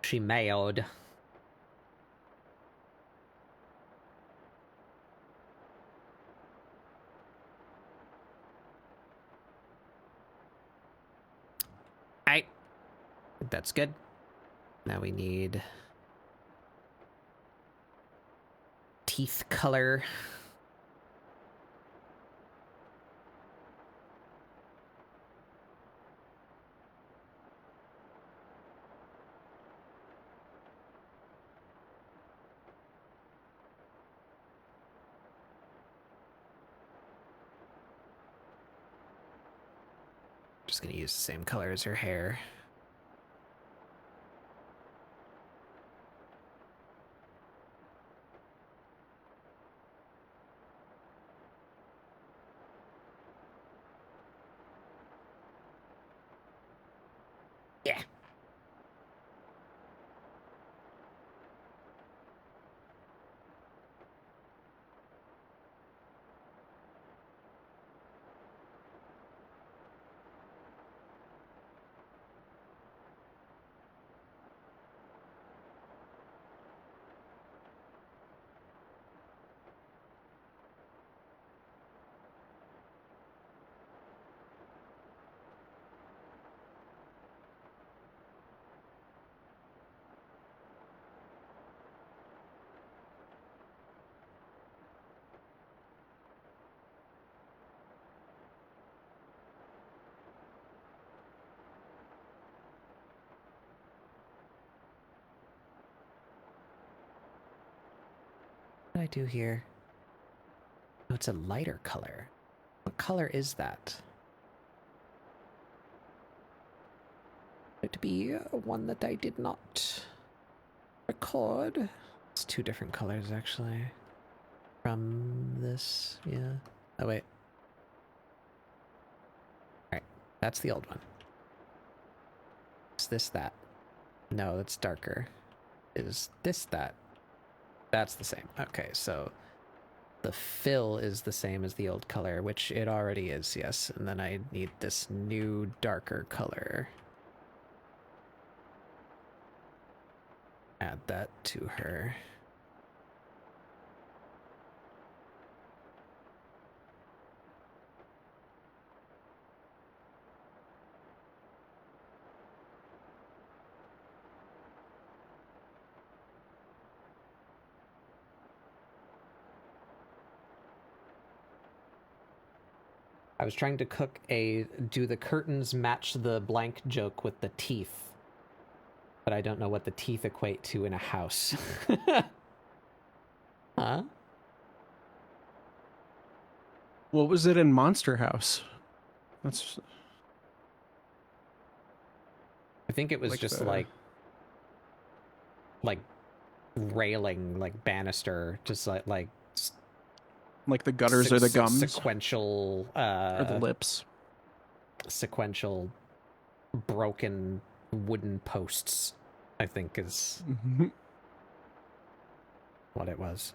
She mailed. I think that's good. Now we need teeth color. Just gonna use the same color as her hair. Yeah. What did I do here? Oh, it's a lighter color. What color is that? It be one that I did not record. It's two different colors actually. From this, yeah. Oh wait. Alright, that's the old one. this that? No, that's darker. Is this that? That's the same. Okay, so the fill is the same as the old color, which it already is, yes. And then I need this new darker color. Add that to her. I was trying to cook do the curtains match the blank joke with the teeth, but I don't know what the teeth equate to in a house. Huh? What was it in Monster House? That's I think it was like just the- like railing, like banister, just like like the gutters or the gums sequential or the lips. sequential broken wooden posts, I think is Mhm. what it was.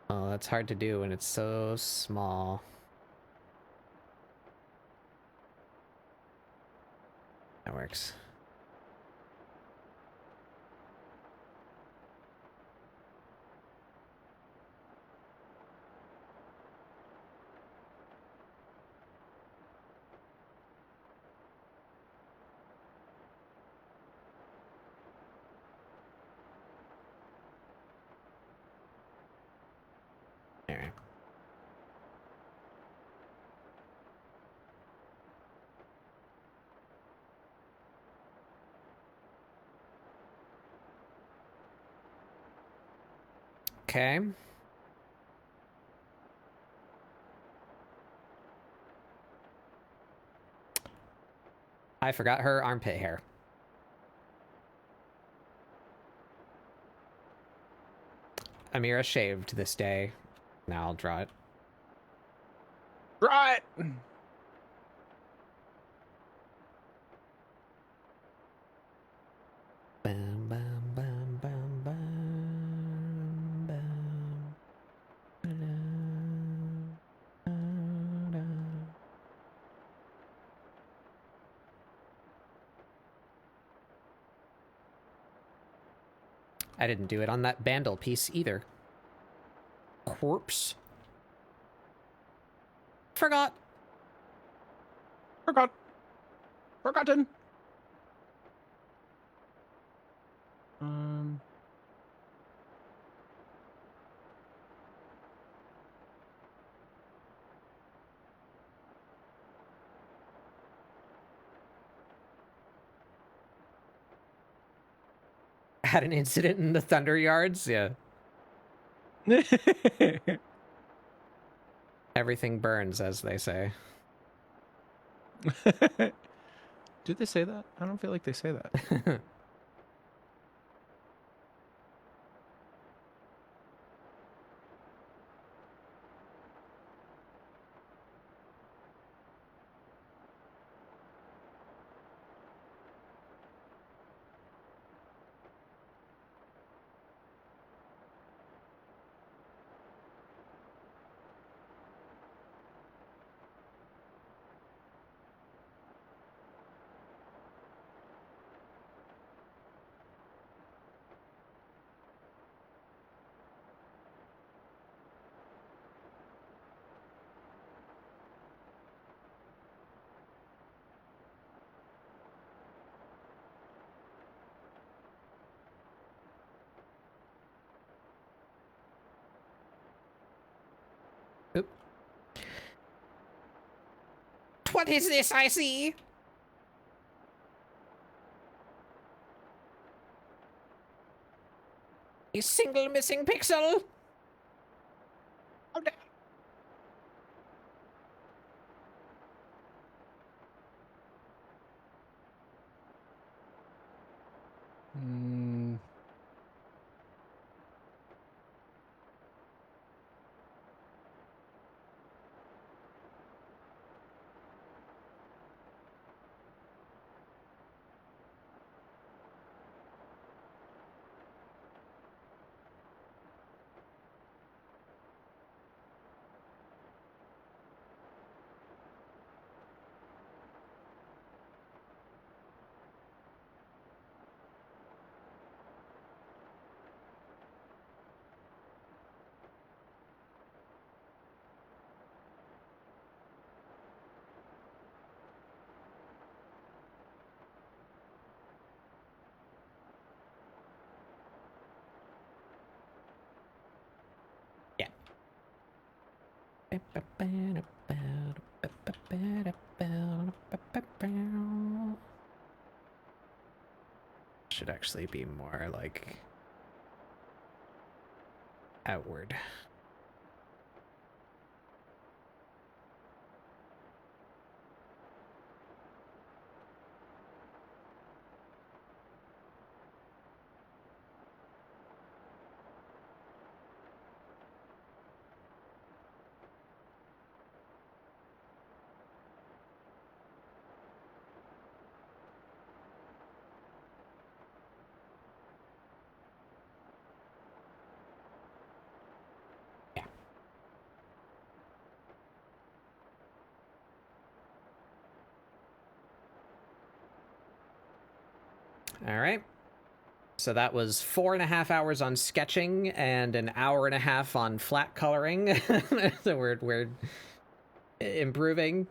Oh, that's hard to do when it's so small. That works. There. Okay. I forgot her armpit hair. Amirah shaved this day. Now I'll draw it. Right. Bam, bam, bam, bam, bam, bam, ba-dum, ba-dum. I didn't do it on that bandle piece either. Corpse. Forgot. Forgotten. Had an incident in the Thunder Yards. Yeah. Everything burns, as they say. Do they say that? I don't feel like they say that. What is this I see? A single missing pixel. Oh, no. Mm, Yeah. Should actually be more like outward. Yeah. All right. So that was 4.5 hours on sketching and an hour and a half on flat coloring. So we're improving.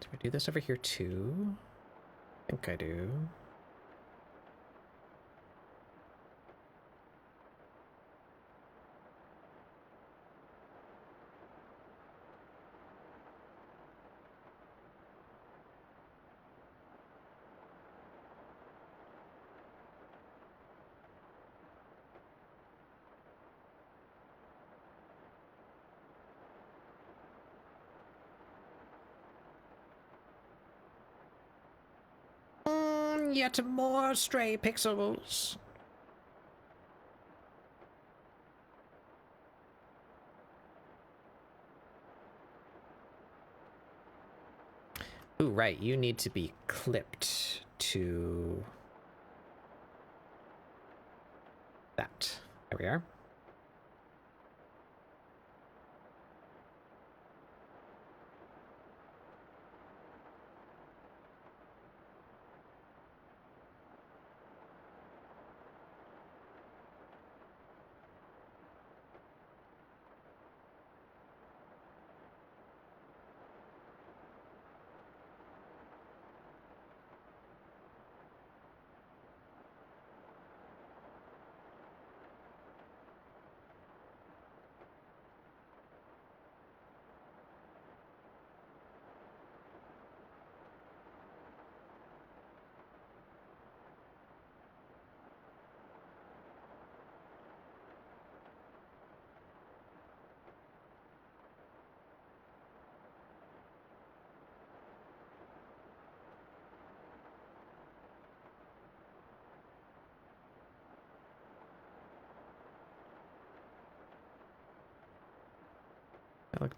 Do I do this over here too? I think I do. Yet more stray pixels. Ooh, right. You need to be clipped to that. There we are.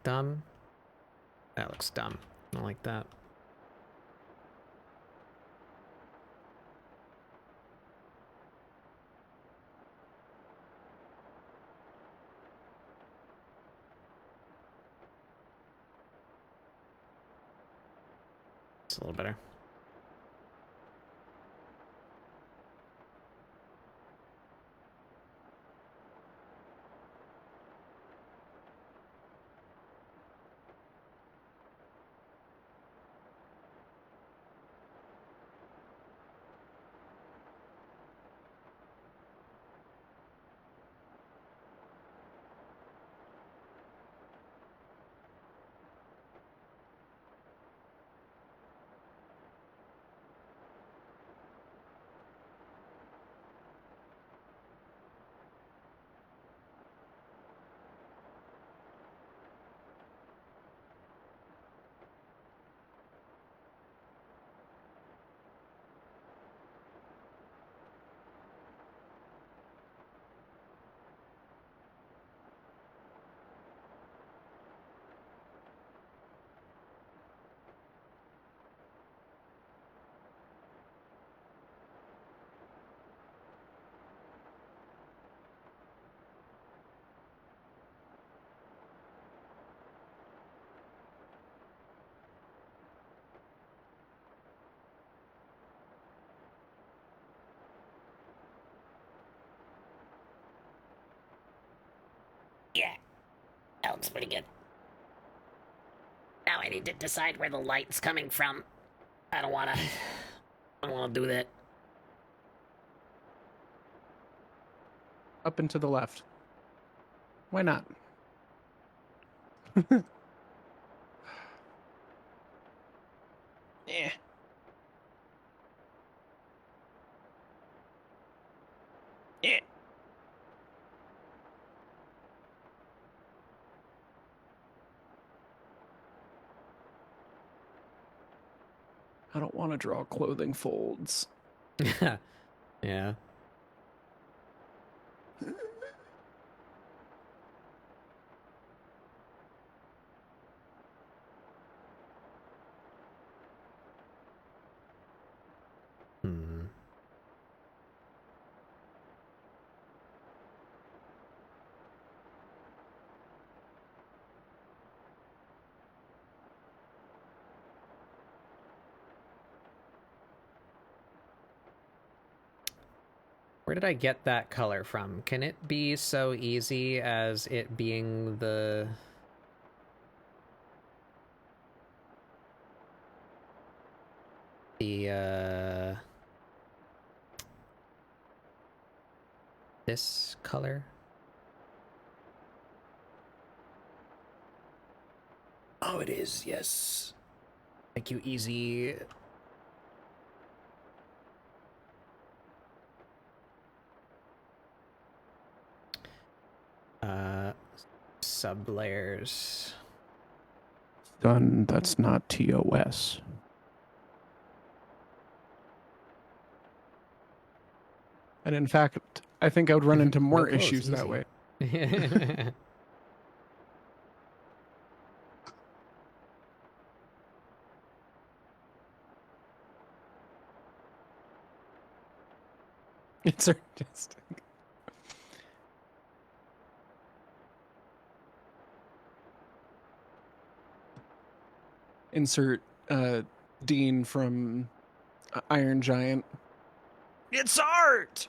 dumb. That looks dumb. I don't like that. It's a little better. Yeah, that looks pretty good. Now I need to decide where the light's coming from. I don't wanna do that. Up and to the left. Why not? Yeah. Yeah. I don't want to draw clothing folds. Yeah. Hmm. Where did I get that color from? Can it be so easy as it being the this color? Oh, it is, yes. Thank you, easy. Sublayers. Done. That's not TOS. And in fact, I think I would run into more close, issues that easy. way. It's artistic. Insert Dean from Iron Giant. It's art!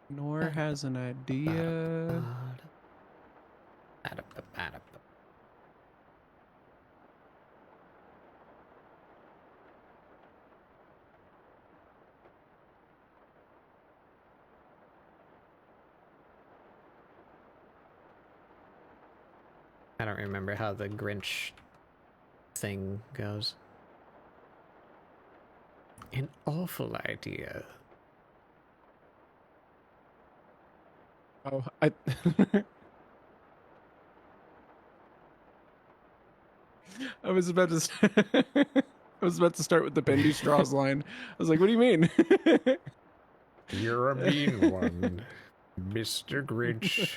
Nor has an idea. I don't remember how the Grinch thing goes. An awful idea. Oh, I. I was about to. I was about to start with the bendy straws line. I was like, "What do you mean?" You're a mean one, Mr. Grinch.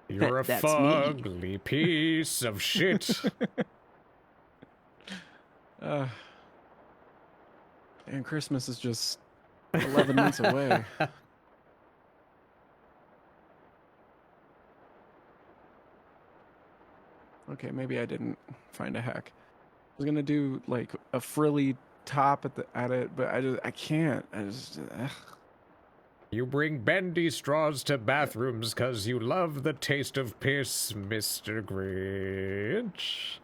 You're a That's me. fugly piece of shit. And Christmas is just 11 months away. Okay, maybe I didn't find a hack. I was gonna do like a frilly top at it, but I can't. I just You bring bendy straws to bathrooms 'cause you love the taste of piss, Mr. Grinch.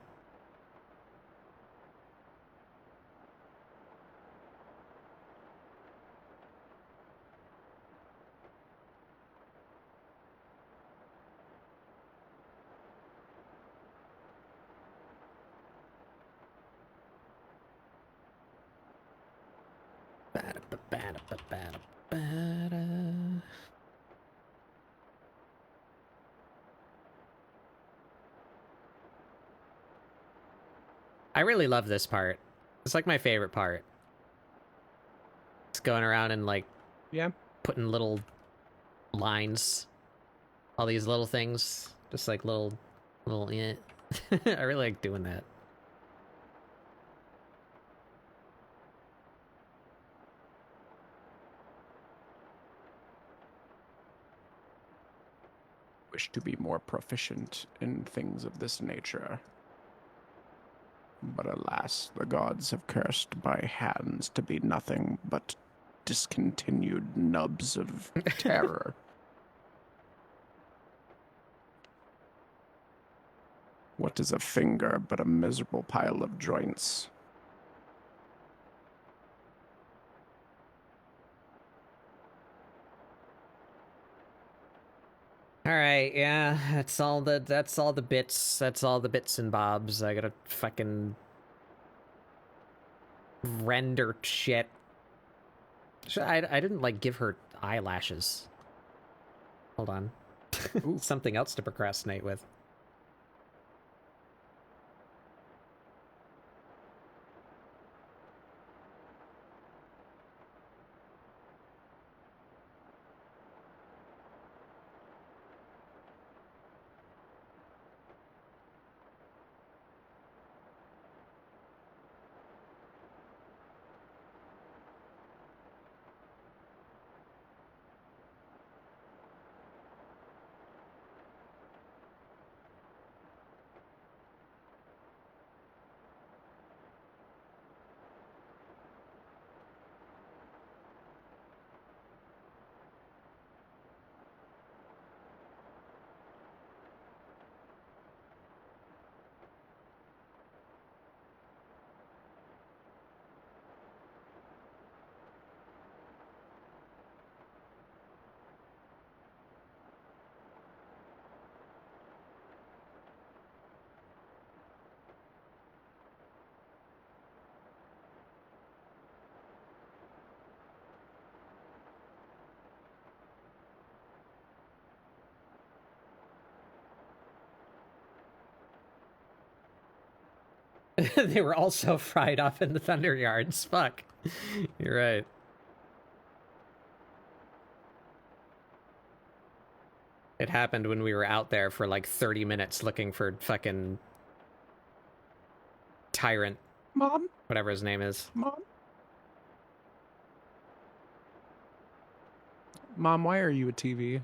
I really love this part. It's like my favorite part. It's going around and like yeah. putting little lines, all these little things, just like little yeah. I really like doing that. Wish to be more proficient in things of this nature. But alas, the gods have cursed my hands to be nothing but discontinued nubs of terror. What is a finger but a miserable pile of joints? All right, yeah, that's all the bits. That's all the bits and bobs. I gotta fucking render shit. I didn't like give her eyelashes. Hold on. Something else to procrastinate with. They were also fried off in the Thunder Yards. Fuck. You're right. It happened when we were out there for like 30 minutes looking for fucking Tyrant. Mom? Whatever his name is. Mom? Mom, why are you a TV?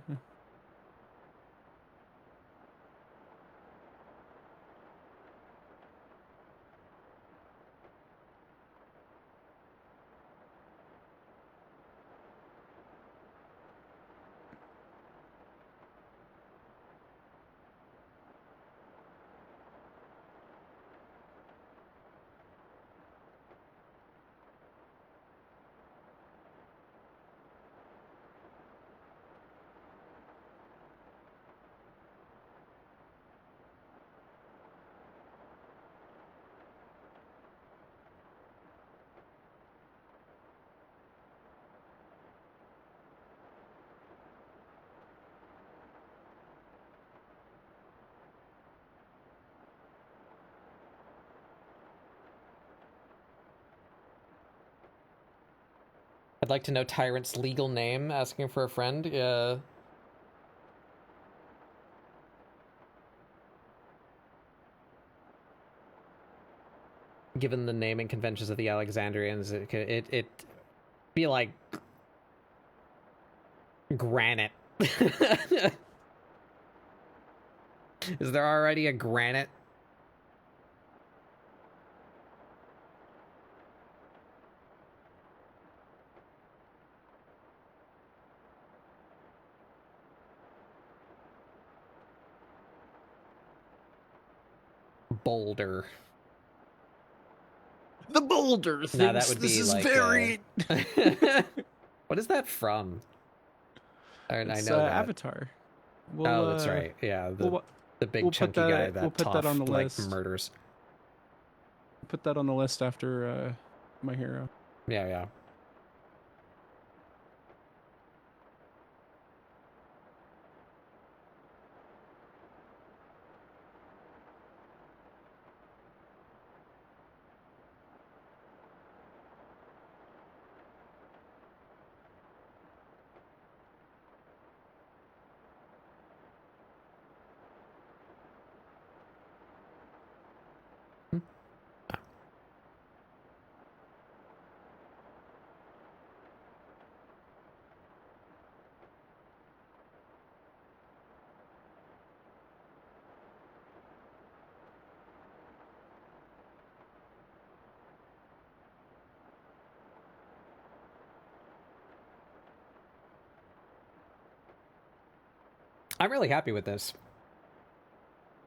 I'd like to know Tyrant's legal name, asking for a friend. Yeah. Given the naming conventions of the Alexandrians, it be like granite. Is there already a granite? Boulder. The boulder thinks No, that would this be is like very. What is that from? I It's, know that. Avatar. We'll, Oh, that's right. Yeah, the big we'll put chunky guy that- that we'll put that on Toph, the like list. murders. Put that on the list after My Hero. Yeah, yeah. I'm really happy with this.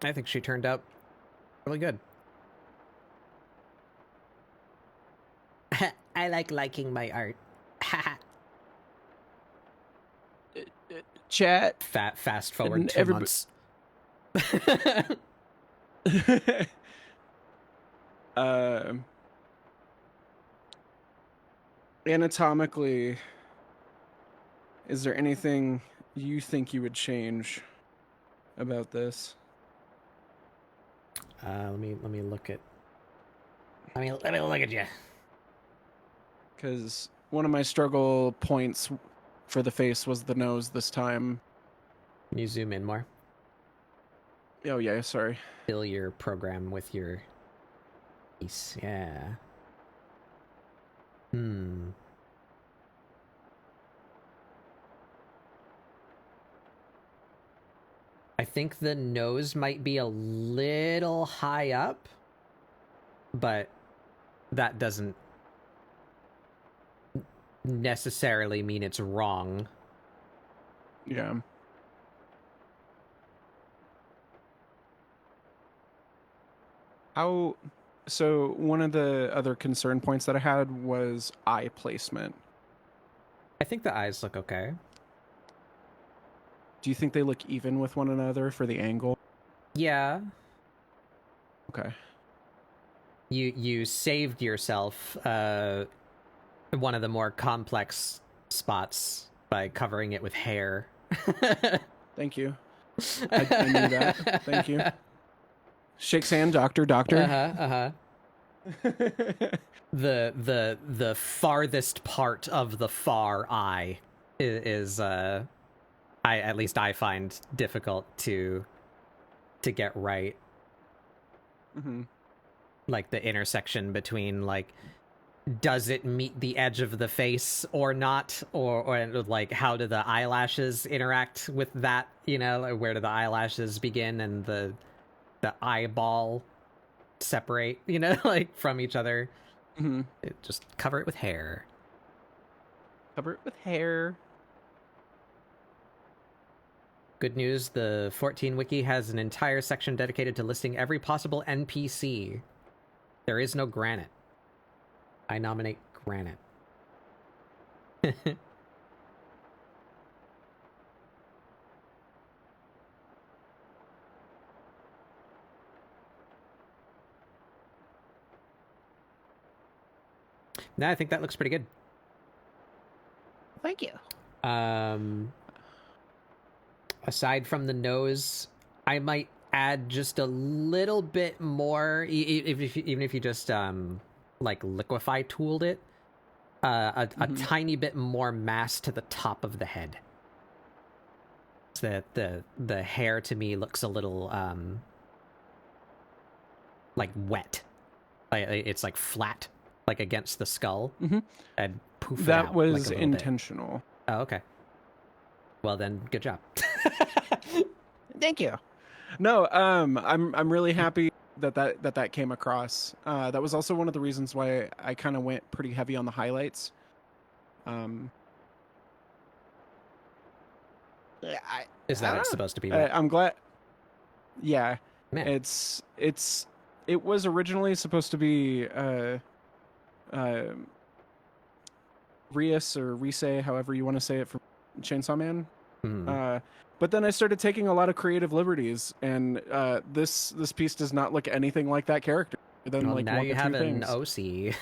I think she turned out really good. I like liking my art. Chat. Fast forward And 2 months. Anatomically, is there anything you think you would change about this? Let me look at. Let me look at you. Because one of my struggle points for the face was the nose this time. Can you zoom in more? Oh yeah, sorry. Fill your program with your piece. Yeah. I think the nose might be a little high up, but that doesn't necessarily mean it's wrong. Yeah. So one of the other concern points that I had was eye placement. I think the eyes look okay. Do you think they look even with one another for the angle? Yeah. Okay. You saved yourself one of the more complex spots by covering it with hair. Thank you. I knew that. Thank you. Shakes hand, doctor. The farthest part of the far eye is at least I find difficult to get right. Mm-hmm. Like the intersection between, like, does it meet the edge of the face or not, or like how do the eyelashes interact with that, you know, like where do the eyelashes begin and the eyeball separate, you know, like from each other. Mm-hmm. Just cover it with hair. Cover it with hair. Good news, the 14 wiki has an entire section dedicated to listing every possible NPC. There is no granite. I nominate granite. No, I think that looks pretty good. Thank you. Aside from the nose, I might add just a little bit more, even if you just like liquefy tooled it. a tiny bit more mass to the top of the head. The hair to me looks a little like wet. It's like flat, like against the skull. And poof it That out, was like a little bit. intentional. Oh, okay. Well then, good job. Thank you. No, I'm really happy that came across. That was also one of the reasons why I kind of went pretty heavy on the highlights. Is that I it's don't know. supposed to be? Wet? I'm glad. Yeah, Man. it was originally supposed to be Rias or Rise, however you want to say it, from Chainsaw Man. But then I started taking a lot of creative liberties, and this piece does not look anything like that character. Then Well, like now one you or two have an things. OC.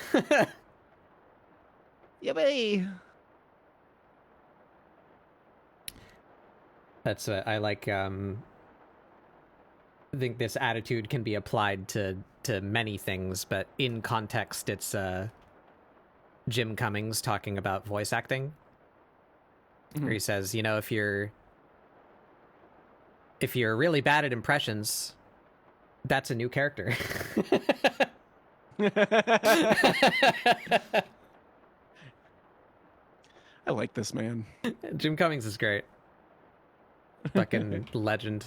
Yippee! That's I like. I think this attitude can be applied to many things, but in context, it's Jim Cummings talking about voice acting, where he says, you know, if you're really bad at impressions, that's a new character. I like this man. Jim Cummings is great. Fucking legend.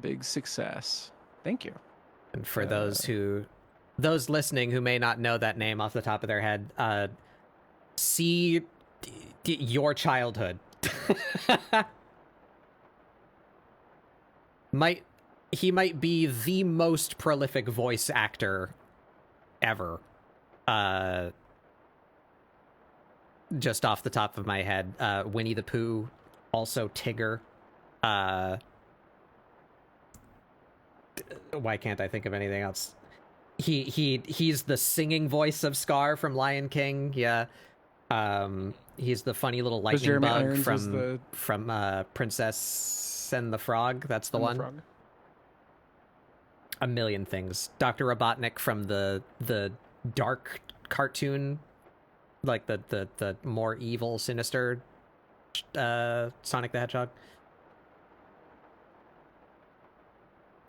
Big success. Thank you. And for those listening who may not know that name off the top of their head, see your childhood. He might be the most prolific voice actor ever. Just off the top of my head, Winnie the Pooh, also Tigger. Why can't I think of anything else? He's the singing voice of Scar from Lion King. Yeah. He's the funny little lightning Jeremy bug Irons is from Princess and the Frog. That's the one. Frog. A million things. Dr. Robotnik from the dark cartoon, like the more evil, sinister Sonic the Hedgehog.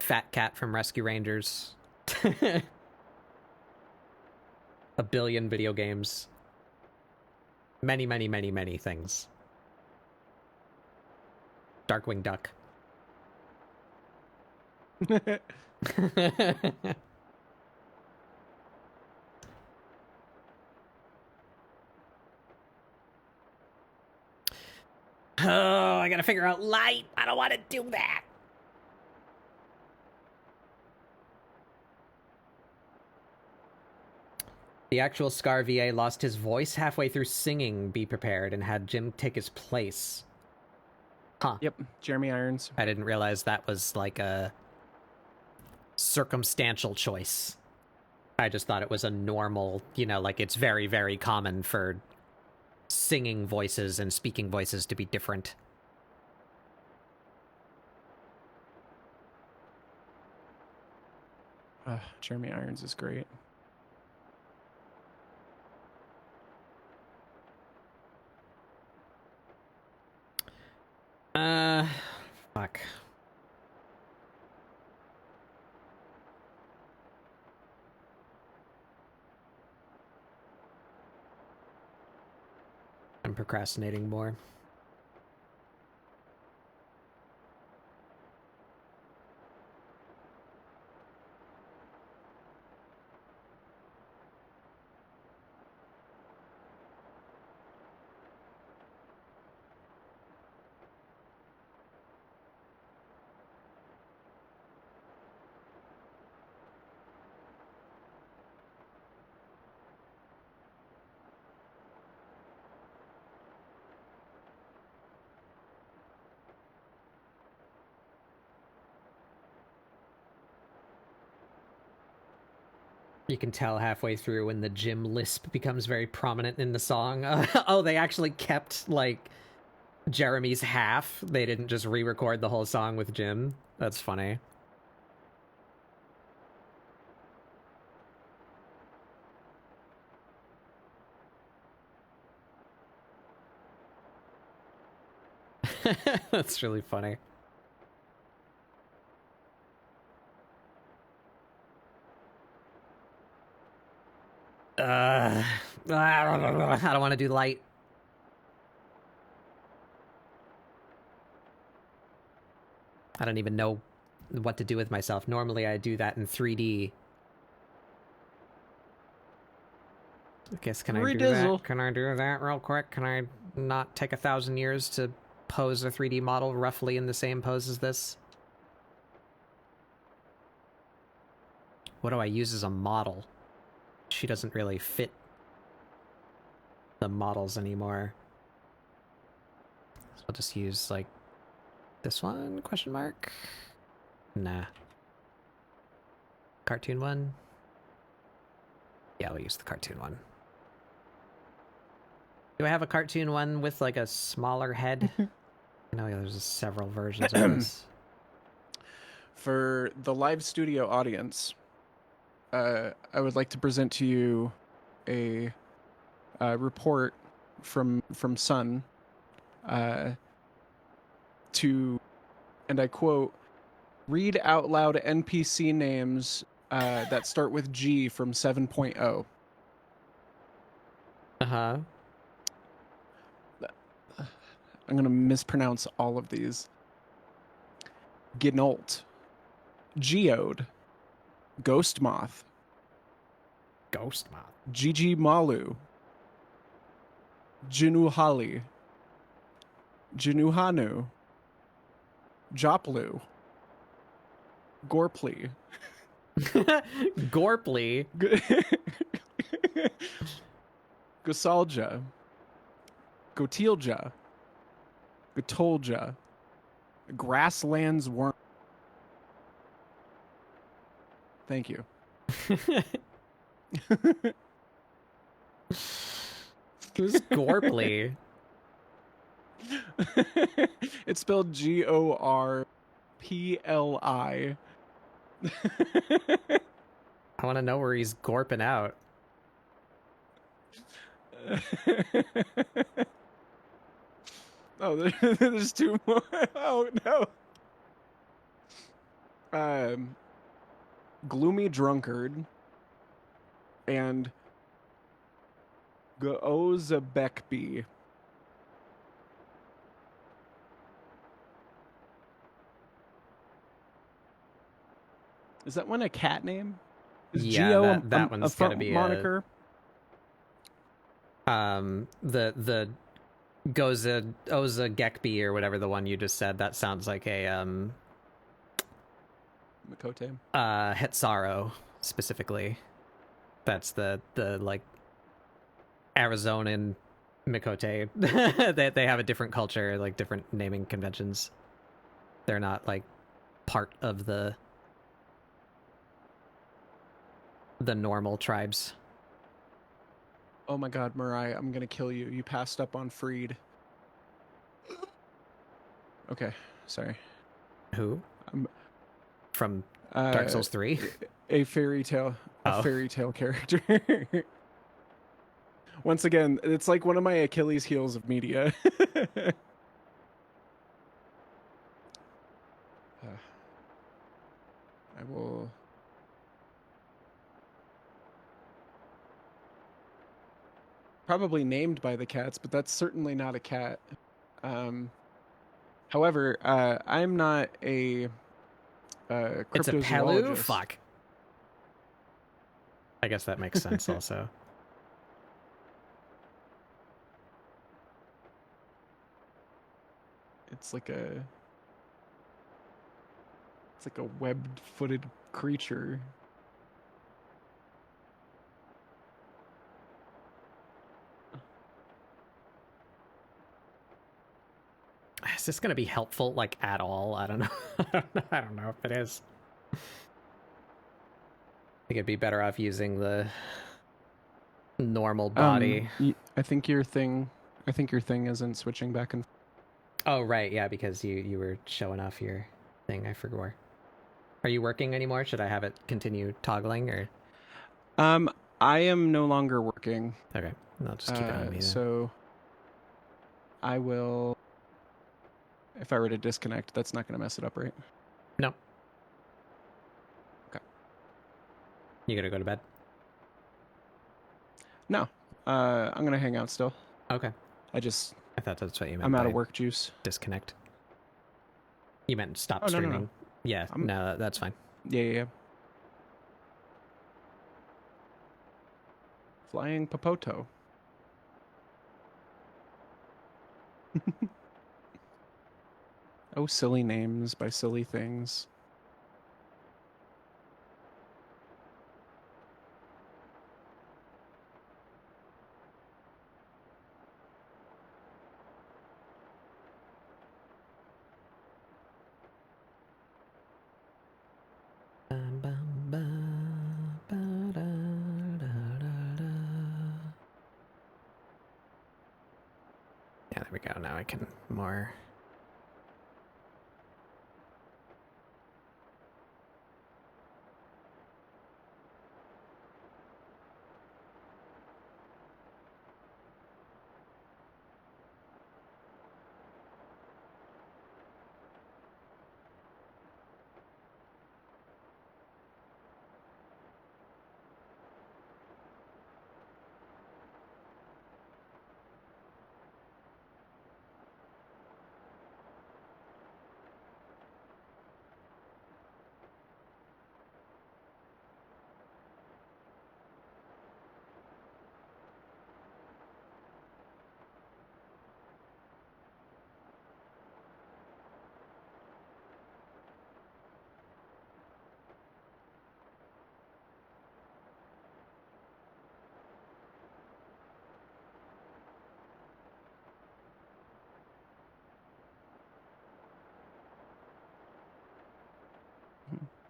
Fat Cat from Rescue Rangers. A billion video games. Many, many, many, many things. Darkwing Duck. Oh, I gotta figure out light. I don't want to do that. The actual Scar VA lost his voice halfway through singing Be Prepared and had Jim take his place. Huh. Yep, Jeremy Irons. I didn't realize that was like a circumstantial choice. I just thought it was a normal, like it's very, very common for singing voices and speaking voices to be different. Jeremy Irons is great. Fuck. I'm procrastinating more. You can tell halfway through when the Jim lisp becomes very prominent in the song. Oh, they actually kept, like, Jeremy's half. They didn't just re-record the whole song with Jim. That's funny. That's really funny. I don't want to do light. I don't even know what to do with myself. Normally I do that in 3D. I guess can I do that? Can I do that real quick? Can I not take 1,000 years to pose a 3D model roughly in the same pose as this? What do I use as a model? She doesn't really fit the models anymore. So I'll just use like this one, question mark? Nah. Cartoon one? Yeah, we'll use the cartoon one. Do I have a cartoon one with like a smaller head? I know there's several versions of this. For the live studio audience, I would like to present to you a report from Sun to, and I quote, read out loud NPC names that start with G from 7.0. Uh-huh. I'm going to mispronounce all of these. Ginolt, Geode, Ghost Moth, Ghost Moth. Gigi Malu, Jinuhali, Jinuhanu, Joplu, Gorply, Gorply. Gosalja, Gotilja, Gotolja, Grasslands Worm. Thank you. Who's Gorply? It's spelled Gorpli. I want to know where he's gorping out. Oh, there's two more. Oh no. Gloomy Drunkard and Goozabekby. Is that one a cat name? Is Yeah, Geo that one's gotta be moniker? The Goza Oza Gekby or whatever the one you just said, that sounds like a Makote. Hetsaro specifically. That's the like Arizonan Mikote. They have a different culture, like different naming conventions. They're not like part of the normal tribes. Oh my god, Mariah, I'm gonna kill you. You passed up on Freed. Okay, sorry. Who? From Uh, Dark Souls 3? A fairy tale. Oh. A fairy tale character. Once again, it's like one of my Achilles heels of media. I will... Probably named by the cats, but that's certainly not a cat. However, I'm not a cryptozoologist. It's a Pelu? Fuck. I guess that makes sense also. It's like a webbed-footed creature. Is this going to be helpful, like, at all? I don't know. I don't know if it is. I think it'd be better off using the normal body. I think your thing isn't switching back and. Oh right, yeah, because you were showing off your thing. I forgot. Are you working anymore? Should I have it continue toggling or? I am no longer working. Okay, I'll just keep it on me then. So I will if I were to disconnect, that's not going to mess it up, right? No. Okay. You gotta go to bed? No. I'm going to hang out still. Okay. I just... I thought that's what you meant I'm out by of work juice. disconnect. You meant stop Oh, no, no, streaming. no. Yeah, no, that's fine. Yeah. Flying Popoto. Oh, silly names by silly things. Bum, bum, bum, ba, da, da, da, da. Yeah, there we go. Now I can more.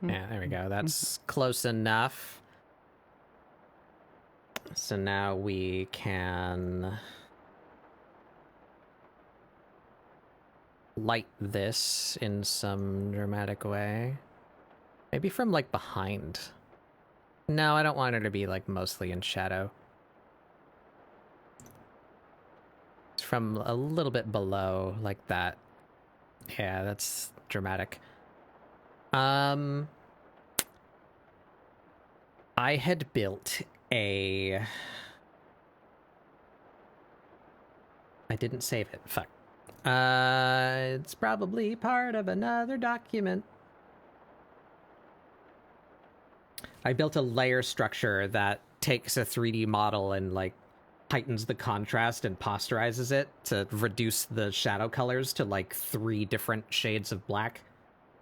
Yeah, there we go. That's close enough. So now we can light this in some dramatic way. Maybe from like behind. No, I don't want her to be like mostly in shadow. It's from a little bit below, like that. Yeah, that's dramatic. I had built a... I didn't save it. Fuck. It's probably part of another document. I built a layer structure that takes a 3D model and like heightens the contrast and posterizes it to reduce the shadow colors to like 3 different shades of black.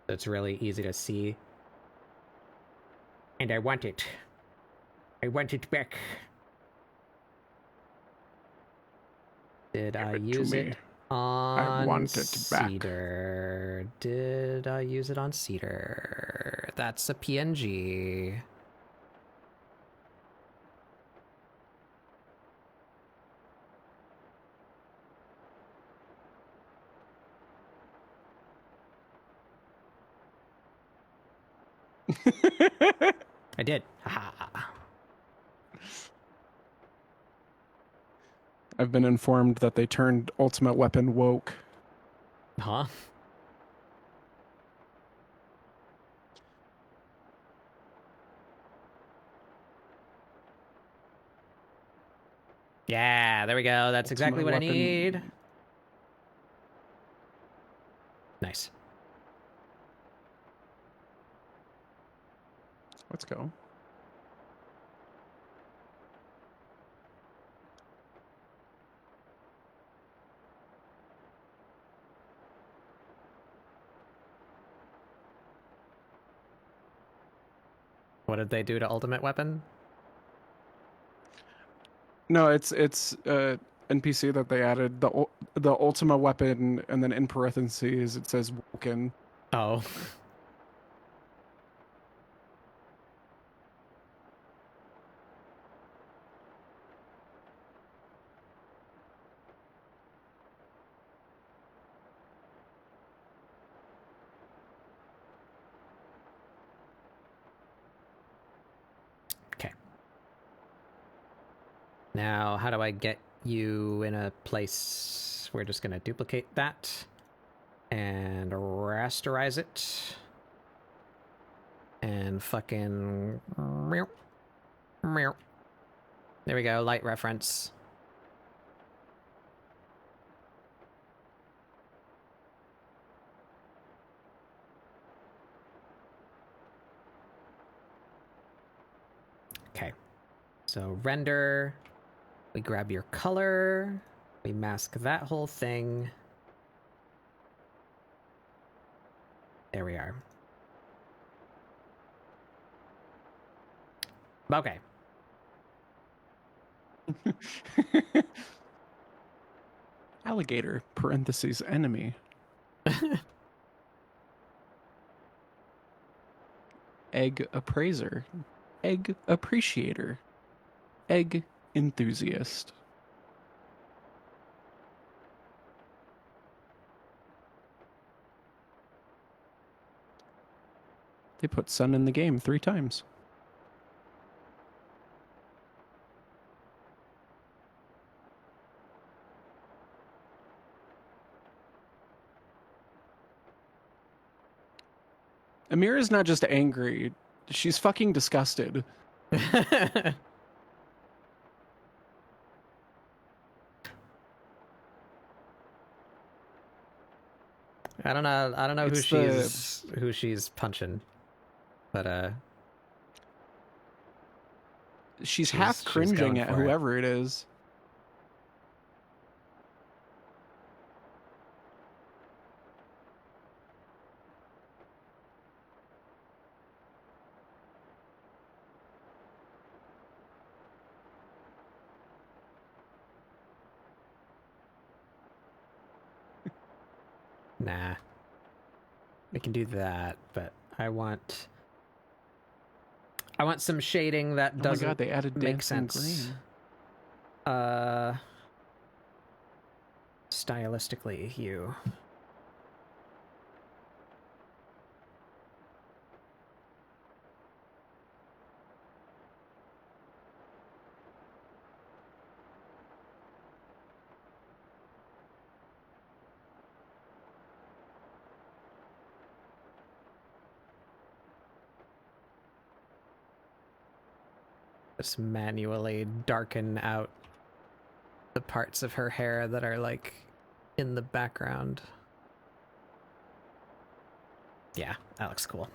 So it's really easy to see. And I want it. I want it back. Did I use it on I want it back. Cedar? Did I use it on Cedar? That's a PNG. I did. Haha. I've been informed that they turned Ultimate Weapon woke. Huh? Yeah, there we go. That's exactly what I Ultimate need. Weapon. Nice. Let's go. What did they do to Ultimate Weapon? No, it's NPC that they added the Ultima Weapon, and then in parentheses it says woken. Oh. Okay. Now, how do I get you in a place? We're just going to duplicate that. And rasterize it. And fucking... Meow. Meow. There we go, light reference. Okay, so render, we grab your color, we mask that whole thing. There we are. Okay. Alligator, parentheses, enemy. Egg appraiser. Egg appreciator. Egg enthusiast. They put sun in the game 3 times. Amirah's not just angry. She's fucking disgusted. I don't know It's who she's punching. But she's half cringing going at for it. whoever it is. Nah. We can do that, but I want some shading that Oh my doesn't god, they added make dancing sense. green. Stylistically, Hugh. Just manually darken out the parts of her hair that are like in the background. Yeah, that looks cool.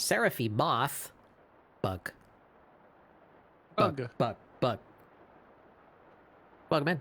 Seraphie moth. Bug. Bug. Bug. Bug. Bug, man.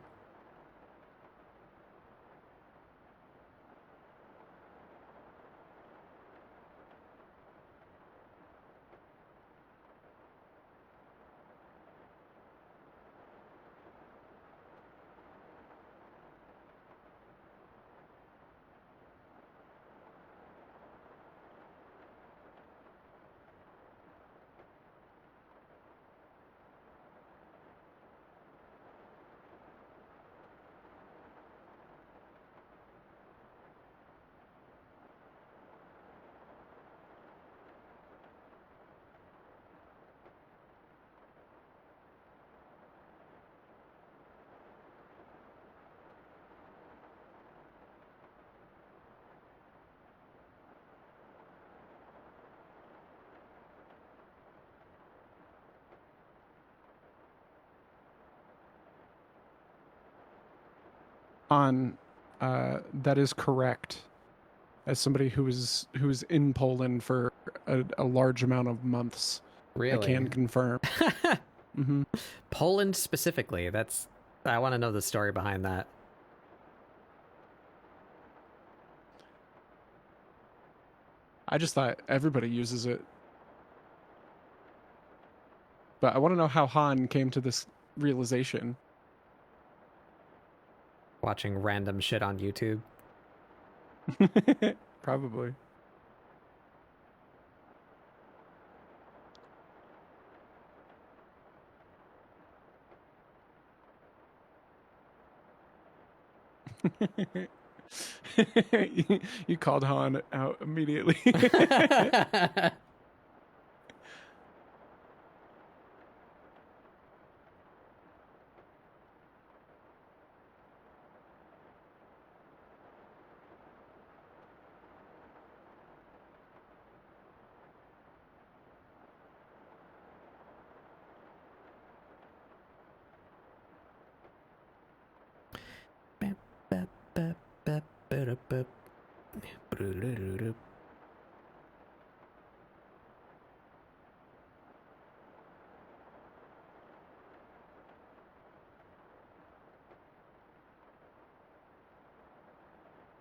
On that is correct. As somebody who was in Poland for a large amount of months, Really? I can confirm. Hmm. Poland specifically. I want to know the story behind that. I just thought everybody uses it, but I want to know how Han came to this realization. Watching random shit on YouTube. Probably. You called Han out immediately.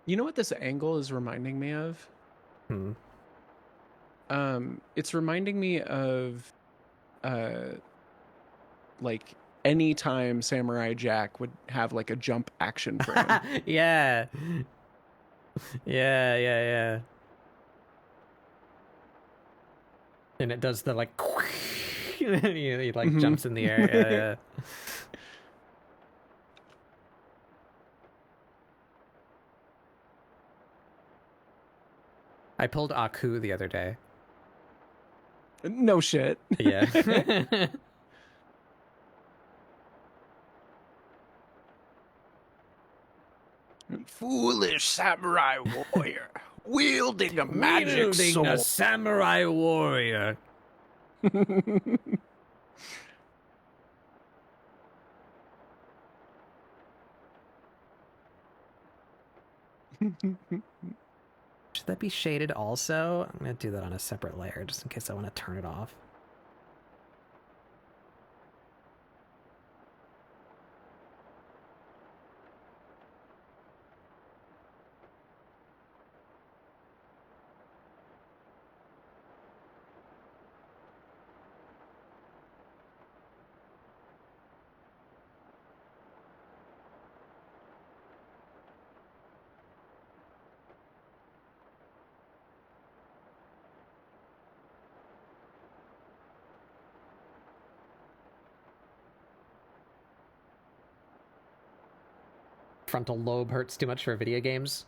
You know what this angle is reminding me of? Hmm. It's reminding me of like any time Samurai Jack would have like a jump action frame. Yeah. Yeah. And it does the like he like Mhm. jumps in the air. Yeah. I pulled Aku the other day. No shit. Yeah. Foolish samurai warrior wielding a magic Wielding a sword. samurai warrior. Should that be shaded also? I'm going to do that on a separate layer just in case I want to turn it off. Frontal lobe hurts too much for video games.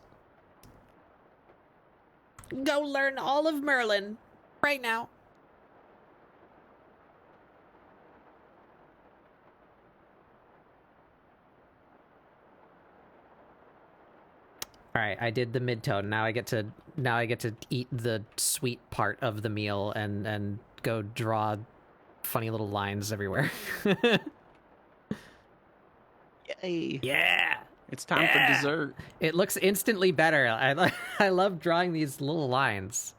Go learn all of Merlin right now. All right, I did the mid-tone. Now I get to eat the sweet part of the meal and go draw funny little lines everywhere. Yay. Yeah. It's time for dessert. It looks instantly better. I love drawing these little lines.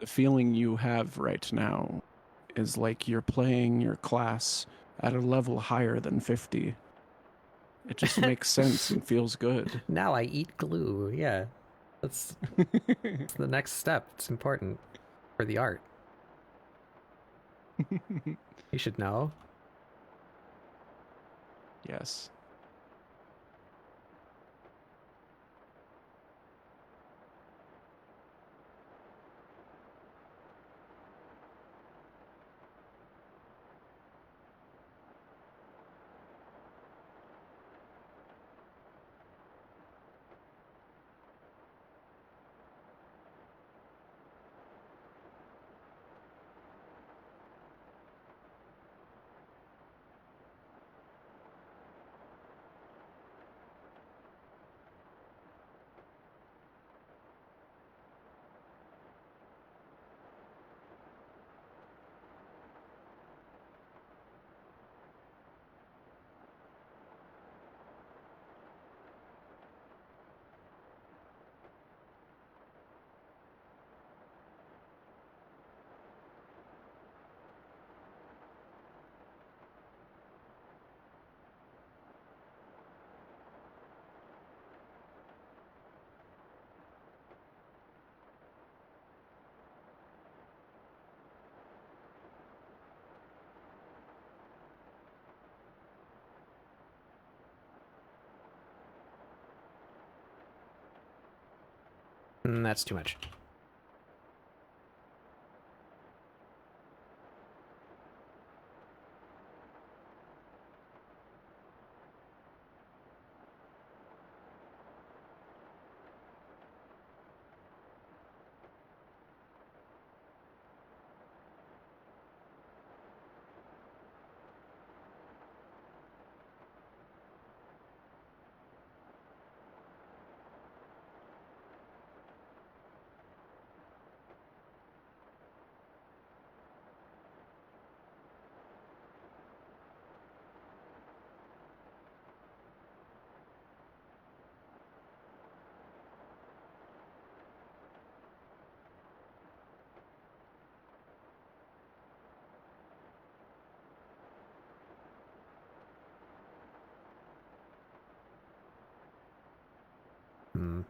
the feeling you have right now is like you're playing your class at a level higher than 50. It just makes sense and feels good. Now I eat glue. Yeah, that's the next step. It's important for the art. You should know. Yes. That's too much. Hmm.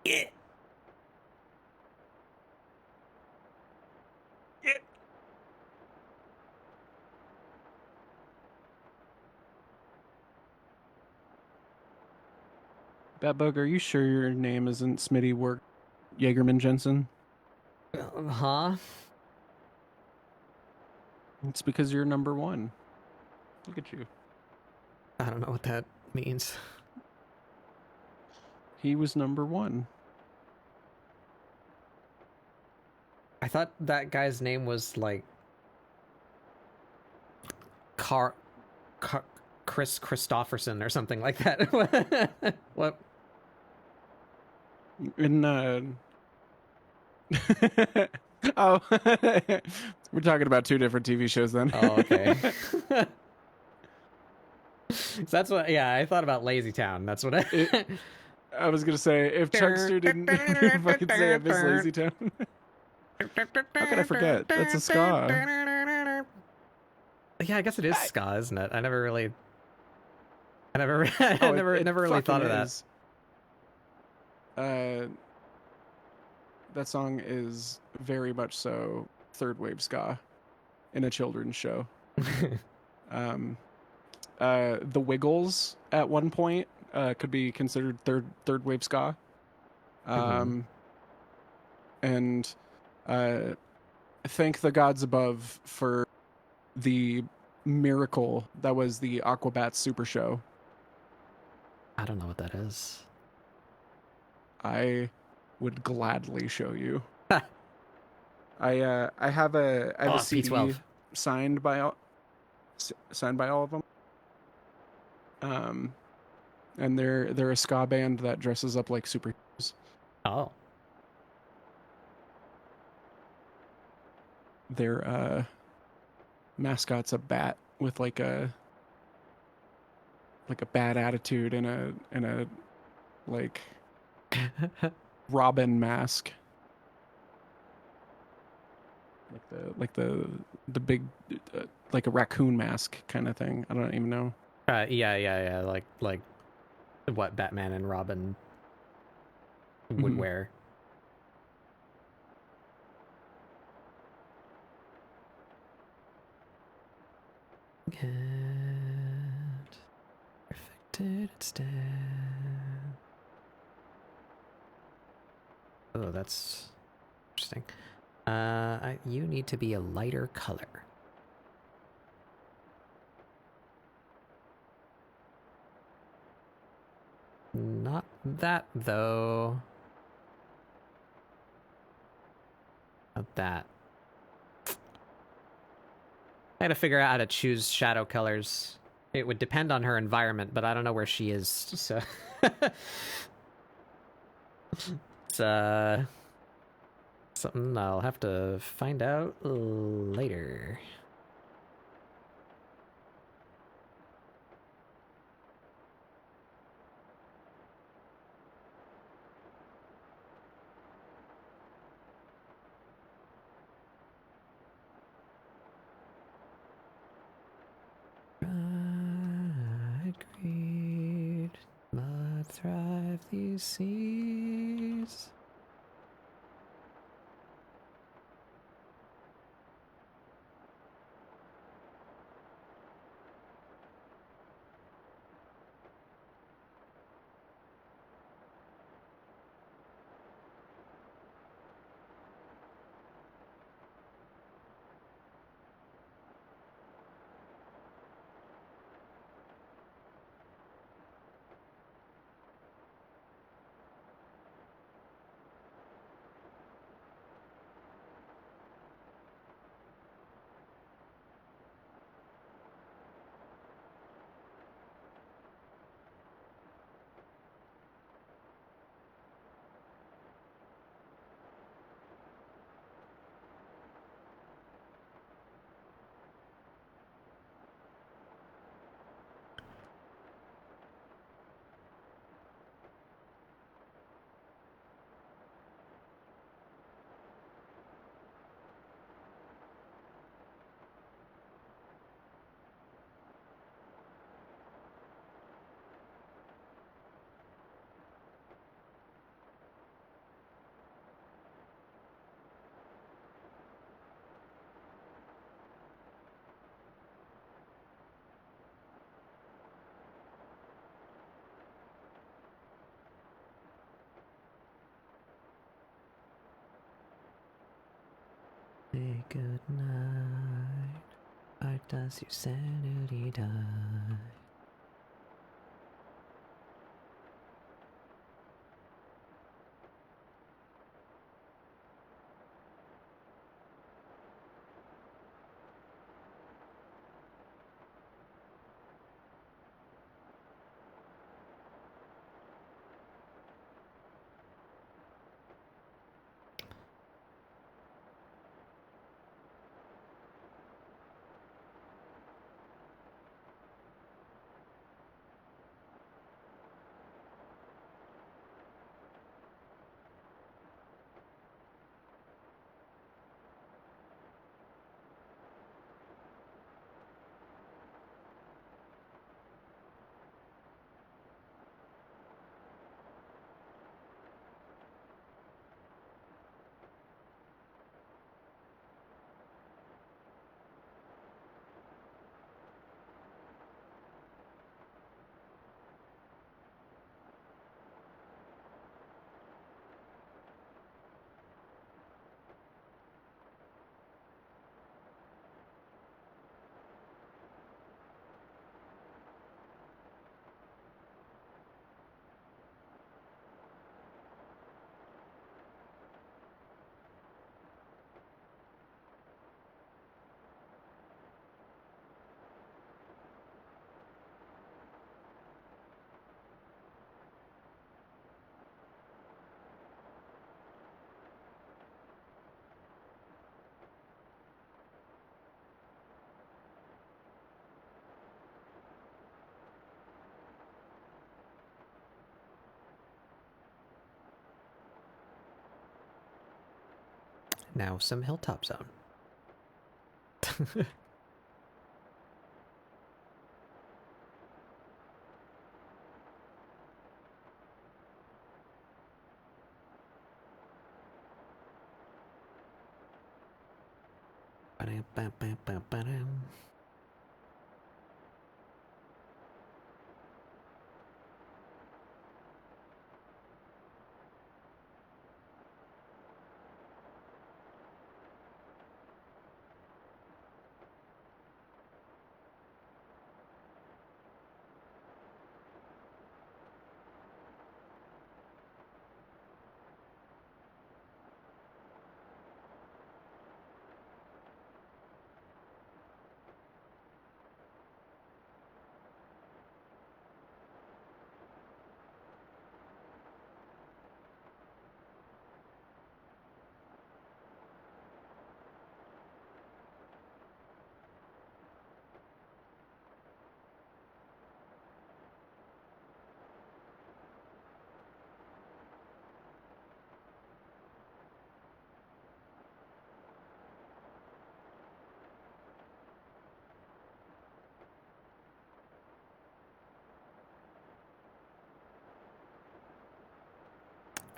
Yeah. Yeah. Batbug, are you sure your name isn't Smitty Work Jaegerman Jensen? Huh? It's because you're number one. Look at you. I don't know what that means. He was number one. I thought that guy's name was like Chris Christopherson or something like that. What? In oh, we're talking about two different TV shows then. Oh, okay. So that's what. Yeah, I thought about Lazy Town. That's what I was gonna say if Chunkster didn't fucking say I miss Lazy Town. How could I forget? That's a ska. Yeah, I guess it is ska, isn't it? I I never, I Oh, never really thought of that. is. That song is very much so third wave ska in a children's show. The Wiggles at one point could be considered third wave ska. And thank the gods above for the miracle that was the Aquabats Super Show. I don't know what that is. I would gladly show you. I have a CD P12. signed by all of them. And they're a ska band that dresses up like superheroes. Oh. Their mascot's a bat with like a bad attitude and a like Robin mask. Like the big like a raccoon mask kind of thing. I don't even know. Yeah. Like what Batman and Robin would Mhm. wear. Get perfected instead. Oh, that's interesting. You need to be a lighter color. Not that, though. Not that. I gotta figure out how to choose shadow colors. It would depend on her environment, but I don't know where she is, so... It's, something I'll have to find out later. Right, greed, mud thrive these seas. Say good night. Why does your sanity die? Now some hilltop zone. Ba-dam-bam-bam-bam-bam.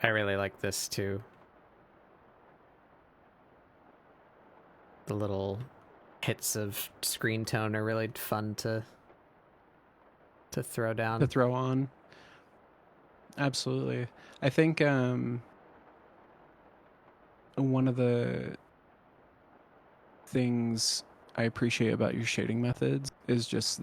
I really like this too. The little hits of screen tone are really fun to throw down. To throw on. Absolutely. I think one of the things I appreciate about your shading methods is just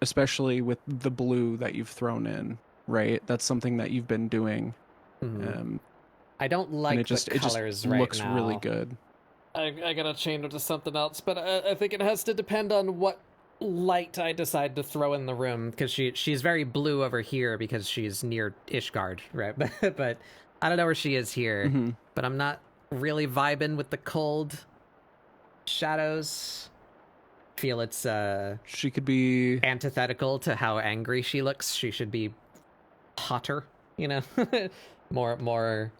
especially with the blue that you've thrown in, right? That's something that you've been doing. Mhm. I don't And like it just the colors it right looks now. really good. I gotta change it to something else, but I think it has to depend on what light I decide to throw in the room, because she's very blue over here because she's near Ishgard, right? But I don't know where she is here. Mhm. But I'm not really vibing with the cold shadows. Feel it's She could be antithetical to how angry she looks. She should be hotter, you know, more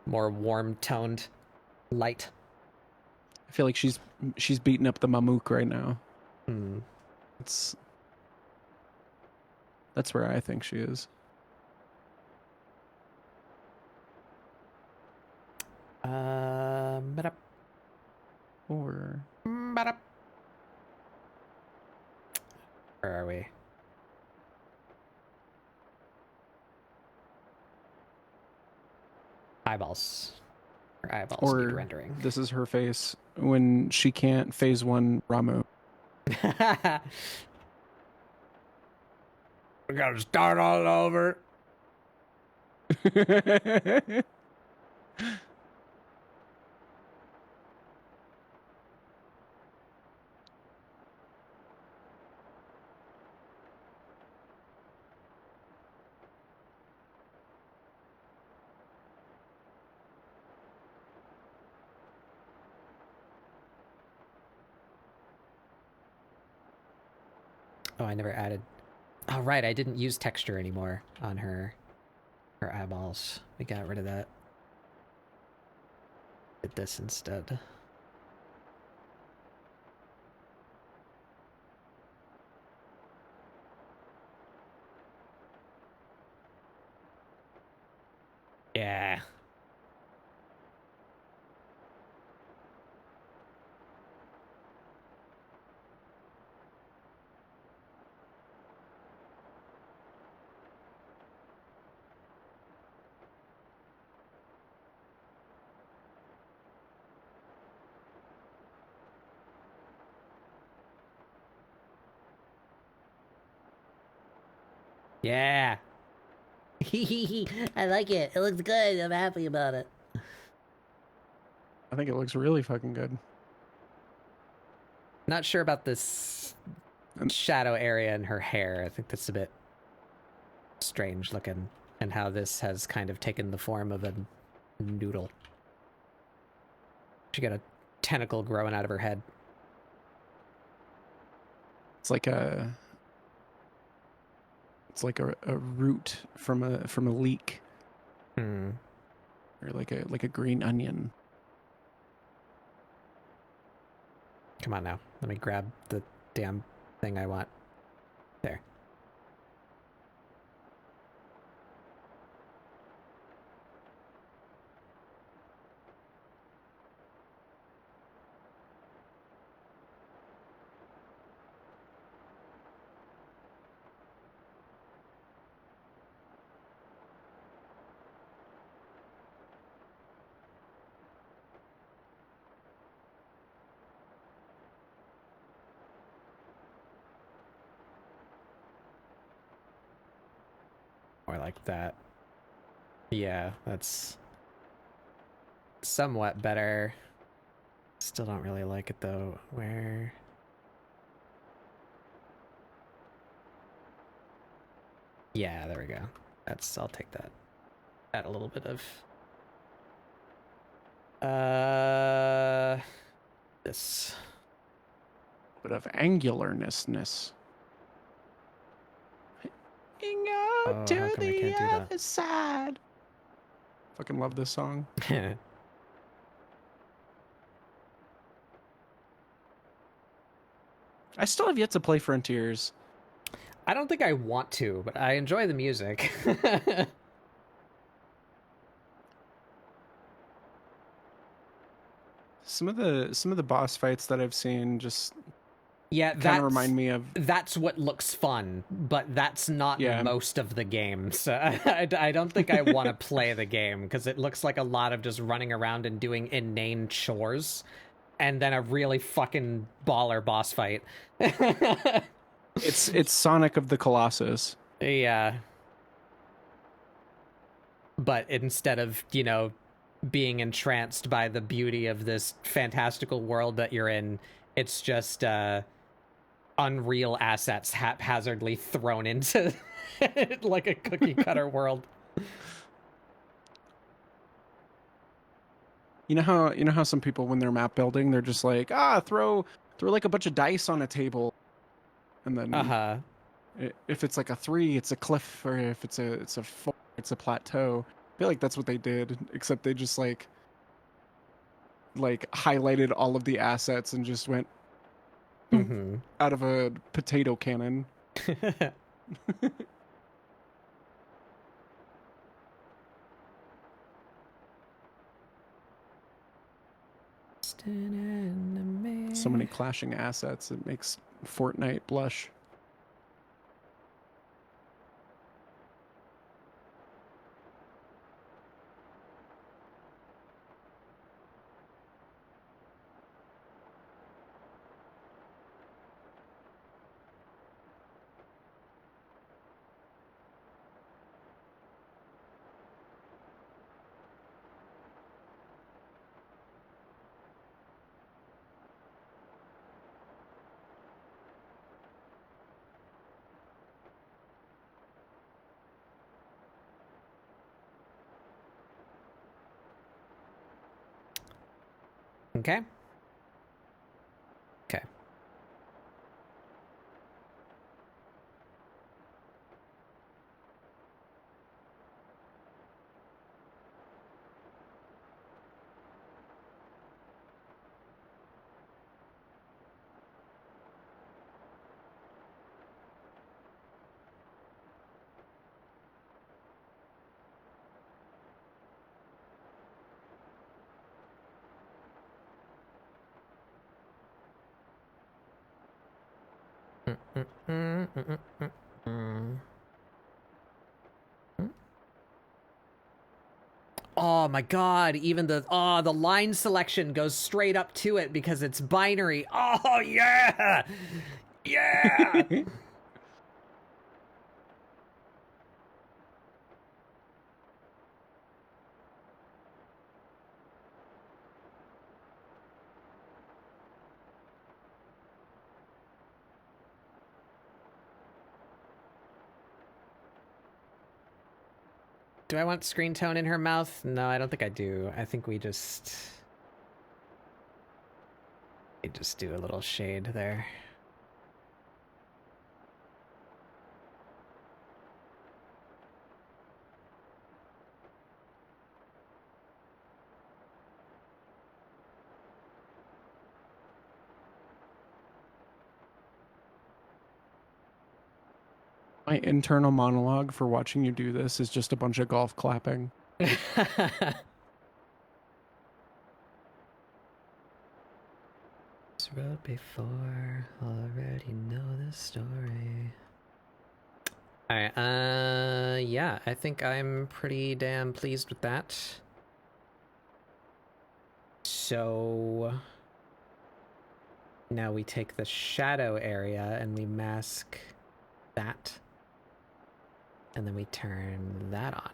warm toned light. I feel like she's beating up the Mamook right now. Hmm. That's where I think she is. Ba-da, Or ba-da. Where are we? Eyeballs. Her eyeballs need or rendering. this is her face when she can't phase one Ramu. We gotta start all over. Oh, I never added. Oh, right, I didn't use texture anymore on her eyeballs. We got rid of that. Did this instead. Yeah. Yeah. I like it. It looks good. I'm happy about it. I think it looks really fucking good. Not sure about this shadow area in her hair. I think that's a bit strange looking, and how this has kind of taken the form of a noodle. She got a tentacle growing out of her head. It's like a root from a leek. Hmm. or like a green onion. Come on now. Let me grab the damn thing I want. There. More like that. Yeah, that's somewhat better. Still don't really like it though. Where? Yeah, there we go. I'll take that. Add a little bit of this. Bit of angularness. Oh, how To come I the can't do that? other side. Fucking love this song. I still have yet to play Frontiers. I don't think I want to, but I enjoy the music. Some of the boss fights that I've seen just Yeah, kind of remind me of. That's what looks fun, but that's not Yeah. most of the game. So I don't think I want to play the game because it looks like a lot of just running around and doing inane chores, and then a really fucking baller boss fight. It's Sonic of the Colossus. Yeah. But instead of, being entranced by the beauty of this fantastical world that you're in, it's just unreal assets haphazardly thrown into like a cookie cutter world. You know how some people, when they're map building, they're just like, throw like a bunch of dice on a table, and then if it's like a 3, it's a cliff, or if it's a 4, it's a plateau. I feel like that's what they did, except they just like highlighted all of the assets and just went out of a potato cannon. So many clashing assets, it makes Fortnite blush. Okay. Okay. Oh my god, even the line selection goes straight up to it because it's binary. Oh yeah! Yeah! Do I want screen tone in her mouth? No, I don't think I do. I think we just do a little shade there. My internal monologue for watching you do this is just a bunch of golf clapping. Wrote before, already know the story. Alright, yeah, I think I'm pretty damn pleased with that. So now we take the shadow area and we mask that. And then we turn that on.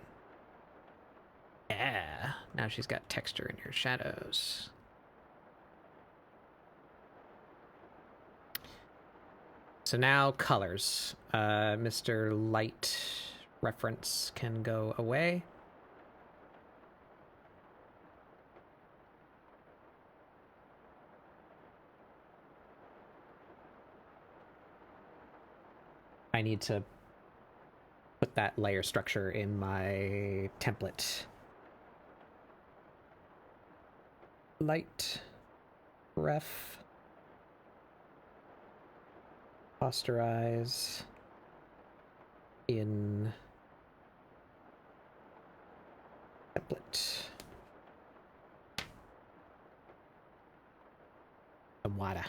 Yeah, now she's got texture in her shadows. So now colors. Mr. Light reference can go away. I need to put that layer structure in my template. Light ref. Posterize in template. Some water.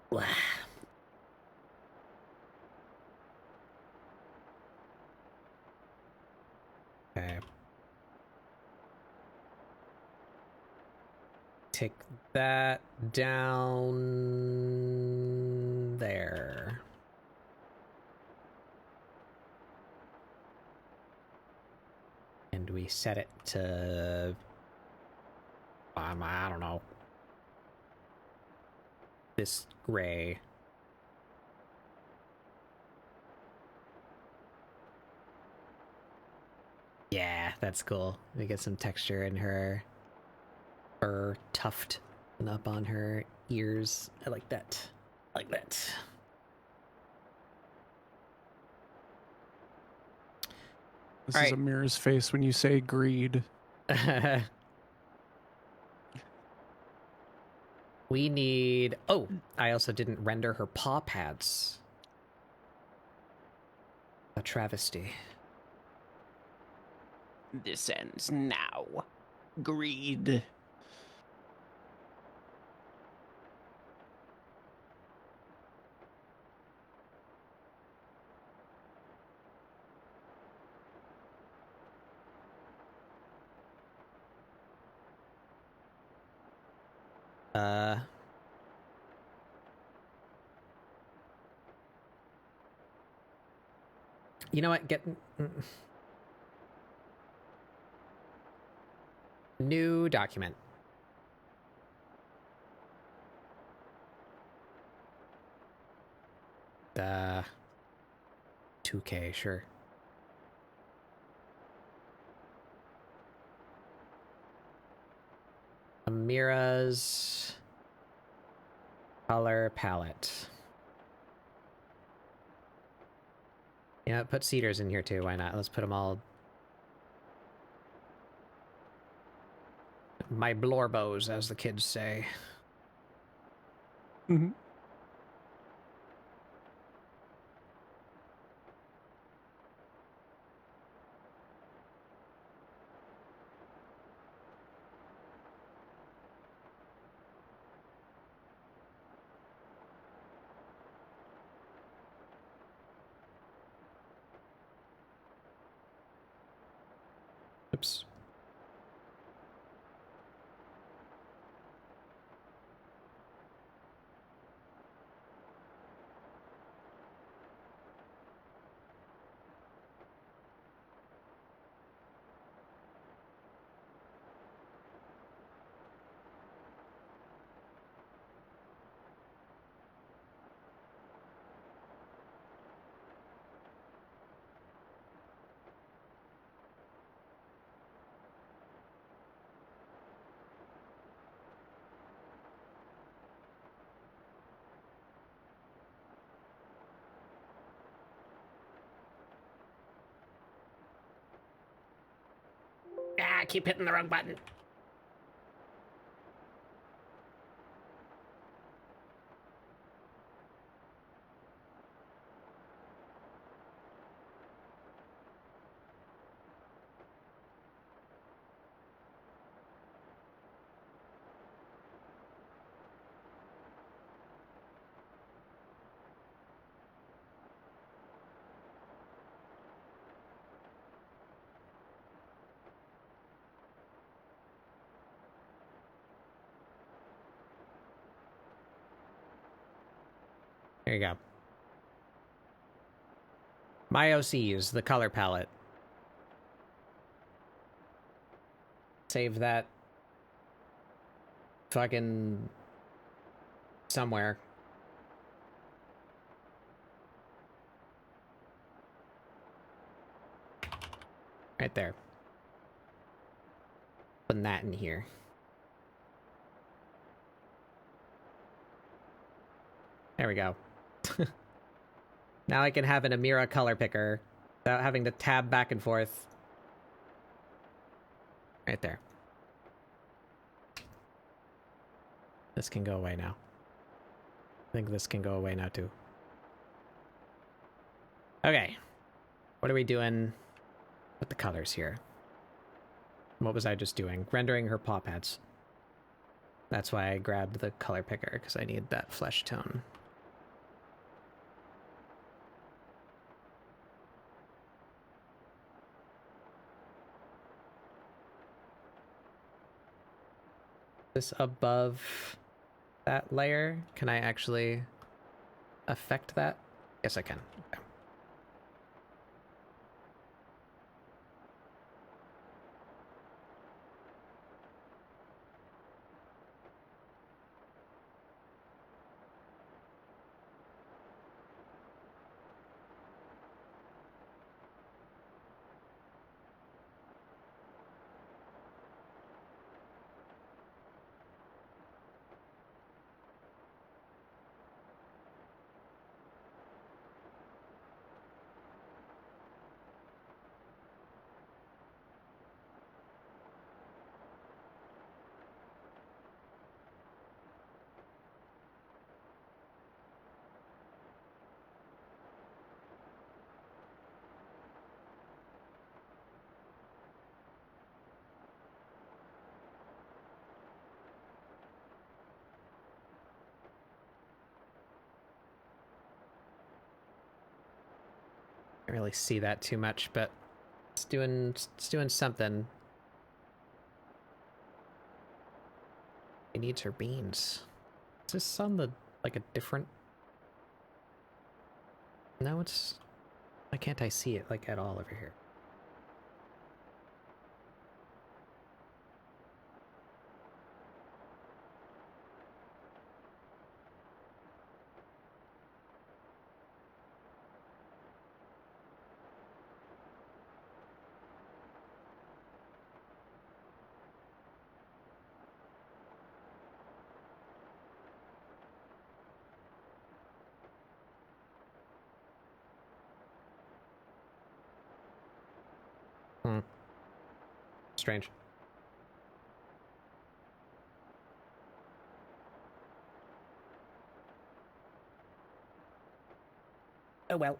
Blah. Okay. Take that down there. And we set it to, I don't know, this gray. Yeah, that's cool. We get some texture in her fur tuft and up on her ears. I like that. I like that. This All is right. Amirah's face when you say greed. We need... Oh, I also didn't render her paw pads. A travesty. This ends now. Greed. You know what? Get... New document. 2K, sure. Amirah's color palette. Yeah, put cedars in here too. Why not? Let's put them all. My blorbos, as the kids say. Mm-hmm. Oops. I keep hitting the wrong button. There you go. My OCs, the color palette. Save that fucking somewhere. Right there. Putting that in here. There we go. Now I can have an Amirah color picker without having to tab back and forth. Right there. This can go away now. I think this can go away now too. Okay. What are we doing with the colors here? What was I just doing? Rendering her paw pads. That's why I grabbed the color picker, because I need that flesh tone. This above that layer, can I actually affect that? Yes, I can. Okay. Can't really see that too much, but it's doing something. He needs her beans. Is this on the like a different? No, it's. Why can't I see it like at all over here? Strange. Oh well.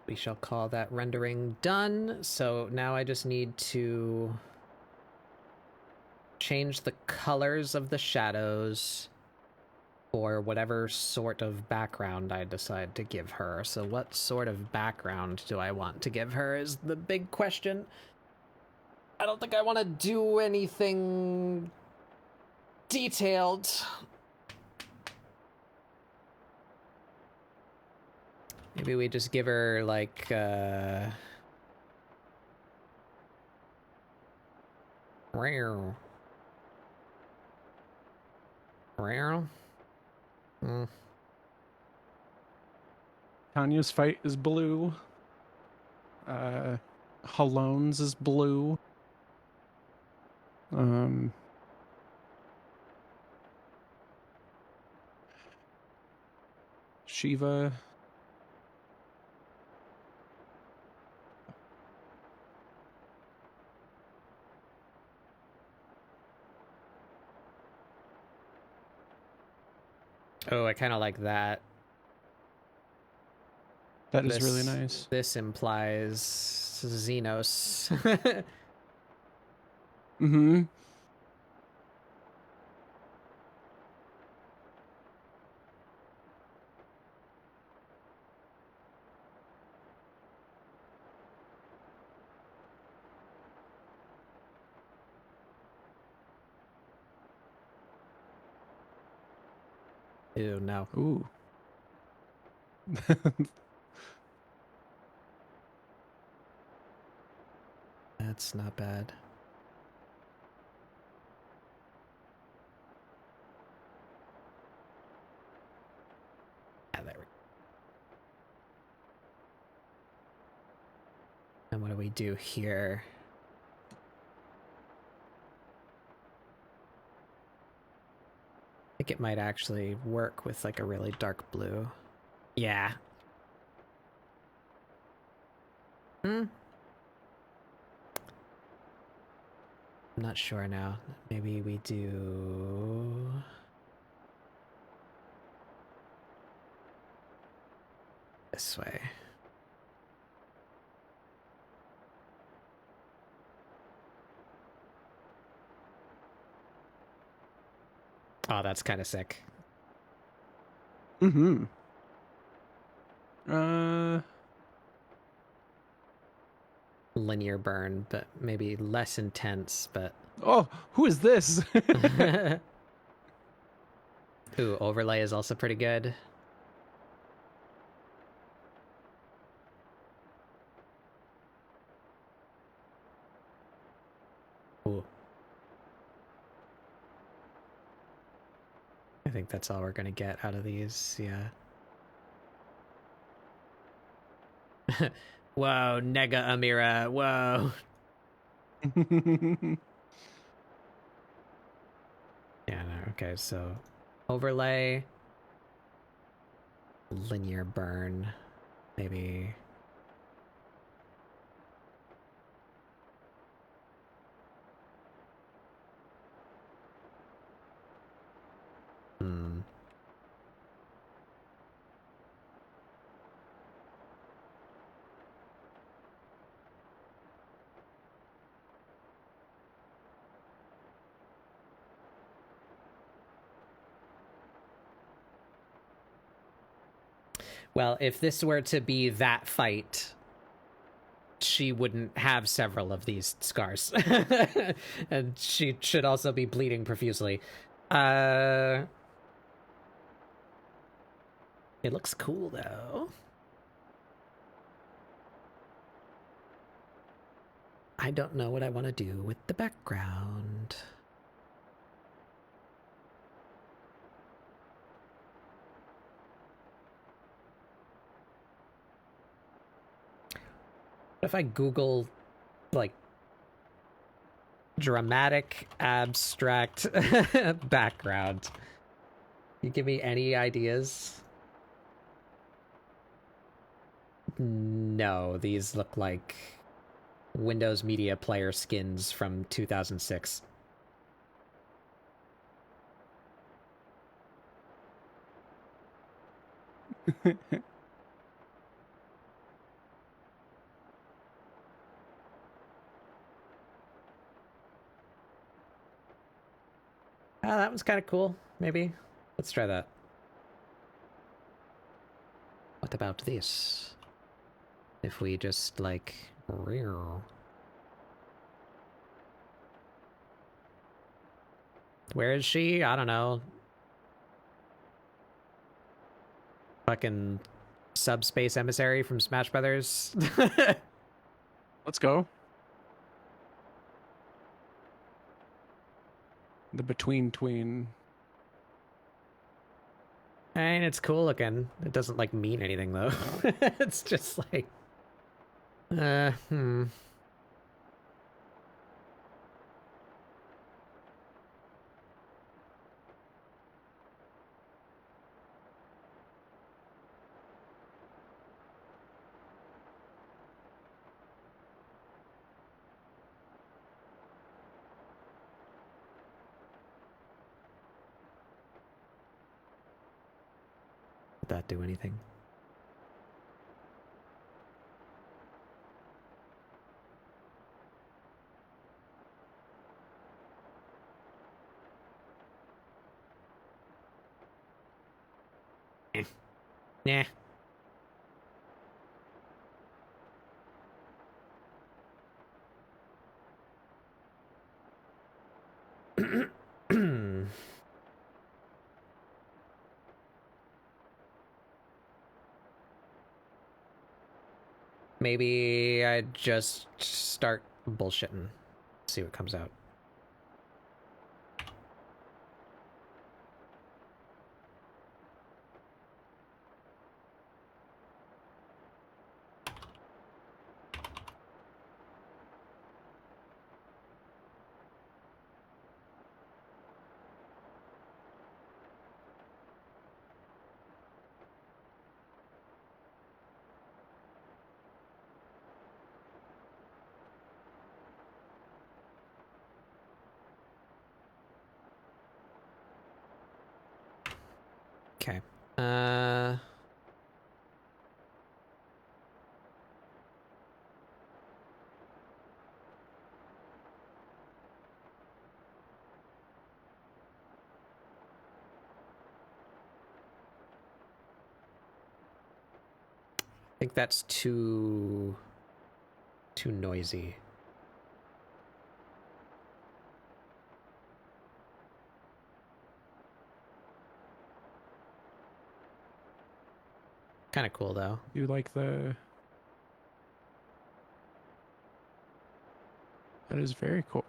We shall call that rendering done. So now I just need to change the colors of the shadows for whatever sort of background I decide to give her. So what sort of background do I want to give her is the big question. I don't think I want to do anything detailed. Maybe we just give her like rare. Tanya's fight is blue. Halone's is blue. Shiva Oh, I kind of like that. That is really nice. This implies Xenos. Mm-hmm. Ew, no. Ooh. That's not bad. Yeah, there we go. And what do we do here? I think it might actually work with like a really dark blue. Yeah. I'm not sure now. Maybe we do... this way. Oh, that's kind of sick. Mm-hmm. Linear burn, but maybe less intense, but... Oh, who is this? Ooh, overlay is also pretty good. Ooh. I think that's all we're gonna get out of these, yeah. Whoa, Nega Amirah, whoa. Yeah, no, okay, so overlay, linear burn, maybe. Hmm. Well, if this were to be that fight, she wouldn't have several of these scars. And she should also be bleeding profusely. It looks cool, though. I don't know what I want to do with the background. What if I Google, like, dramatic abstract background? You give me any ideas? No, these look like Windows Media Player skins from 2006. That one's kind of cool. Maybe. Let's try that. What about this? If we just, like... Where is she? I don't know. Fucking subspace emissary from Smash Brothers. Let's go. The between tween. I mean, it's cool looking. It doesn't, like, mean anything, though. It's just like... Did that do anything? Nah. Maybe I just start bullshitting. See what comes out. Okay. I think that's too noisy. Kind of cool though. You like the... That is very cool.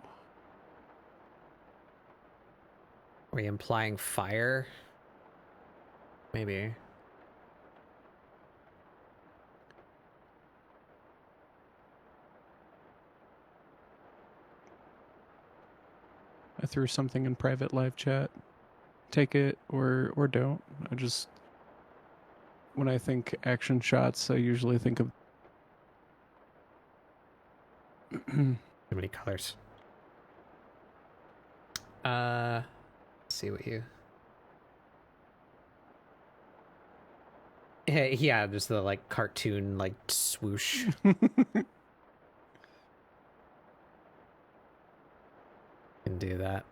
Are you implying fire? Maybe. I threw something in private live chat. Take it or don't. I just... When I think action shots, I usually think of... Too many colors. Let's see what you... Yeah, just the like cartoon like swoosh. Can do that.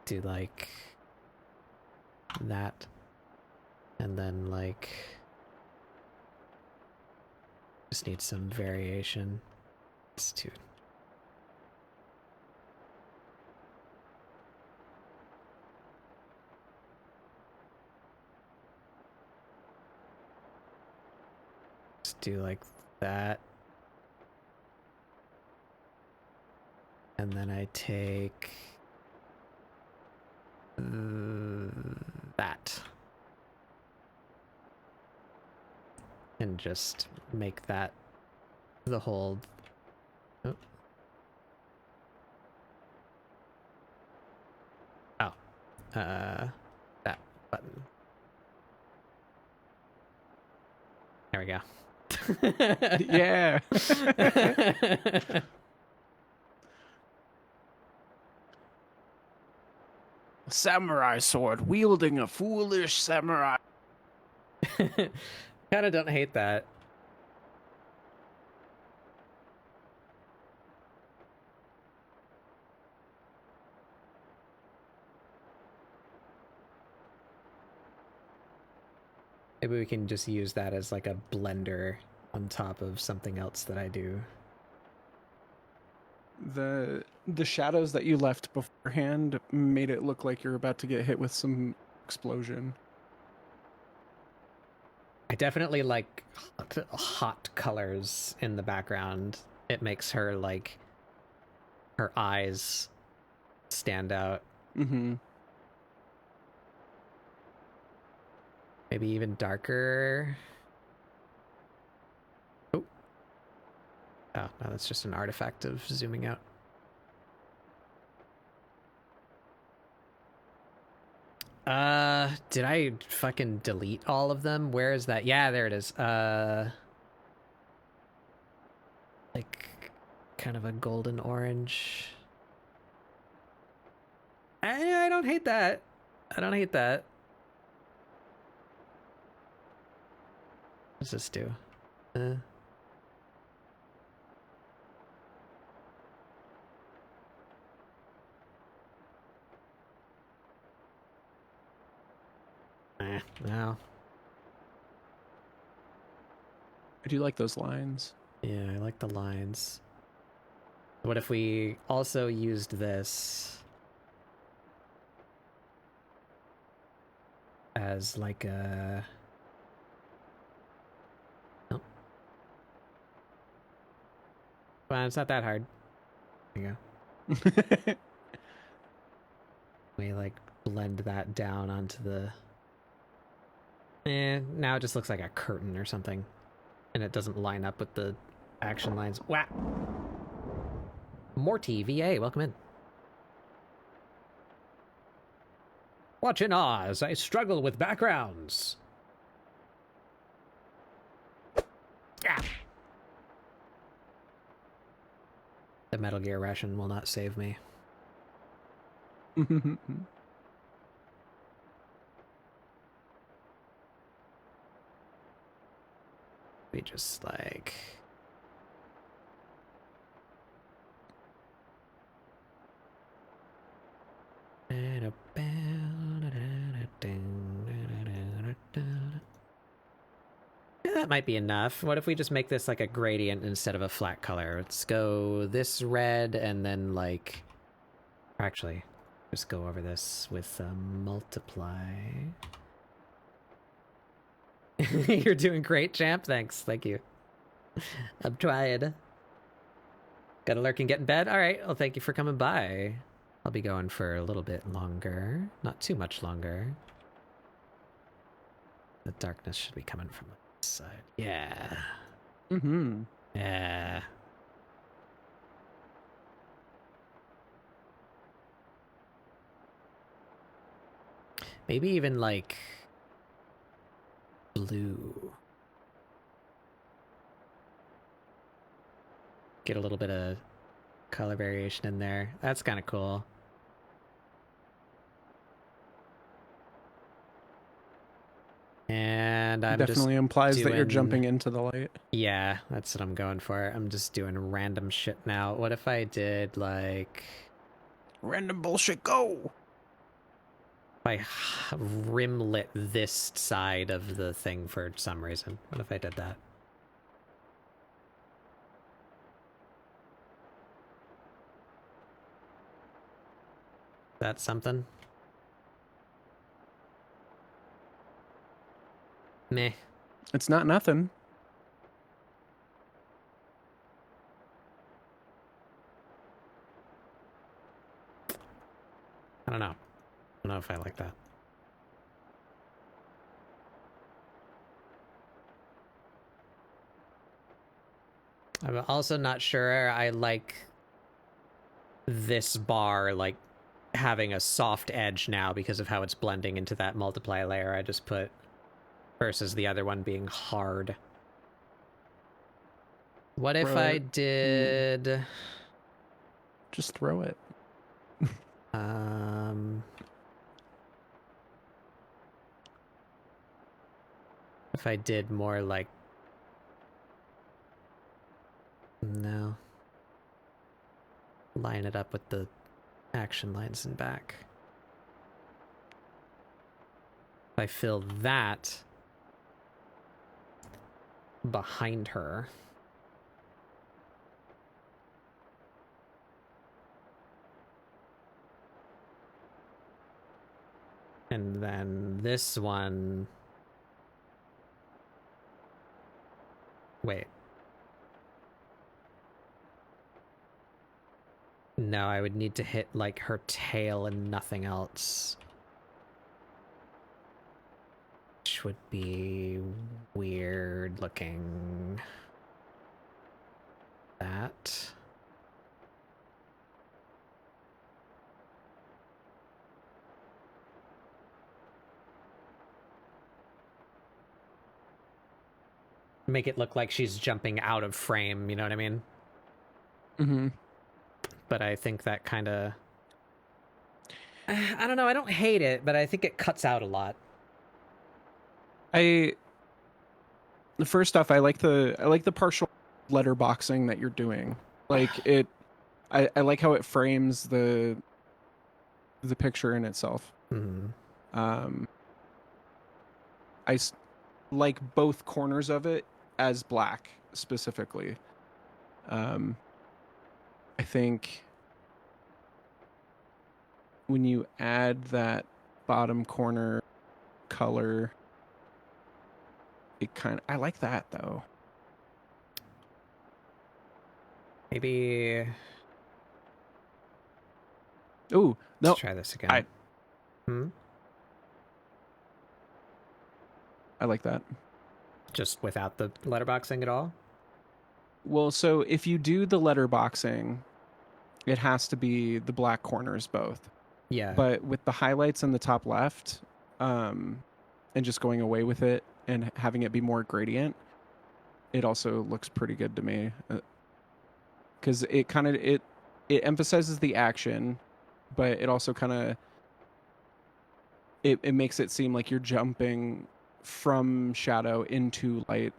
Do like that. And then like just need some variation. It's too... Just do like that. And then I take that. And just make that the whole... Oh. That button. There we go. Yeah. A samurai sword wielding a foolish samurai. Kinda don't hate that. Maybe we can just use that as like a blender on top of something else that I do. The shadows that you left beforehand made it look like you're about to get hit with some explosion. I definitely like hot colors in the background. It makes her like her eyes stand out. Mm-hmm. Maybe even darker. Oh. Oh, no, that's just an artifact of zooming out. Did I fucking delete all of them? Where is that? Yeah, there it is. Like kind of a golden orange. I don't hate that. I don't hate that. does this do? Uh, no. I do like those lines. Yeah, I like the lines. What if we also used this as like a... Oh. Well, it's not that hard. There you go. We like blend that down onto the... now it just looks like a curtain or something. And it doesn't line up with the action lines. Wow! Morty VA, welcome in. Watch in awe as I struggle with backgrounds. Ah. The Metal Gear ration will not save me. We just like... That might be enough. What if we just make this like a gradient instead of a flat color? Let's go this red and then like... Actually, just go over this with multiply. You're doing great, champ. Thanks. Thank you. I'm trying. Got a lurk and get in bed? Alright, well thank you for coming by. I'll be going for a little bit longer. Not too much longer. The darkness should be coming from this side. Yeah. Mm-hmm. Yeah. Maybe even like blue. Get a little bit of color variation in there. That's kind of cool. And I'm Definitely just implies that you're doing- jumping into the light. Yeah, that's what I'm going for. I'm just doing random shit now. What if I did like... Random bullshit, go! If I rimlit this side of the thing for some reason. What if I did that? That's something? Meh. It's not nothing. I don't know. I don't know if I like that. I'm also not sure I like this bar, like, having a soft edge now because of how it's blending into that multiply layer I just put, versus the other one being hard. What if Throw I it. did... Just throw it. If I did more like... No. Line it up with the action lines in back. If I fill that behind her. And then this one... Wait. No, I would need to hit, like, her tail and nothing else. Which would be weird looking. That. Make it look like she's jumping out of frame, you know what I mean? Mm-hmm. But I think that kind of... I don't know, I don't hate it, but I think it cuts out a lot. I First off, I like the partial letterboxing that you're doing. Like I like how it frames the picture in itself. Mhm. Like both corners of it as black specifically. I think when you add that bottom corner color, I like that though. Maybe Ooh, no. let's try this again. I like that. Just without the letterboxing at all? Well, so if you do the letterboxing, it has to be the black corners both. Yeah. But with the highlights in the top left, and just going away with it and having it be more gradient, it also looks pretty good to me. Because it kind of it emphasizes the action, but it also kind of it makes it seem like you're jumping from shadow into light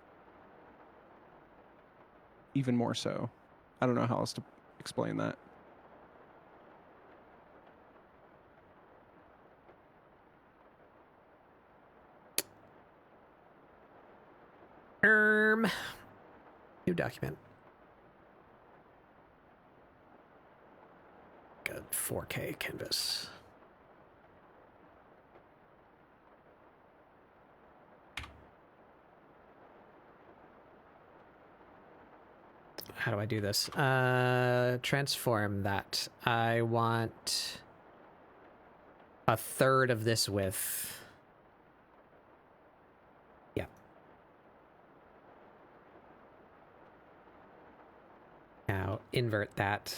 even more so. I don't know how else to explain that. New document. Good 4K canvas. How do I do this? Transform that. I want a third of this width. Yeah. Now invert that.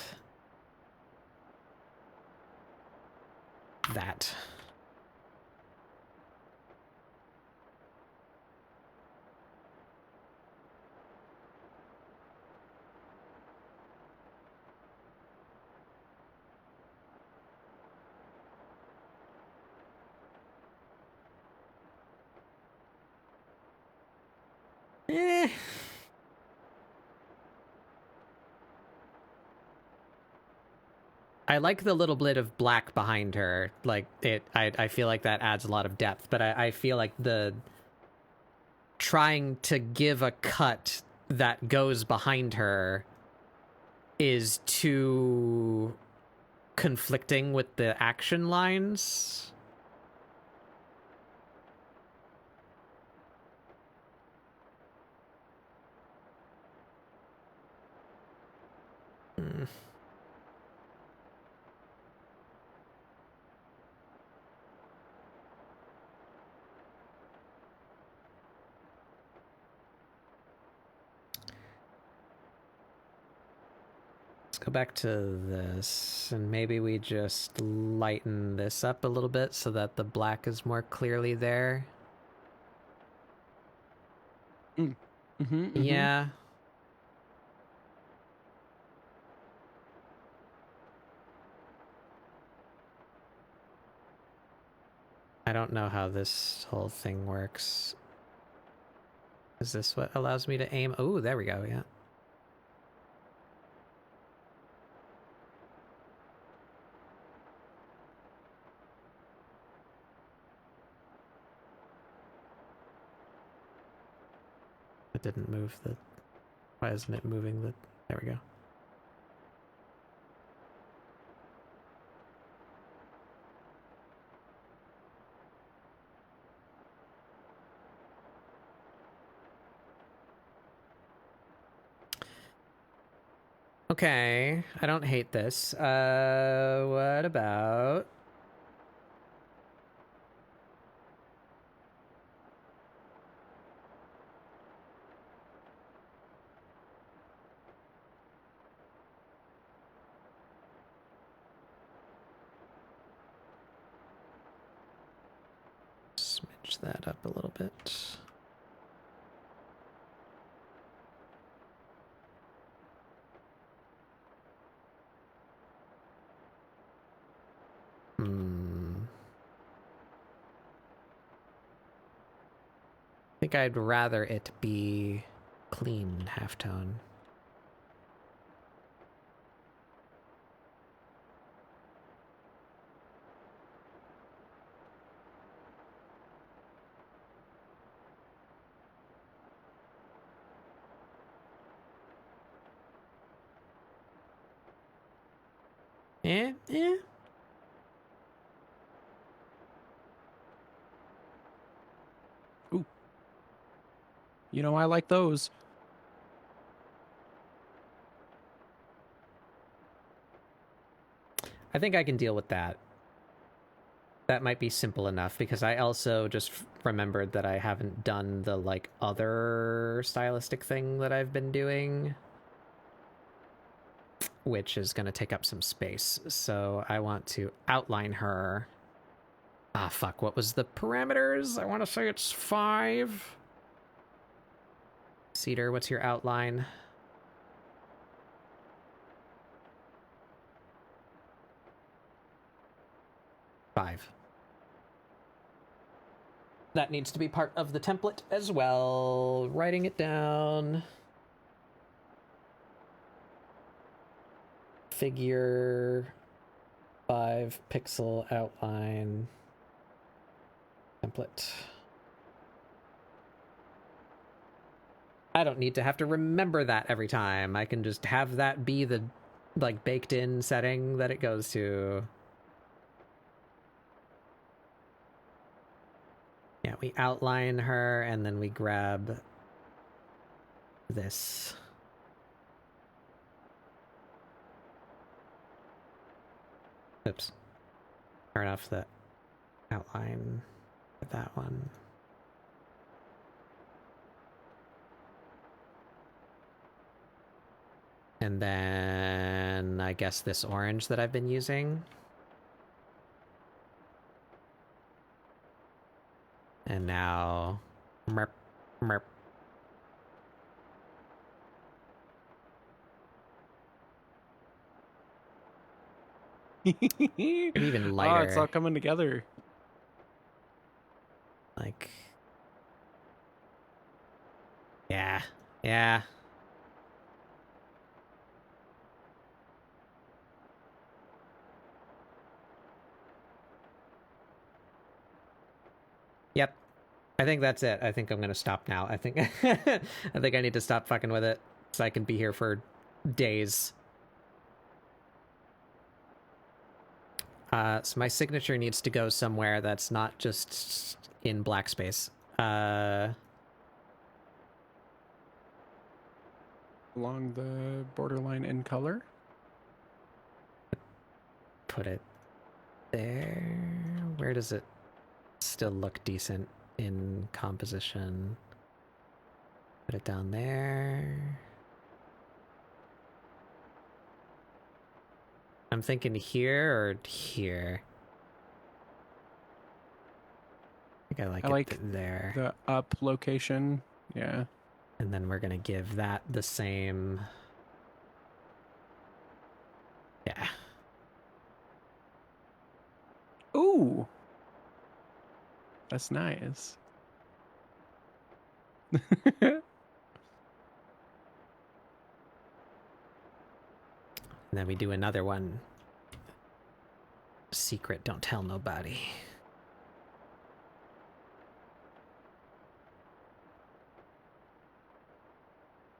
That. I like the little bit of black behind her. Like I feel like that adds a lot of depth, but I feel like the trying to give a cut that goes behind her is too conflicting with the action lines. Let's go back to this, and maybe we just lighten this up a little bit so that the black is more clearly there. Yeah. I don't know how this whole thing works. Is this what allows me to aim? Oh, there we go, yeah. It didn't move the... Why isn't it moving the... There we go. Okay, I don't hate this. What about... Smidge that up a little bit. think I'd rather it be clean halftone. Yeah. You know, I like those. I think I can deal with that. That might be simple enough, because I also just remembered that I haven't done the, like, other stylistic thing that I've been doing, which is going to take up some space. So I want to outline her. Ah, fuck, what was the parameters? I want to say it's 5. Cedar, what's your outline? Five. That needs to be part of the template as well. Writing it down. Figure 5 pixel outline template. I don't need to have to remember that every time. I can just have that be the, like, baked in setting that it goes to. Yeah, we outline her and then we grab this. Oops. Turn off the outline with that one. And then I guess this orange that I've been using. And now, merp, merp. Maybe even lighter. Oh, it's all coming together. Like, yeah. Yep. I think that's it. I think I'm gonna stop now. I think I think I need to stop fucking with it so I can be here for days. So my signature needs to go somewhere that's not just in black space. Along the borderline in color. Put it there. Where does it still look decent in composition? Put it down there. I'm thinking here or here. I think I like it there. The up location. Yeah. And then we're gonna give that the same. Yeah. Ooh. That's nice. And then we do another one. Secret, don't tell nobody.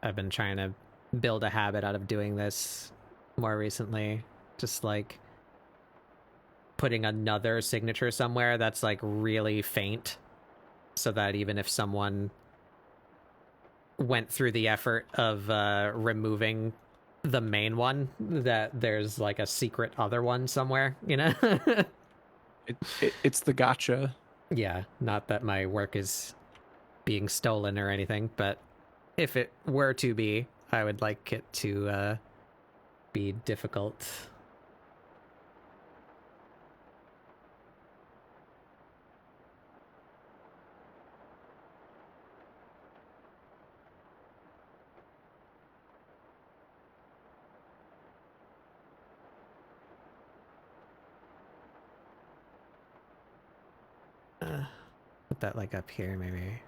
I've been trying to build a habit out of doing this more recently. Just like putting another signature somewhere that's like really faint, so that even if someone went through the effort of removing the main one, that there's like a secret other one somewhere, you know? It's the gotcha. Yeah, not that my work is being stolen or anything, but if it were to be, I would like it to be difficult. Put that like up here, maybe.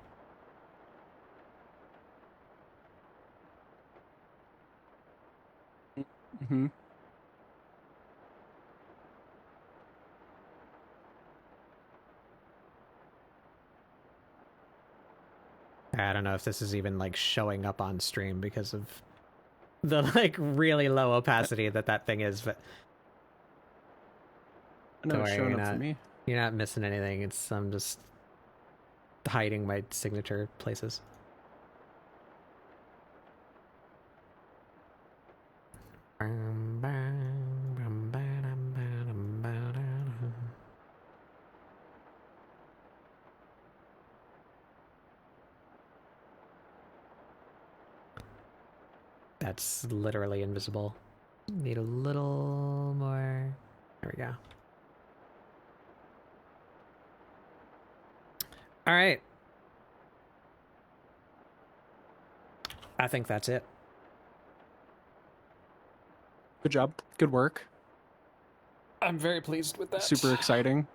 Mm-hmm. I don't know if this is even like showing up on stream because of the like really low opacity that thing is, but I know don't it's worry, showing up for me. you're not missing anything. It's I'm just hiding my signature places. That's literally invisible. Need a little more. There we go. All right. I think that's it. Good job. Good work. I'm very pleased with that. Super exciting.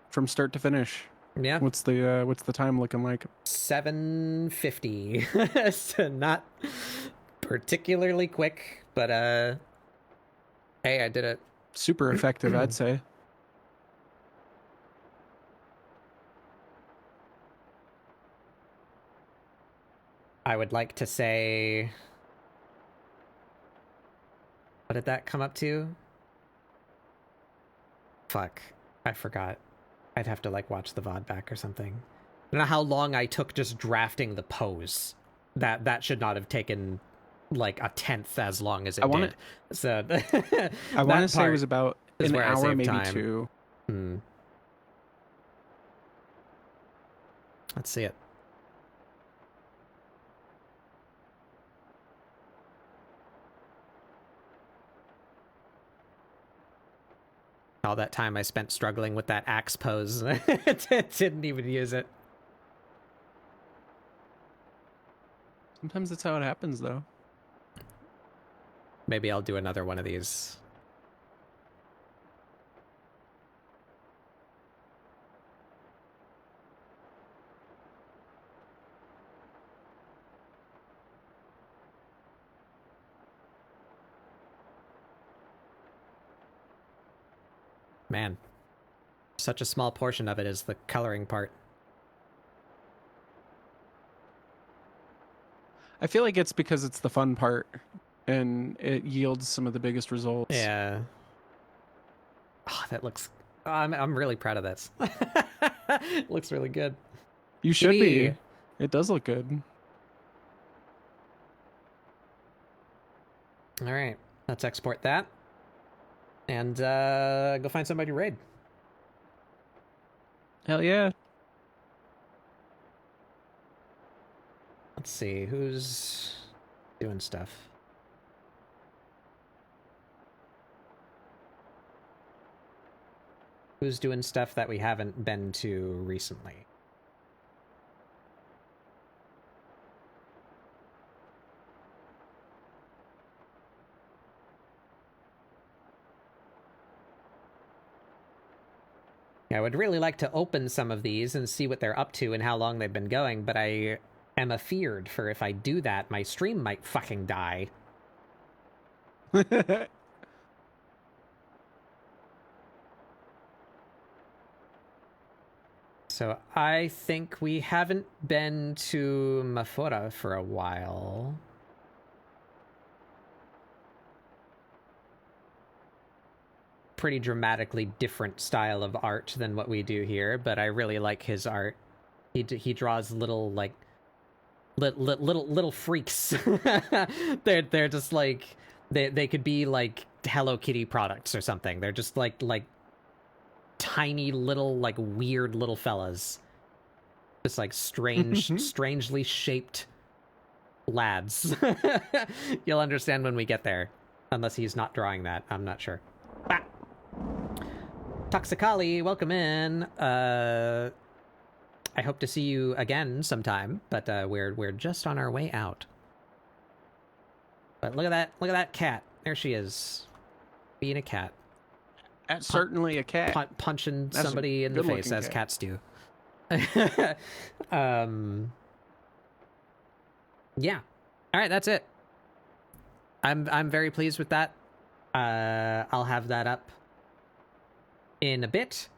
From start to finish. Yeah. What's the time looking like? 7:50. So not particularly quick, but hey, I did it. Super effective, I'd say. I would like to say, what did that come up to? Fuck, I forgot. I'd have to like watch the VOD back or something. I don't know how long I took just drafting the pose. That should not have taken like a tenth as long as it did. So I want to say it was about is an where I hour, saved maybe time. 2. Let's see it. All that time I spent struggling with that axe pose. Didn't even use it. Sometimes that's how it happens, though. Maybe I'll do another one of these. Man, such a small portion of it is the coloring part. I feel like it's because it's the fun part, and it yields some of the biggest results. Yeah. Oh, that looks... I'm really proud of this. It looks really good. You should Kitty. be. It does look good. All right, let's export that. And go find somebody to raid. Hell yeah. Let's see, who's doing stuff? Who's doing stuff that we haven't been to recently? I would really like to open some of these and see what they're up to and how long they've been going, but I am afeared for if I do that, my stream might fucking die. So I think we haven't been to Mafora for a while. Pretty dramatically different style of art than what we do here, but I really like his art. He draws little like little freaks. they're just like they could be like Hello Kitty products or something. They're just like tiny little like weird little fellas, just like strangely shaped lads. You'll understand when we get there, unless he's not drawing that. I'm not sure. Ah. Toxicali, welcome in. I hope to see you again sometime, but we're just on our way out. But look at that cat. There she is, being a cat. That's certainly a cat. Punching That's a somebody in the face, good-looking as cat. cats do. Yeah. All right, that's it. I'm very pleased with that. I'll have that up in a bit.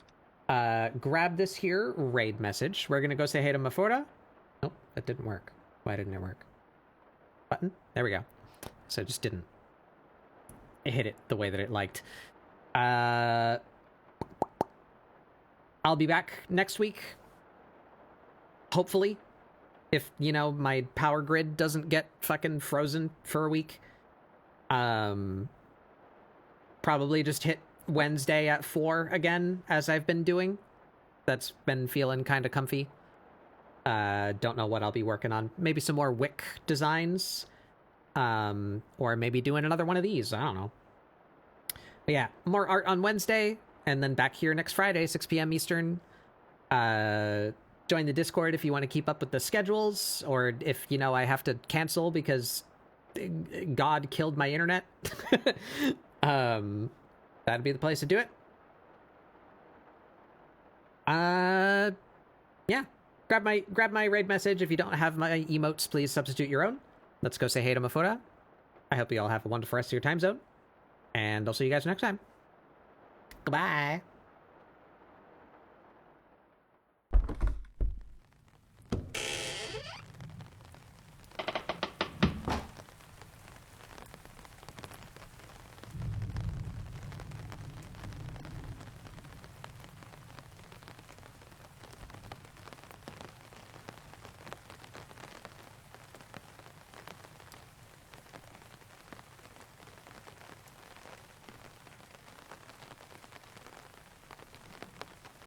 Grab this here raid message. We're gonna go say hey to Mafora. Nope, that didn't work. Why didn't it work? Button. There we go. So it just didn't. It hit it the way that it liked. I'll be back next week. Hopefully. If, you know, my power grid doesn't get fucking frozen for a week. Probably just hit Wednesday at 4 again, as I've been doing. That's been feeling kind of comfy. Don't know what I'll be working on. Maybe some more Wick designs. Or maybe doing another one of these. I don't know. But yeah, more art on Wednesday, and then back here next Friday, 6 p.m. Eastern. Join the Discord if you want to keep up with the schedules, or if, you know, I have to cancel because God killed my internet. That'd be the place to do it. Yeah. Grab my raid message. If you don't have my emotes, please substitute your own. Let's go say hey to Mafora. I hope you all have a wonderful rest of your time zone. And I'll see you guys next time. Goodbye.